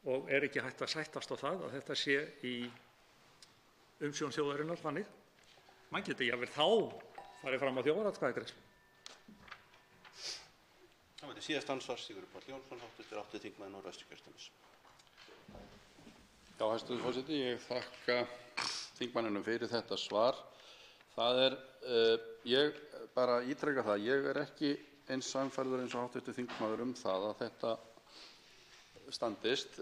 Og er ekki hægt að sættast á það að þetta sé í umsjón þjóðarinnar þannig. Man geti jafnvel þá farið fram á þjóðaratkvæðagreiðslu. Það var síðast ansvar Sigurður Páll Jónsson, hv. 8. þingmaður Norðvesturkjördæmis. Já, hæstv. Forseti, ég þakka þingmanninum fyrir þetta svar. Það er, ég bara ítreka það, ég er ekki eins sannfærður eins og hv. þingmaður það að þetta standist,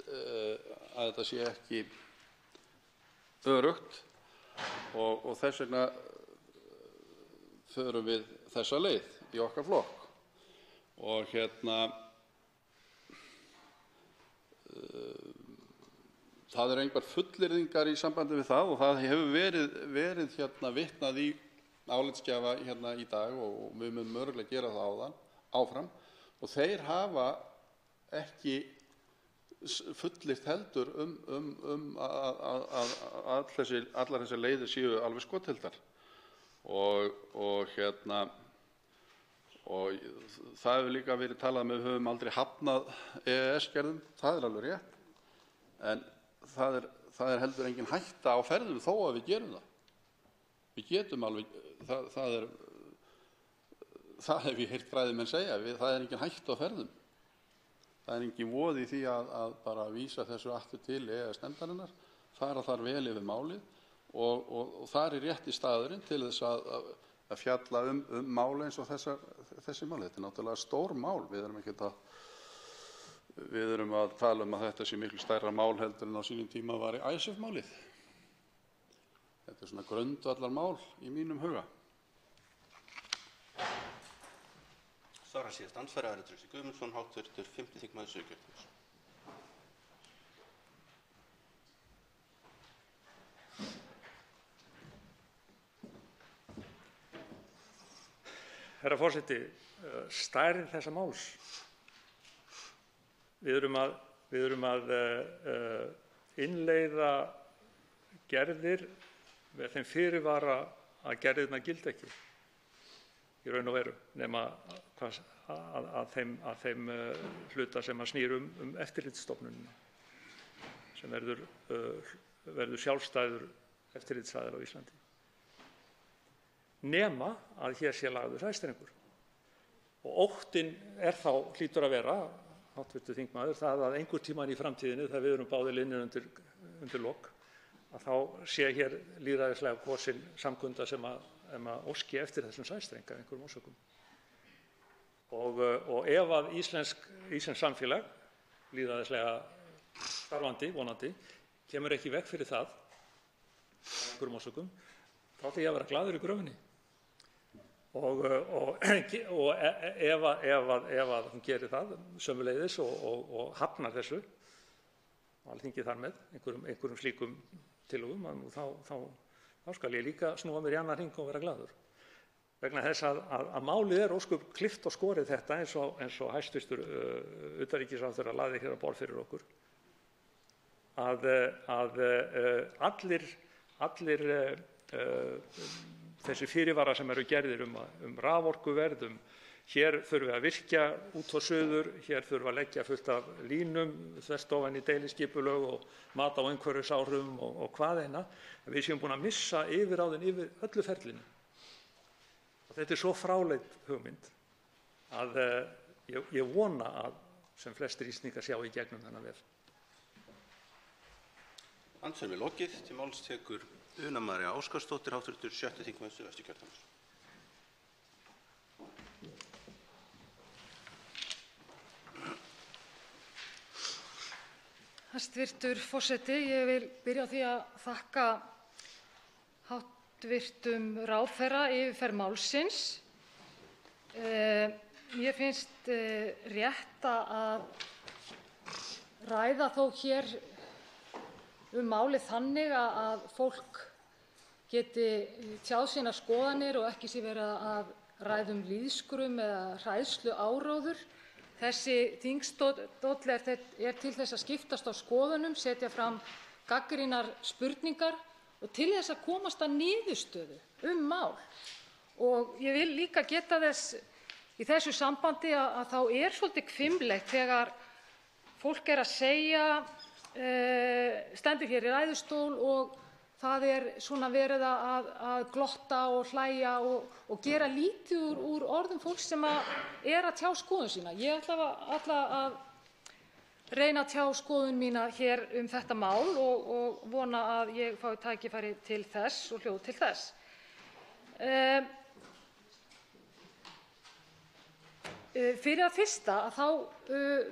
að þetta sé ekki öruggt og þess vegna förum við þessa leið í okkar flokk. Og það eru engar fullyrðingar í sambandi við það og það hefur verið vitnað í álitsgjafa í dag og við munum örugglega gera það áfram og þeir hafa ekki fullyrt heldur að allar þessar leiðir séu alveg skothildar og það hefur líka verið talað við höfum aldrei hafnað EES-gerðum, það er alveg rétt, en það er heldur engin hætta á ferðum þó að við gerum það. Við getum alveg, það hef ég heyrt fræðimenn segja, það er engin hætta á ferðum. Það er engin voð í því að bara vísa þessu aftur til EES-nefndarinnar, fara þar vel yfir málið og þar er rétti staðurinn til þess að fjalla máli eins og þessi máli. Þetta er náttúrulega stór mál. Við erum að tala að þetta sé miklu stærra mál heldur en á sínum tíma var í Icesave-málið. Þetta er svona grundvallarmál í mínum huga. Svara síðast andsvari Trausti Guðmundsson, hv. 5. þingmaður Suðurkjördæmis. Herra forseti, stærð þessa máls. Við erum að innleiða gerðir með þeim fyrirvara að gerðirnar gildi ekki í raun og veru, nema að þeim hluta sem að snýr eftirlitsstofnunina, sem verður sjálfstæður eftirlitsaðili á Íslandi. Nema að hér sé lagður sæstrengur. Og óttinn hlýtur að vera, hv. þingmaður, það að einhvern tímann í framtíðinni, þegar við erum báðir linnir undir lok, að þá sé hér lýðræðislega kosin samkunda sem að óski eftir þessum sæstreng af einhverjum orsökum. Og ef að íslensk samfélag, lýðræðislega starfandi, vonandi, kemur ekki veg fyrir það af einhverjum orsökum, þá ætla ég að vera glaður í gröfinni. Og ef hún gerir það sömuleiðis og hafnar þessu, Alþingi þar með einhverjum slíkum tillögum, þá skal ég líka snúa mér í annan hring og vera glaður. Vegna þess að málið er ósköp klippt og skorið þetta eins og hæstv. Utanríkisráðherra lagði hér á borð fyrir okkur. Að allir þessi fyrirvara sem eru gerðir raforkuverð, hér þurfum við að virkja út og suður, hér þurfum við að leggja fullt af línum þvert ofan í deiliskipulög og mat á umhverfisáhrifum og hvað eina, við séum búin að missa yfirráðin yfir öllu ferlinu. Og þetta er svo fráleit hugmynd að ég vona að sem flestir Íslendingar sjá í gegnum þennan vef. Andsvörum er lokið. Til máls tekur Una María Óskarsdóttir, hv. 6. þingmaður Suðvesturkjördæmis. Hæstvirtur forseti, ég vil byrja á því að þakka hæstvirtum ráðherra yfirferð málsins. Mér finnst rétt að ræða þó hér málið þannig að fólk geti tjáð sínar skoðanir og ekki sé verið að ræða lýðskrum eða hræðsluáróður. Þessi þingstóll er til þess að skiptast á skoðunum, setja fram gagnrýnar spurningar og til þess að komast að niðurstöðu mál. Og ég vil líka geta þess í þessu sambandi að þá er svolítið hvimleitt þegar fólk er að segja, stendur hér í ræðustól og það er svona verið að glotta og hlæja og gera lítið úr orðum fólks sem er að tjá skoðun sína. Ég ætla að reyna að tjá skoðun mína hér þetta mál og vona að ég fái tækifæri til þess og hljóð til þess. Fyrir að fyrsta þá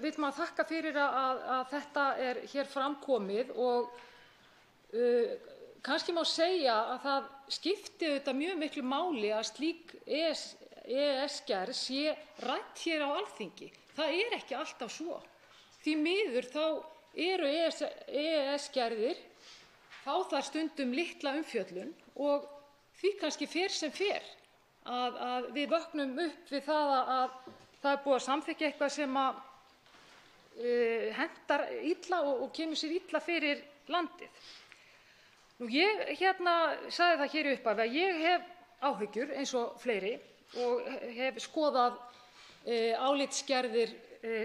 vill maður þakka fyrir að þetta er hér fram komið og kannski má segja að það skipti auðvitað mjög miklu máli að slík EES-gerð sé rædd hér á Alþingi. Það er ekki alltaf svo. Því miður þá eru EES-gerðir, fá þar stundum litla umfjöllun og því kannski fer sem fer að við vöknum upp við það að það er búið að samþykkja eitthvað sem hentar illa og kemur sér illa fyrir landið. Ég sagði það hér í upphafi að ég hef áhyggjur eins og fleiri og hef skoðað álitsgerðir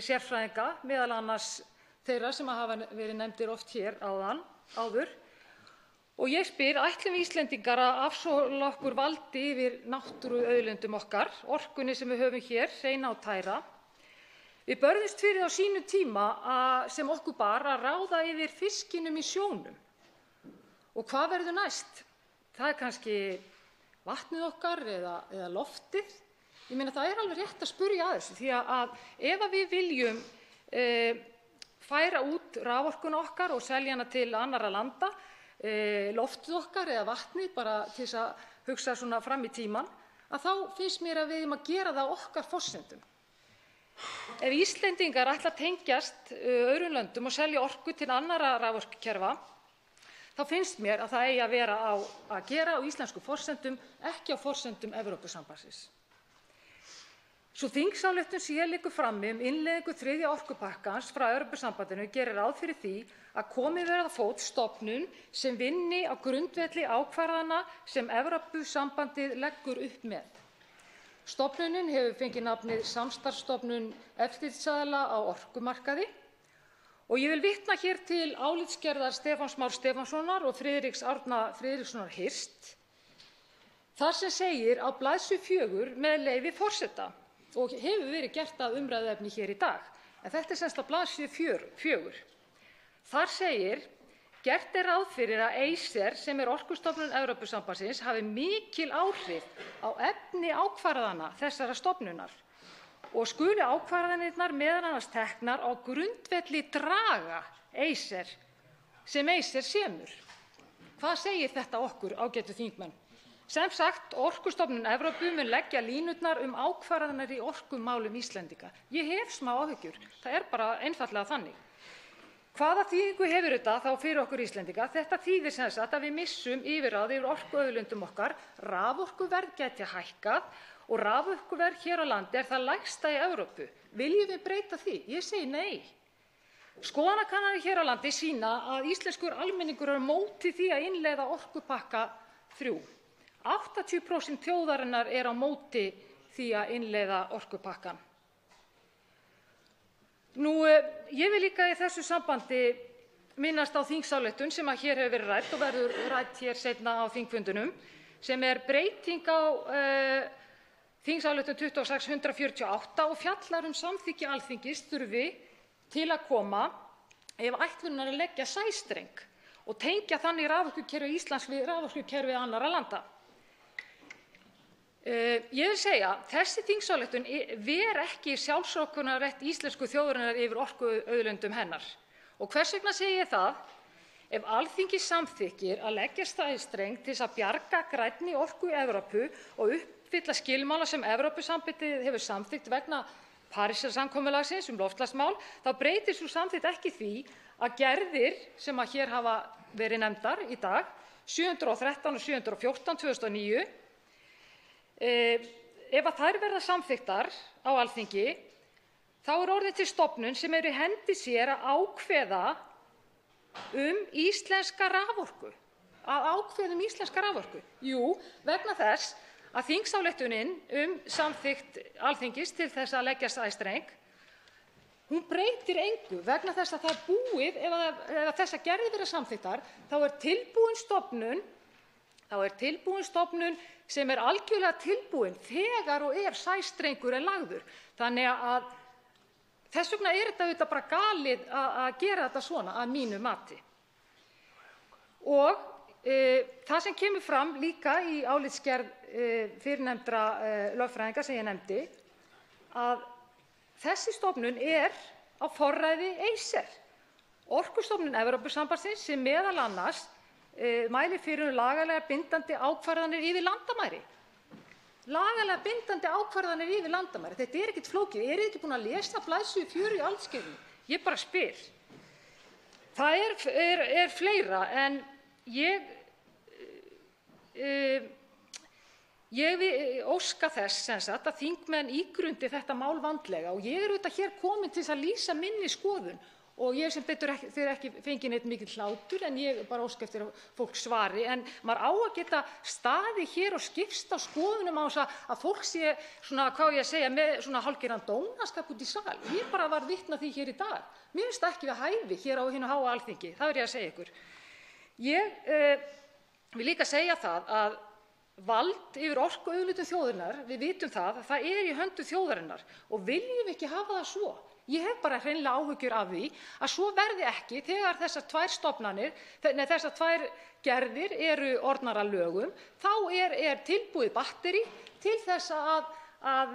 sérfræðinga, meðal annars þeirra sem hafa verið nefndir oft hér áður. Og ég spyr, ætlum við Íslendingar að afsala okkur valdi yfir náttúruauðlindum okkar, orkunni sem við höfum hér, hreina og tæra? Við börðumst fyrir á sínum tíma sem okkur bar að ráða yfir fiskinum í sjónum. Og hvað verður næst? Það er kannski vatnið okkar eða loftið. Ég meina það er alveg rétt að spyrja að þessu því að ef við viljum færa út raforkuna okkar og selja hana til annarra landa, loftið okkar eða vatnið bara til þess að hugsa svona fram í tímann, að þá finnst mér að við eigum að gera það á okkar forsendum. Ef Íslendingar ætla að tengjast öðrum löndum og selja orku til annarra raforkukerfa, þá finnst mér að það eigi að vera að gera á íslenskum forsendum, ekki á forsendum Evrópusambandsins. Sú þingsályktun sem hér liggur frammi innleiðingu 3. orkupakkans frá Evrópusambandinu gerir ráð fyrir því að komið verði á fót stofnun sem vinni á grundvelli ákvarðana sem Evrópusambandið leggur upp með. Stofnunin hefur fengið nafnið Samstarfsstofnun eftirlitsaðila á orkumarkaði og ég vil vitna hér til álitsgerðar Stefáns Más Stefánssonar og Friðriks Árna Friðrikssonar Hirst, þar sem segir á blaðsíðu 4 með leyfi forseta og hefur verið gert að umræðuefni hér í dag, en þetta er semst á blaðsíðu 4. Þar segir: gert er ráð fyrir að Acer, sem er orkustofnun Evrópusambandsins, hafi mikil áhrif á efni ákvarðana þessara stofnunar og skuli ákvarðanirnar meðal annars teknar á grundvelli draga Acer sem Acer semur. Hvað segir þetta okkur, ágætu þingmenn? Sem sagt, Orkustofnun Evrópu mun leggja línurnar ákvarðanir í orkumálum Íslendinga. Ég hef smá áhyggjur. Það er bara einfaldlega þannig. Hvaða þýðingu hefur þetta þá fyrir okkur Íslendinga? Þetta þýðir sem sagt að við missum yfirráð yfir orkuauðlindum okkar, raforkuverð gæti hækkað og raforkuverð hér á landi er það lægsta í Evrópu. Viljum við breyta því? Ég segi nei. Skoðanakannanir hér á landi sýna að íslenskur almenningur er á móti því að innleiða orkupakka 3. 80% þjóðarinnar er á móti því að innleiða orkupakkann. Ég vil líka í þessu sambandi minnast á þingsályktun sem hér hefur verið rædd og verður rædd hér seinna á þingfundunum, sem er breyting á þingsályktun 26/148 og fjallar samþykki Alþingis þurfi til að koma ef ætlunin er að leggja sæstreng og tengja þannig raforkukerfi Íslands við raforkukerfi annarra landa. Ég vil segja, þessi þingsályktun ver ekki sjálfsákvörðunarrétt íslensku þjóðarinnar yfir orkuauðlindum hennar. Og hvers vegna segi ég það? Ef Alþingi samþykkir að leggja sæstreng til að bjarga grænni orku í Evrópu og uppfylla skilmála sem Evrópusambandið hefur samþykkt vegna Parísarsamkomulagsins loftslagsmál, þá breytir sú samþykkt ekki því að gerðir sem hér hafa verið nefndar í dag, 713 og 714 2009, ef þær verða samþykktar á Alþingi, þá orðið til stofnun sem í hendi sér að ákveða íslenska raforku. Íslenska raforku. Jú, vegna þess að þingsályktunin samþykkt Alþingis til þess að leggja sæstreng, hún breytir engu vegna þess að það er búið, ef þessar gerðir verða samþykktar, þá er tilbúin stofnun sem er algjörlega tilbúin þegar og ef sæstrengur er lagður. Þannig að þess vegna er þetta auðvitað bara galið að gera þetta svona að mínu mati. Og það sem kemur fram líka í álitsgerð fyrrnefndra lögfræðinga sem ég nefndi, að þessi stofnun er á forræði ACER, Orkustofnun Evrópusambandsins, sem meðal annars mælir fyrir lagalega bindandi ákvarðanir yfir landamæri. Lagalega bindandi ákvarðanir yfir landamæri. Þetta er ekkert flókið. Eru þið ekki búin að lesa blaðsíðu 4 í álitsgerðinni? Ég bara spyr. Það er fleira, en ég óska þess að þingmenn ígrundi þetta mál vandlega, og ég er auðvitað hér komin til að lýsa minni skoðun, og ég sem betur ekki fengið neitt mikill hlátur, en ég bara óska eftir að fólk svari. En maður á að geta staðið hér og skipst á skoðunum á þess að fólk sé svona, hvað á ég að segja, með svona hálfgerðan dónaskap út í sal. Ég bara var vitni að því hér í dag. Mér finnst það ekki við hæfi hér á hinu háa Alþingi. Það er ég að segja ykkur. Ég vil líka segja það að vald yfir orkuauðlindum þjóðarinnar, við vitum það er í höndum þjóðarinnar, og viljum við ekki hafa það svo. Ég hef bara hreinlega áhyggjur af því að svo verði ekki þegar þessar tvær gerðir eru orðnar að lögum. Þá er tilbúið batteri til þess að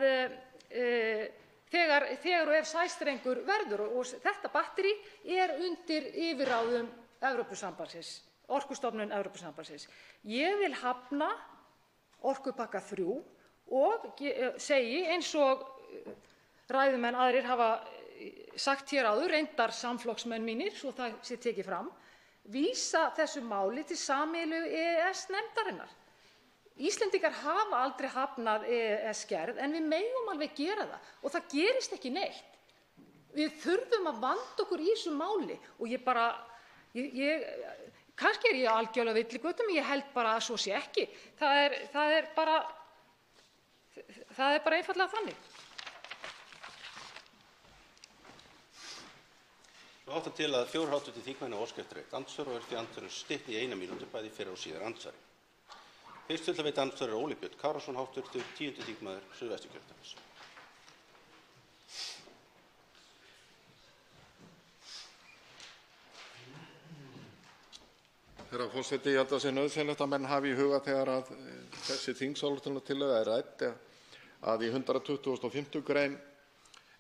þegar og ef sæstrengur verður, og þetta batteri er undir yfirráðum Evrópusambandsins, Orkustofnun Evrópusambandsins. Ég vil hafna orkupakka 3 og segi, eins og ræðumenn aðrir hafa sagt hér áður, reyndar samflokksmenn mínir, svo það sé tekið fram, vísa þessu máli til sameiginlegu EES-nefndarinnar. Íslendingar hafa aldrei hafnað EES-gerð, en við megum alveg gera það, og það gerist ekki neitt. Við þurfum að vanda okkur í þessu máli, og kannski er ég algjörlega villigötum, ég held bara að svo sé ekki. Það er bara einfaldlega þannig. Svo áttar til að 4 hv. þingmenn óska eftir eitt andsvar og því andsvarinn stytt í 1 mínútu bæði fyrr og síðar andsvari. Fyrst til að veita andsvar Óli Björn Kárason, hv. 10. þingmaður Suðvesturkjördæmis. Herra forseti, ég held að það sé nauðsynlegt að menn hafi í huga þegar að þessi þingsályktunartillaga er rædd að í 125. grein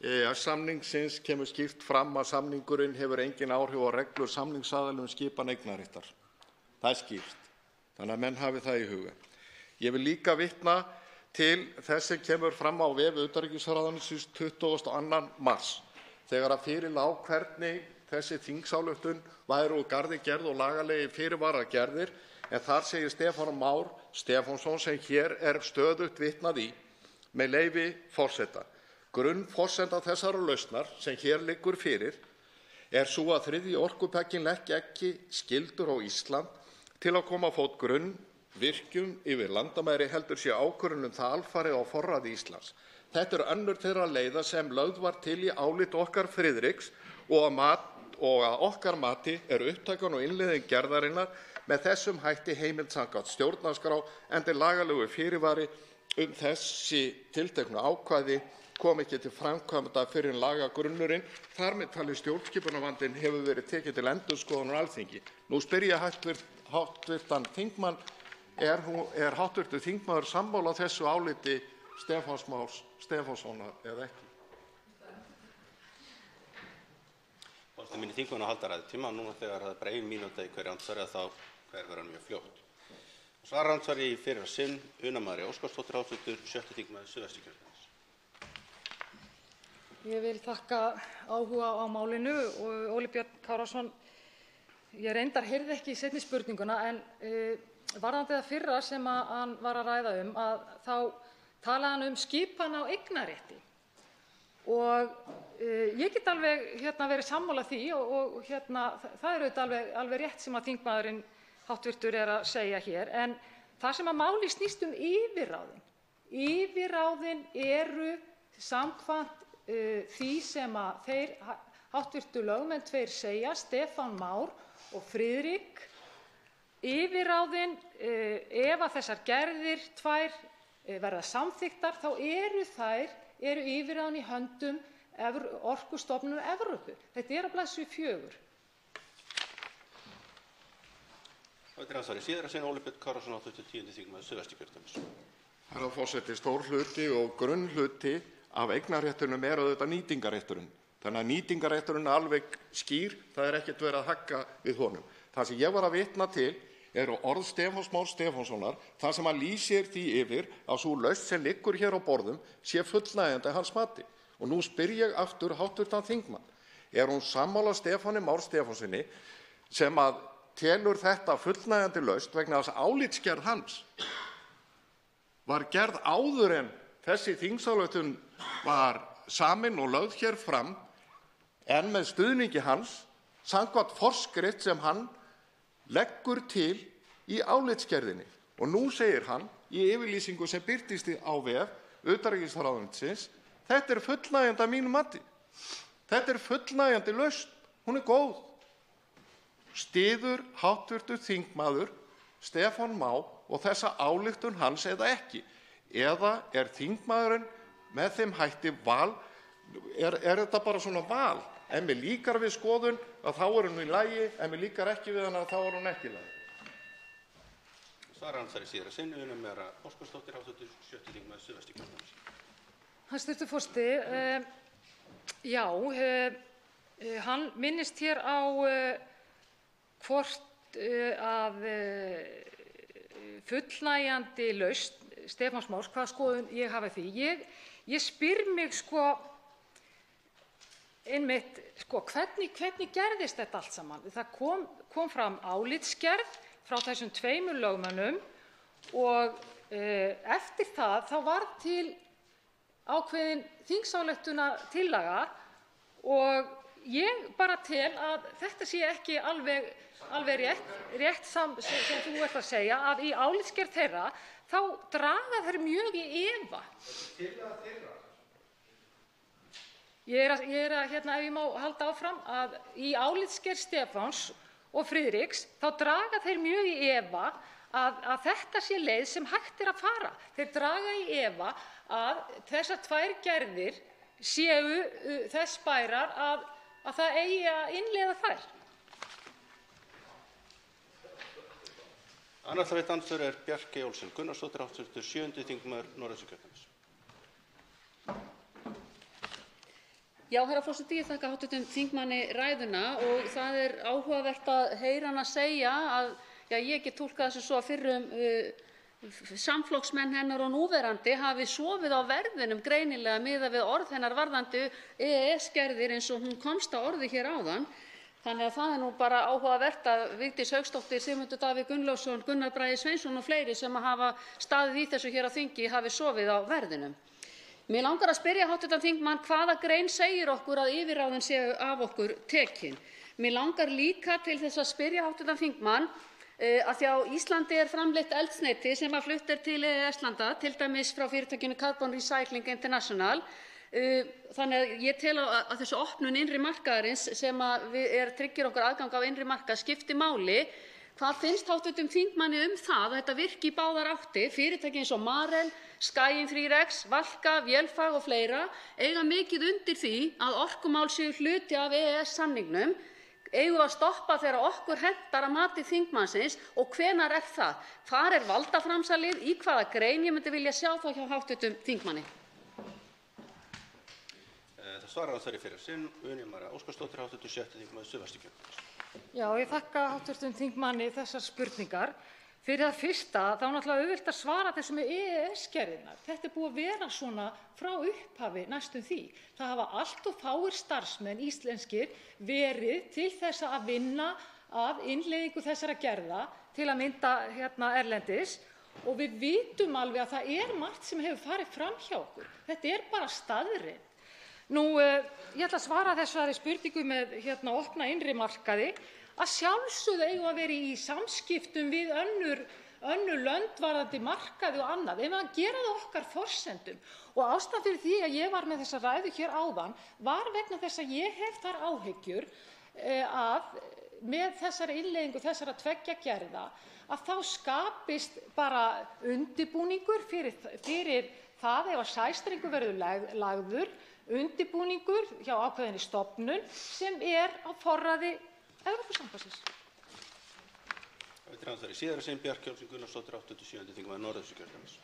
EES-samningsins kemur skýrt fram að samningurinn hefur engin áhrif á reglur samningsaðila skipan eignarréttar. Það er skýrt. Þannig að menn hafi það í huga. Ég vil líka vitna til þess sem kemur fram á vef utanríkisráðuneytisins 22. mars, þegar að fyrir lá hvernig þessi þingsályktun væri úr garði gerð og lagalegi fyrirvara gerðir, en þar segir Stefán Már Stefánsson, sem hér er stöðugt vitnað í, með leyfi forseta: Grunnforsenda þessarar lausnar sem hér liggur fyrir er sú að 3. orkupakkinn leggi ekki skyldur á Ísland til að koma á fót grunnvirkjun yfir landamæri, heldur sé ákvörðun það alfarið á forræði Íslands. Þetta er önnur þeirra leiða sem lögð var til í álit okkar Friðriks, og að okkar mati er upptakan og innleiðing gerðarinnar með þessum hætti heimild samkvæmt stjórnarskrá, enda er lagalegu fyrirvari þessi tilteknu ákvæði komi ekki til framkvæmda fyrr en lagagrunnurinn, þar með talið stjórnskipunarvandinn, hefur verið tekið til endurskoðunar á Alþingi. Nú spyr ég háttvirtan þingmann, er háttvirtur þingmaður sammála þessu áliti Stefáns Más Stefánssonar eða ekki? Forseti minnir þingmenn að halda ræðutíma. Núna þegar það er bara 1 mínúta í hverju andsvari þá hverfur hann mjög fljótt. Svarandsvari í fyrra sinn, Una María Óskarsdóttir, hv. 6. þingmaður Suðvesturkjördæmis. Ég vil þakka áhuga á málinu og Óli Björn Kárason, ég reyndar heyrði ekki seinni spurninguna en varðandi það fyrra sem hann var að ræða að þá talaði hann skipan á eignarrétti og ég get alveg verið sammála því og það er auðvitað alveg rétt sem að þingmaðurinn háttvirtur er að segja hér, en það sem að máli snýst yfirráðin. Yfirráðin eru samkvæmt því sem að þeir háttvirtu lögmenn tveir segja, Stefán Már og Friðrik, yfirráðin, ef að þessar gerðir tvær verða samþykktar, þá eru yfirráðin í höndum Orkustofnunar Evrópu. Þetta er á blaðsíðu 4. Síðara sinna Óli Björn Kárason, hv. 10. þingmaður Suðvesturkjördæmis. Herra forseti, stór hluti og grunnhluti af eignarréttinum auðvitað nýtingarrétturinn. Þannig að nýtingarrétturinn er alveg skýr, það er ekkert verið að hagga við honum. Það sem ég var að vitna til eru orð Stefáns Más Stefánssonar, þar sem hann lýsir því yfir að sú lausn sem liggur hér á borðum sé fullnægjandi hans mati. Og nú spyr ég aftur háttvirtan þingmann, er hún sammála Stefáni Már Stefánssyni sem að telur þetta fullnægjandi lausn vegna þess að álitsgerð hans var gerð áður en þessi þingsályktun var samin og lögð hér fram, en með stuðningi hans samkvæmt forskrift sem hann leggur til í álitsgerðinni. Og nú segir hann í yfirlýsingu sem birtist á vef utanríkisráðuneytisins, þetta er fullnægjandi að mínu mati. Þetta er fullnægjandi lausn, hún er góð. Styður háttvirtur þingmaður Stefán Má og þessa ályktun hans eða ekki? Eða er þingmaðurinn með þeim hætti val, er þetta bara svona val? Ef mér líkar við skoðun að þá er hún í lagi, ef mér líkar ekki við hana þá er hún ekki í lagi. Svarandsvari síðara sinn, Una María Óskarsdóttir, hv. 7. þingmaður Suðvesturkjördæmis. Hæstv. forseti, hann minnist hér á hvort að fullnægjandi lausn Stefáns Más, hvaða skoðun ég hafi því. Ég spyr mig einmitt, hvernig gerðist þetta allt saman? Það kom fram álitsgerð frá þessum 2 lögmönnum og eftir það þá varð til ákveðin þingsályktunartillaga og ég bara tel að þetta sé ekki alveg rétt sem þú ert að segja, að í álitsgerð þeirra þá draga þeir mjög í efa. Ég er að ef ég má halda áfram, að í álitsgerð Stefáns og Friðriks þá draga þeir mjög í efa að þetta sé leið sem hægt er að fara. Þeir draga í efa að þessar 2 gerðir séu þess bærar að það eigi að innleiða þær. Annar hlaðið andsvari er Bjarkey Olsen Gunnarsdóttir, hv. 7. þingmaður Norðausturkjördæmis. Já, herra forseti, ég þakka hv. þingmanni ræðuna og það er áhugavert að heyra hann að segja að ég get túlkað þessu svo að fyrrum samflokksmenn hennar og núverandi hafi sofið á verðinum greinilega miðað við orð hennar varðandi EES-gerðir eins og hún komst að orði hér áðan. Þannig að það er nú bara áhugavert að Vigdís Hauksdóttir, Sigmundur Davíð Gunnlaugsson, Gunnar Bragi Sveinsson og fleiri sem hafa staðið í þessu hér á þingi hafi sofið á verðinum. Mig langar að spyrja hv. þingmann hvaða grein segir okkur að yfirráðin séu af okkur tekin. Mig langar líka til þess að spyrja hv. þingmann að því á Íslandi er framleitt eldsneyti sem að flutt er til EES-landa, til dæmis frá fyrirtækinu Carbon Recycling International. Þannig að ég tel að þessu opnun innri markaðarins sem tryggir okkur aðgang á innri markað skipti máli. Hvað finnst hv. þingmanni það að þetta virki í báðar áttir? Fyrirtæki eins og Marel Skaginn 3X, Valka, Vélfag og fleira, eiga mikið undir því að orkumál séu hluti af EES-samningnum. Eigum við að stoppa þegar okkur hentar að mati þingmannsins og hvenær er það? Hvar er valdaframsalið? Í hvaða grein? Ég myndi vilja sjá það hjá hv. þingmanni. Það svarar ráðherra í fyrra sinn, Una María Óskarsdóttir, hv. 6. þingmaður Suðvesturkjördæmis. Já, ég þakka hv. þingmanni þessar spurningar. Fyrir það fyrsta, þá er náttúrulega auðvelt að svara þessu með EES-gerðirnar. Þetta er búið að vera svona frá upphafi næstum því. Það hafa allt of fáir starfsmenn íslenskir verið til þess að vinna að innleiðingu þessara gerða til að mynda erlendis og við vitum alveg að það er margt sem hefur farið fram hjá okkur. Þetta er bara staðreynd. Nú, ég ætla að svara þessari spurningu með opna innri markaði. Að sjálfsögðu eigum að vera í samskiptum við önnur lönd varðandi markaði og annað. Ef að gera það okkar forsendum. Og ástæðan fyrir því að ég var með þessa ræðu hér áðan var vegna þess að ég hef þar áhyggjur að með þessari innleiðingu þessara tveggja gerða að þá skapist bara undirbúningur fyrir það ef að sæstrengur verður lagður, undirbúningur hjá ákveðinni stofnun sem er á forræði Evrópusambandsins. Ráðherra í síðara sinn, Bjarkey Olsen Gunnarsdóttir, 87. þingmaður Norðausturkjördæmis.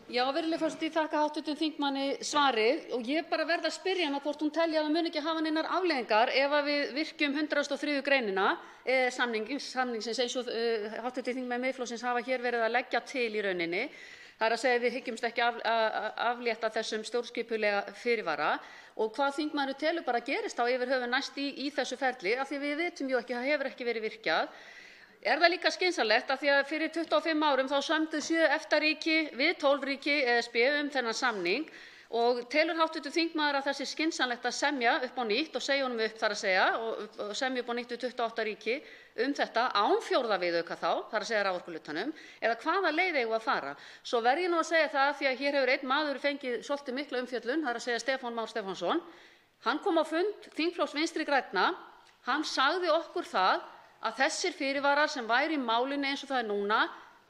Já, virðulegi forseti, ég þakka hv. þingmanni svarið og ég bara verð að spyrja hana hvort hún telji að það muni ekki hafa neinar afleiðingar ef að við virkjum 103. greinina samningsins eins og hv. þingmenn Miðflokksins hafa hér verið að leggja til í rauninni. Það er að segja að við hyggjumst ekki aflétta þessum stjórnskipulega fyrirvara og hvað þingmaður telur bara gerist þá yfir höfuð næst í þessu ferli af því við vitum jú ekki, það hefur ekki verið virkjað. Er það líka skynsamlegt af því að fyrir 25 árum þá sömdu 7 EFTA-ríki við 12 ríki ESB þennan samning og telur hv. þingmaður að það sé skynsamlegt að semja upp á nýtt og segja honum upp þar að segja og semja upp á nýtt við 28 ríki þetta án 4. viðauka þá, þar að segja raforkuhlutanum, eða hvaða leið eigum við að fara. Svo verð ég nú að segja það því að hér hefur einn maður fengið svolítið mikla umfjöllun, það er að segja Stefán Már Stefánsson. Hann kom á fund þingflokks Vinstri grænna, hann sagði okkur það að þessir fyrirvarar sem væri í málinu eins og það er núna,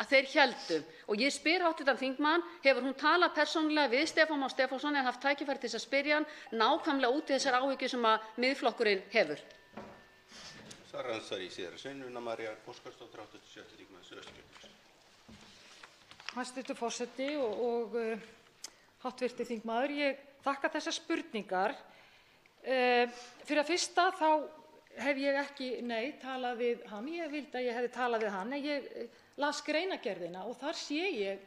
að þeir héldu. Og ég spyr hv. þingmann, hefur hún talað persónulega við Stefán Már Stefánsson eða haft tækifæri til þess að spyrja hann nákvæmlega út í þessar áhyggjur sem að Miðflokkurinn hefur? Svarar ráðherra í síðara sinn, Una María Óskarsdóttir, 87. þingmaður Suðvesturkjördæmis. Hæstv. forseti og hv. þingmaður, ég þakka þessar spurningar. Fyrir að fyrsta þá hef ég ekki, talað við hann. Ég vildi að ég hefði talað við hann, en ég las greinargerðina og þar sé ég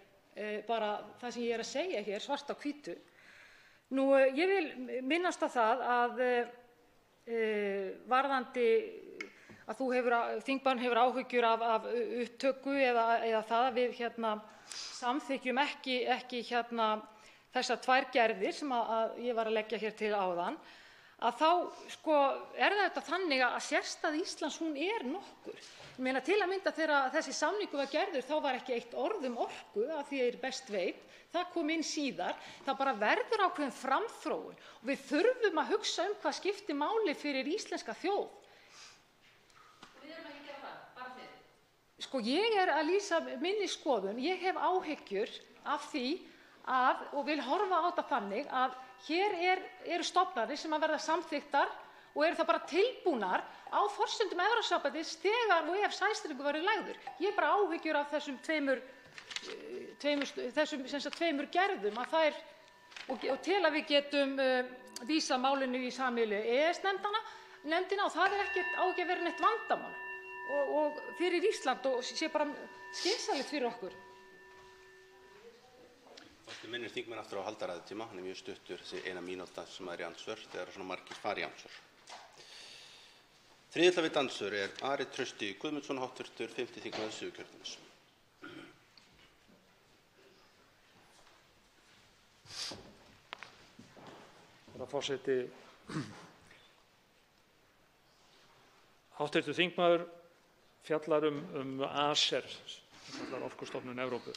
bara það sem ég er að segja hér svart á hvítu. Nú, ég vil minnast á það að varðandi að þingmaðurinn hefur áhyggjur af upptöku eða það að við samþykkjum ekki þessar 2 gerðir sem að ég var að leggja hér til áðan, að þá er þetta þannig að sérstaða Íslands hún er nokkur. Ég meina til að mynda þegar þessi samningur var gerður þá var ekki eitt orð orku að því ég best veit. Það kom inn síðar. Það bara verður ákveðin framþróun og við þurfum að hugsa hvað skiptir máli fyrir íslenska þjóð. Við erum ekki að gera það, bara þið. Ég er að lýsa minni skoðun. Ég hef áhyggjur af því og vil horfa á þetta þannig að hér eru stofnanir sem að verða samþykktar og eru það bara tilbúnar á forsendum Evrópusambandsins þegar og ef sæstrengur verður lagður. Ég hef bara áhyggjur af þessum tveimur gerðum að þær og til að við getum vísað málinu í sameiginlegu EES-nefndina og það er á ekki að vera neitt vandamál og fyrir Ísland og sé bara skynsamlegt fyrir okkur. Minnir þingmenn aftur á haldaræðutíma, hann er mjög stuttur þessi 1 mínúta sem er í andsvör þegar svona margir fara í andsvör. Þriðja við andsvör er Ari Trausti Guðmundsson, hv. 5. þingmaður Suðurkjördæmis. Herra forseti, hv. þingmaður fjallar ACER, fjallar Orkustofnun Evrópu,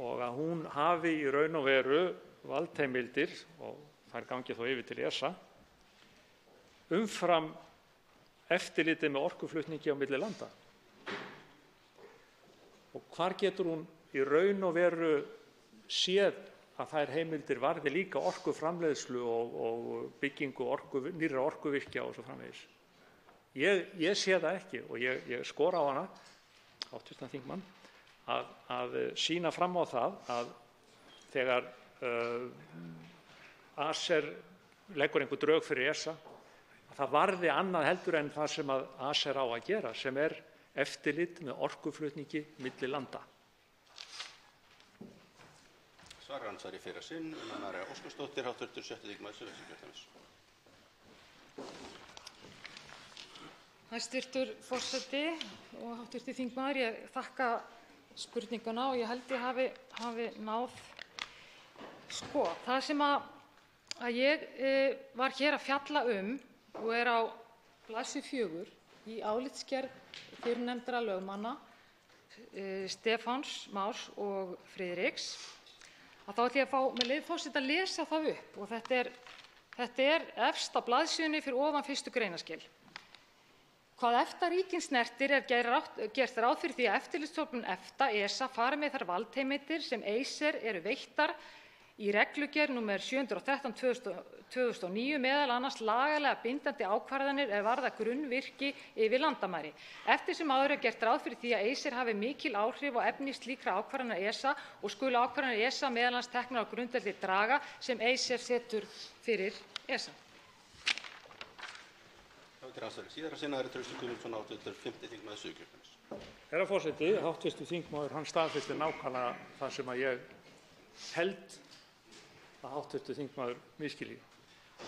og að hún hafi í raun og veru valdheimildir, og þær gangi þó yfir til ESA, umfram eftirlitið með orkuflutningi á milli landa. Og hvar getur hún í raun og veru séð að þær heimildir varði líka orkuframleiðslu og byggingu nýrra orkuvirkja og svo framvegis. Ég sé það ekki og ég skora á hana, hv. þingmann, að sýna fram á það að þegar ACER leggur einhver drög fyrir ESA, að það varði annað heldur en það sem að ACER á að gera, sem eftirlit með orkuflutningi milli landa. Svarandsvari í fyrra sinn, Una María Óskarsdóttir, hv. 7. þingmaður Suðvesturkjördæmis. Hæstv. forseti og hv. þingmaður, ég þakka spurninguna og ég held ég hafi náð það sem að ég var hér að fjalla og á blaðsíðu 4 í álitsgerð fyrrnefndra lögmanna Stefáns Más og Friðriks, að þá ætla ég að fá með leyfi forseta að lesa það upp og þetta efst á blaðsíðunni fyrir ofan fyrstu greinarskil. Hvað EFTA-ríkin snertir gert ráð fyrir því að eftirlitsstofnun EFTA, ESA, fari með þær valdheimildir sem ACER eru veittar í reglugerð nr. 713/2009, meðal annars lagalega bindandi ákvarðanir varða grunnvirki yfir landamæri. Eftir sem áður gert ráð fyrir því að ACER hafi mikil áhrif á efni slíkra ákvarðana ESA og skulu ákvarðanir ESA meðal annars teknar á grundvelli draga sem ACER setur fyrir ESA. Herra forseti, hv. þingmaður, hann staðfestir nákvæmlega það sem að ég held að hv. þingmaður misskilji,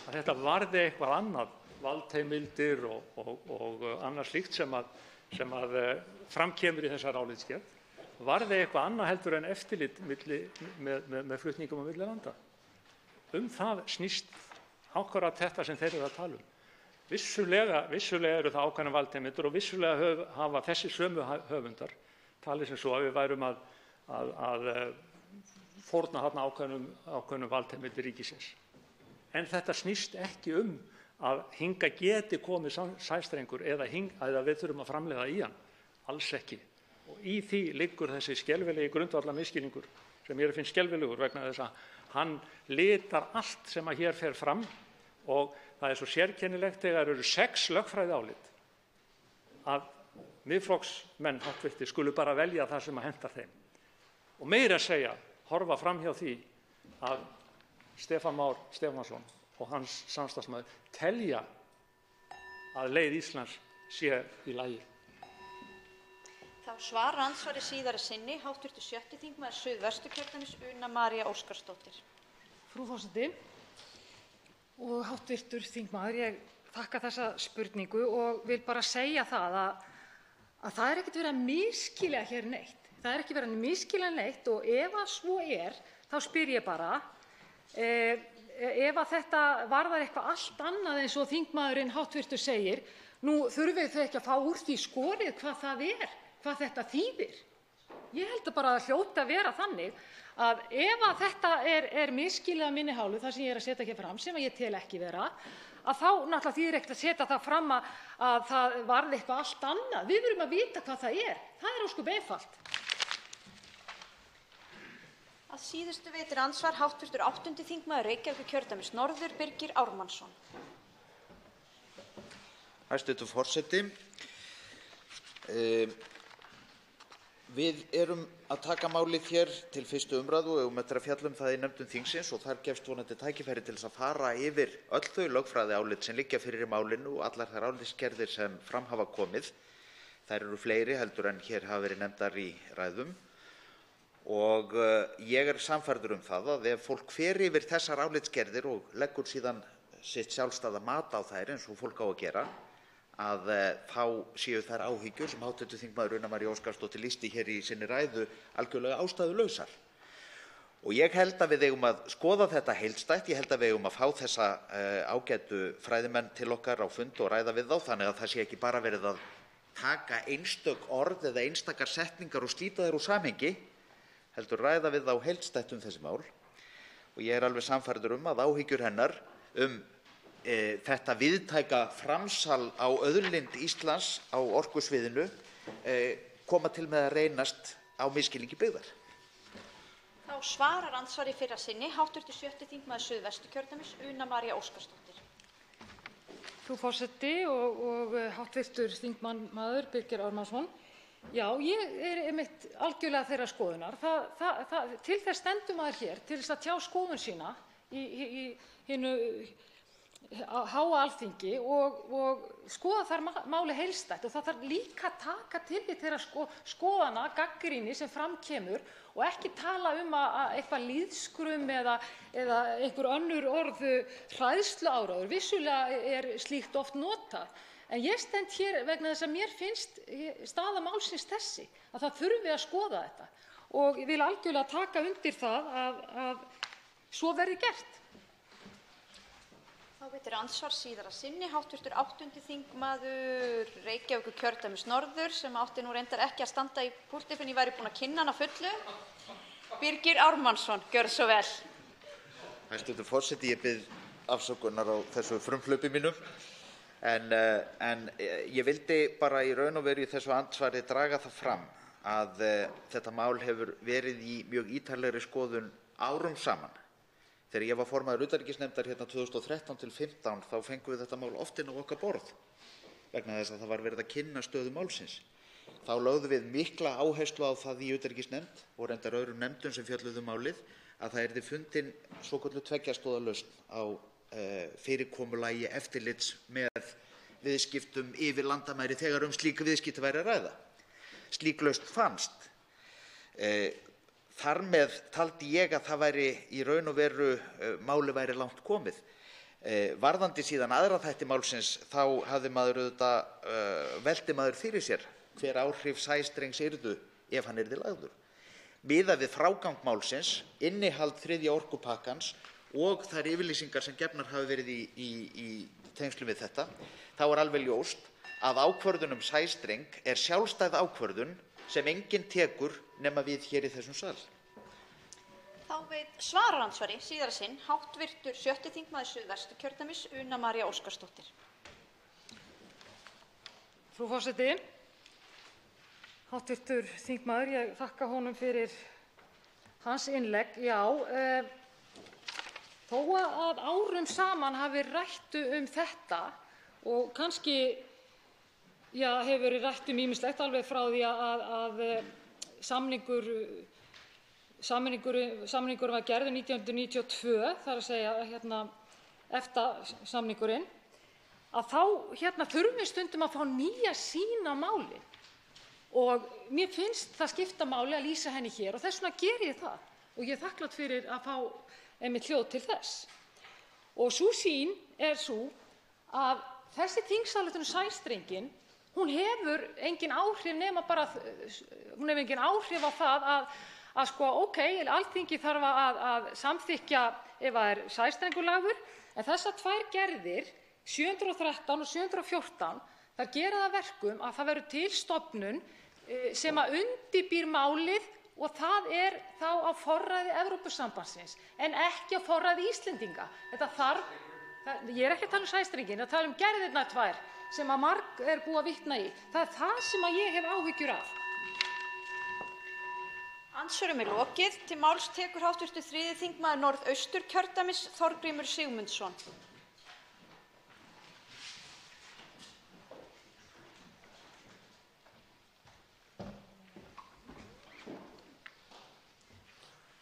að þetta varði eitthvað annað, valdheimildir og annað slíkt sem að framkemur í þessari álitsgerð, varði eitthvað annað heldur en eftirlit með flutningum á milli landa. Það snýst akkúrat þetta sem þeir eru að tala um. Vissulega eru það ákveðnar valdheimildir og vissulega hafa þessi sömu höfundar talið sem svo að við værum að fórna þarna ákveðnum valdheimildir ríkisins. En þetta snýst ekki að hingað geti komið sæstrengur eða við þurfum að framleiða í hann. Alls ekki. Og í því liggur þessi skelfilegi grundvallarmisskilningur sem mér finnst skelfilegur vegna þess að hann litar allt sem að hér fer fram og það svo sérkennilegt þegar eru 6 lögfræðiálit að Miðflokksmenn hv. skulu bara velja það sem að hentar þeim. Og meira að segja horfa fram hjá því að Stefán Már Stefánsson og hans samstarfsmaður telja að leið Íslands sé í lagi. Þá svarar andsvari síðari sinni hv. 7. þingmaður Suðvesturkjördæmis Una María Óskarsdóttir. Frú forseti og hv. þingmaður, ég þakka þessa spurningu og vil bara segja það að það ekkert verið að misskilja hér neitt. Það ekki verið að misskilja neitt og ef að svo þá spyr ég bara, ef að þetta varðar eitthvað allt annað eins og þingmaðurinn hv. segir, nú þurfið þau ekki að fá úr því skorið hvað það hvað þetta þýðir. Ég held að bara hljóti að vera þannig að ef að þetta misskilið af minni hálfu, það sem ég að setja hér fram, sem ég tel ekki vera, að þá náttúrulega þýðir ekkert að setja það fram að það varði eitthvað allt annað. Við verðum að vita hvað það Það ósköp einfalt. Að síðustu veitir andsvar hv. 8. þingmaður Reykjavíkurkjördæmis norður Birgir Ármannsson. Hæstv. forseti. Við erum að taka málið hér til fyrstu umræðu og eigum eftir að fjalla það í nefndum þingsins og þar gefst vonandi tækifæri til þess að fara yfir öll þau lögfræðiálit sem liggja fyrir í málinu og allar þær álitsgerðir sem fram hafa komið. Þær eru fleiri heldur en hér hafa verið nefndar í ræðum og ég sannfærður það að ef fólk fer yfir þessar álitsgerðir og leggur síðan sitt sjálfstæða mat á þær eins og fólk á að gera, að þá séu þær áhyggjur sem hv. þingmaður Una María Óskarsdóttir lýsti hér í sinni ræðu algjörlega ástæðulausar. Og ég held að við eigum að skoða þetta heildstætt. Ég held að við eigum að fá þessa ágætu fræðimenn til okkar á fund og ræða við þá þannig að það sé ekki bara verið að taka einstök orð eða einstakar setningar og slíta þær úr samhengi, heldur ræða við þá heildstætt þessi mál. Og ég alveg sannfærður að áhyggjur hennar þetta víðtæka framsal á auðlind Íslands á orkusviðinu koma til með að reynast á misskilningi byggðar. Þá svarar andsvari í fyrra sinni hv. 7. þingmaður Suðvesturkjördæmis, Una María Óskarsdóttir. Frú forseti og hv. þingmaður Birgir Ármannsson. Já, ég er einmitt algjörlega þeirrar skoðunar. Til þess stendur maður hér, til þess að tjá skoðun sína í hinu háa Alþingi og skoða þar máli heildstætt. Og það þarf líka að taka tillit þeirra skoðana, gagnrýni sem fram kemur og ekki tala að eitthvað lýðskrum eða einhver önnur orð hræðsluáróður. Vissulega er slíkt oft notað. En ég stend hér vegna þess að mér finnst staða málsins þessi, að það þurfi að skoða þetta. Og ég vil algjörlega taka undir það að svo verði gert. Þá veitir andsvar síðara sinni hv. 8. þingmaður Reykjavíkurkjördæmis norður sem átti nú reyndar ekki að standa í púlti fyrr en ég væri búin að kynna hana fullu. Birgir Ármannsson, gjörðu svo vel. Hæstv. forseti, ég bið afsökunar á þessu frumhlaupi mínu. En ég vildi bara í raun og veru í þessu andsvari draga það fram að þetta mál hefur verið í mjög ítarlegri skoðun árum saman. Þegar ég var formaður utanríkisnefndar hérna 2013–15 þá fengum við þetta mál oft inn á okkar borð vegna þess að það var verið að kynna stöðu málsins. Þá lögðum við mikla áherslu á það í utanríkisnefnd og reyndar öðrum nefndum sem fjölluðu málið að það yrði fundin svokölluð tveggja stoða lausn á fyrirkomulagi eftirlits með viðskiptum yfir landamæri þegar slík viðskipti væri að ræða. Slík lausn fannst. Þar með taldi ég að það væri í raun og veru máli væri langt komið. Varðandi síðan aðra þætti málsins þá velti maður fyrir sér hver áhrif sæstrengs yrðu ef hann yrði lagður. Miðað við frágang málsins, innihald þriðja orkupakkans og þær yfirlýsingar sem gefnar hafa verið í tengslum við þetta, þá er alveg ljóst að ákvörðun sæstreng er sjálfstæð ákvörðun sem enginn tekur nema við hér í þessum sal. Þá veit svararandsvari síðara sinn hv. 7. þingmaður Suðvesturkjördæmis, Una María Óskarsdóttir. Frú forseti, hv. þingmaður, ég þakka honum fyrir hans innlegg. Já, þó að árum saman hafi rætt þetta og kannski hefur verið rætt ýmislegt alveg frá því að samningurinn var gerður 1992, þar að segja EFTA-samningurinn, að þá þurfum við stundum að fá nýja sýn á málin. Og mér finnst það skipta máli að lýsa henni hér og þess vegna geri ég það. Og ég er þakklát fyrir að fá einmitt hljóð til þess. Og sú sýn er sú að þessi þingsályktun sæstrenginn, hún hefur engin áhrif nema bara, hún hefur engin áhrif á það að Alþingi þarf að samþykkja ef það er sæstrengur lagður, en þessar tvær gerðir, 713 og 714, þær gera það verkum að það verður til stofnun sem að undirbýr málið og það er þá á forræði Evrópusambandsins en ekki á forræði Íslendinga. Ég er ekki að tala um sæstrenginn, ég er að tala um gerðirnar tvær sem að marg er búið að vitna í. Það er það sem að ég hef áhyggjur af. Andsvörum er lokið. Til máls tekur hv. 3. þingmaður Norðausturkjördæmis, Þorgrímur Sigmundsson.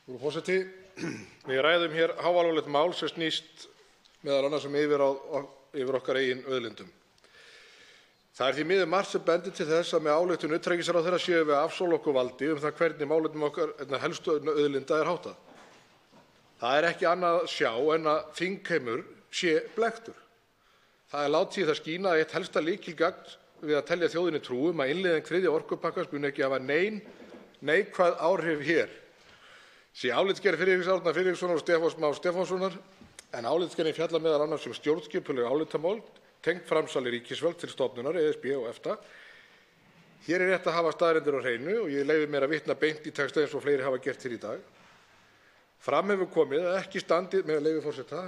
Frú forseti, við ræðum hér háalvarlegt mál sem snýst meðal annars yfir okkar eigin auðlindum. Það er því miður margt sem bendir til þess að með ályktun utanríkisráðherra séum við að afsala okkur valdi það hvernig málefnum okkar helstu auðlinda er háttað. Það er ekki annað að sjá en að þingheimur sé blekktur. Það er látið í það skína að eitt helsta lykilgagn við að telja þjóðinni trú að innleiðing þriðja orkupakkans muni ekki hafa nein neikvæð áhrif hér. Sé álitsgerð Friðriks Árna Friðrikssonar og Stefáns Más Stefánssonar en álitsgerðin fjallar meðal annars stjórnskipuleg álitamál tengt framsali ríkisvald til stofnunar ESB og EFTA. Hér er rétt að hafa staðreyndir á hreinu og ég leyfi mér að vitna beint í texta eins og fleiri hafa gert hér í dag. Fram hefur komið að ekki standi, með leyfi forseta,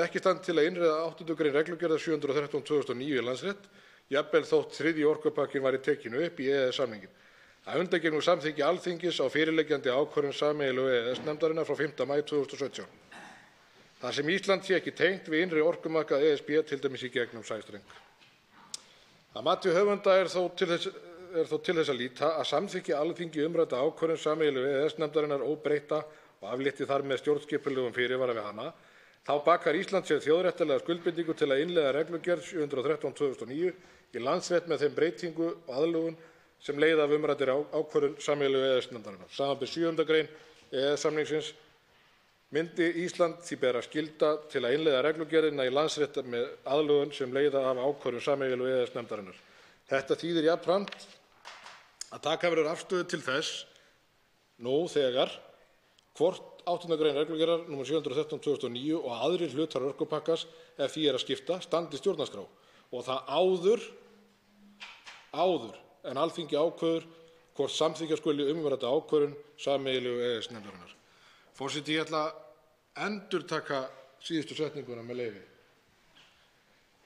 ekki standi til að innreiða 8. grein reglugerðar 713/2009 í Landsrétt, jafnvel þótt þriðji orkupakkinn væri tekinn upp í EES-samninginn. að undangengnu samþykki Alþingis á fyrirliggjandi ákvörðun sameiginlegu EES-nefndarinnar frá 5. maí 2017, þar sem Ísland sé ekki tengt við innri orkumarkað ESB, til dæmis í gegnum sæstreng. Að mati höfunda er þó til þess að líta að samþykki Alþingi umrædda ákvörðun sameiginlegu EES-nefndarinnar óbreytta og aflétti þar með stjórnskipulegum fyrirvara við hana, þá bakar Ísland sér þjóðréttarlega skuldbindingu til að innleiða reglugerð 713/2009 í landsrétt með þeim breytingu og aðlögun sem leiða af umræddri ákvörðun sameiginlegu EES-nefndarinnar. Samanber 7. grein EES-samningsins myndi Ísland því bera skylda til að innleiða reglugerðina í landsrétt með aðlögun sem leiða af ákvörðun sameiginlegu EES-nefndarinnar. Þetta þýðir jafnframt að taka verður afstöðu til þess nú þegar hvort 8. grein reglugerðar nr. 713/2009 og aðrir hlutar orkupakkas, ef því er að skipta, standi stjórnarskrá og það áður en Alþingi ákveður hvort samþykkja skuli umrædda ákvörðun sameiginlegu EES-nefndarinnar. Forseti, ég ætla að endurtaka síðustu setninguna með leyfi.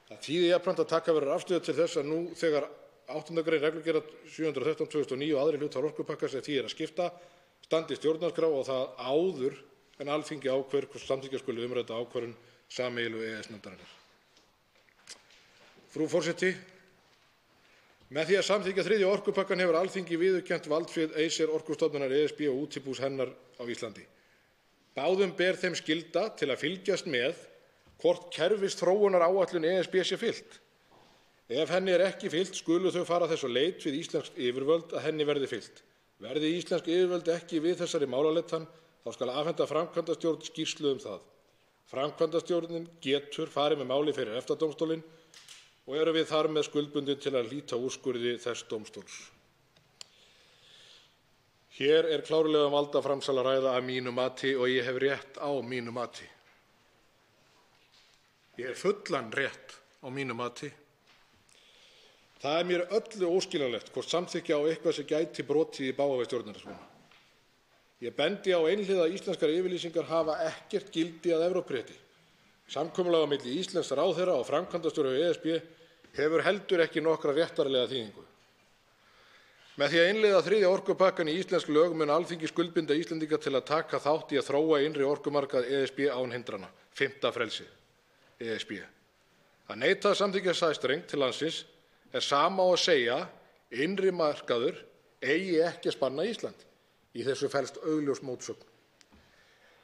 Það þýðir jafnframt að taka verður afstöðu til þess að nú þegar 8. grein reglugerðar 713/2009 og aðrir hlutar orkupakkas, ef því er að skipta, standi stjórnarskrá og það áður en Alþingi ákveður hvort samþykkja skuli umrædda ákvörðun sameiginlegu EES-nefndarinnar. Frú forseti, með því að samþykkja 3. orkupakkann hefur Alþingi viðurkennt valdsvið Acer orkustofnunar ESB og útibús hennar á Íslandi. Báðum ber þeim skylda til að fylgjast með hvort kerfisþróunaráætlun ESB sé fylgt. Ef henni er ekki fylgt skulu þau fara þess á leit við íslensk yfirvöld að henni verði fylgt. Verði íslensk yfirvöld ekki við þessari málaleitan, þá skal afhenda framkvæmdastjórn skýrslu það. Framkvæmdastjórnin getur farið með máli fyrir EFTA-dómstólinn og eru við þar með skuldbundin til að hlíta úrskurði þess dómstóls. Hér er klárlega valdaframsal að ræða að mínu mati og ég hef rétt á mínu mati. Ég hef fullan rétt á mínu mati. Það er mér öllu óskiljanlegt hvort samþykkja á eitthvað sem gæti brotið í bága við stjórnarskrána. Ég bendi á einhliða íslenskar yfirlýsingar hafa ekkert gildi að Evrópurétti. Samkomulag á milli íslensks ráðherra og framkvæmdastjóra ESB hefur heldur ekki nokkra réttarlega þýðingu. Með því að innleiða 3. orkupakkann í íslensk lög mun Alþingi skuldbinda Íslendinga til að taka þátt í að þróa innri orkumarkað ESB án hindrana. 5. frelsið ESB. Að neita að samþykkja sæstreng til landsins er sama á að segja innri markaður eigi ekki að spanna Ísland. Í þessu felst augljós mótsögn.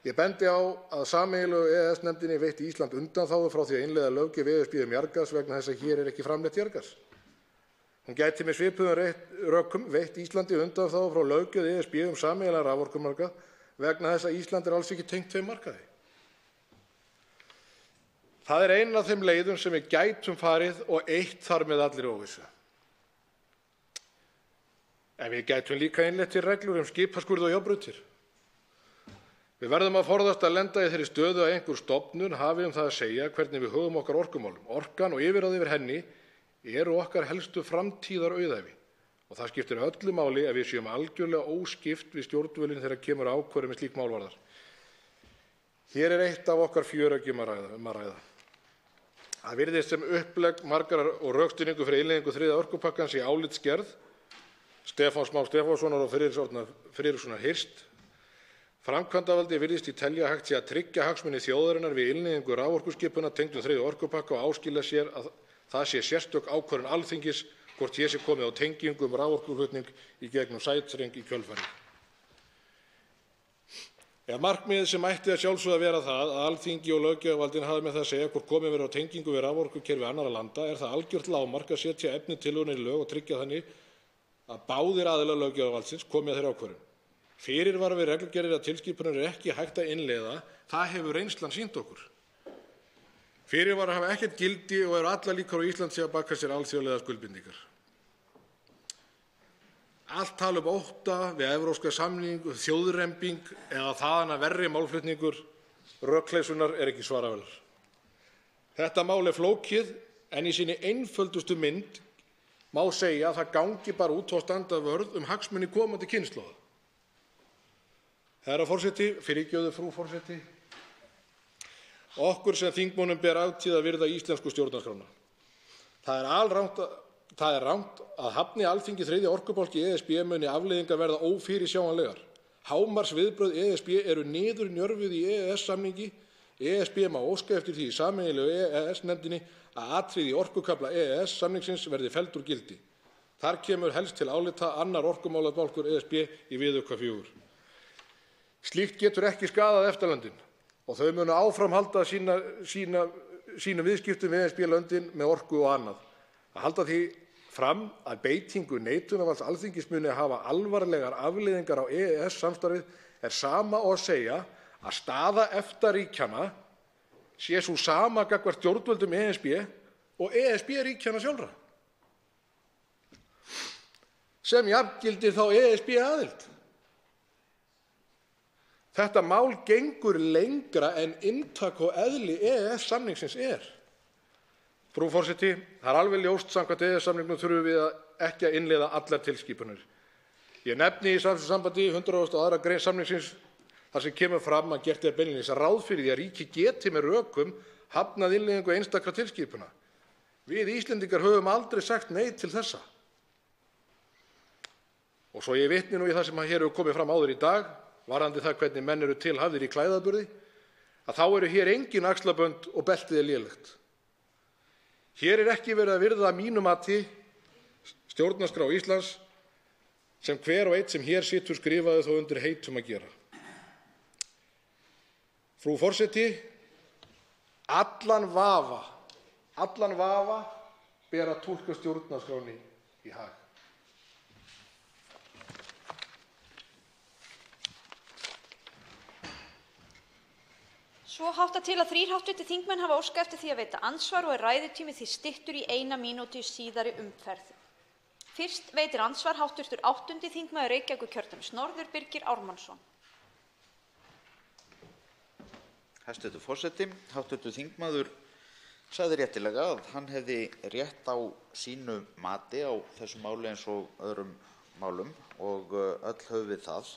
Ég bendi á að sameiginlegu EES-nefndinni veitti Ísland undanþágu frá því að innleiða löggjöf ESB jarðgas vegna þess að hér er ekki framleitt jarðgas. Hún gæti með svipuðum rökum veitt Íslandi undanþágu frá löggjöf ESB sameiginlegan raforkumarkað vegna þess að Ísland er alls ekki tengt þeim markaði. Það er ein af þeim leiðum sem við gætum farið og eitt þar með allri óvissu. En við gætum líka innleitt reglur skipaskurð og járnbrautir. Við verðum að forðast að lenda í þeirri stöðu að einhver stofnun hafi það að segja hvernig við höfum okkar orkumálum. Orkan og yfirráð yfir henni eru okkar helstu framtíðarauðæfi og það skiptir öllu máli að við séum algjörlega óskipt við stjórnvölinn þegar kemur ákvörðun með slík málvarðar. Hér er eitt af okkar fjöreggjum að ræða. Það virðist sem upplegg margar og rökstuðningu fyrir innleiðingu 3. orkupakkans í álitsgerð Stefáns Más Stefánssonar og Friðrikssonar Hirst. Framkvæmdavaldi virðist í telja hægt sé að tryggja hagsmuni þjóðarinnar við innleiðingu raforkuskipana tengdum 3. orkupakka og áskilja sér að það sé sérstök ákvörðun Alþingis hvort hér sé komið á tengingu raforkuflutning í gegnum sæstreng í kjölfarið. Ef markmiðið sem ætti að sjálfsögðu að vera það að Alþingi og löggjafarvaldin hafi með það að segja hvort komið verður á tengingu við raforkukerfi annarra landa er það algjört lágmark að setja efni tillögunnar í lög og tryggja þannig að báðir aðilar löggjafarvaldsins komi að þeirri ákvörðun. Fyrirvara við reglugerðir tilskipunar er ekki hægt að innleiða, það hefur reynslan sýnt okkur. Fyrirvara hafa ekkert gildi og eru allar líkur á Íslandi að baka sér alþjóðlegar skuldbindingar. Allt tal ótta við evrópska samningu, þjóðrembing eða þaðan að verri málflutningur rökkleysunar er ekki svaraverðar. Þetta mál er flókið en í sinni einföldustu mynd má segja að það gangi bara út á að standa vörð hagsmuni komandi kynslóða. Herra forseti, fyrirgefðu frú forseti, okkur sem þingmönnum ber aftíð að virða íslensku stjórnarskrána. Það er alrangt að Það er rangt að hafni Alþingi 3. orkupálki ESB muni afleiðingar verða ófyrirsjáanlegar. Hámarksviðbrögð ESB eru niðurnjörvuð í EES-samningi. ESB má óska eftir því í sameiginlegu EES-nefndinni að atriði í orkukafla EES-samningsins verði felld úr gildi. Þar kemur helst til álita 2. orkumálabálkur ESB í viðauka 4. Slíkt getur ekki skaðað EFTA-löndin og þau munu áfram halda sínum viðskiptum við ESB-löndin með orku og annað. Að halda því fram að beitingu neitunarvalds Alþingis muni hafa alvarlegar afleiðingar á EES-samstarfið er sama og að segja að staða EFTA-ríkjanna sé sú sama gagnvart stjórnvöldum ESB og ESB-ríkjanna sjálfra, sem jafngildir þá ESB-aðild. Þetta mál gengur lengra en inntak og eðli EES-samningsins er. Frú forseti, það er alveg ljóst samkvæmt EES-samningnum þurfum við ekki að innleiða allar tilskipanir. Ég nefni í þessu sambandi 102. grein samningsins þar sem kemur fram að gert er beinlínis ráð fyrir því að ríki geti með rökum hafnað innleiðingu einstakra tilskipana. Við Íslendingar höfum aldrei sagt nei til þessa. Og svo ég vitni nú í það sem hér hefur komið fram áður í dag, varðandi það hvernig menn eru tilhafðir í klæðaburði, að þá eru hér engin axlabönd og beltið er lélegt. Hér er ekki verið að virða að mínu mati stjórnarskrá Íslands sem hver og einn sem hér situr skrifaði þó undir heitum að gera. Frú forseti, allan vafa ber að túlka stjórnarskránni í hag. Svo háttar til að 3 hv. þingmenn hafa óskað eftir því að veita andsvar og er ræðutími því styttur í 1 mínútu í síðari umferð. Fyrst veitir andsvar hv. 8. þingmaður Reykjavíkurkjördæmis norður, Birgir Ármannsson. Hæstv. forseti. Hv. þingmaður sagði réttilega að hann hefði rétt á sínu mati á þessu máli eins og öðrum málum og öll höfum við það.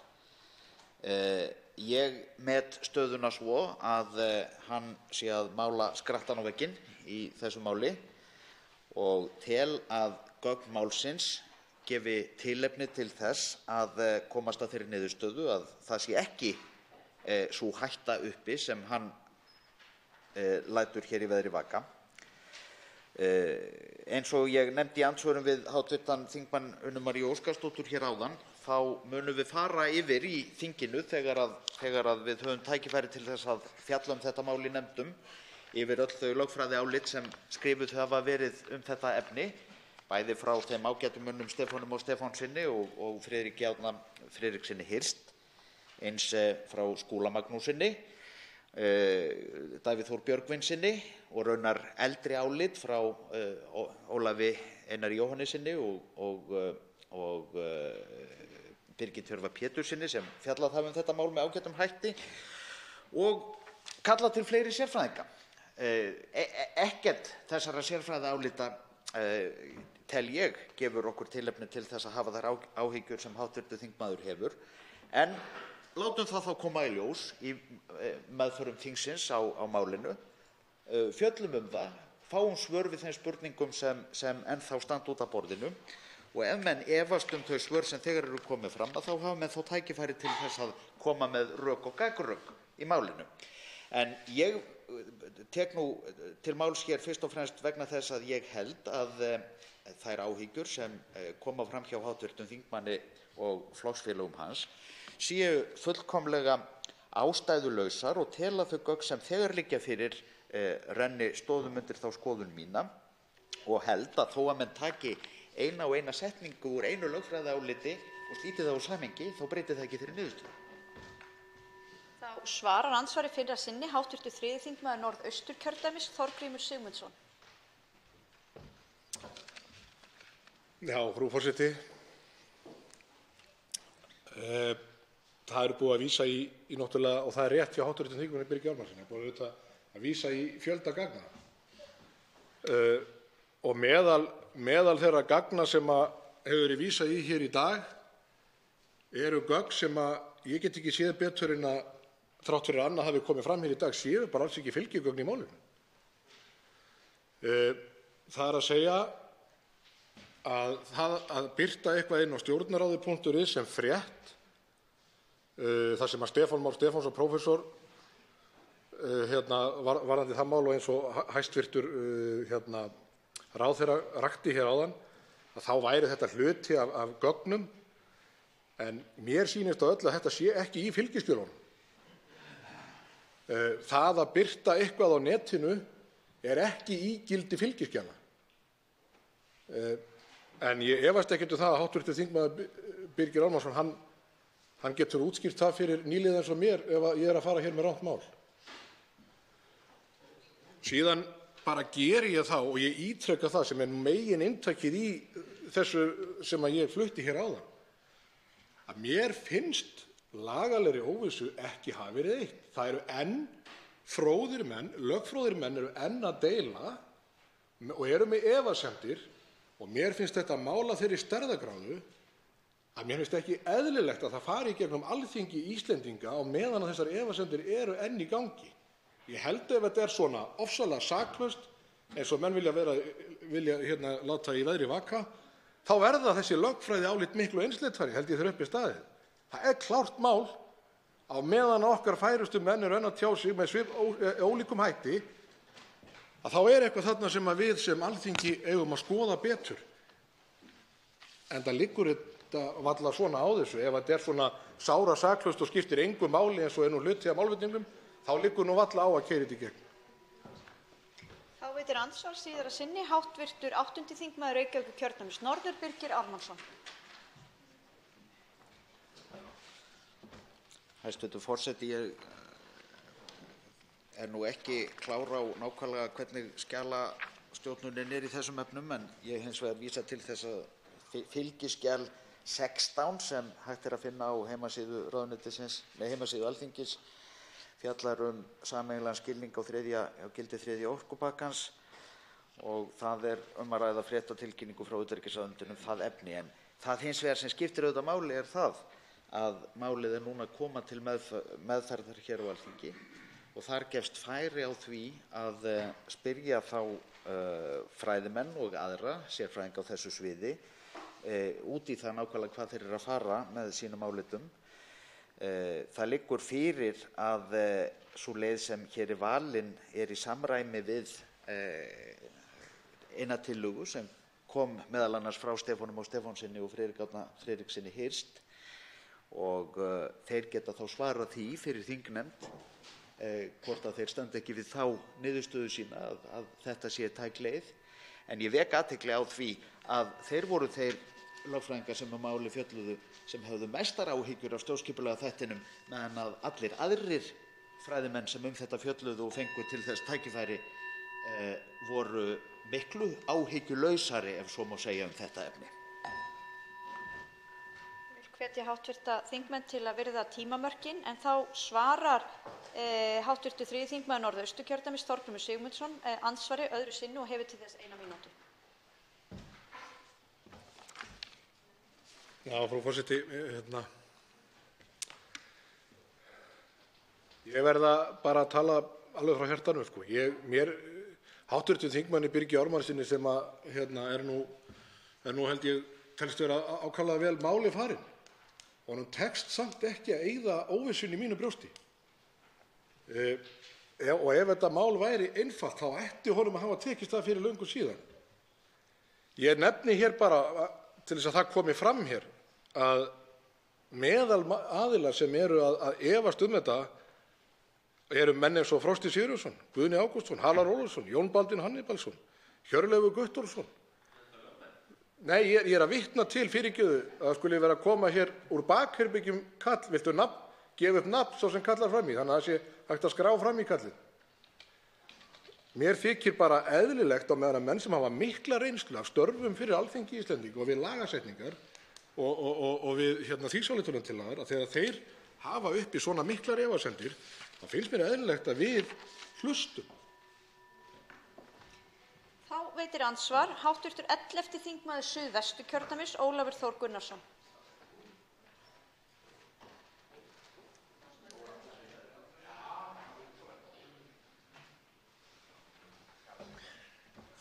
Ég met stöðuna svo að hann sé að mála skrattann á vegginn í þessu máli og tel að gögn málsins gefi tilefni til þess að komast að þeirri niðurstöðu að það sé ekki sú hætta uppi sem hann lætur hér í veðri vaka. Eins og ég nefndi í andsvörum við hv. þingmann Unni Maríu Óskarsdóttur hér áðan, þá munum við fara yfir í þinginu þegar við höfum tækifæri til þess að fjalla þetta mál í nefndum yfir öll þau lögfræðiálit sem skrifuð hafa verið þetta efni, bæði frá þeim ágætu mönnum Stefáni Má Stefánssyni og Friðriki Árna Friðrikssyni Hirst, eins frá Skúla Magnússyni, Davíð Þór Björgvinssyni og raunar eldri álit frá Ólafi Einari Jóhannessyni og Birgi Tjörva Péturssyni sem fjallað hafa þetta mál með ágætum hætti og kallað til fleiri sérfræðinga. Ekkert þessara sérfræðiálita tel ég gefur okkur tilefni til þess að hafa þær áhyggjur sem hv. þingmaður hefur, en látum það þá koma í ljós í meðförum þingsins á málinu, fjöllum það, fáum svör við þeim spurningum sem ennþá standa út af borðinu og ef menn efast þau svör sem þegar eru komið fram, þá hafa menn þó tækifæri til þess að koma með rök og gagnrök í málinu. En ég tek nú til máls hér fyrst og fremst vegna þess að ég held að þær áhyggjur sem koma fram hjá hv. þingmanni og flokksfélögum hans séu fullkomlega ástæðulausar og tel að þau gögn sem þegar liggja fyrir renni stoðum undir þá skoðun mína og held að þó að menn taki eina og eina setningu úr einu lögfræðiáliti og slíti það úr samhengi, þá breytir það ekki þeirri niðurstöðu. Þá svarar andsvari fyrra sinni hv. 3. þingmaður Norðausturkjördæmis, Þorgrímur Sigmundsson. Já, frú forseti. Það er búið að vísa í náttúrulega, og það er rétt hjá hv. þingmanni Birgi Ármannssyni, búið að vísa í fjölda gagna. Og meðal þeirra gagna sem hefur verið vísað í hér í dag eru gögn sem ég get ekki séð betur en að þrátt fyrir annað hafi komið fram hér í dag séu bara alls ekki fylgigögn í málinu. Það er að segja að birta eitthvað inn á stjórnarráði.is sem frétt þar sem að Stefán Már Stefánsson prófessor varðandi það mál og eins og hæstvirtur ráðherra rakti hér áðan, að þá væri þetta hluti af gögnum, en mér sýnist á öllu að þetta sé ekki í fylgiskjölunum. Það að birta eitthvað á netinu er ekki ígildi fylgiskjala. En ég efast ekkert það að hv. þingmaður Birgir Ármannsson, hann getur útskýrt það fyrir nýliða eins og mér ef ég að fara hér með rangt mál. Síðan bara geri ég það og ég ítreka það sem megin inntakið í þessu sem að ég flutti hér áðan, að mér finnst lagalegri óvissu ekki hafa verið eitt. Það eru enn fróðir menn, lögfróðir menn eru enn að deila og eru með efasemdir, og mér finnst þetta mála þeirri stærðargráðu að mér finnst ekki eðlilegt að það fari í gegnum Alþingi Íslendinga á meðan að þessar efasemdir eru enn í gangi. Ég held ef þetta er svona ofsalega saklaust eins og menn vilja láta í veðri vaka, þá verða þessi lögfræði álit miklu einsleitari, held ég, þeir uppi staðið. Það er klárt mál á meðan okkar færustu menn eru enn að tjá sig með ólíkum hætti, að þá er eitthvað þarna sem að við sem Alþingi eigum að skoða betur. Enda liggur þetta varla svona á þessu. Ef þetta er svona sára saklaust og skiptir engu máli eins og er nú hluti af málflutningnum, þá liggur nú varla á að keyra þetta í gegn. Þá veitir andsvar síðara sinni hv. 8. þingmaður Reykjavíkurkjördæmis norður, Birgir Ármannsson. Hæstv. forseti, ég er nú ekki klár á nákvæmlega hvernig skjalastjórnunin er í þessum efnum, en ég hins vegar vísa til þess að fylgiskjal 16 sem hægt er að finna á heimasíðu ráðuneytisins, heimasíðu Alþingis, fjallar sameiginlegan skilning á gildi 3. orkupakkans, og það er að ræða fréttatilkynningu frá utanríkisráðuneytinu það efni. En það hins vegar sem skiptir auðvitað máli er það að málið er núna að koma til meðferðar hér á Alþingi, og þar gefst færi á því að spyrja þá fræðimenn og aðra sérfræðinga á þessu sviði út í það nákvæmlega hvað þeir eru að fara með sínum álitum. Það liggur fyrir að sú leið sem hér er valin er í samræmi við eina tillögu sem kom meðal annars frá Stefáni Má Stefánssyni og Friðrik Árna Friðrikssyni Hirst, og þeir geta þá svarað því fyrir þingnefnd hvort að þeir standi ekki við þá niðurstöðu sína að þetta sé tæk leið. En ég vek athygli á því að þeir voru þeir lögfræðingar sem máli fjölluðu sem höfðu mestar áhyggjur af stjórnskipulega þættinum, meðan að allir aðrir fræðimenn sem þetta fjölluðu og fengu til þess tækifæri voru miklu áhyggjulausari, ef svo má segja, þetta efni. Hvetja hv. þingmenn til að virða tímamörkin, en þá svarar hv. 3. þingmaður Norðausturkjördæmis Þorgrímur Sigmundsson andsvari öðru sinni og hefur til þess 1 mínútu. Já, frú forseti, ég verða bara að tala alveg frá hjartanu, sko. Mér hv. þingmanni Birgi Ármannssyni sem er nú held ég telst vera ákaflega vel máli farinn. Honum tekst samt ekki að eyða óvissunni í mínu brjósti. Og ef þetta mál væri einfalt, þá ætti honum að hafa tekist það fyrir löngu síðan. Ég nefni hér bara, til þess að það komi fram hér, að meðal aðilar sem eru að efast þetta eru menn eins og Frosti Sigurjónsson, Guðni Ágústsson, Halar Ólafsson, Jón Baldvin Hannibalsson, Hjörleifur Guttormsson. Nei, ég er að vitna til, fyrirgefðu, að það skuli vera að koma hér úr bakherbergjum kall, viltu gefa upp nafn svo sem kallar fram í, þannig að það sé hægt að skrá fram í kallið. Mér þykir bara eðlilegt á meðan að menn sem hafa mikla reynslu af störfum fyrir Alþingi Íslendinga og við lagasetningar og við þingsályktunartillagur, að þegar þeir hafa uppi svona miklar efasemdir, þá finnst mér eðlilegt að við hlustum. Þá veitir andsvar hv. 11. þingmaður Suðvesturkjördæmis Ólafur Þór Gunnarsson.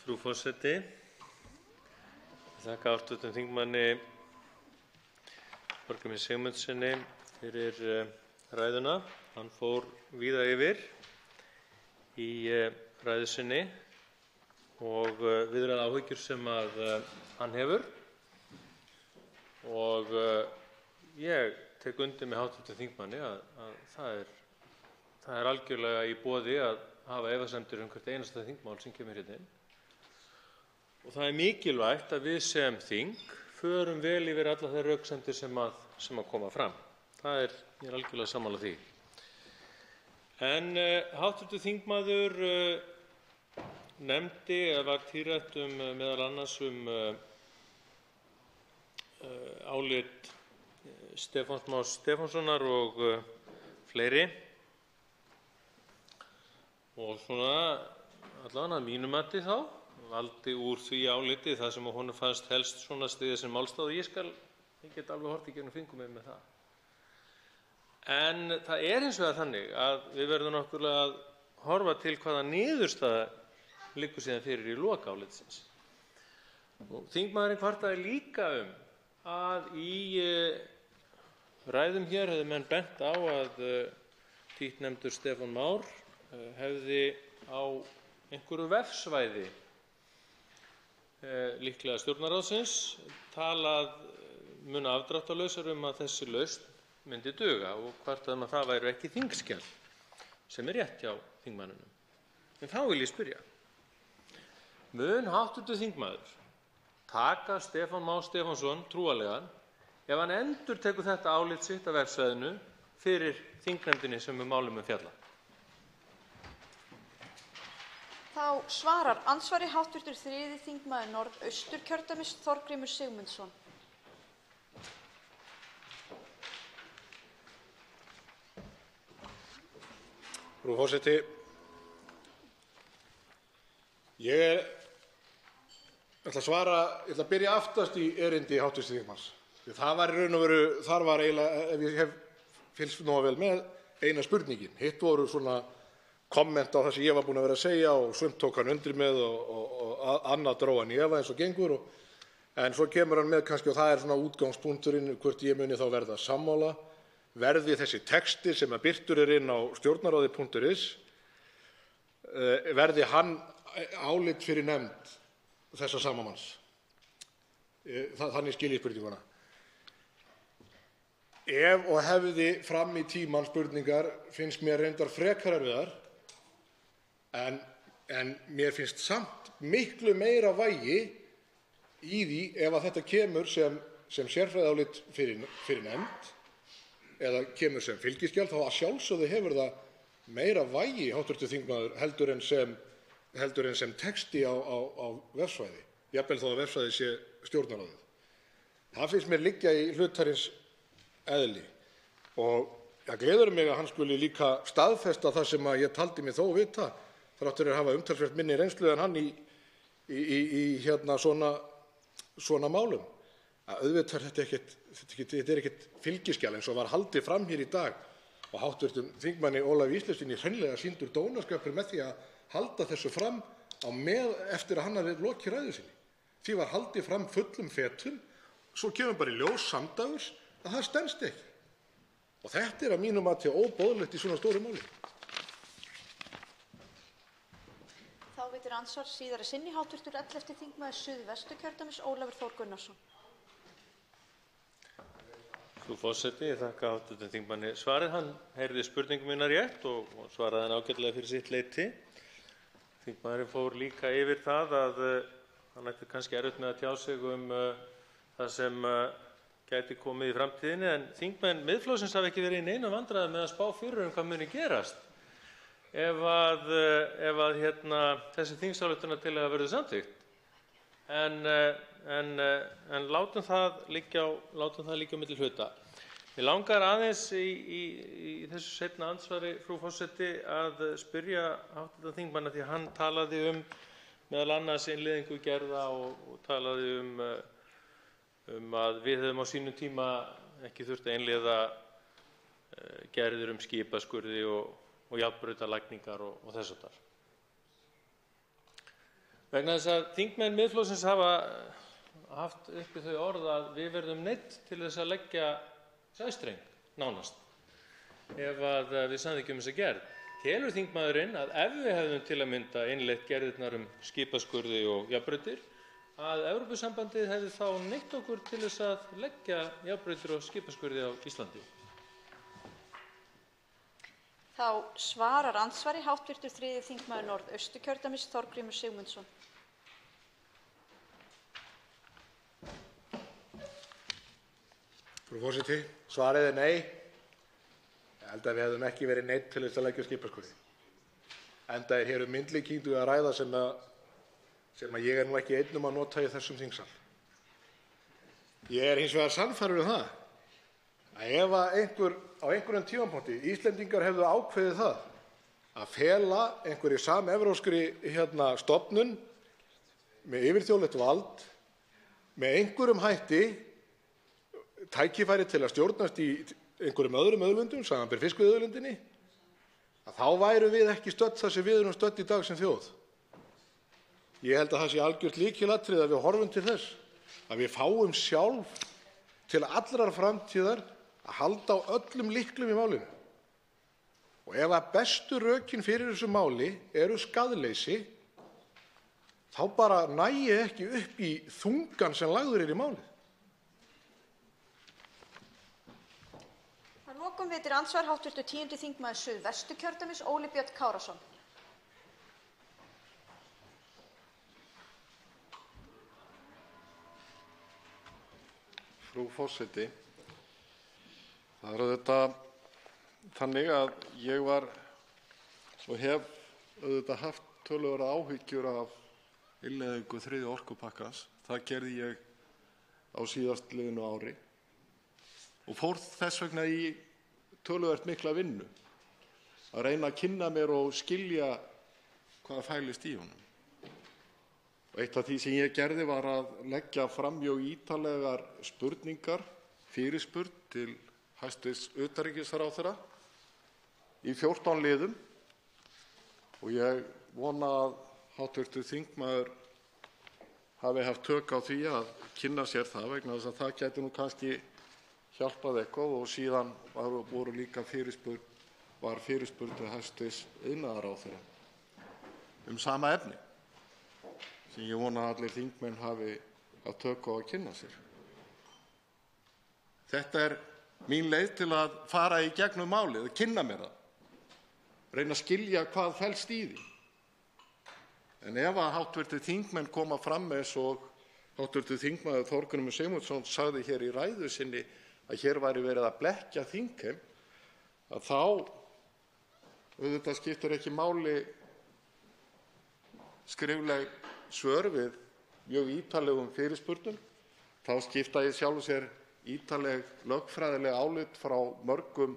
Frú forseti, þakka hv. þingmanni Þorgrími Sigmundssyni fyrir ræðuna. Hann fór víða yfir í ræðu sinni og viðraði áhyggjur sem hann hefur. Og ég tek undir með hv. þingmanni að það er algjörlega í boði að hafa efasemdir hvert einasta þingmál sem kemur hérna inn. Og það er mikilvægt að við sem þing förum vel yfir allar þær röksemdir sem koma fram. Ég er algjörlega sammála því. En hv. þingmaður nefndi eða var tíðrætt meðal annars álit Stefáns Más Stefánssonar og fleiri. Og svona allavega að mínu mati þá valdi úr því áliti það sem honum fannst helst svona styðja sem málstað og ég get alveg horft í gegnum fingur með það. En það er hins vegar þannig að við verðum náttúrulega að horfa til hvaða niðurstaða liggur síðan fyrir í lok álitsins. Þingmaðurinn kvartaði líka að í ræðum hér hefðu menn bent á að títtnefndur Stefán Már hefði á einhverju vefsvæði líklega Stjórnarráðsins talað mun afdráttarlausar að þessi lausn myndi duga og kvartaði að það væru ekki þingskjal sem rétt hjá þingmanninum. En þá vil ég spyrja, mun hv. þingmaður taka Stefán Má Stefánsson trúarlegan ef hann endurtekur þetta álit sitt af vefsvæðinu fyrir þingnefndinni sem málum fjalla? Þá svarar andsvari hv. 3. þingmaður Norðausturkjördæmis Þorgrímur Sigmundsson. Frú forseti, ég ætla að byrja aftast í erindi hv. þingmanns. Það var í raun og veru, þar var eiginlega, ef ég hef fylgst nógu vel með, eina spurningin. Hitt voru svona komment á það sem ég var búinn að vera að segja og sumt tók hann undir með og annað dró hann í efa eins og gengur. En svo kemur hann með kannski, og það er svona útgangspunkturinn, hvort ég muni þá verða sammála, verði þessi texti sem birtur inn á stjórnarráði.is, verði hann álit fyrir nefnd þessa samamanns. Þannig skil ég spurninguna. Ef og hefði fram í tímann spurningar finnst mér reyndar frekar erfiðar, en mér finnst samt miklu meira vægi í því ef að þetta kemur sem sérfræðiálit fyrir nefnd eða kemur sem fylgiskjal, þá að sjálfsögðu hefur það meira vægi, hv. þingmaður, heldur en sem texti á vefsvæði, jafnvel þó að vefsvæði sé Stjórnarráðið. Það finnst mér liggja í hlutarins eðli og það gleður mig að hann skuli líka staðfesta það sem að ég taldi mig þó vita, þrátt fyrir að hafa umtalsvert minni reynslu en hann í svona málum. Auðvitað þetta er ekkert fylgiskjal eins og var haldið fram hér í dag og hv. þingmanni Ólafi Ísleifssyni hreinlega sýndur dónaskapur með því að halda þessu fram eftir að hann hafi lokið ræðu sinni. Því var haldið fram fullum fetum, svo kemur bara í ljós samdægurs að það stenst ekki. Og þetta er að mínu mati óboðlegt í svona stóru máli. Þá veitir andsvar síðari sinni hv. 11. þingmaður Suðvesturkjördæmis Ólafur Þór Gunnarsson. Frú forseti, ég þakka hv. þingmanni svarið. Hann heyrði spurningu mína rétt og svaraði hann ágætlega fyrir sitt leyti. Þingmaðurinn fór líka yfir það að hann ætti kannski erfitt með að tjá sig það sem gæti komið í framtíðinni, en þingmenn Miðflokksins hafa ekki verið í neinum vandræðum með að spá fyrir hvað muni gerast ef þessi þingsályktunartillaga verður samþykkt. En látum það liggja á milli hluta. Mig langar aðeins í þessu seinna andsvari, frú forseti, að spyrja hv. þingmann, því að hann talaði meðal annars innleiðingu gerða og talaði að við höfum á sínum tíma ekki þurft að innleiða gerðir skipaskurði og járnbrautarlagningar og þess háttar. Vegna þess að þingmenn Miðflokksins hafa haft uppi þau orð að við verðum neydd til þess að leggja sæstreng nánast ef að við samþykkjum þessa gerð. Telur þingmaðurinn að ef við hefðum til að mynda innleitt gerðirnar skipaskurði og jafnbrautir, að Evrópusambandið hefði þá neytt okkur til þess að leggja jafnbrautir og skipaskurði á Íslandi? Þá svarar andsvari hv. 3. þingmaður Norðausturkjördæmis, Þorgrímur Sigmundsson. Frú forseti, svarið nei. Ég held að við hefðum ekki verið neydd til þess að leggja skipaskurði. Enda hér myndlíkingu að ræða sem ég er nú ekki einn að nota í þessum þingsal. Ég er hins vegar sannfærður það að ef á einhverjum tímapunkti Íslendingar hefðu ákveðið það að fela einhverri samevrópskri stofnun með yfirþjóðlegt vald með einhverjum hætti tækifæri til að stjórnast í einhverjum öðrum auðlindum, samanber fiskveiðiauðlindinni, að þá værum við ekki stödd þar sem við erum stödd í dag sem þjóð. Ég held að það sé algjört lykilatriði að við horfum til þess að við fáum sjálf til allrar framtíðar að halda á öllum lyklum í málinu. Og ef að bestu rökin fyrir þessu máli eru skaðleysi, þá bara nægi ekki upp í þungan sem lagður í málið. Að lokum veitir andsvar hv. 10. þingmaður Suðvesturkjördæmis, Óli Björn Kárason. Frú forseti, það er auðvitað þannig að ég var og hef auðvitað haft töluverðar áhyggjur af innleiðingu 3. orkupakkans. Það gerði ég á síðastliðnu ári og fór þess vegna í töluvert mikla vinnu að reyna að kynna mér og skilja hvað fælist í honum. Og eitt af því sem ég gerði var að leggja fram mjög ítarlegar spurningar, fyrirspurn til hæstv. Utanríkisráðherra í 14 liðum og ég vona að hv. þingmaður hafi haft tök á því að kynna sér það vegna þess að það gæti nú kannski hjálpað eitthvað og síðan voru líka fyrirspurn til hæstv. Iðnaðarráðherra sama efni sem ég vona að allir þingmenn hafi haft tök á að kynna sér. Þetta er mín leið til að fara í gegnum málið og kynna mér það, reyna að skilja hvað felst í því. En ef að hv. þingmenn koma fram eins og hv. þingmaður Þorgrímur Sigmundsson sagði hér í ræðu sinni að hér væri verið að blekkja þingheim, að þá auðvitað skiptir ekki máli skrifleg svör við mjög ítarlegum fyrirspurnum, þá skipta í sjálfu sér ítarleg lögfræðileg álit frá mörgum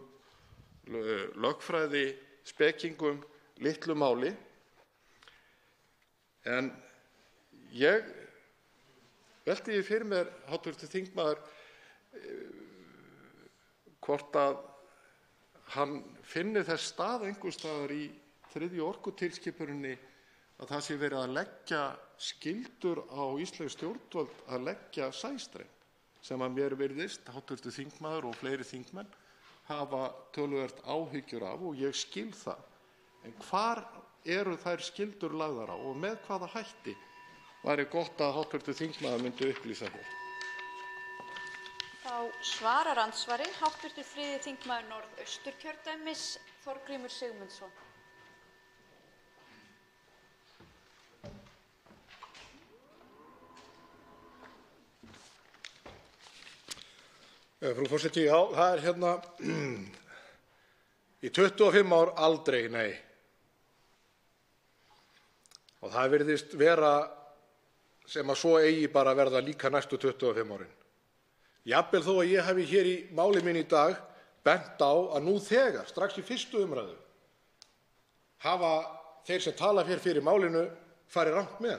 lögfræðispekingum litlu máli. En ég velti því fyrir mér, hv. þingmaður, hvort að hann finni þess stað einhvers staðar í 3. orkutilskipuninni að það sé verið að leggja skyldur á íslensk stjórnvöld að leggja sæstreng, sem að mér virðist hv. þingmaður og fleiri þingmenn hafa töluvert áhyggjur af og ég skil það. En hvar eru þær skyldur lagðar á og með hvaða hætti væri gott að hv. þingmaður myndi upplýsa hér? Þá svarar andsvari hv. 3. þingmaður Norðausturkjördæmis, Þorgrímur Sigmundsson. Frú forseti, já, það er í 25 ár aldrei nei. Og það virðist vera sem að svo eigi bara að verða líka næstu 25 árin. Jafnvel þó að ég hafi hér í máli mínu í dag bent á að nú þegar, strax í 1. umræðu, hafa þeir sem tala fyrir málinu farið rangt með.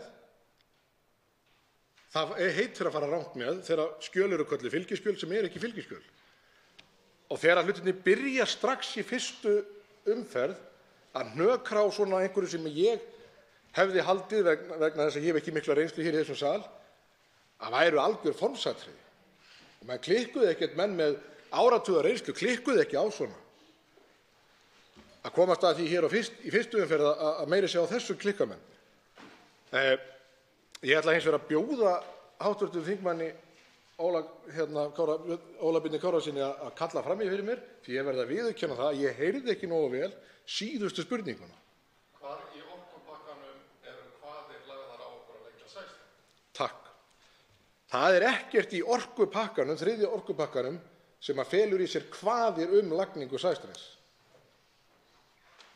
Það heitir að fara rangt með þegar skjöl eru kölluð fylgiskjöl sem ekki fylgiskjöl. Og þegar hlutirnir byrja strax í 1. umferð að hnökra á svona einhverju sem ég hefði haldið vegna þess að ég hef ekki mikla reynslu hér í þessum sal, að væru algjör formsatriði. Og menn klikkuðu ekkert, menn með áratuga reynslu klikkuðu ekki á svona. Að komast að því hér í fyrstu umferð að meiri segja á þessu klikka menn. Ég ætla hins vegar að bjóða hv. þingmanni Óla Birni Kárasyni að kalla fram í fyrir mér, því ég verð að viðurkenna það að ég heyrði ekki nógu vel síðustu spurninguna. Hvar í orkupakkanum eru kvaðir lagðar á okkur að leggja sæstreng? Takk. Það er ekkert í orkupakkanum, þriðja orkupakkanum, sem að felur í sér kvaðir lagningu sæstrengs.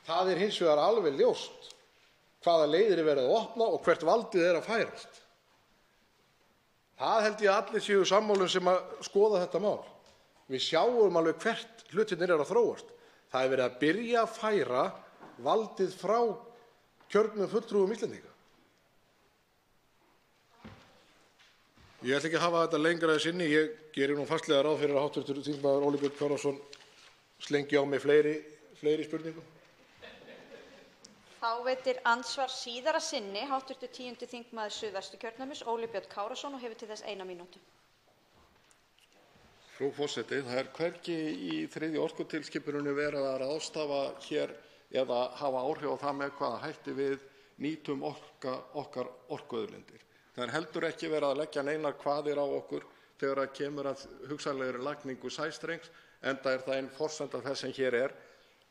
Það er hins vegar alveg ljóst hvaða leiðir er verið að opna og hvert valdið er að færast. Það held ég að allir séu sammála sem að skoða þetta mál. Við sjáum alveg hvert hlutirnir eru að þróast. Það er verið að byrja að færa valdið frá kjörnum fulltrúum Íslendinga. Ég ætla ekki að hafa þetta lengra þess inni. Ég geri nú fastlega ráð fyrir að hv. þingmaður Óli Björn Kárason slengi á mig fleiri spurningum. Þá veitir andsvar síðara sinni hv. 10. þingmaður Suðvesturkjördæmis Óli Björn Kárason og hefur til þess 1 mínútu. Frú forseti, það er hvergi í þriðju orkutilskipuninni verið að ráðstafa hér eða hafa áhrif á það með hvaða hætti við nýtum okkar orkuauðlindir. Það er heldur ekki verið að leggja neinar kvaðir á okkur þegar að kemur að hugsanlegri lagningu sæstrengs, enda er það ein forsenda þess sem hér er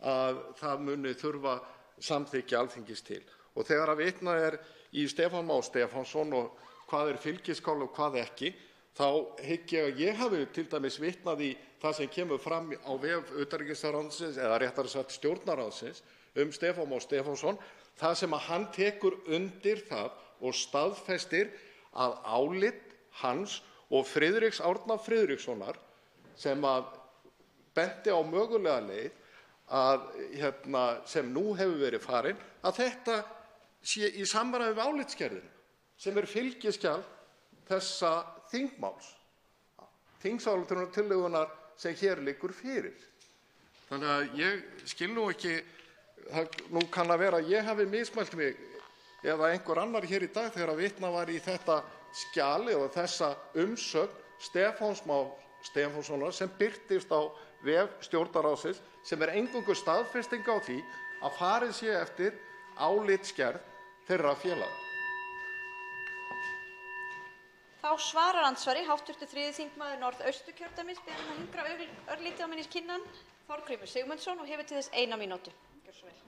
að það muni þurfa samþykki Alþingis til. Og þegar að vitnað er í Stefán Má Stefánsson og hvað er fylgiskál og hvað ekki, þá hygg ég að ég hafi til dæmis vitnað í það sem kemur fram á vef utanríkisráðuneytisins eða réttara sagt stjórnarráðsins Stefán Má Stefánsson, það sem að hann tekur undir það og staðfestir að álit hans og Friðriks Árna Friðrikssonar sem að benti á mögulega leið sem nú hefur verið farin, að þetta sé í samræmi við álitsgerðina sem er fylgiskjal þessa þingmáls, þingsályktunartillögunnar sem hér liggur fyrir. Þannig að ég skil nú ekki, nú kann að vera að ég hafi mismælt mig eða einhver annar hér í dag þegar að vitnað var í þetta skjal eða þessa umsögn Stefáns Má Stefánssonar sem birtist á vef Stjórnarráðsins sem er eingöngu staðfesting á því að farið sé eftir álitsgerð þeirra félaga. Þá svarar andsvari hv. 3. þingmaður Norðausturkjördæmis, biður að hingra örlítið á minni kinnan, Þorgrímur Sigmundsson og hefur til þess 1 mínútu. Gjörðu svo vel.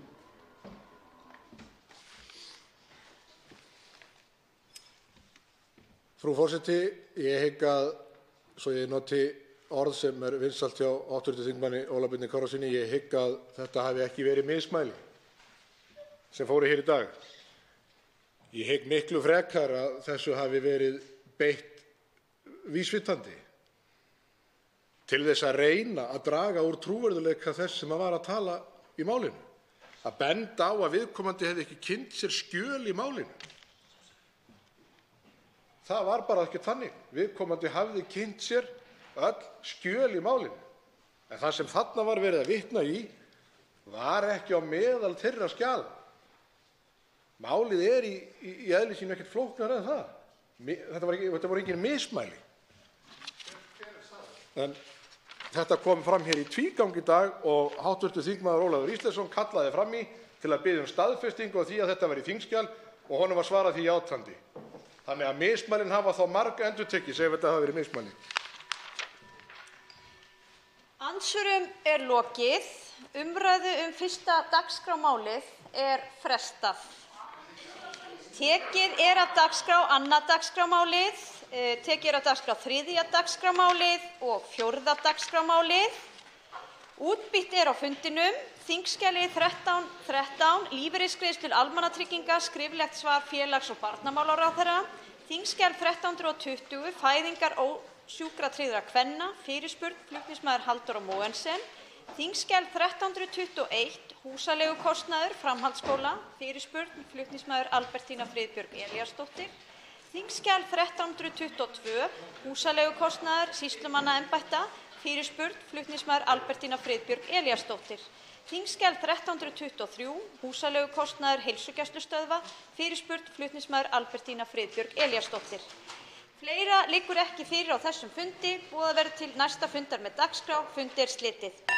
Frú forseti, ég hygg að, svo ég noti orð sem er vinsælt hjá hv. þingmanni Óla Birni Kárasyni, ég hygg að þetta hafi ekki verið mismæli sem fóru hér í dag. Ég hygg miklu frekar að þessu hafi verið beitt vísvitandi til þess að reyna að draga úr trúverðugleika þess sem var að tala í málinu. Að benda á að viðkomandi hefði ekki kynnt sér skjöl í málinu. Það var bara ekki þannig. Viðkomandi hafði kynnt sér öll skjöl í málinu. En það sem þarna var verið að vitna í var ekki á meðal þeirra skjala. Málið er í eðli sínu ekkert flóknara en það. Þetta voru engin mismæli. En þetta kom fram hér í tvígang í dag og hv. þingmaður Ólafur Ísleifsson kallaði fram í til að biðja staðfestingu á því að þetta væri þingskjal og honum var svarað því játandi. Þannig að mismælin hafa þá marga endurtekið ef þetta hafi verið mismæli. Andsvörum er lokið. Umræðu fyrsta dagskrármálið er frestað. Tekið er af dagskrá 2. dagskrármálið, tekið er af dagskrá 3. dagskrármálið og 4. dagskrármálið. Útbýtt er á fundinum. Þingskjalið 1313, lífeyrisgreiðslur almannatrygginga, skriflegt svar félags- og barnamálaráðherra. Þingskjal 1320, fæðingar sjúkratryggðra kvenna, fyrirspurn flutningsmaður Halldóra Mogensen. Þingskjal 1321, húsaleigukostnaður framhaldsskóla, fyrirspurn flutningsmaður Albertína Friðbjörg Elíasdóttir. Þingskjal 1322, húsaleigukostnaður sýslumannaembætta, fyrirspurn flutningsmaður Albertína Friðbjörg Elíasdóttir. Þingskjal 1323, húsaleigukostnaður heilsugæslustöðva, fyrirspurn flutningsmaður Albertína Friðbjörg Elíasdóttir. Fleira liggur ekki fyrir á þessum fundi. Boðað verður til næsta fundar með dagskrá. Fundi er slitið.